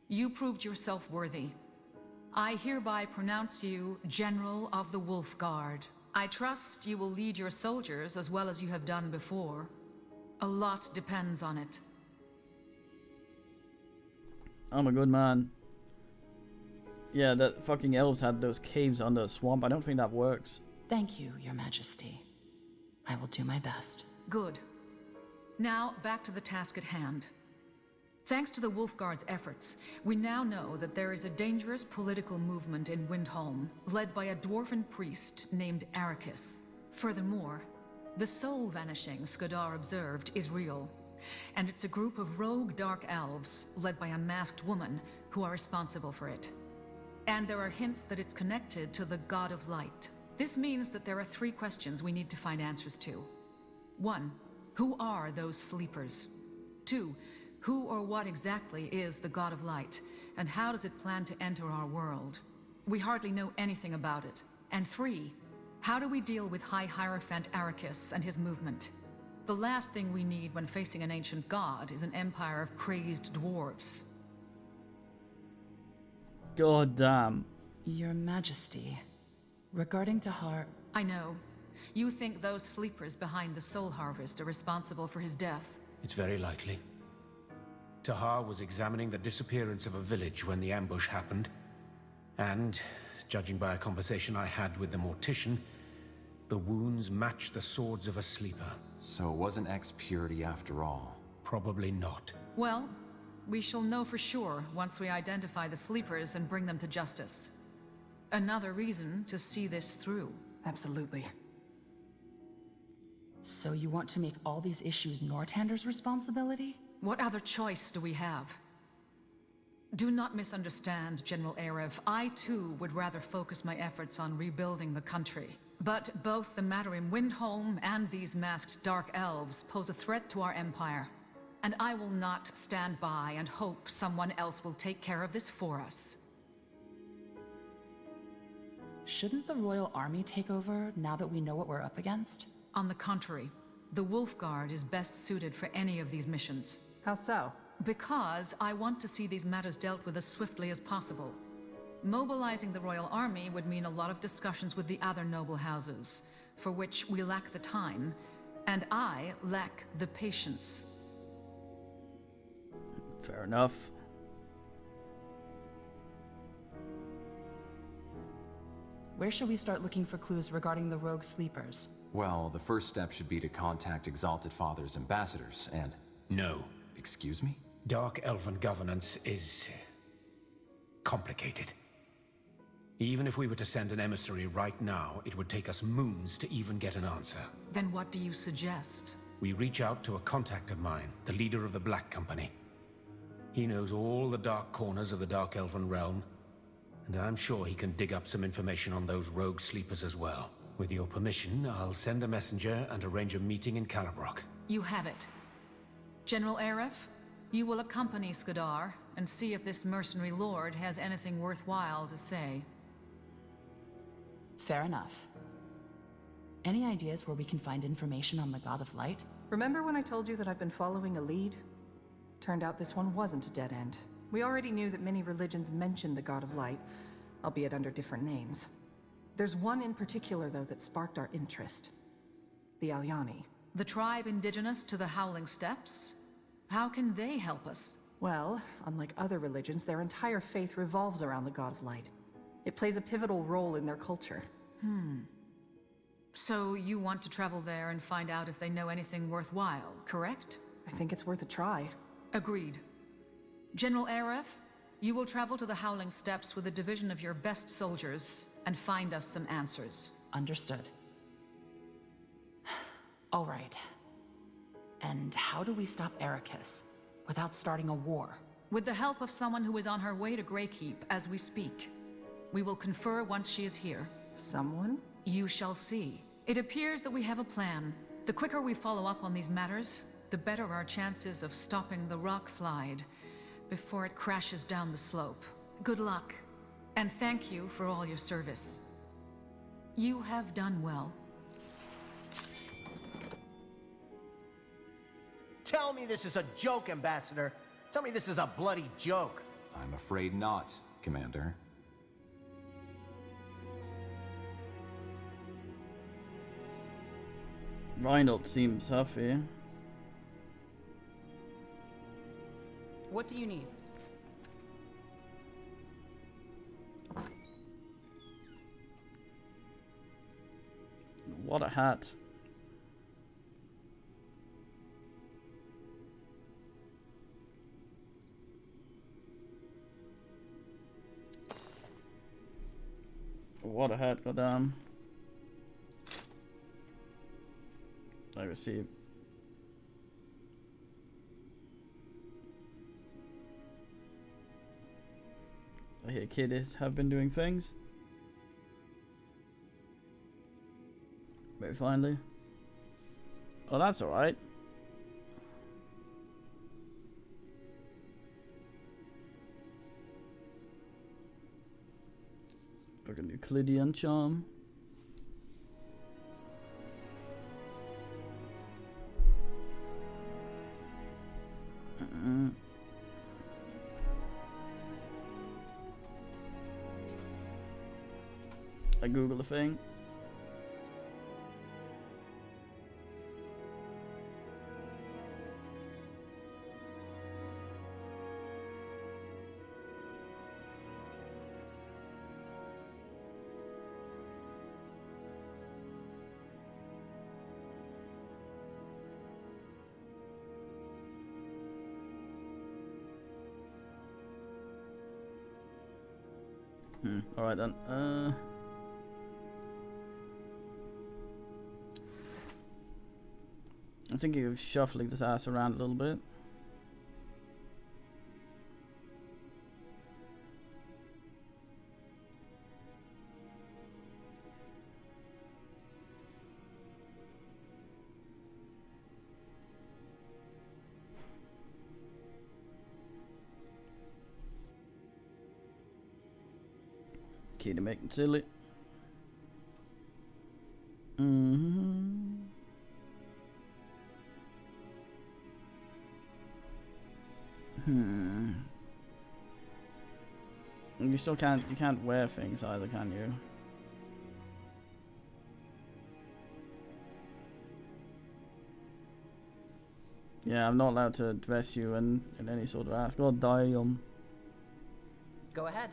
You proved yourself worthy. I hereby pronounce you General of the Wolf Guard. I trust you will lead your soldiers as well as you have done before. A lot depends on it. I'm a good man. Yeah, the fucking elves had those caves under a swamp. I don't think that works. Thank you, Your Majesty. I will do my best. Good. Now, back to the task at hand. Thanks to the Wolfguard's efforts, we now know that there is a dangerous political movement in Windholm, led by a dwarven priest named Arrakis. Furthermore, the soul vanishing Skadar observed is real, and it's a group of rogue dark elves, led by a masked woman, who are responsible for it. And there are hints that it's connected to the God of Light. This means that there are 3 questions we need to find answers to. 1. Who are those sleepers? 2. Who or what exactly is the God of Light, and how does it plan to enter our world? We hardly know anything about it. And 3. How do we deal with High Hierophant Arrakis and his movement? The last thing we need when facing an ancient god is an empire of crazed dwarves. God damn. Your Majesty, Regarding Tahar... I know. You think those sleepers behind the Soul Harvest are responsible for his death? It's very likely. Tahar was examining the disappearance of a village when the ambush happened. And, judging by a conversation I had with the mortician, the wounds match the swords of a sleeper. So it wasn't X-Purity after all? Probably not. Well, we shall know for sure once we identify the sleepers and bring them to justice. Another reason to see this through. Absolutely. So you want to make all these issues Northander's responsibility? What other choice do we have? Do not misunderstand, General Arev. I too would rather focus my efforts on rebuilding the country. But both the matter in Windholm and these masked Dark Elves pose a threat to our empire. And I will not stand by and hope someone else will take care of this for us. Shouldn't the Royal Army take over now that we know what we're up against? On the contrary, the Wolf Guard is best suited for any of these missions. How so? Because I want to see these matters dealt with as swiftly as possible. Mobilizing the Royal Army would mean a lot of discussions with the other noble houses, for which we lack the time, and I lack the patience. Fair enough. Where should we start looking for clues regarding the rogue sleepers? Well, the first step should be to contact Exalted Father's ambassadors, and... No. Excuse me? Dark Elven governance is... complicated. Even if we were to send an emissary right now, it would take us moons to even get an answer. Then what do you suggest? We reach out to a contact of mine, the leader of the Black Company. He knows all the dark corners of the Dark Elven realm, and I'm sure he can dig up some information on those rogue sleepers as well. With your permission, I'll send a messenger and arrange a meeting in Calibrock. You have it. General Arev, you will accompany Skadar and see if this mercenary lord has anything worthwhile to say. Fair enough. Any ideas where we can find information on the God of Light? Remember when I told you that I've been following a lead? Turned out this one wasn't a dead end. We already knew that many religions mentioned the God of Light, albeit under different names. There's one in particular, though, that sparked our interest. The Alyani. The tribe indigenous to the Howling Steppes? How can they help us? Well, unlike other religions, their entire faith revolves around the God of Light. It plays a pivotal role in their culture. So you want to travel there and find out if they know anything worthwhile, correct? I think it's worth a try. Agreed. General Arev, you will travel to the Howling Steppes with a division of your best soldiers and find us some answers. Understood. All right. And how do we stop Ericus without starting a war? With the help of someone who is on her way to Greykeep as we speak. We will confer once she is here. Someone? You shall see. It appears that we have a plan. The quicker we follow up on these matters, the better our chances of stopping the rock slide before it crashes down the slope. Good luck, and thank you for all your service. You have done well. Tell me this is a joke, Ambassador. Tell me this is a bloody joke. I'm afraid not, Commander. Reinhold seems huffy. What do you need? What a hat. What a hat, goddamn. I receive. I hear kiddies have been doing things. Maybe finally. Oh, that's alright. Fucking Euclidean charm. I Google the thing. Alright then. I'm thinking of shuffling this ass around a little bit. Key to making silly. You still can't wear things either, can you? Yeah, I'm not allowed to dress you in any sort of ask. God damn. Go ahead.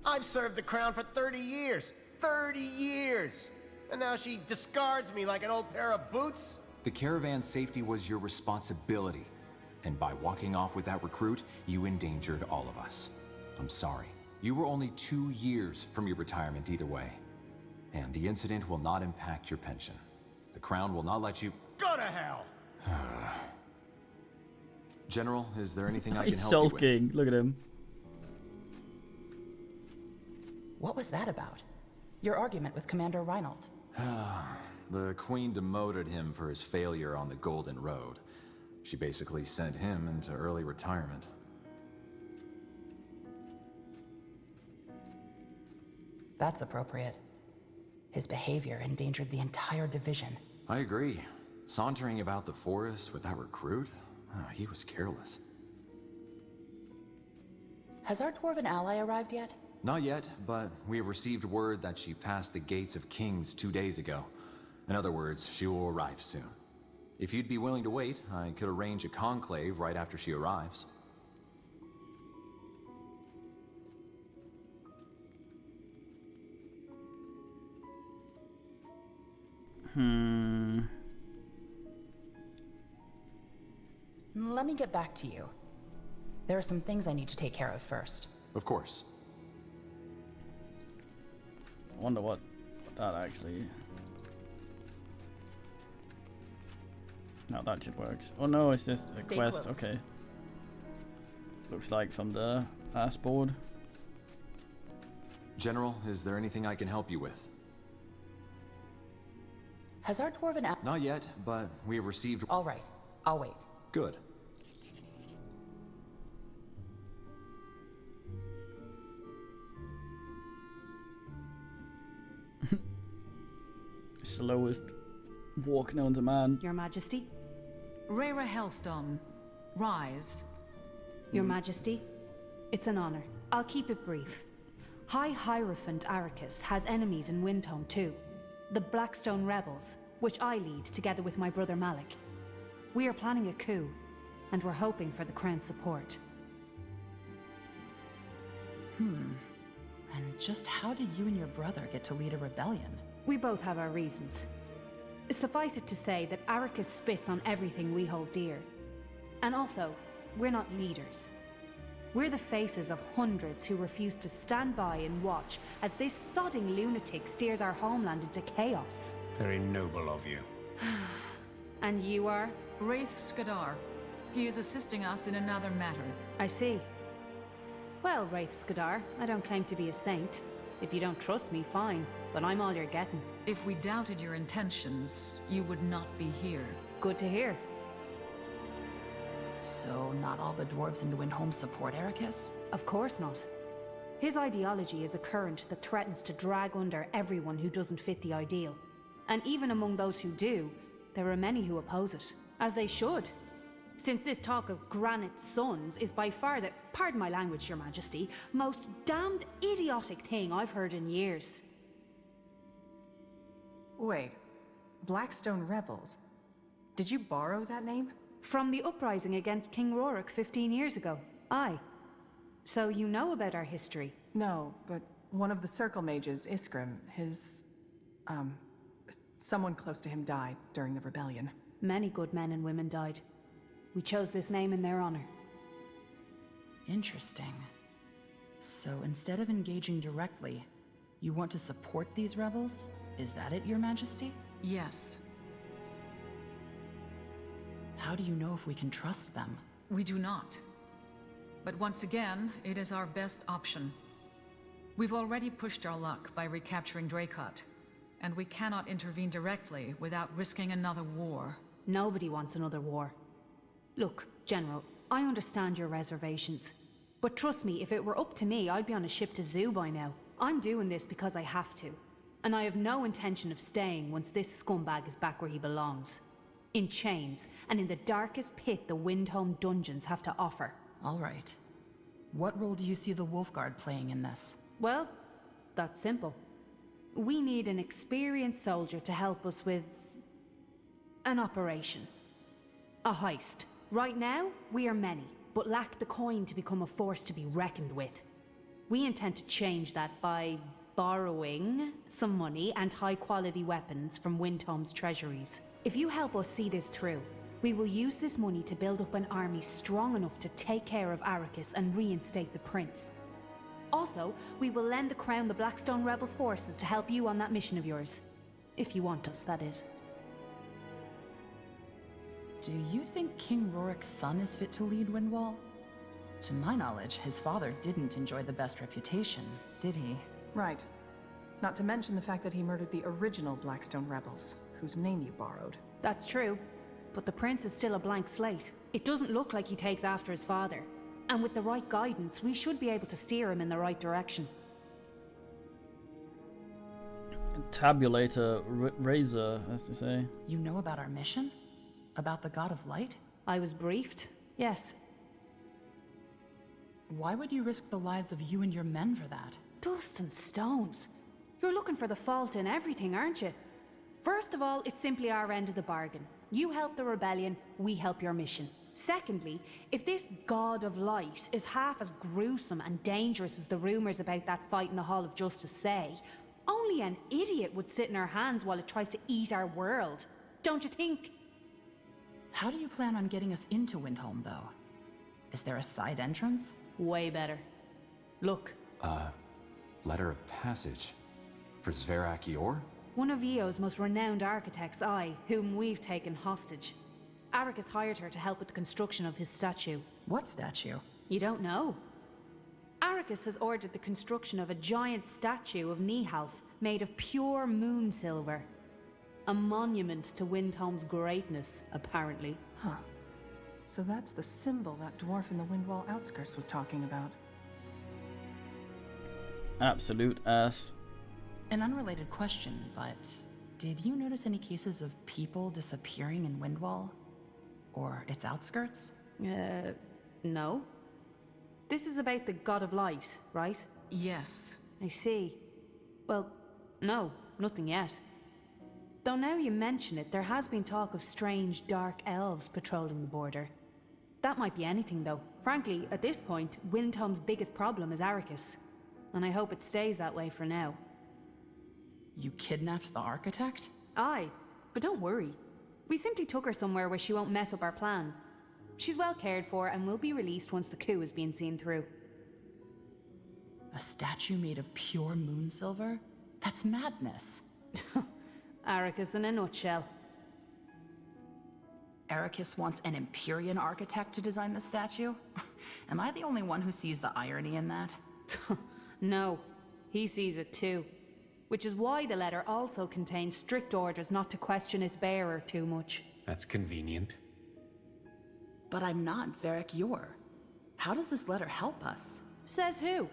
I've served the crown for 30 years. 30 years! And now she discards me like an old pair of boots? The caravan's safety was your responsibility. And by walking off with that recruit, you endangered all of us. I'm sorry. You were only 2 years from your retirement either way. And the incident will not impact your pension. The Crown will not let you... Go to hell! General, is there anything I can He's help you with? sulking. Look at him. What was that about? Your argument with Commander Reinhold. The Queen demoted him for his failure on the Golden Road. She basically sent him into early retirement. That's appropriate. His behavior endangered the entire division. I agree. Sauntering about the forest with that recruit? He was careless. Has our dwarven ally arrived yet? Not yet, but we have received word that she passed the gates of Kings 2 days ago. In other words, she will arrive soon. If you'd be willing to wait, I could arrange a conclave right after she arrives. Let me get back to you. There are some things I need to take care of first. Of course. I wonder what that actually... How that shit works. Oh no, it's just a Stay quest. close. Okay. Looks like from the last board. General, is there anything I can help you with? Has our dwarven ally... Not yet, but we have received... All right, I'll wait. Good. Slowest walk known to man. Your Majesty? Rhaera Hellstone, rise. Your Majesty? It's an honor. I'll keep it brief. High Hierophant Arrakis has enemies in Windhome too. The Blackstone Rebels, which I lead together with my brother Malik. We are planning a coup, and we're hoping for the Crown's support. And just how did you and your brother get to lead a rebellion? We both have our reasons. Suffice it to say that Arrakis spits on everything we hold dear. And also, we're not leaders. We're the faces of hundreds who refuse to stand by and watch as this sodding lunatic steers our homeland into chaos. Very noble of you. And you are? Wraith Skadar. He is assisting us in another matter. I see. Well, Wraith Skadar, I don't claim to be a saint. If you don't trust me, fine, but I'm all you're getting. If we doubted your intentions, you would not be here. Good to hear. So, not all the dwarves in Windhome support Arrakis? Of course not. His ideology is a current that threatens to drag under everyone who doesn't fit the ideal. And even among those who do, there are many who oppose it. As they should. Since this talk of granite suns is by far the, pardon my language, Your Majesty, most damned idiotic thing I've heard in years. Wait, Blackstone Rebels? Did you borrow that name? From the uprising against King Rorik 15 years ago. Aye. So you know about our history? No, but one of the Circle Mages, Iskrim, someone close to him died during the rebellion. Many good men and women died. We chose this name in their honor. Interesting. So instead of engaging directly, you want to support these rebels? Is that it, Your Majesty? Yes. How do you know if we can trust them? We do not. But once again, it is our best option. We've already pushed our luck by recapturing Dracot, and we cannot intervene directly without risking another war. Nobody wants another war. Look, General, I understand your reservations. But trust me, if it were up to me, I'd be on a ship to Zoo by now. I'm doing this because I have to. And I have no intention of staying once this scumbag is back where he belongs. In chains, and in the darkest pit the Windhome dungeons have to offer. All right. What role do you see the Wolfguard playing in this? Well, that's simple. We need an experienced soldier to help us with an operation. A heist. Right now, we are many, but lack the coin to become a force to be reckoned with. We intend to change that by borrowing some money and high-quality weapons from Windhome's treasuries. If you help us see this through, we will use this money to build up an army strong enough to take care of Arrakis and reinstate the prince. Also, we will lend the crown the Blackstone Rebels forces to help you on that mission of yours. If you want us, that is. Do you think King Rorik's son is fit to lead Windwall? To my knowledge, his father didn't enjoy the best reputation, did he? Right. Not to mention the fact that he murdered the original Blackstone Rebels, whose name you borrowed. That's true. But the prince is still a blank slate. It doesn't look like he takes after his father. And with the right guidance, we should be able to steer him in the right direction. Tabulator razor, as they say. You know about our mission? About the God of Light? I was briefed, yes. Why would you risk the lives of you and your men for that? Dust and stones. You're looking for the fault in everything, aren't you? First of all, it's simply our end of the bargain. You help the rebellion, we help your mission. Secondly, if this God of Light is half as gruesome and dangerous as the rumors about that fight in the Hall of Justice say, only an idiot would sit in our hands while it tries to eat our world. Don't you think? How do you plan on getting us into Windhome, though? Is there a side entrance? Way better. Look. Letter of passage. For Zverak Yor? One of Eo's most renowned architects, whom we've taken hostage. Arrakis hired her to help with the construction of his statue. What statue? You don't know? Arrakis has ordered the construction of a giant statue of Nihalf made of pure moon silver. A monument to Windhome's greatness, apparently. Huh. So that's the symbol that dwarf in the Windwall outskirts was talking about. Absolute ass. An unrelated question, but did you notice any cases of people disappearing in Windwall? Or its outskirts? No. This is about the God of Light, right? Yes. I see. Well, no, nothing yet. Though now you mention it, there has been talk of strange dark elves patrolling the border. That might be anything, though. Frankly, at this point, Windhome's biggest problem is Arrakis. And I hope it stays that way for now. You kidnapped the architect? Aye, but don't worry. We simply took her somewhere where she won't mess up our plan. She's well cared for and will be released once the coup has been seen through. A statue made of pure moon silver? That's madness. Arrakis in a nutshell. Arrakis wants an Empyrean architect to design the statue? Am I the only one who sees the irony in that? No, he sees it too. Which is why the letter also contains strict orders not to question its bearer too much. That's convenient. But I'm not Zverak Yor. How does this letter help us? Says who?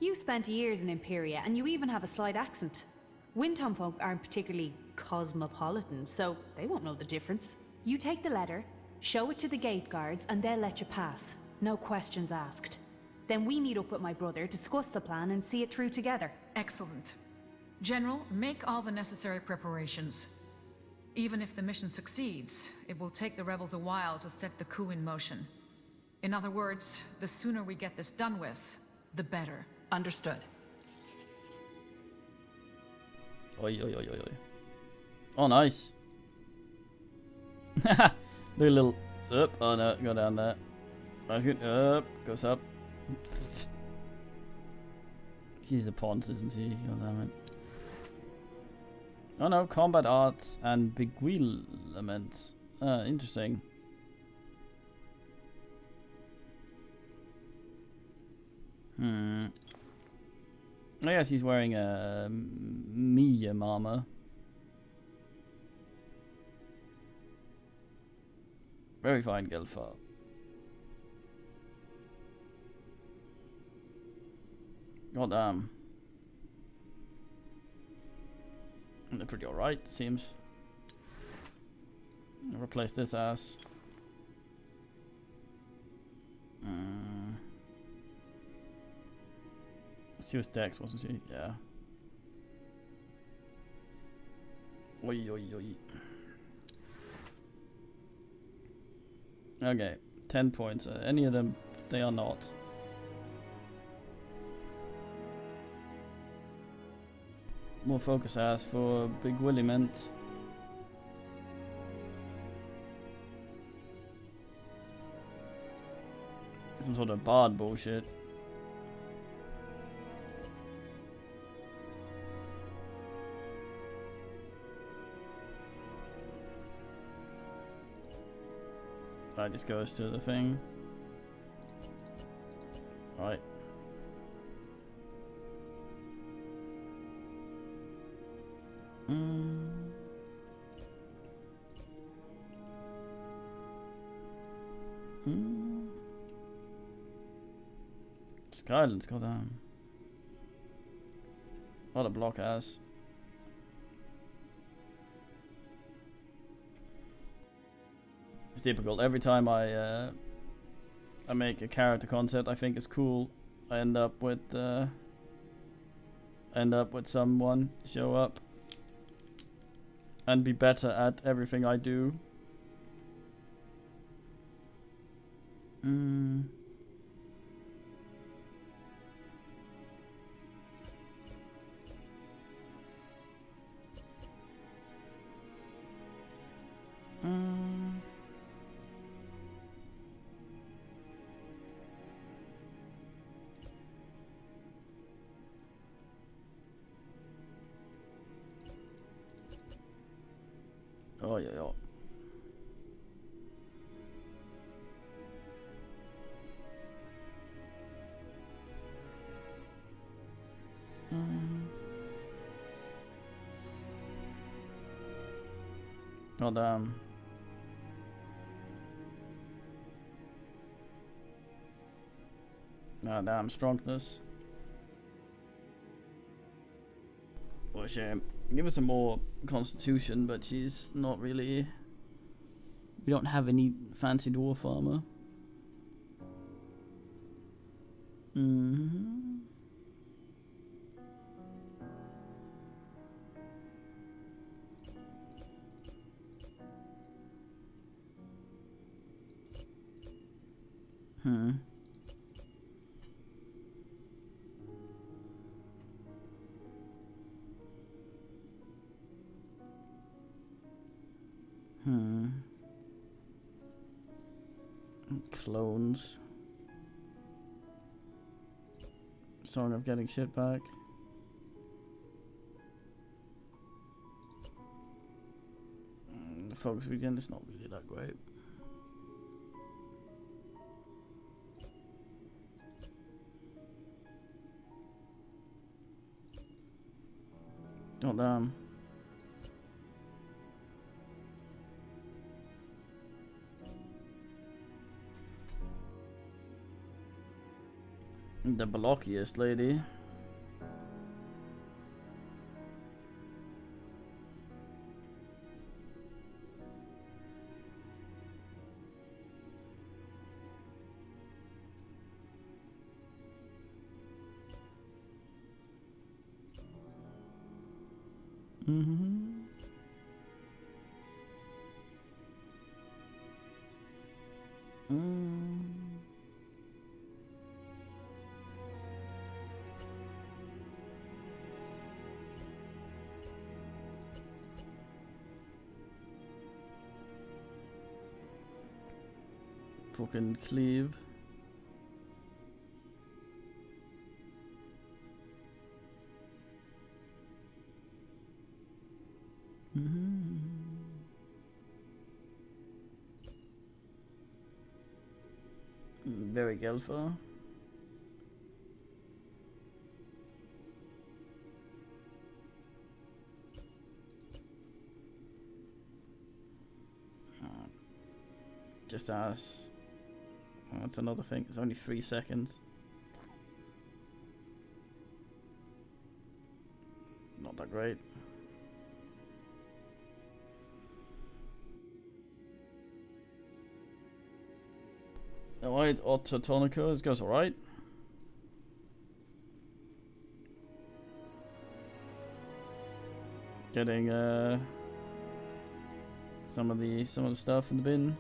You spent years in Imperia, and you even have a slight accent. Windhome folk aren't particularly cosmopolitan, so they won't know the difference. You take the letter, show it to the gate guards, and they'll let you pass. No questions asked. Then we meet up with my brother, discuss the plan, and see it through together. Excellent. General, make all the necessary preparations. Even if the mission succeeds, it will take the rebels a while to set the coup in motion. In other words, the sooner we get this done with, the better. Understood. Oi, oi, oi, oi, oi. Oh, nice. Haha. Do a little up. Oh no, go down there. That's good. Up, goes up. She's a pawn, isn't she? God damn it. Oh no, combat arts and beguilement. Interesting. I guess he's wearing a medium armor. Very fine, Gelfar. God damn. They're pretty alright, seems. I'll replace this ass. She was Dex, wasn't she? Yeah. Oi, oi, oi. Okay, 10 points. Any of them, they are not. More focus ass for Big Williment. Some sort of bard bullshit. That just goes to the thing. Right. Skylands, goddamn. What a block ass. It's difficult. Every time I make a character concept I think is cool, I end up with someone show up and be better at everything I do. Oh yeah, yeah. Oh damn. Ah damn, strongness. What a shame. Give her some more constitution, but she's not really... We don't have any fancy dwarf armor. Clones. Song of getting shit back. The focus weekend is not really that great. Oh damn. The blockiest lady. Mm-hmm. Fucking cleave. Very Gelfer. Just as. Oh, that's another thing. It's only 3 seconds. Not that great. Alright, Autotonica, this goes alright. Getting some of the stuff in the bin.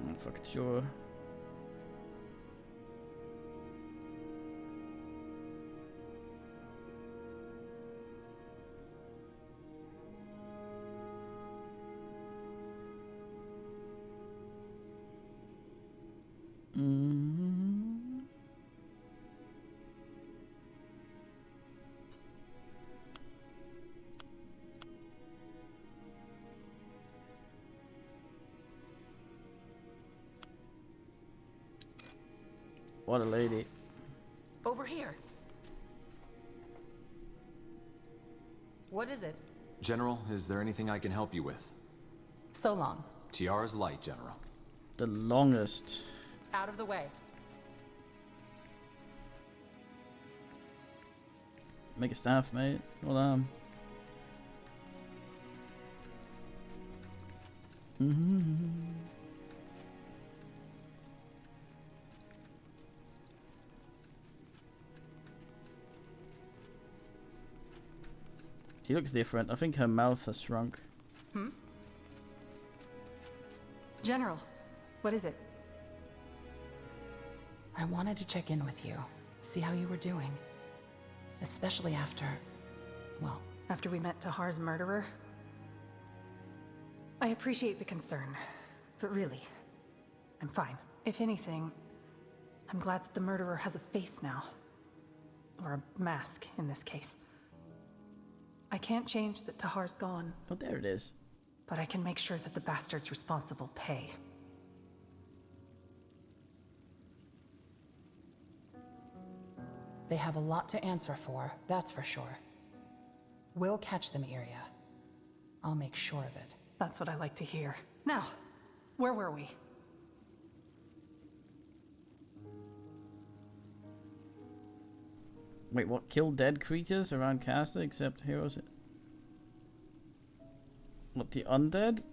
I'm fucking sure. What a lady. Over here. What is it? General, is there anything I can help you with? So long. Tiara's light, General. The longest. Out of the way. Make a staff, mate. Well done. She looks different. I think her mouth has shrunk. General, what is it? I wanted to check in with you, see how you were doing. Especially after, well... After we met Tahar's murderer? I appreciate the concern, but really, I'm fine. If anything, I'm glad that the murderer has a face now. Or a mask, in this case. I can't change that Tahar's gone. Oh, there it is. But I can make sure that the bastards responsible pay. They have a lot to answer for, that's for sure. We'll catch them, Iria. I'll make sure of it. That's what I like to hear. Now, where were we? Wait, what? Kill dead creatures around Castle except heroes? What, the undead?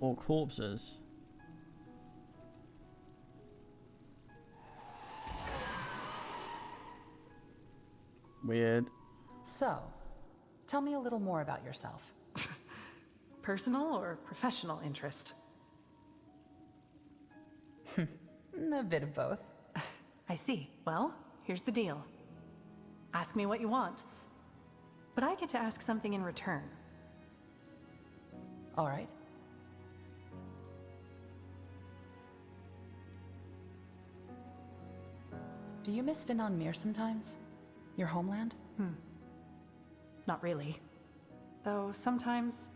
Or corpses? Weird. So, tell me a little more about yourself. Personal or professional interest? A bit of both. I see. Well, here's the deal. Ask me what you want, but I get to ask something in return. All right. Do you miss Finan Mir sometimes? Your homeland? Not really. Though sometimes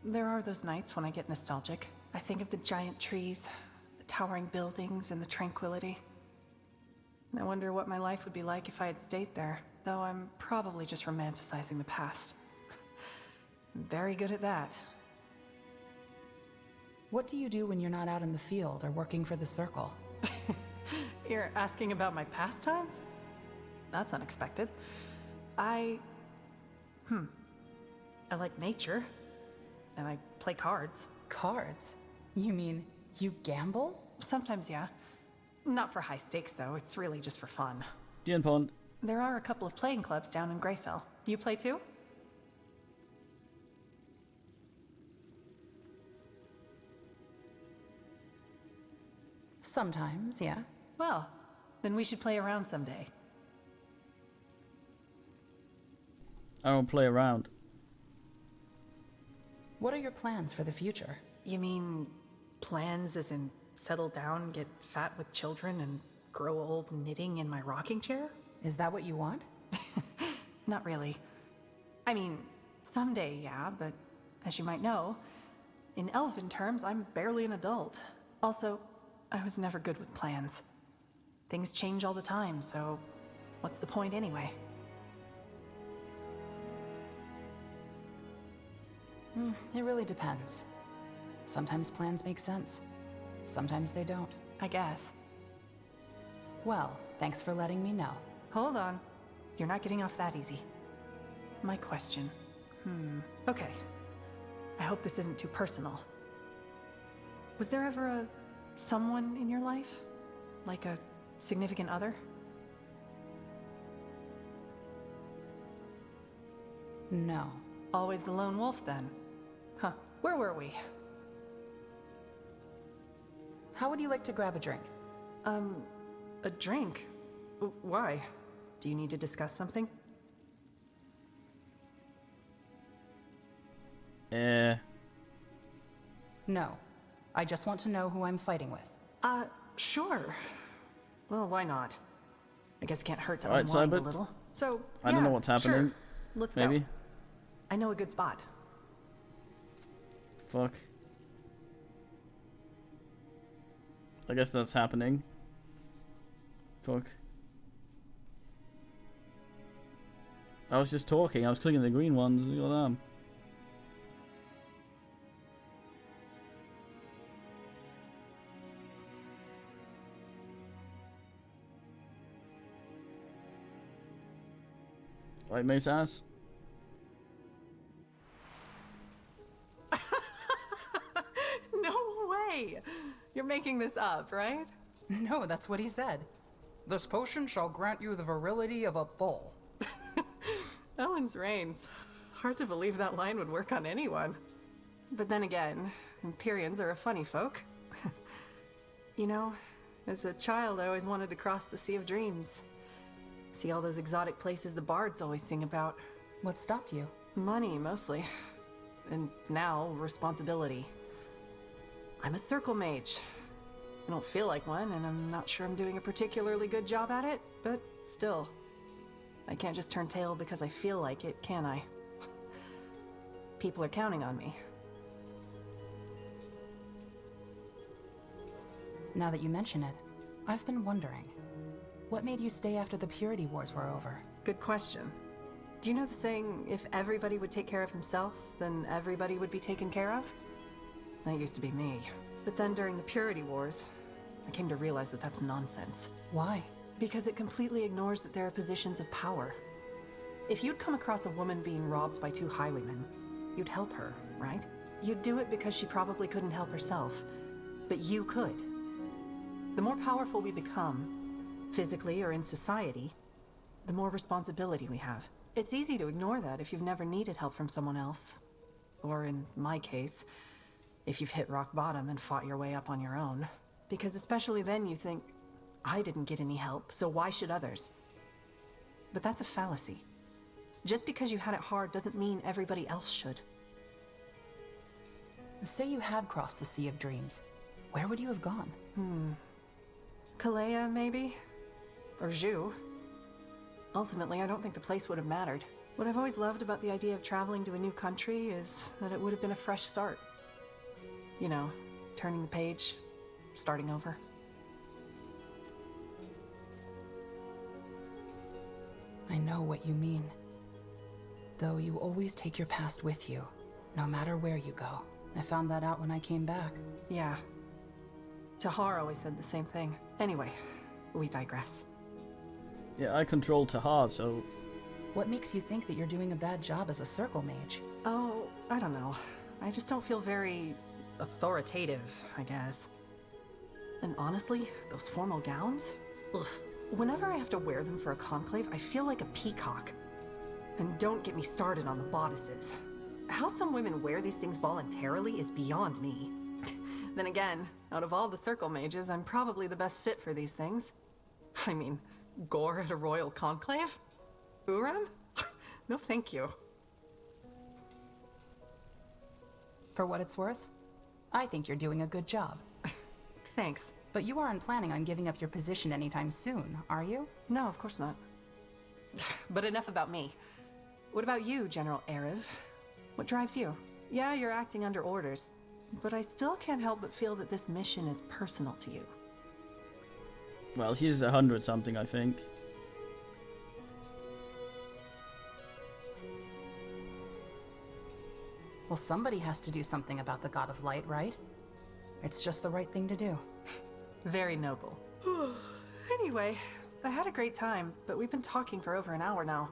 there are those nights when I get nostalgic. I think of the giant trees, the towering buildings, and the tranquility. And I wonder what my life would be like if I had stayed there, though I'm probably just romanticizing the past. I'm very good at that. What do you do when you're not out in the field or working for the Circle? You're asking about my pastimes? That's unexpected. I like nature. And I play cards. Cards? You mean you gamble? Sometimes, yeah. Not for high stakes, though. It's really just for fun. Dean Pond. There are a couple of playing clubs down in Greyfell. You play too? Sometimes, yeah. Well, then we should play around someday. I don't play around. What are your plans for the future? You mean plans as in settle down, get fat with children, and grow old knitting in my rocking chair? Is that what you want? Not really. I mean, someday, yeah, but as you might know, in elven terms, I'm barely an adult. Also, I was never good with plans. Things change all the time, so what's the point anyway? It really depends. Sometimes plans make sense. Sometimes they don't. I guess. Well, thanks for letting me know. Hold on. You're not getting off that easy. My question. Okay. I hope this isn't too personal. Was there ever a someone in your life? Like a significant other? No. Always the lone wolf then? Huh. Where were we? How would you like to grab a drink? A drink? Why? Do you need to discuss something? No. I just want to know who I'm fighting with. Sure. Well, why not? I guess it can't hurt to Alright, unwind a Cybert. little. So, I don't know what's happening. Sure. Let's Maybe. go. I know a good spot. Fuck. I guess that's happening. Fuck. I was just talking. I was clicking the green ones. Look at them. Right, Mace ass. No way! You're making this up, right? No, that's what he said. This potion shall grant you the virility of a bull. Ellen's reigns. Hard to believe that line would work on anyone. But then again, Empyreans are a funny folk. You know, as a child I always wanted to cross the Sea of Dreams. See all those exotic places the bards always sing about. What stopped you? Money, mostly. And now, responsibility. I'm a circle mage. I don't feel like one, and I'm not sure I'm doing a particularly good job at it, but still. I can't just turn tail because I feel like it, can I? People are counting on me. Now that you mention it, I've been wondering. What made you stay after the Purity Wars were over? Good question. Do you know the saying, if everybody would take care of himself, then everybody would be taken care of? That used to be me. But then during the Purity Wars, I came to realize that that's nonsense. Why? Because it completely ignores that there are positions of power. If you'd come across a woman being robbed by two highwaymen, you'd help her, right? You'd do it because she probably couldn't help herself, but you could. The more powerful we become, physically or in society, the more responsibility we have. It's easy to ignore that if you've never needed help from someone else. Or in my case, if you've hit rock bottom and fought your way up on your own. Because especially then you think, I didn't get any help, so why should others? But that's a fallacy. Just because you had it hard doesn't mean everybody else should. Say you had crossed the Sea of Dreams. Where would you have gone? Kalea, maybe? Or Zhu. Ultimately, I don't think the place would have mattered. What I've always loved about the idea of traveling to a new country is that it would have been a fresh start. You know, turning the page, starting over. I know what you mean. Though you always take your past with you, no matter where you go. I found that out when I came back. Yeah. Tahar always said the same thing. Anyway, we digress. Yeah, I control Tahar, so... What makes you think that you're doing a bad job as a circle mage? Oh, I don't know. I just don't feel very authoritative, I guess. And honestly, those formal gowns? Ugh. Whenever I have to wear them for a conclave, I feel like a peacock. And don't get me started on the bodices. How some women wear these things voluntarily is beyond me. Then again, out of all the circle mages, I'm probably the best fit for these things. I mean, gore at a royal conclave? Uran? No thank you. For what it's worth, I think you're doing a good job. Thanks. But you aren't planning on giving up your position anytime soon, are you? No, of course not. But enough about me. What about you, General Erev? What drives you? Yeah, you're acting under orders, but I still can't help but feel that this mission is personal to you. Well, she's 100 something, I think. Well, somebody has to do something about the God of Light, right? It's just the right thing to do. Very noble. Anyway, I had a great time, but we've been talking for over an hour now.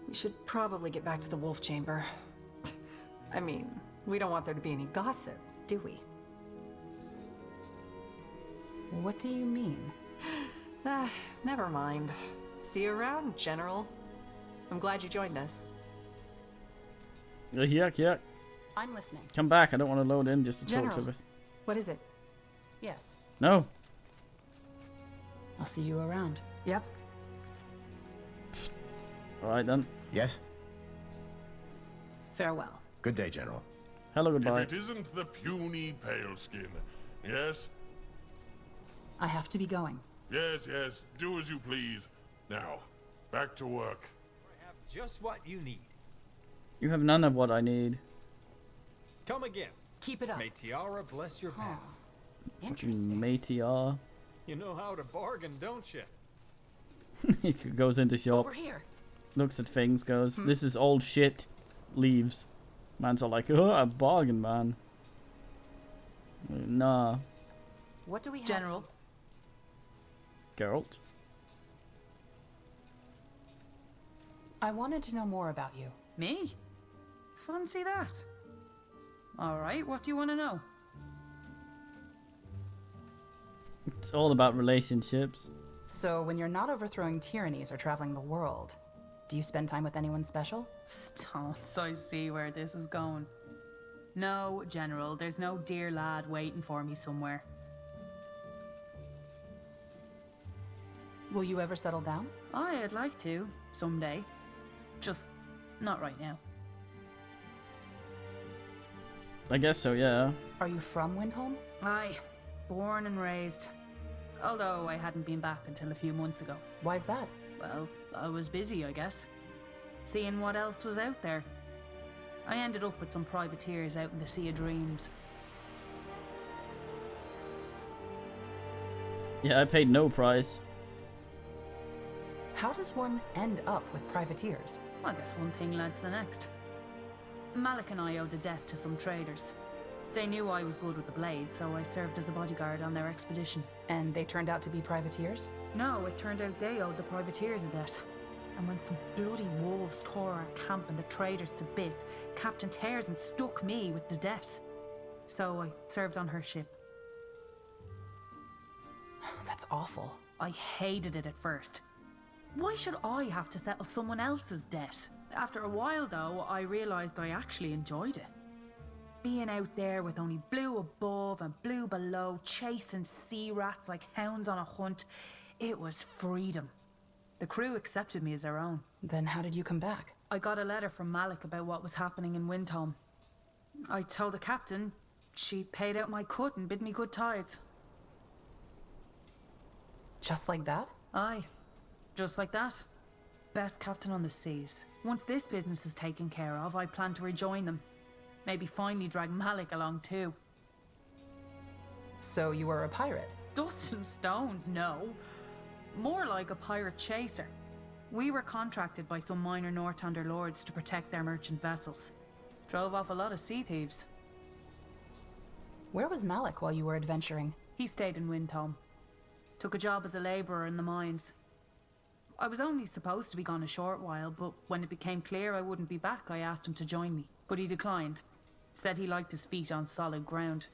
We should probably get back to the Wolf Chamber. I mean, we don't want there to be any gossip, do we? What do you mean? Never mind. See you around, General. I'm glad you joined us. Yuck. I'm listening. Come back, I don't want to load in just to General. talk to her. What is it? Yes. No. I'll see you around. Yep. Alright then. Yes? Farewell. Good day, General. Hello, goodbye. If it isn't the puny paleskin. Yes? I have to be going. Yes, do as you please. Now, back to work. I have just what you need. You have none of what I need. Come again. Keep it up. May Tiara bless your path. Fucking Meteor. You know how to bargain, don't you? He goes into shop. Over here. Looks at things, goes, this is old shit. Leaves. Man's all like, oh, a bargain, man. Nah. What do we have? General. Geralt? I wanted to know more about you. Me? Fancy that. Alright, what do you want to know? It's all about relationships. So, when you're not overthrowing tyrannies or traveling the world, do you spend time with anyone special? Stonks, I see where this is going. No, General, there's no dear lad waiting for me somewhere. Will you ever settle down? I'd like to, someday. Just not right now. I guess so, yeah. Are you from Windholm? Aye, born and raised. Although I hadn't been back until a few months ago. Why's that? Well, I was busy, I guess. Seeing what else was out there. I ended up with some privateers out in the Sea of Dreams. Yeah, I paid no price. How does one end up with privateers? I guess one thing led to the next. Malik and I owed a debt to some traders. They knew I was good with the blade, so I served as a bodyguard on their expedition. And they turned out to be privateers? No, it turned out they owed the privateers a debt. And when some bloody wolves tore our camp and the traders to bits, Captain Tarzan stuck me with the debt. So I served on her ship. That's awful. I hated it at first. Why should I have to settle someone else's debt? After a while, though, I realised I actually enjoyed it. Being out there with only blue above and blue below, chasing sea rats like hounds on a hunt, it was freedom. The crew accepted me as their own. Then how did you come back? I got a letter from Malik about what was happening in Windholm. I told the captain. She paid out my cut and bid me good tides. Just like that? Aye. Just like that. Best captain on the seas. Once this business is taken care of, I plan to rejoin them. Maybe finally drag Malik along too. So you were a pirate? Dust and stones, no. More like a pirate chaser. We were contracted by some minor Northander lords to protect their merchant vessels. Drove off a lot of sea thieves. Where was Malik while you were adventuring? He stayed in Windhome. Took a job as a labourer in the mines. I was only supposed to be gone a short while, but when it became clear I wouldn't be back, I asked him to join me. But he declined. Said he liked his feet on solid ground.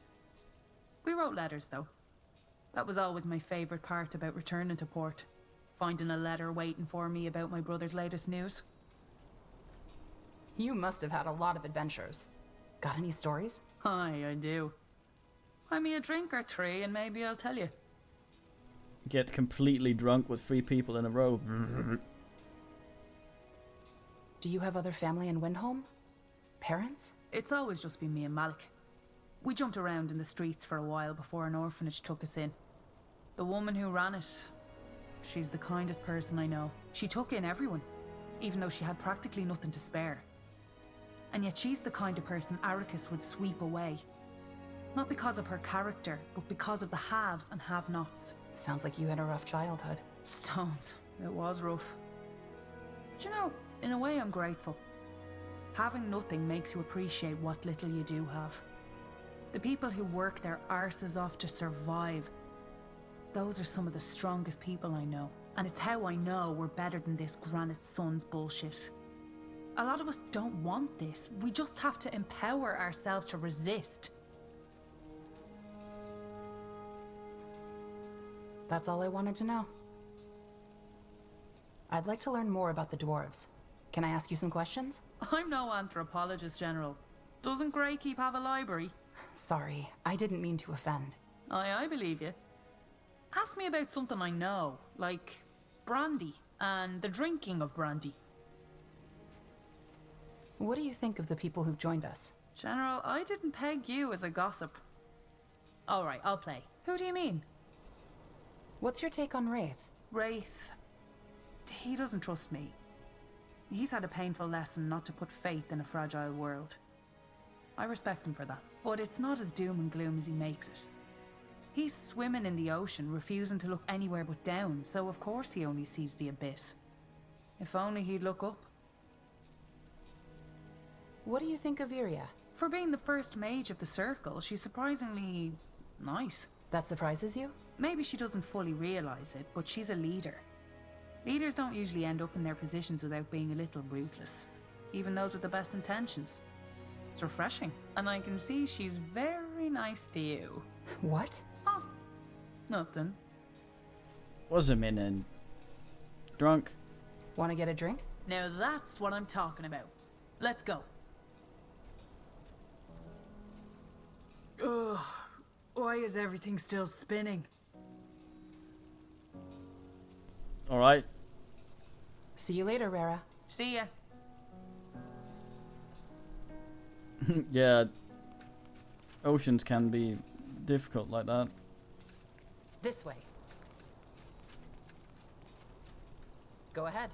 We wrote letters, though. That was always my favourite part about returning to port. Finding a letter waiting for me about my brother's latest news. You must have had a lot of adventures. Got any stories? Aye, I do. Buy me a drink or three and maybe I'll tell you. Get completely drunk with 3 people in a row. Do you have other family in Windhome? Parents? It's always just been me and Malik. We jumped around in the streets for a while before an orphanage took us in. The woman who ran it, she's the kindest person I know. She took in everyone, even though she had practically nothing to spare. And yet she's the kind of person Arrakis would sweep away. Not because of her character, but because of the haves and have-nots. Sounds like you had a rough childhood. Stones. It was rough. But you know, in a way I'm grateful. Having nothing makes you appreciate what little you do have. The people who work their arses off to survive, those are some of the strongest people I know. And it's how I know we're better than this Granite Sun's bullshit. A lot of us don't want this. We just have to empower ourselves to resist. That's all I wanted to know. I'd like to learn more about the dwarves. Can I ask you some questions? I'm no anthropologist, General. Doesn't Greykeep have a library? Sorry, I didn't mean to offend. I believe you. Ask me about something I know, like brandy and the drinking of brandy. What do you think of the people who've joined us? General, I didn't peg you as a gossip. Alright, I'll play. Who do you mean? What's your take on Wraith? Wraith... he doesn't trust me. He's had a painful lesson not to put faith in a fragile world. I respect him for that, but it's not as doom and gloom as he makes it. He's swimming in the ocean, refusing to look anywhere but down, so of course he only sees the abyss. If only he'd look up. What do you think of Iria? For being the first mage of the Circle, she's surprisingly... nice. That surprises you? Maybe she doesn't fully realize it, but she's a leader. Leaders don't usually end up in their positions without being a little ruthless. Even those with the best intentions. It's refreshing, and I can see she's very nice to you. What? Oh, nothing. Was a minute. Drunk. Want to get a drink? Now that's what I'm talking about. Let's go. Ugh, why is everything still spinning? Alright. See you later, Rara. See ya. Yeah. Oceans can be difficult like that. This way. Go ahead.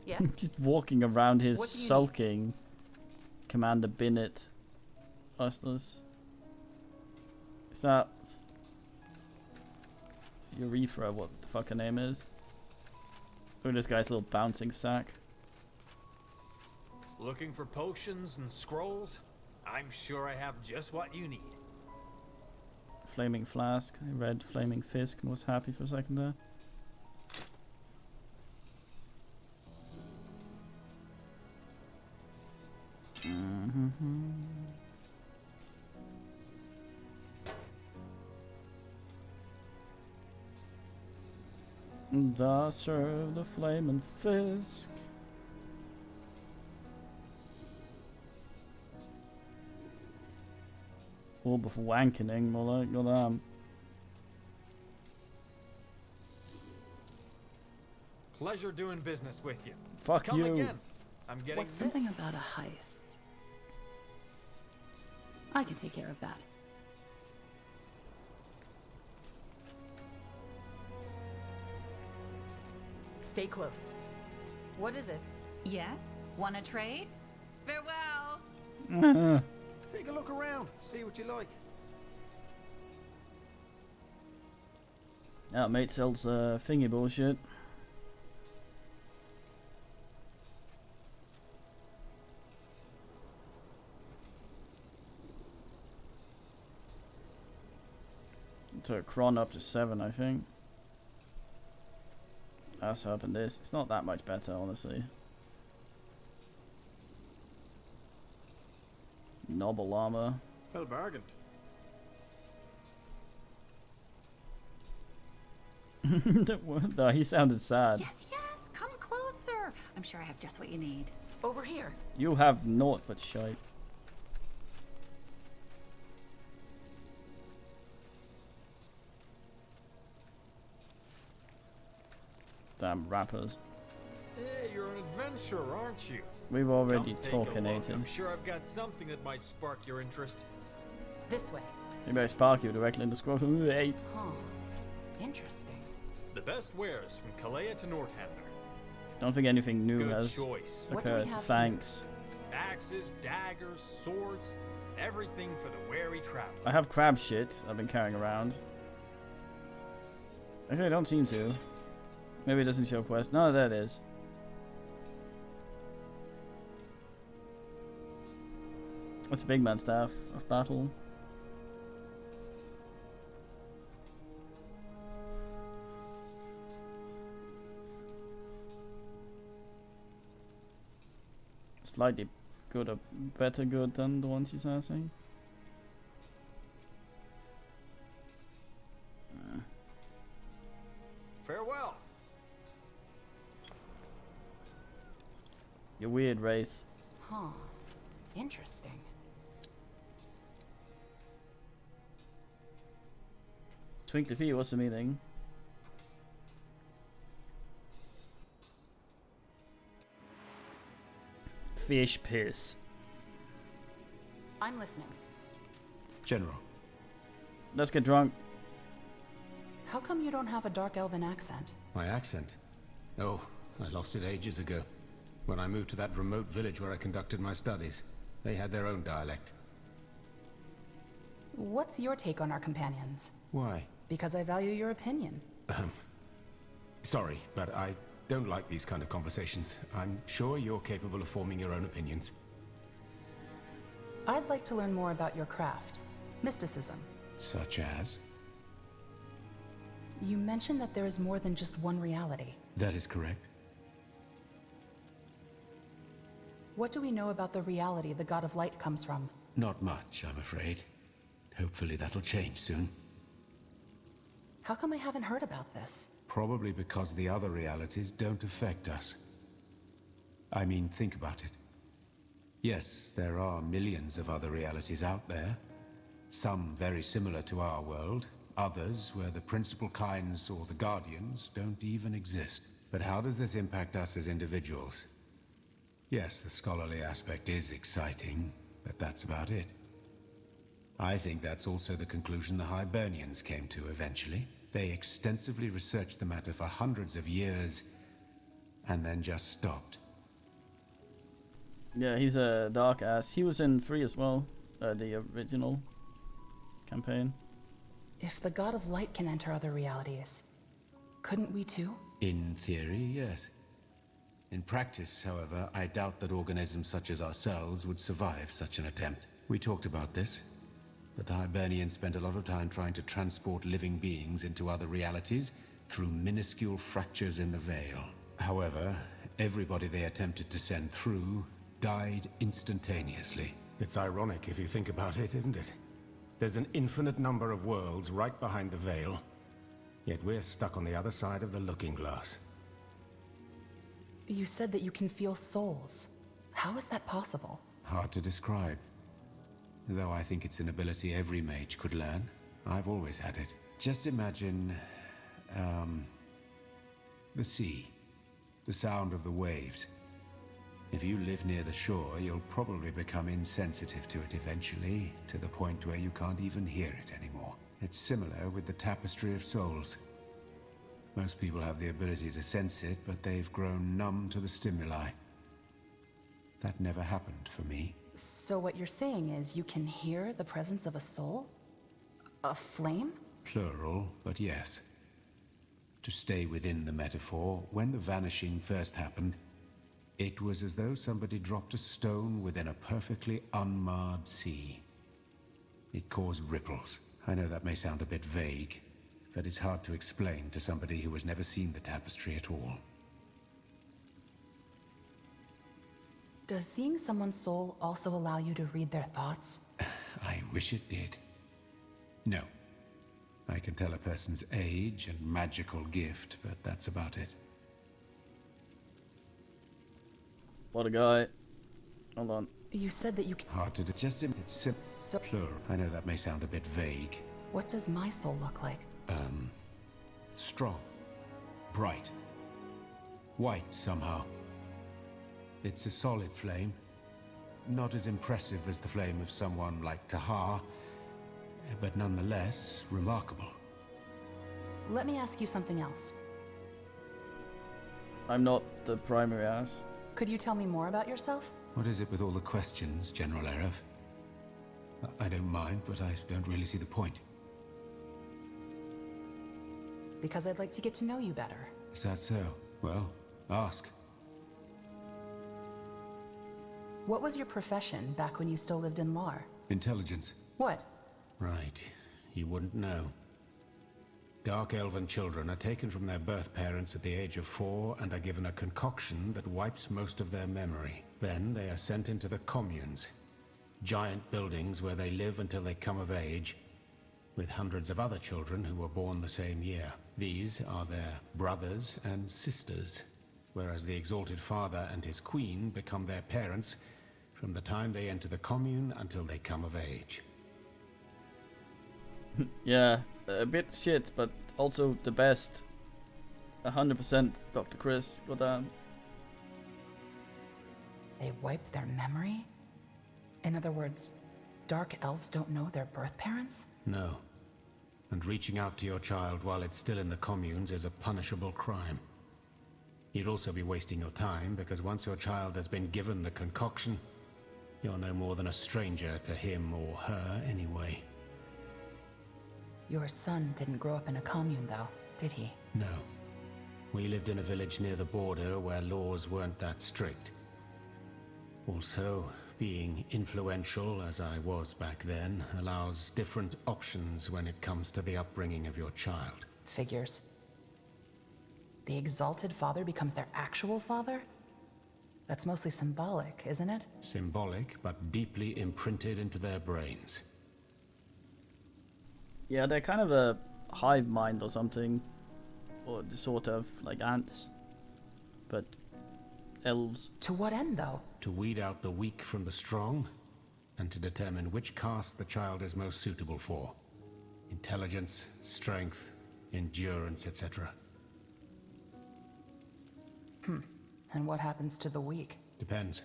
Yes? Just walking around his What do you sulking. Commander Binnett. Useless. Is that Urethra, what the fuck her name is? Look at this guy's little bouncing sack. Looking for potions and scrolls? I'm sure I have just what you need. Flaming flask. I read flaming fisk and was happy for a second there. And I serve the flaming fisk. All before wanking, more like goddamn. Pleasure doing business with you. Fuck Come you. again. I'm getting Something about a heist. I can take care of that. Stay close. What is it? Yes? Wanna trade? Farewell! Take a look around. See what you like. That mate sells thingy bullshit. to Kron up to 7, I think. That's helping this. It's not that much better, honestly. Noble armor. Well bargained. No, he sounded sad. Yes, yes, come closer. I'm sure I have just what you need. Over here. You have naught but shite. Damn rappers. Hey, you're an adventurer, aren't you? We've already Come take a look. talkinated. I'm sure I've got something that might spark your interest. This way. Maybe I spark you directly in the scrotum. 8. Huh. Interesting. The best wares from Kalea to Northander. Don't think anything new Good has choice. occurred. Thanks. Axes, daggers, swords, everything for the wary traveler. I have crab shit I've been carrying around. Actually, I don't seem to. Maybe it doesn't show quest. No, there it is. That's big man staff of battle. Slightly good or better good than the ones you saw saying. Farewell. You're weird, Wraith. Huh. Interesting. Twink the P, what's the meaning? Fish piss. I'm listening. General. Let's get drunk. How come you don't have a dark elven accent? My accent? Oh, I lost it ages ago. When I moved to that remote village where I conducted my studies. They had their own dialect. What's your take on our companions? Why? Because I value your opinion. Sorry, but I don't like these kind of conversations. I'm sure you're capable of forming your own opinions. I'd like to learn more about your craft. Mysticism. Such as? You mentioned that there is more than just one reality. That is correct. What do we know about the reality the God of Light comes from? Not much, I'm afraid. Hopefully that'll change soon. How come I haven't heard about this? Probably because the other realities don't affect us. I mean, think about it. Yes, there are millions of other realities out there. Some very similar to our world, others where the principal kinds or the guardians don't even exist. But how does this impact us as individuals? Yes, the scholarly aspect is exciting, but that's about it. I think that's also the conclusion the Hibernians came to eventually. They extensively researched the matter for hundreds of years, and then just stopped. Yeah, he's a dark ass. He was in 3 as well, the original campaign. If the God of Light can enter other realities, couldn't we too? In theory, yes. In practice, however, I doubt that organisms such as ourselves would survive such an attempt. We talked about this, but the Hibernians spent a lot of time trying to transport living beings into other realities through minuscule fractures in the veil. However, everybody they attempted to send through died instantaneously. It's ironic if you think about it, isn't it? There's an infinite number of worlds right behind the veil, yet we're stuck on the other side of the looking glass. You said that you can feel souls. How is that possible? Hard to describe. Though I think it's an ability every mage could learn. I've always had it. Just imagine, the sea. The sound of the waves. If you live near the shore, you'll probably become insensitive to it eventually, to the point where you can't even hear it anymore. It's similar with the tapestry of souls. Most people have the ability to sense it, but they've grown numb to the stimuli. That never happened for me. So what you're saying is you can hear the presence of a soul? A flame? Plural, but yes. To stay within the metaphor, when the vanishing first happened, it was as though somebody dropped a stone within a perfectly unmarred sea. It caused ripples, I know that may sound a bit vague, but it's hard to explain to somebody who has never seen the tapestry at all. Does seeing someone's soul also allow you to read their thoughts? I wish it did. No. I can tell a person's age and magical gift, but that's about it. What a guy. Hold on. You said that you can... Hard to digest him. It's plural. I know that may sound a bit vague. What does my soul look like? Strong. Bright. White, somehow. It's a solid flame. Not as impressive as the flame of someone like Tahar, but nonetheless remarkable. Let me ask you something else. I'm not the primary ass. Could you tell me more about yourself? What is it with all the questions, General Erev? I don't mind, but I don't really see the point. Because I'd like to get to know you better. Is that so? Well, ask. What was your profession back when you still lived in Lar? Intelligence. What? Right. You wouldn't know. Dark Elven children are taken from their birth parents at the age of 4 and are given a concoction that wipes most of their memory. Then they are sent into the communes. Giant buildings where they live until they come of age, with hundreds of other children who were born the same year. These are their brothers and sisters, whereas the Exalted Father and his queen become their parents from the time they enter the commune until they come of age. Yeah, a bit shit, but also the best. 100% Dr. Chris, goddamn. They wipe their memory? In other words, dark elves don't know their birth parents? No. And reaching out to your child while it's still in the communes is a punishable crime. You'd also be wasting your time, because once your child has been given the concoction, you're no more than a stranger to him or her anyway. Your son didn't grow up in a commune, though, did he? No. We lived in a village near the border where laws weren't that strict. Also, being influential, as I was back then, allows different options when it comes to the upbringing of your child. Figures. The Exalted Father becomes their actual father? That's mostly symbolic, isn't it? Symbolic, but deeply imprinted into their brains. Yeah, they're kind of a hive mind or something. Or sort of like ants. But elves. To what end, though? To weed out the weak from the strong, and to determine which caste the child is most suitable for. Intelligence, strength, endurance, etc. And what happens to the weak? Depends.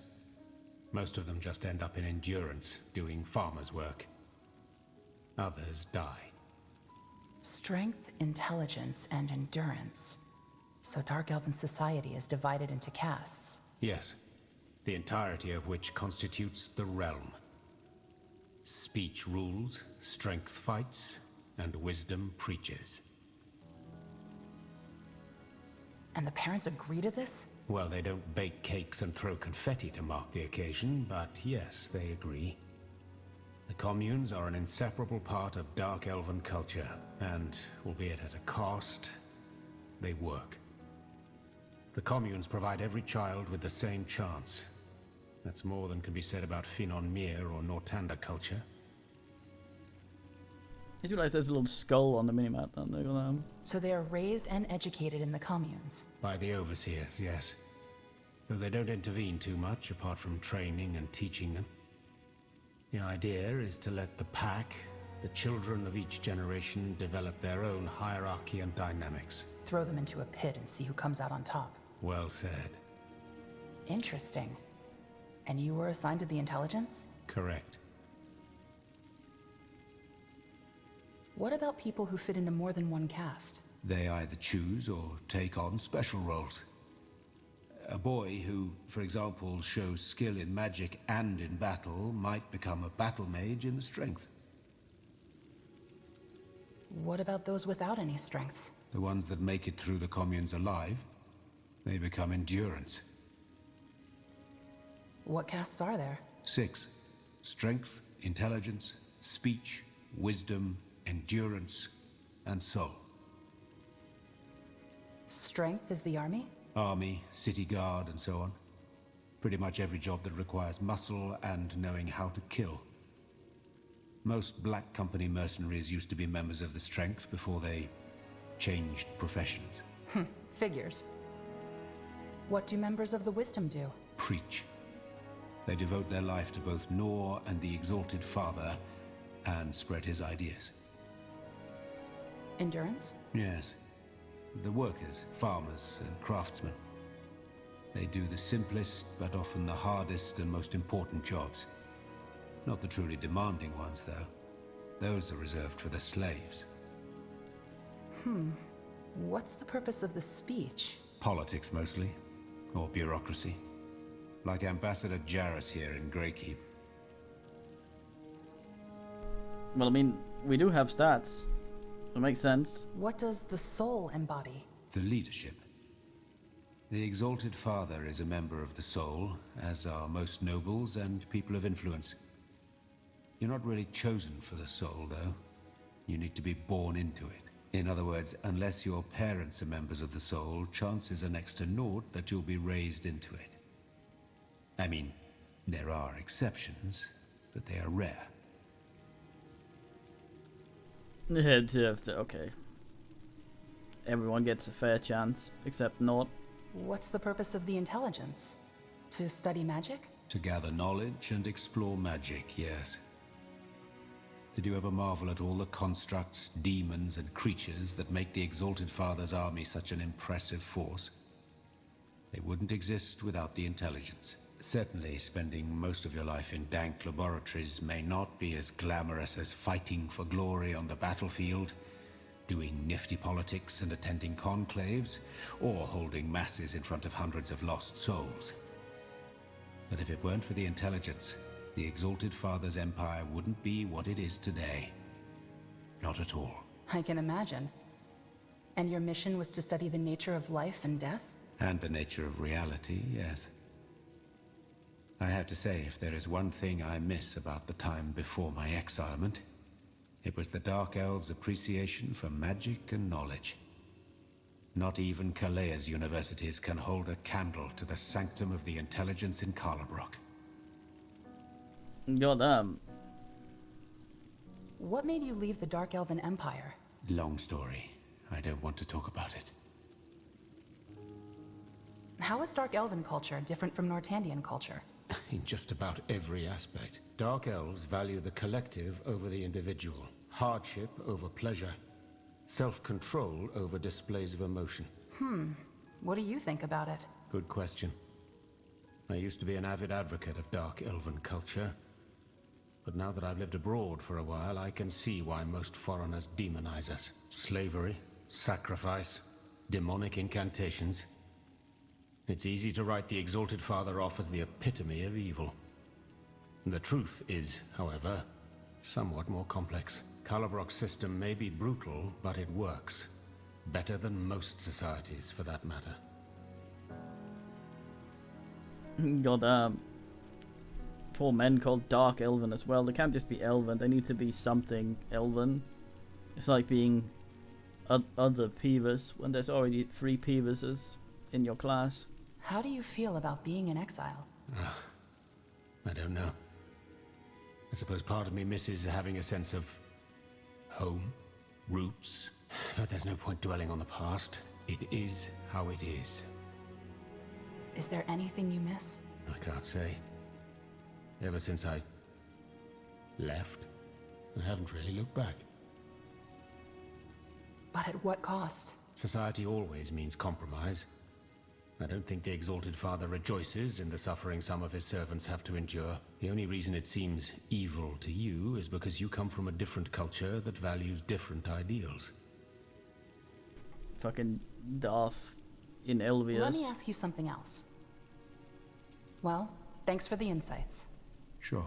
Most of them just end up in endurance, doing farmer's work. Others die. Strength, intelligence, and endurance. So Dark Elven society is divided into castes. Yes. The entirety of which constitutes the realm. Speech rules, strength fights, and wisdom preaches. And the parents agree to this? Well, they don't bake cakes and throw confetti to mark the occasion, but yes, they agree. The communes are an inseparable part of Dark Elven culture, and, albeit at a cost, they work. The communes provide every child with the same chance. That's more than can be said about Finon Mir or Nortanda culture. I just realized there's a little skull on the minimap down there. So they are raised and educated in the communes? By the overseers, yes. Though they don't intervene too much, apart from training and teaching them. The idea is to let the pack, the children of each generation, develop their own hierarchy and dynamics. Throw them into a pit and see who comes out on top. Well said. Interesting. And you were assigned to the intelligence? Correct. What about people who fit into more than one caste? They either choose or take on special roles. A boy who, for example, shows skill in magic and in battle might become a battle mage in the strength. What about those without any strengths? The ones that make it through the communes alive, they become endurance. What castes are there? 6. Strength, intelligence, speech, wisdom, endurance, and soul. Strength is the army? Army, city guard, and so on. Pretty much every job that requires muscle and knowing how to kill. Most Black Company mercenaries used to be members of the Strength before they changed professions. Figures. What do members of the Wisdom do? Preach. They devote their life to both Nor and the Exalted Father and spread his ideas. Endurance? Yes. The workers, farmers, and craftsmen. They do the simplest, but often the hardest and most important jobs. Not the truly demanding ones, though. Those are reserved for the slaves. What's the purpose of the speech? Politics, mostly. Or bureaucracy. Like Ambassador Jarrus here in Greykeep. Well, I mean, we do have stats. It makes sense. What does the soul embody? The leadership. The Exalted Father is a member of the Soul, as are most nobles and people of influence. You're not really chosen for the Soul, though. You need to be born into it. In other words, unless your parents are members of the Soul, chances are next to naught that you'll be raised into it. I mean, there are exceptions, but they are rare. Okay. Everyone gets a fair chance, except not. What's the purpose of the intelligence? To study magic? To gather knowledge and explore magic, yes. Did you ever marvel at all the constructs, demons, and creatures that make the Exalted Father's army such an impressive force? They wouldn't exist without the intelligence. Certainly, spending most of your life in dank laboratories may not be as glamorous as fighting for glory on the battlefield, doing nifty politics and attending conclaves, or holding masses in front of hundreds of lost souls. But if it weren't for the intelligence, the Exalted Father's empire wouldn't be what it is today. Not at all. I can imagine. And your mission was to study the nature of life and death? And the nature of reality, yes. I have to say, if there is one thing I miss about the time before my exilement, it was the Dark Elves' appreciation for magic and knowledge. Not even Kalea's universities can hold a candle to the sanctum of the intelligence in Karlabrock. Goddamn. What made you leave the Dark Elven Empire? Long story. I don't want to talk about it. How is Dark Elven culture different from Nortandian culture? In just about every aspect. Dark Elves value the collective over the individual. Hardship over pleasure. Self-control over displays of emotion. What do you think about it? Good question. I used to be an avid advocate of Dark Elven culture. But now that I've lived abroad for a while, I can see why most foreigners demonize us. Slavery, sacrifice, demonic incantations. It's easy to write the Exalted Father off as the epitome of evil. The truth is, however, somewhat more complex. Karlabrock's system may be brutal, but it works. Better than most societies, for that matter. Goddamn. Poor men called Dark Elven as well. They can't just be Elven, they need to be something Elven. It's like being other Peeves when there's already 3 Peeveses in your class. How do you feel about being in exile? I don't know. I suppose part of me misses having a sense of home, roots. But there's no point dwelling on the past. It is how it is. Is there anything you miss? I can't say. Ever since I left, I haven't really looked back. But at what cost? Society always means compromise. I don't think the Exalted Father rejoices in the suffering some of his servants have to endure. The only reason it seems evil to you is because you come from a different culture that values different ideals. Fucking Darth in Elvius. Let me ask you something else. Well, thanks for the insights. Sure.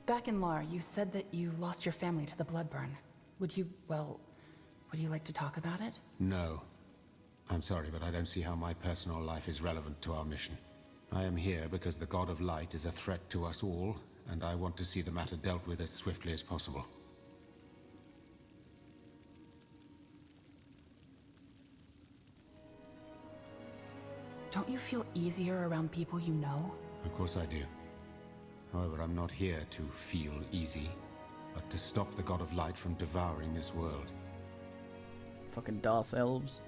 Back in Lar, you said that you lost your family to the Bloodburn. Would you like to talk about it? No. I'm sorry, but I don't see how my personal life is relevant to our mission. I am here because the God of Light is a threat to us all, and I want to see the matter dealt with as swiftly as possible. Don't you feel easier around people you know? Of course I do. However, I'm not here to feel easy, but to stop the God of Light from devouring this world. Fucking Darth Elves.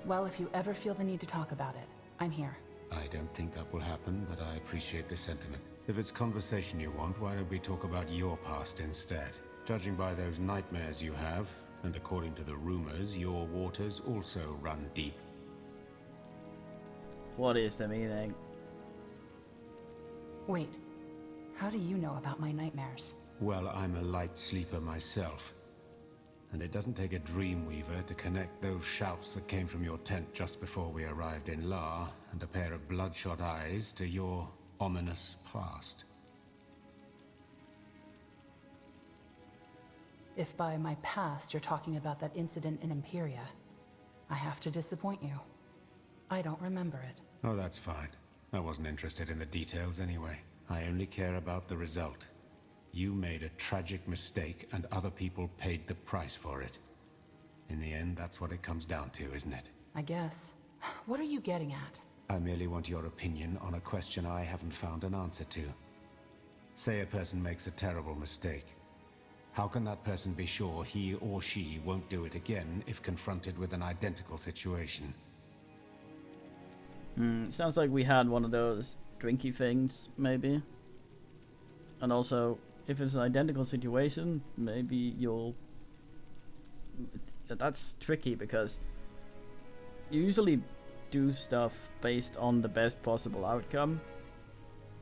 Well, if you ever feel the need to talk about it, I'm here. I don't think that will happen, but I appreciate the sentiment. If it's conversation you want, why don't we talk about your past instead? Judging by those nightmares you have, and according to the rumors, your waters also run deep. What is the meaning? Wait, how do you know about my nightmares? Well, I'm a light sleeper myself. And it doesn't take a dreamweaver to connect those shouts that came from your tent just before we arrived in La, and a pair of bloodshot eyes to your ominous past. If by my past you're talking about that incident in Imperia, I have to disappoint you. I don't remember it. Oh, that's fine. I wasn't interested in the details anyway. I only care about the result. You made a tragic mistake, and other people paid the price for it. In the end, that's what it comes down to, isn't it? I guess. What are you getting at? I merely want your opinion on a question I haven't found an answer to. Say a person makes a terrible mistake. How can that person be sure he or she won't do it again if confronted with an identical situation? Sounds like we had one of those drinky things, maybe. And also, if it's an identical situation, maybe you'll... That's tricky, because you usually do stuff based on the best possible outcome.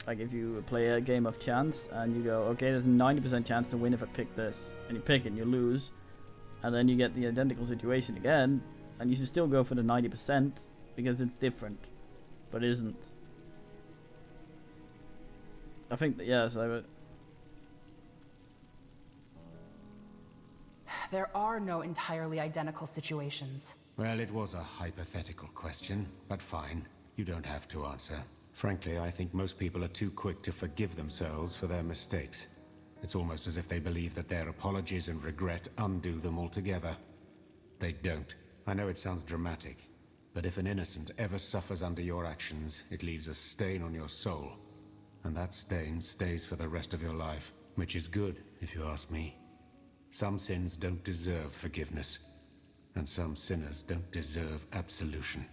Like if you play a game of chance and you go, okay, there's a 90% chance to win if I pick this, and you pick it and you lose, and then you get the identical situation again, and you should still go for the 90% because it's different, but it isn't. I think that, yes, I would. There are no entirely identical situations. Well, it was a hypothetical question, but fine. You don't have to answer. Frankly, I think most people are too quick to forgive themselves for their mistakes. It's almost as if they believe that their apologies and regret undo them altogether. They don't. I know it sounds dramatic, but if an innocent ever suffers under your actions, it leaves a stain on your soul. And that stain stays for the rest of your life, which is good, if you ask me. Some sins don't deserve forgiveness, and some sinners don't deserve absolution.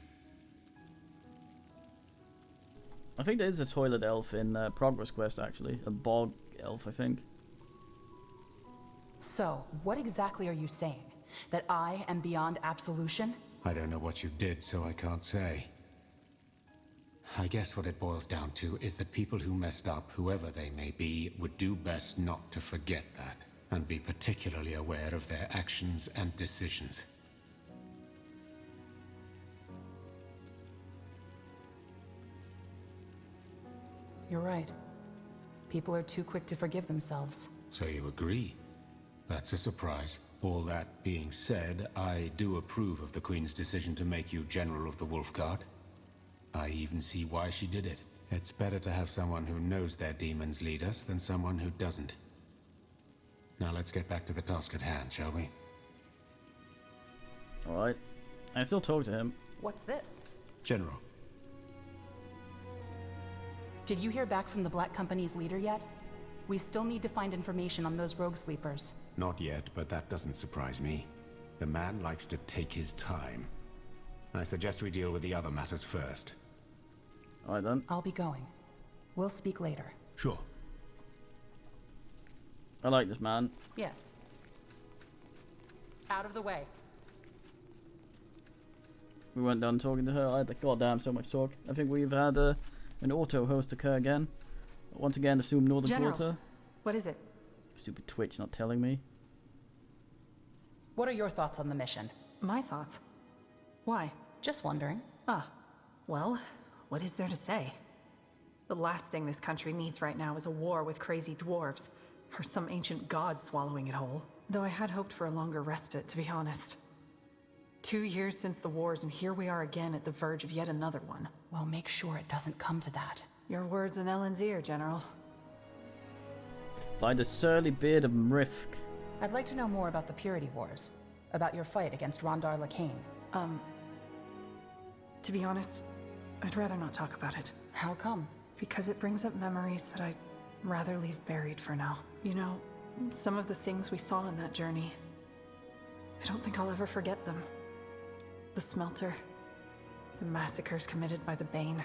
I think there is a toilet elf in Progress Quest, actually. A bog elf, I think. So, what exactly are you saying? That I am beyond absolution? I don't know what you did, so I can't say. I guess what it boils down to is that people who messed up, whoever they may be, would do best not to forget that, and be particularly aware of their actions and decisions. You're right. People are too quick to forgive themselves. So you agree? That's a surprise. All that being said, I do approve of the Queen's decision to make you General of the Wolf Guard. I even see why she did it. It's better to have someone who knows their demons lead us than someone who doesn't. Now let's get back to the task at hand, shall we? Alright. I still talk to him. What's this? General. Did you hear back from the Black Company's leader yet? We still need to find information on those rogue sleepers. Not yet, but that doesn't surprise me. The man likes to take his time. I suggest we deal with the other matters first. Alright then. I'll be going. We'll speak later. Sure. I like this man. Yes. Out of the way. We weren't done talking to her either. Goddamn, so much talk. I think we've had an auto host occur again. Once again, assume Northern General, Quarter. What is it? Stupid Twitch not telling me. What are your thoughts on the mission? My thoughts? Why? Just wondering. Well, what is there to say? The last thing this country needs right now is a war with crazy dwarves, or some ancient god swallowing it whole. Though I had hoped for a longer respite, to be honest. 2 years since the wars, and here we are again at the verge of yet another one. Well, make sure it doesn't come to that. Your words in Ellen's ear, General. By the surly beard of Mrifk. I'd like to know more about the Purity Wars. About your fight against Rondar Lacane. To be honest, I'd rather not talk about it. How come? Because it brings up memories that I'd rather leave buried for now. You know, some of the things we saw in that journey, I don't think I'll ever forget them. The smelter, the massacres committed by the Bane.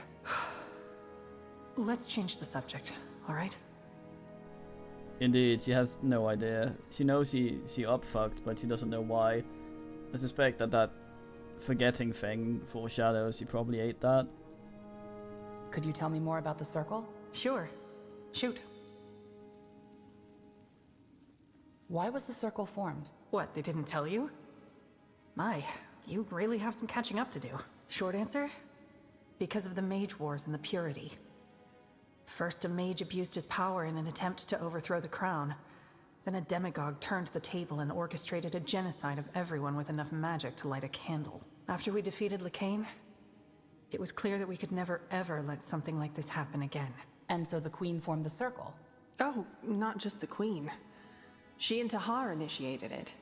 Let's change the subject, all right? Indeed, she has no idea. She knows she up-fucked, but she doesn't know why. I suspect that forgetting thing foreshadows she probably ate that. Could you tell me more about the Circle? Sure. Shoot. Why was the Circle formed? What, they didn't tell you? My, you really have some catching up to do. Short answer? Because of the Mage Wars and the Purity. First, a mage abused his power in an attempt to overthrow the crown. Then a demagogue turned the table and orchestrated a genocide of everyone with enough magic to light a candle. After we defeated Lacane, it was clear that we could never ever let something like this happen again. And so the Queen formed the Circle? Oh, not just the Queen. She and Tahar initiated it.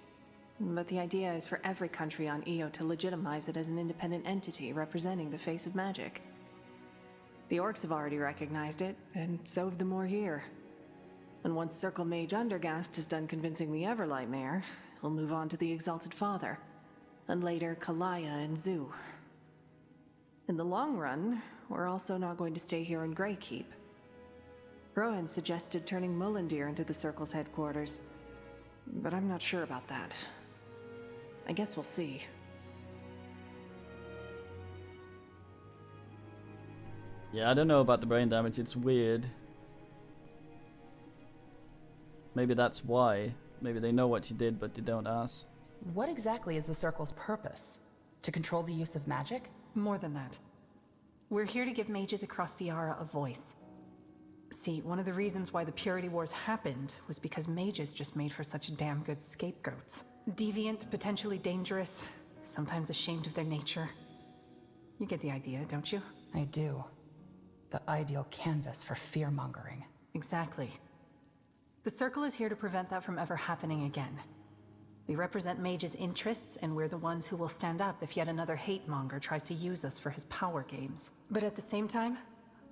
But the idea is for every country on Io to legitimize it as an independent entity representing the face of magic. The orcs have already recognized it, and so have the more here. And once Circle Mage Undergast is done convincing the Everlight Mayor, he'll move on to the Exalted Father, and later Kalaya and Zoo. In the long run, we're also not going to stay here in Greykeep. Rowan suggested turning Mullendeer into the Circle's headquarters, but I'm not sure about that. I guess we'll see. Yeah, I don't know about the brain damage, it's weird. Maybe that's why. Maybe they know what she did, but they don't ask. What exactly is the Circle's purpose? To control the use of magic? More than that. We're here to give mages across Fiara a voice. See, one of the reasons why the Purity Wars happened was because mages just made for such damn good scapegoats. Deviant, potentially dangerous, sometimes ashamed of their nature. You get the idea, don't you? I do. The ideal canvas for fear-mongering. Exactly. The Circle is here to prevent that from ever happening again. We represent mages' interests, and we're the ones who will stand up if yet another hate-monger tries to use us for his power games. But at the same time,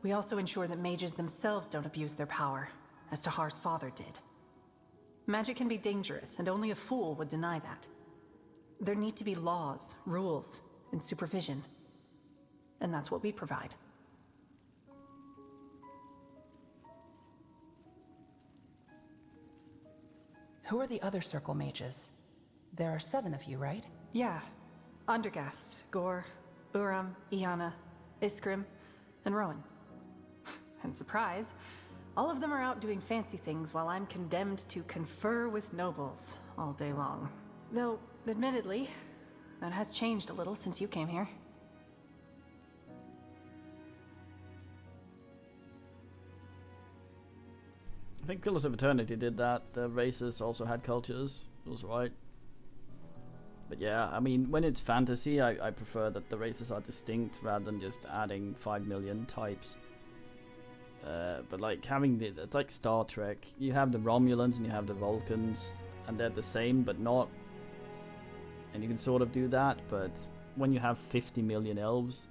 we also ensure that mages themselves don't abuse their power, as Tahar's father did. Magic can be dangerous, and only a fool would deny that. There need to be laws, rules, and supervision. And that's what we provide. Who are the other Circle mages? There are 7 of you, right? Yeah. Undergast, Gore, Uram, Iana, Iskrim, and Rowan. And surprise, all of them are out doing fancy things while I'm condemned to confer with nobles all day long. Though, admittedly, that has changed a little since you came here. I think Pillars of Eternity did that. The races also had cultures. It was right. But yeah, I mean, when it's fantasy, I prefer that the races are distinct rather than just adding 5 million types. But like having it's like Star Trek. You have the Romulans and you have the Vulcans, and they're the same but not. And you can sort of do that, but when you have 50 million elves,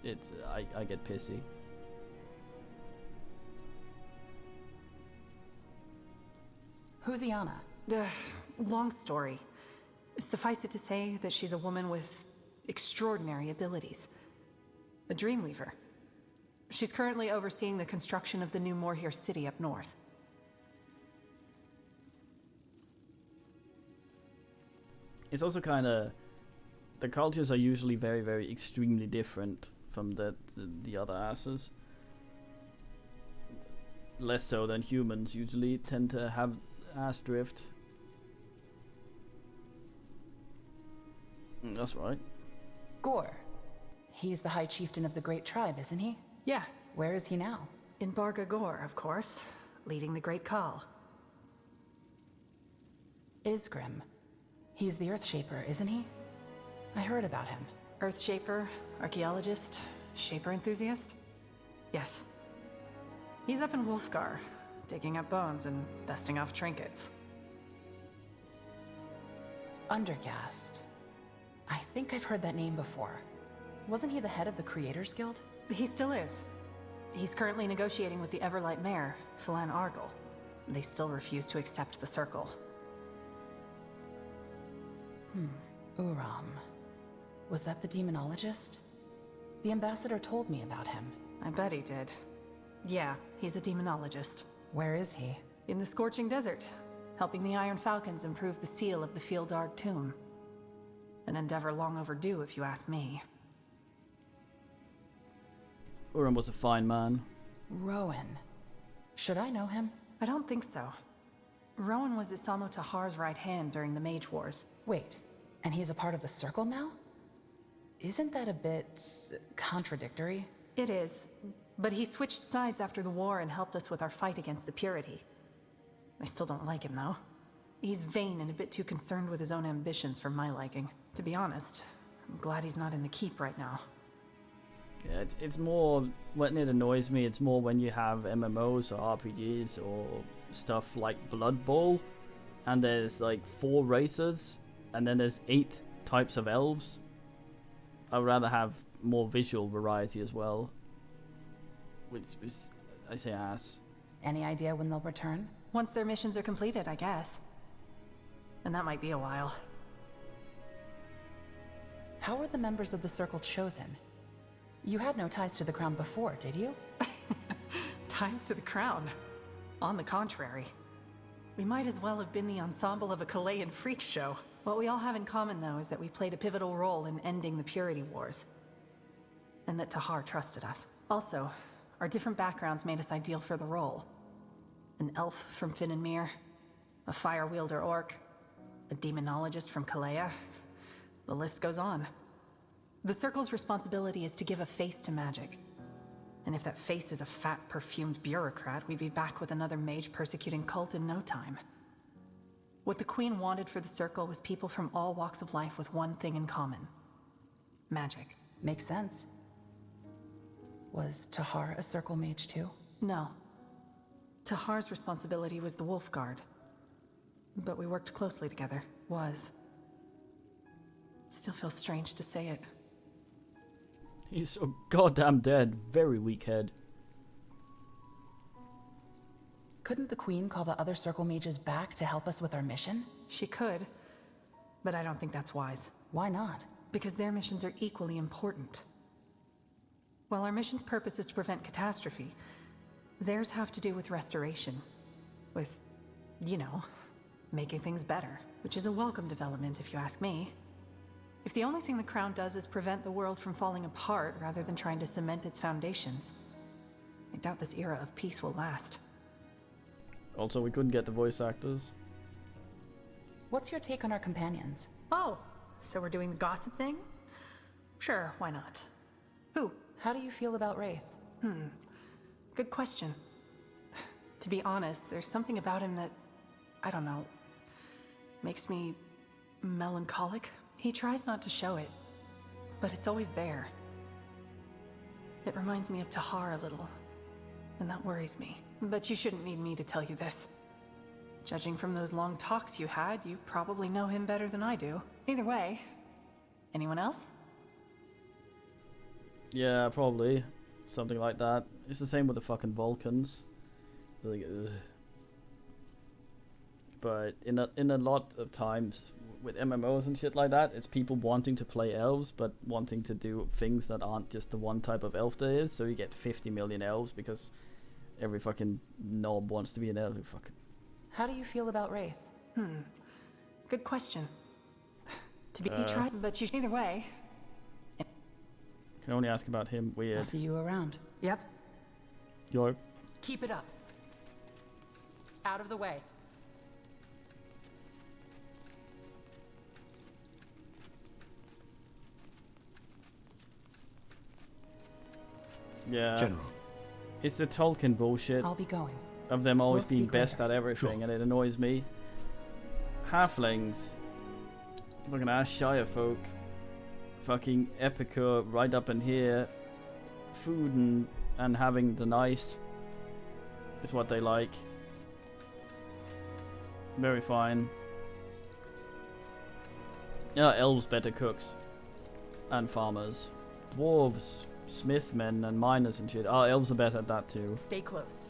I get pissy. Who's Iana? Long story. Suffice it to say that she's a woman with extraordinary abilities. A Dreamweaver. She's currently overseeing the construction of the new Morhir city up north. It's also kind of... The cultures are usually very, very extremely different from the other asses. Less so than humans usually tend to have ass drift. That's right. Gore. He's the High Chieftain of the Great Tribe, isn't he? Yeah. Where is he now? In Barga Gore, of course, leading the Great Call. Isgrim. He's the Earthshaper, isn't he? I heard about him. Earthshaper, archaeologist, shaper enthusiast? Yes. He's up in Wolfgar, digging up bones and dusting off trinkets. Undergast. I think I've heard that name before. Wasn't he the head of the Creators Guild? He still is. He's currently negotiating with the Everlight Mayor, Philan Argyle. They still refuse to accept the Circle. Uram. Was that the demonologist? The ambassador told me about him. I bet he did. Yeah, he's a demonologist. Where is he? In the Scorching Desert, helping the Iron Falcons improve the seal of the Fieldarg tomb. An endeavor long overdue, if you ask me. Uram was a fine man. Rowan. Should I know him? I don't think so. Rowan was Isamo Tahar's right hand during the Mage Wars. Wait, and he's a part of the Circle now? Isn't that a bit contradictory? It is, but he switched sides after the war and helped us with our fight against the Purity. I still don't like him, though. He's vain and a bit too concerned with his own ambitions for my liking. To be honest, I'm glad he's not in the Keep right now. Yeah, it's more, when it annoys me, it's more when you have MMOs or RPGs or stuff like Blood Bowl, and there's like 4 races, and then there's 8 types of elves. I'd rather have more visual variety as well. Which is, I say ass. Any idea when they'll return? Once their missions are completed, I guess. And that might be a while. How were the members of the Circle chosen? You had no ties to the Crown before, did you? Ties to the Crown? On the contrary. We might as well have been the ensemble of a Chilean freak show. What we all have in common, though, is that we played a pivotal role in ending the Purity Wars. And that Tahar trusted us. Also, our different backgrounds made us ideal for the role. An elf from Finn and Mir, a fire wielder orc, a demonologist from Kalea. The list goes on. The Circle's responsibility is to give a face to magic. And if that face is a fat, perfumed bureaucrat, we'd be back with another mage-persecuting cult in no time. What the Queen wanted for the Circle was people from all walks of life with one thing in common. Magic. Makes sense. Was Tahar a Circle mage too? No. Tahar's responsibility was the Wolf Guard. But we worked closely together. Was. Still feels strange to say it. He's so goddamn dead. Very weak head. Couldn't the Queen call the other Circle mages back to help us with our mission? She could, but I don't think that's wise. Why not? Because their missions are equally important. While our mission's purpose is to prevent catastrophe, theirs have to do with restoration. With, you know, making things better. Which is a welcome development, if you ask me. If the only thing the Crown does is prevent the world from falling apart rather than trying to cement its foundations, I doubt this era of peace will last. Also, we couldn't get the voice actors. What's your take on our companions? Oh, so we're doing the gossip thing? Sure, why not? Who? How do you feel about Wraith? Good question. To be honest, there's something about him that, I don't know, makes me melancholic. He tries not to show it, but it's always there. It reminds me of Tahar a little, and that worries me. But you shouldn't need me to tell you this. Judging from those long talks you had, you probably know him better than I do. Either way, anyone else? Yeah, probably. Something like that. It's the same with the fucking Vulcans. Like, ugh. But in a lot of times with MMOs and shit like that, it's people wanting to play elves, but wanting to do things that aren't just the one type of elf there is. So you get 50 million elves because every fucking knob wants to be an elf. Fucking. How do you feel about Wraith? Good question. To be tried, but you either way. Can only ask about him. Weird. I'll see you around. Yep. Yo. Keep it up. Out of the way. Yeah. General. It's the Tolkien bullshit. I'll be going. Of them always We'll being speak best later. at everything, Sure. and it annoys me. Halflings. Fucking ass Shire folk. Fucking Epicure right up in here. Food and having the nice. is what they like. Very fine. Yeah, elves better cooks. And farmers. Dwarves, smithmen, and miners and shit. Oh, elves are better at that too. Stay close.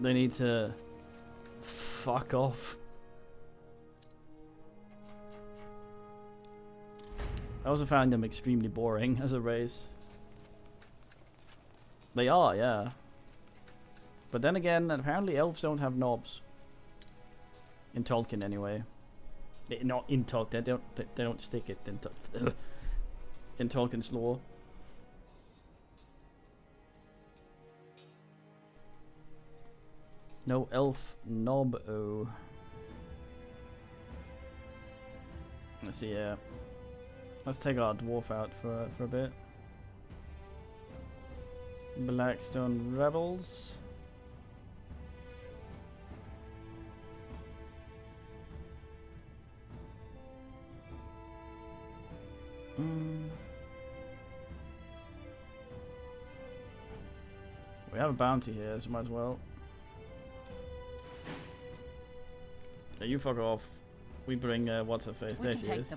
They need to fuck off. I also found them extremely boring as a race. They are, yeah. But then again, apparently elves don't have knobs. In Tolkien, anyway. Not in Tolkien. They don't stick it in Tolkien's lore. No elf knob. Oh. Let's see. Yeah. Let's take our dwarf out for a bit. Blackstone Rebels. We have a bounty here, so might as well. Yeah, you fuck off. We bring what's her face? There she is.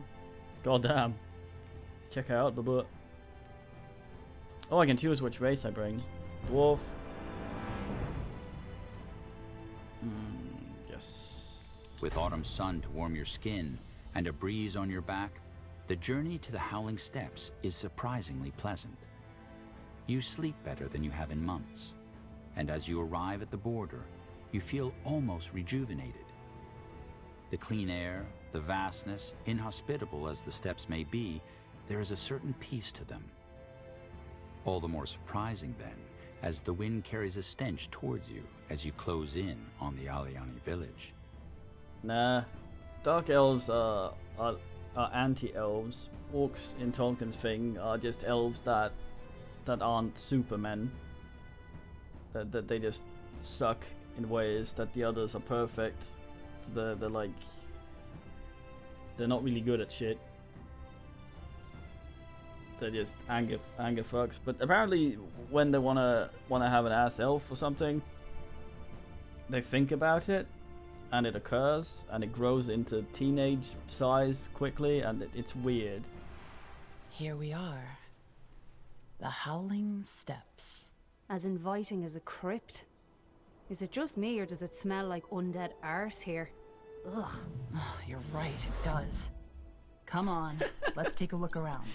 God damn. Check her out, blah. Oh, I can choose which race I bring. Dwarf. Yes. With autumn sun to warm your skin and a breeze on your back, the journey to the Howling Steppes is surprisingly pleasant. You sleep better than you have in months, and as you arrive at the border, you feel almost rejuvenated. The clean air, the vastness, inhospitable as the steppes may be, there is a certain peace to them. All the more surprising then, as the wind carries a stench towards you as you close in on the Aliani village. Nah, dark elves are anti-elves. Orcs in Tolkien's thing are just elves that aren't supermen. That they just suck in ways that the others are perfect. So they're like, they're not really good at shit. They're just anger fucks. But apparently, when they wanna have an ass elf or something, they think about it, and it occurs, and it grows into teenage size quickly, and it's weird. Here we are. The Howling Steppes. As inviting as a crypt. Is it just me, or does it smell like undead arse here? Ugh. Oh, you're right, it does. Come on, let's take a look around.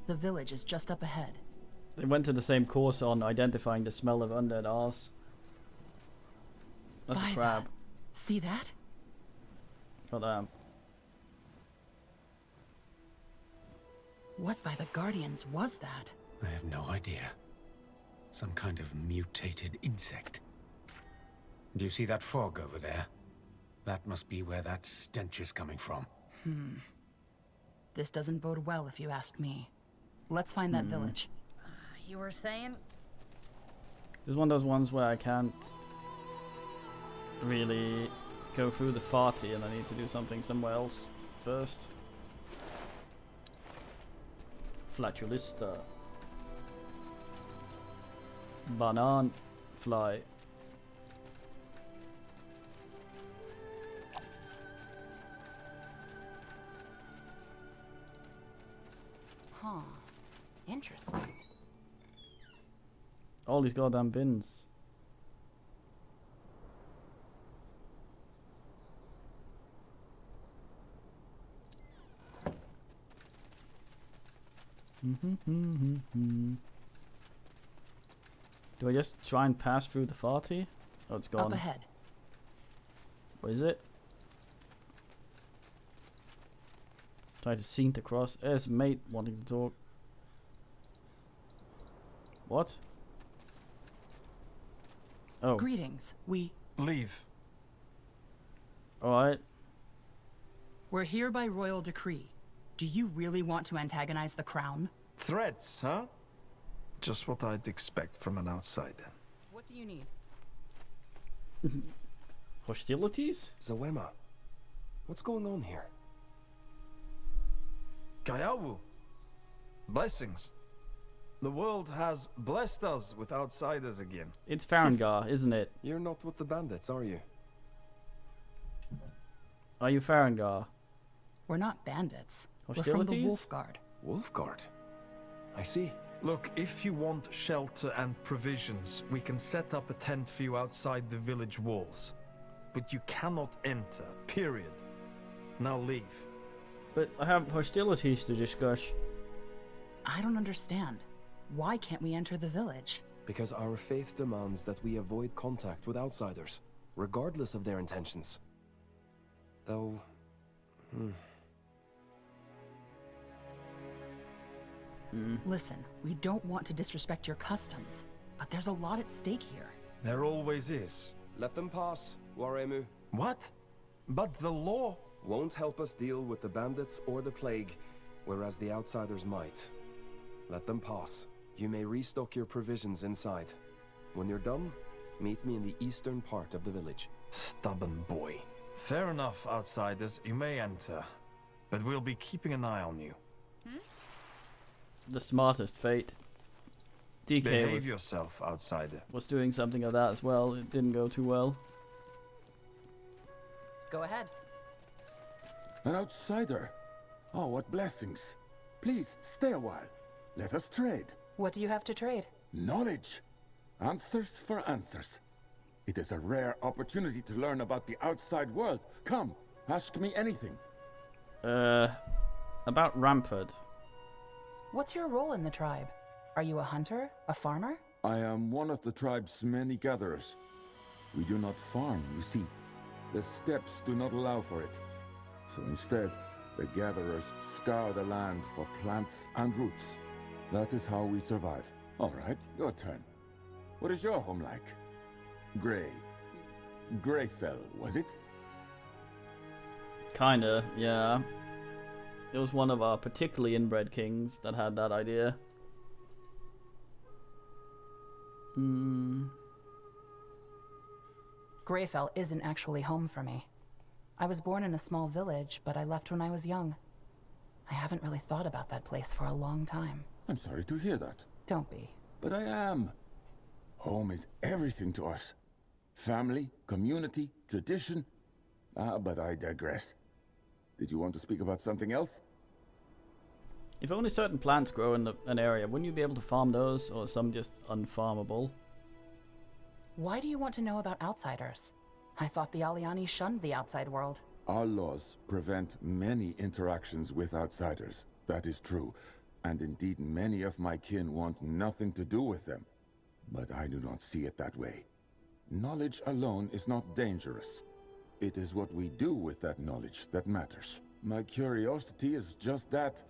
The village is just up ahead. They went to the same course on identifying the smell of undead arse. That's By a crab. that. See that? God. What by the Guardians was that? I have no idea. Some kind of mutated insect. Do you see that fog over there? That must be where that stench is coming from. This doesn't bode well if you ask me. Let's find that village. You were saying? This is one of those ones where I can't really go through the farty, and I need to do something somewhere else first. Flatulista. Banan fly. Huh. Interesting. All these goddamn bins. Do I just try and pass through the farty? Oh, it's gone. Up ahead. What is it? Try to sink across. There's mate wanting to talk. What? Oh. Greetings. We leave. Alright. We're here by royal decree. Do you really want to antagonize the crown? Threats, huh? Just what I'd expect from an outsider. What do you need? Hostilities? Zawema, what's going on here? Kayawu. Blessings. The world has blessed us with outsiders again. It's Farengar, isn't it? You're not with the bandits, are you? Are you Farengar? We're not bandits. We're from the Hostilities? Wolfguard. Wolfguard? I see. Look, if you want shelter and provisions, we can set up a tent for you outside the village walls. But you cannot enter, period. Now leave. But I have hostilities to discuss. I don't understand. Why can't we enter the village? Because our faith demands that we avoid contact with outsiders, regardless of their intentions. Though... Listen, we don't want to disrespect your customs, but there's a lot at stake here. There always is. Let them pass, Waremu. What? But the law won't help us deal with the bandits or the plague, whereas the outsiders might. Let them pass. You may restock your provisions inside. When you're done, meet me in the eastern part of the village. Stubborn boy. Fair enough, outsiders, you may enter. But we'll be keeping an eye on you. The smartest fate. DK Behave yourself, outsider. was doing something of that as well. It didn't go too well. Go ahead. An outsider? Oh, what blessings. Please, stay a while. Let us trade. What do you have to trade? Knowledge. Answers for answers. It is a rare opportunity to learn about the outside world. Come, ask me anything. About Rampart. What's your role in the tribe? Are you a hunter? A farmer? I am one of the tribe's many gatherers. We do not farm, you see. The steppes do not allow for it. So instead, the gatherers scour the land for plants and roots. That is how we survive. All right, your turn. What is your home like? Greyfell, was it? Kinda, yeah. It was one of our particularly inbred kings that had that idea. Greyfell isn't actually home for me. I was born in a small village, but I left when I was young. I haven't really thought about that place for a long time. I'm sorry to hear that. Don't be. But I am. Home is everything to us. Family, community, tradition. But I digress. Did you want to speak about something else? If only certain plants grow in an area, wouldn't you be able to farm those, or some just unfarmable? Why do you want to know about outsiders? I thought the Aliani shunned the outside world. Our laws prevent many interactions with outsiders. That is true. And indeed, many of my kin want nothing to do with them. But I do not see it that way. Knowledge alone is not dangerous. It is what we do with that knowledge that matters. My curiosity is just that.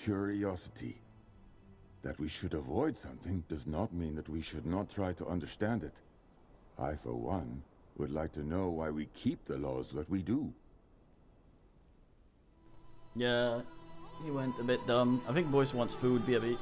Curiosity. That we should avoid something does not mean that we should not try to understand it. I, for one, would like to know why we keep the laws that we do. Yeah, he went a bit dumb. I think Boyce wants food, BB.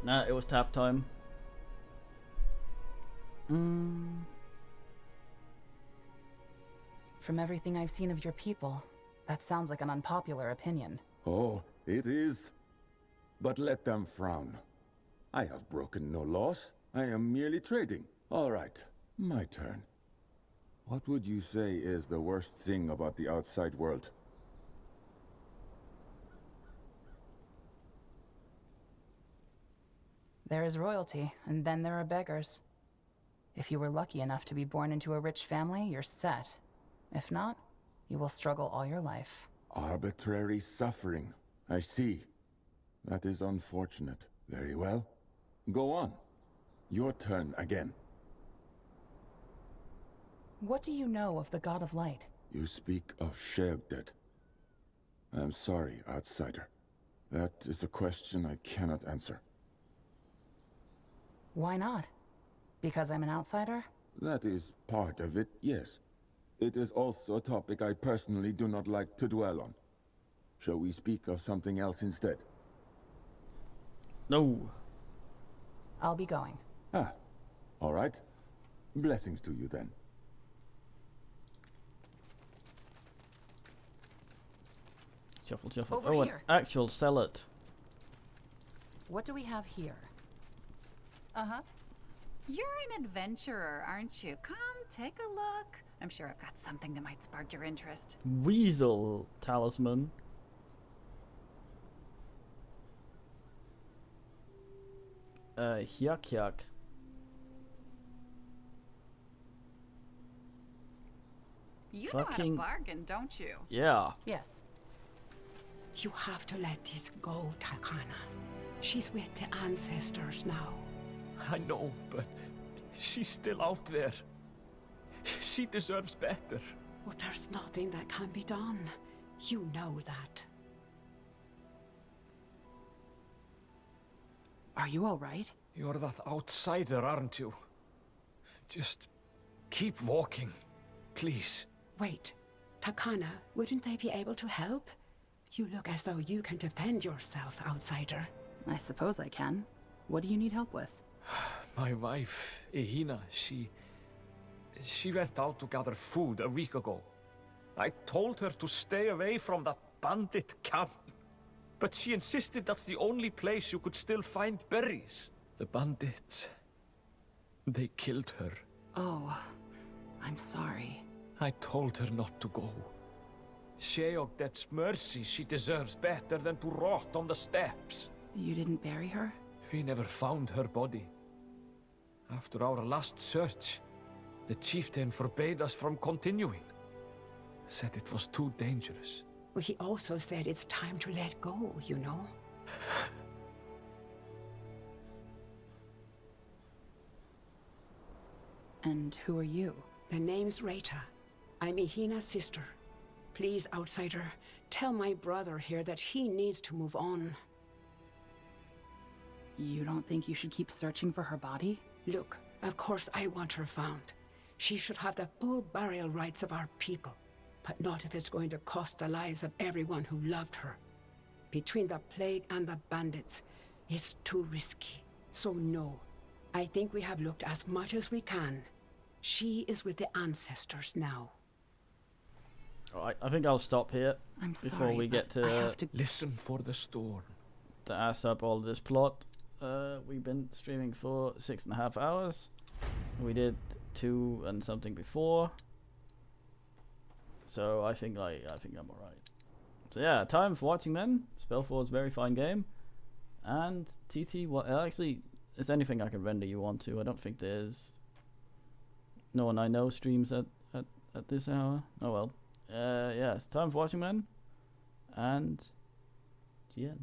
Nah, it was tap time. From everything I've seen of your people, that sounds like an unpopular opinion. Oh, it is. But let them frown. I have broken no laws. I am merely trading. All right, my turn. What would you say is the worst thing about the outside world? There is royalty, and then there are beggars. If you were lucky enough to be born into a rich family, you're set. If not, you will struggle all your life. Arbitrary suffering. I see. That is unfortunate. Very well. Go on. Your turn again. What do you know of the God of Light? You speak of Sheogdet. I'm sorry, outsider. That is a question I cannot answer. Why not? Because I'm an outsider? That is part of it, yes. It is also a topic I personally do not like to dwell on. Shall we speak of something else instead? No. I'll be going. Ah, all right. Blessings to you then. Shuffle, shuffle. Over oh, here. an actual salad. What do we have here? Uh-huh. You're an adventurer, aren't you? Come, take a look. I'm sure I've got something that might spark your interest. Weasel talisman. Yuck yuck. You know how to Fucking bargain, don't you? yeah. Yes. You have to let this go, Takana. She's with the ancestors now. I know, but she's still out there. She deserves better. Well, there's nothing that can be done. You know that. Are you all right? You're that outsider, aren't you? Just keep walking, please. Wait, Takana, wouldn't they be able to help? You look as though you can defend yourself, outsider. I suppose I can. What do you need help with? My wife, Ehina, she went out to gather food a week ago. I told her to stay away from that bandit camp, but she insisted that's the only place you could still find berries. The bandits, they killed her. Oh, I'm sorry. I told her not to go. Sheogdet's mercy, she deserves better than to rot on the steppes. You didn't bury her? We never found her body. After our last search, the chieftain forbade us from continuing. Said it was too dangerous. Well, he also said it's time to let go, you know? And who are you? The name's Rita. I'm Ehina's sister. Please, outsider, tell my brother here that he needs to move on. You don't think you should keep searching for her body? Look, of course I want her found. She should have the full burial rights of our people. But not if it's going to cost the lives of everyone who loved her. Between the plague and the bandits, it's too risky. So no, I think we have looked as much as we can. She is with the ancestors now. Alright, I think I'll stop here I'm before sorry, we get but I have to to listen for the storm. To ass up all this plot. We've been streaming for 6.5 hours. We did 2 and something before. So I think I'm alright. So yeah, time for watching then. Spellforce, very fine game. And TT, what actually is anything I can render you want to? I don't think there's no one I know streams at this hour. Oh well. Yeah, it's time for watching then. And yeah.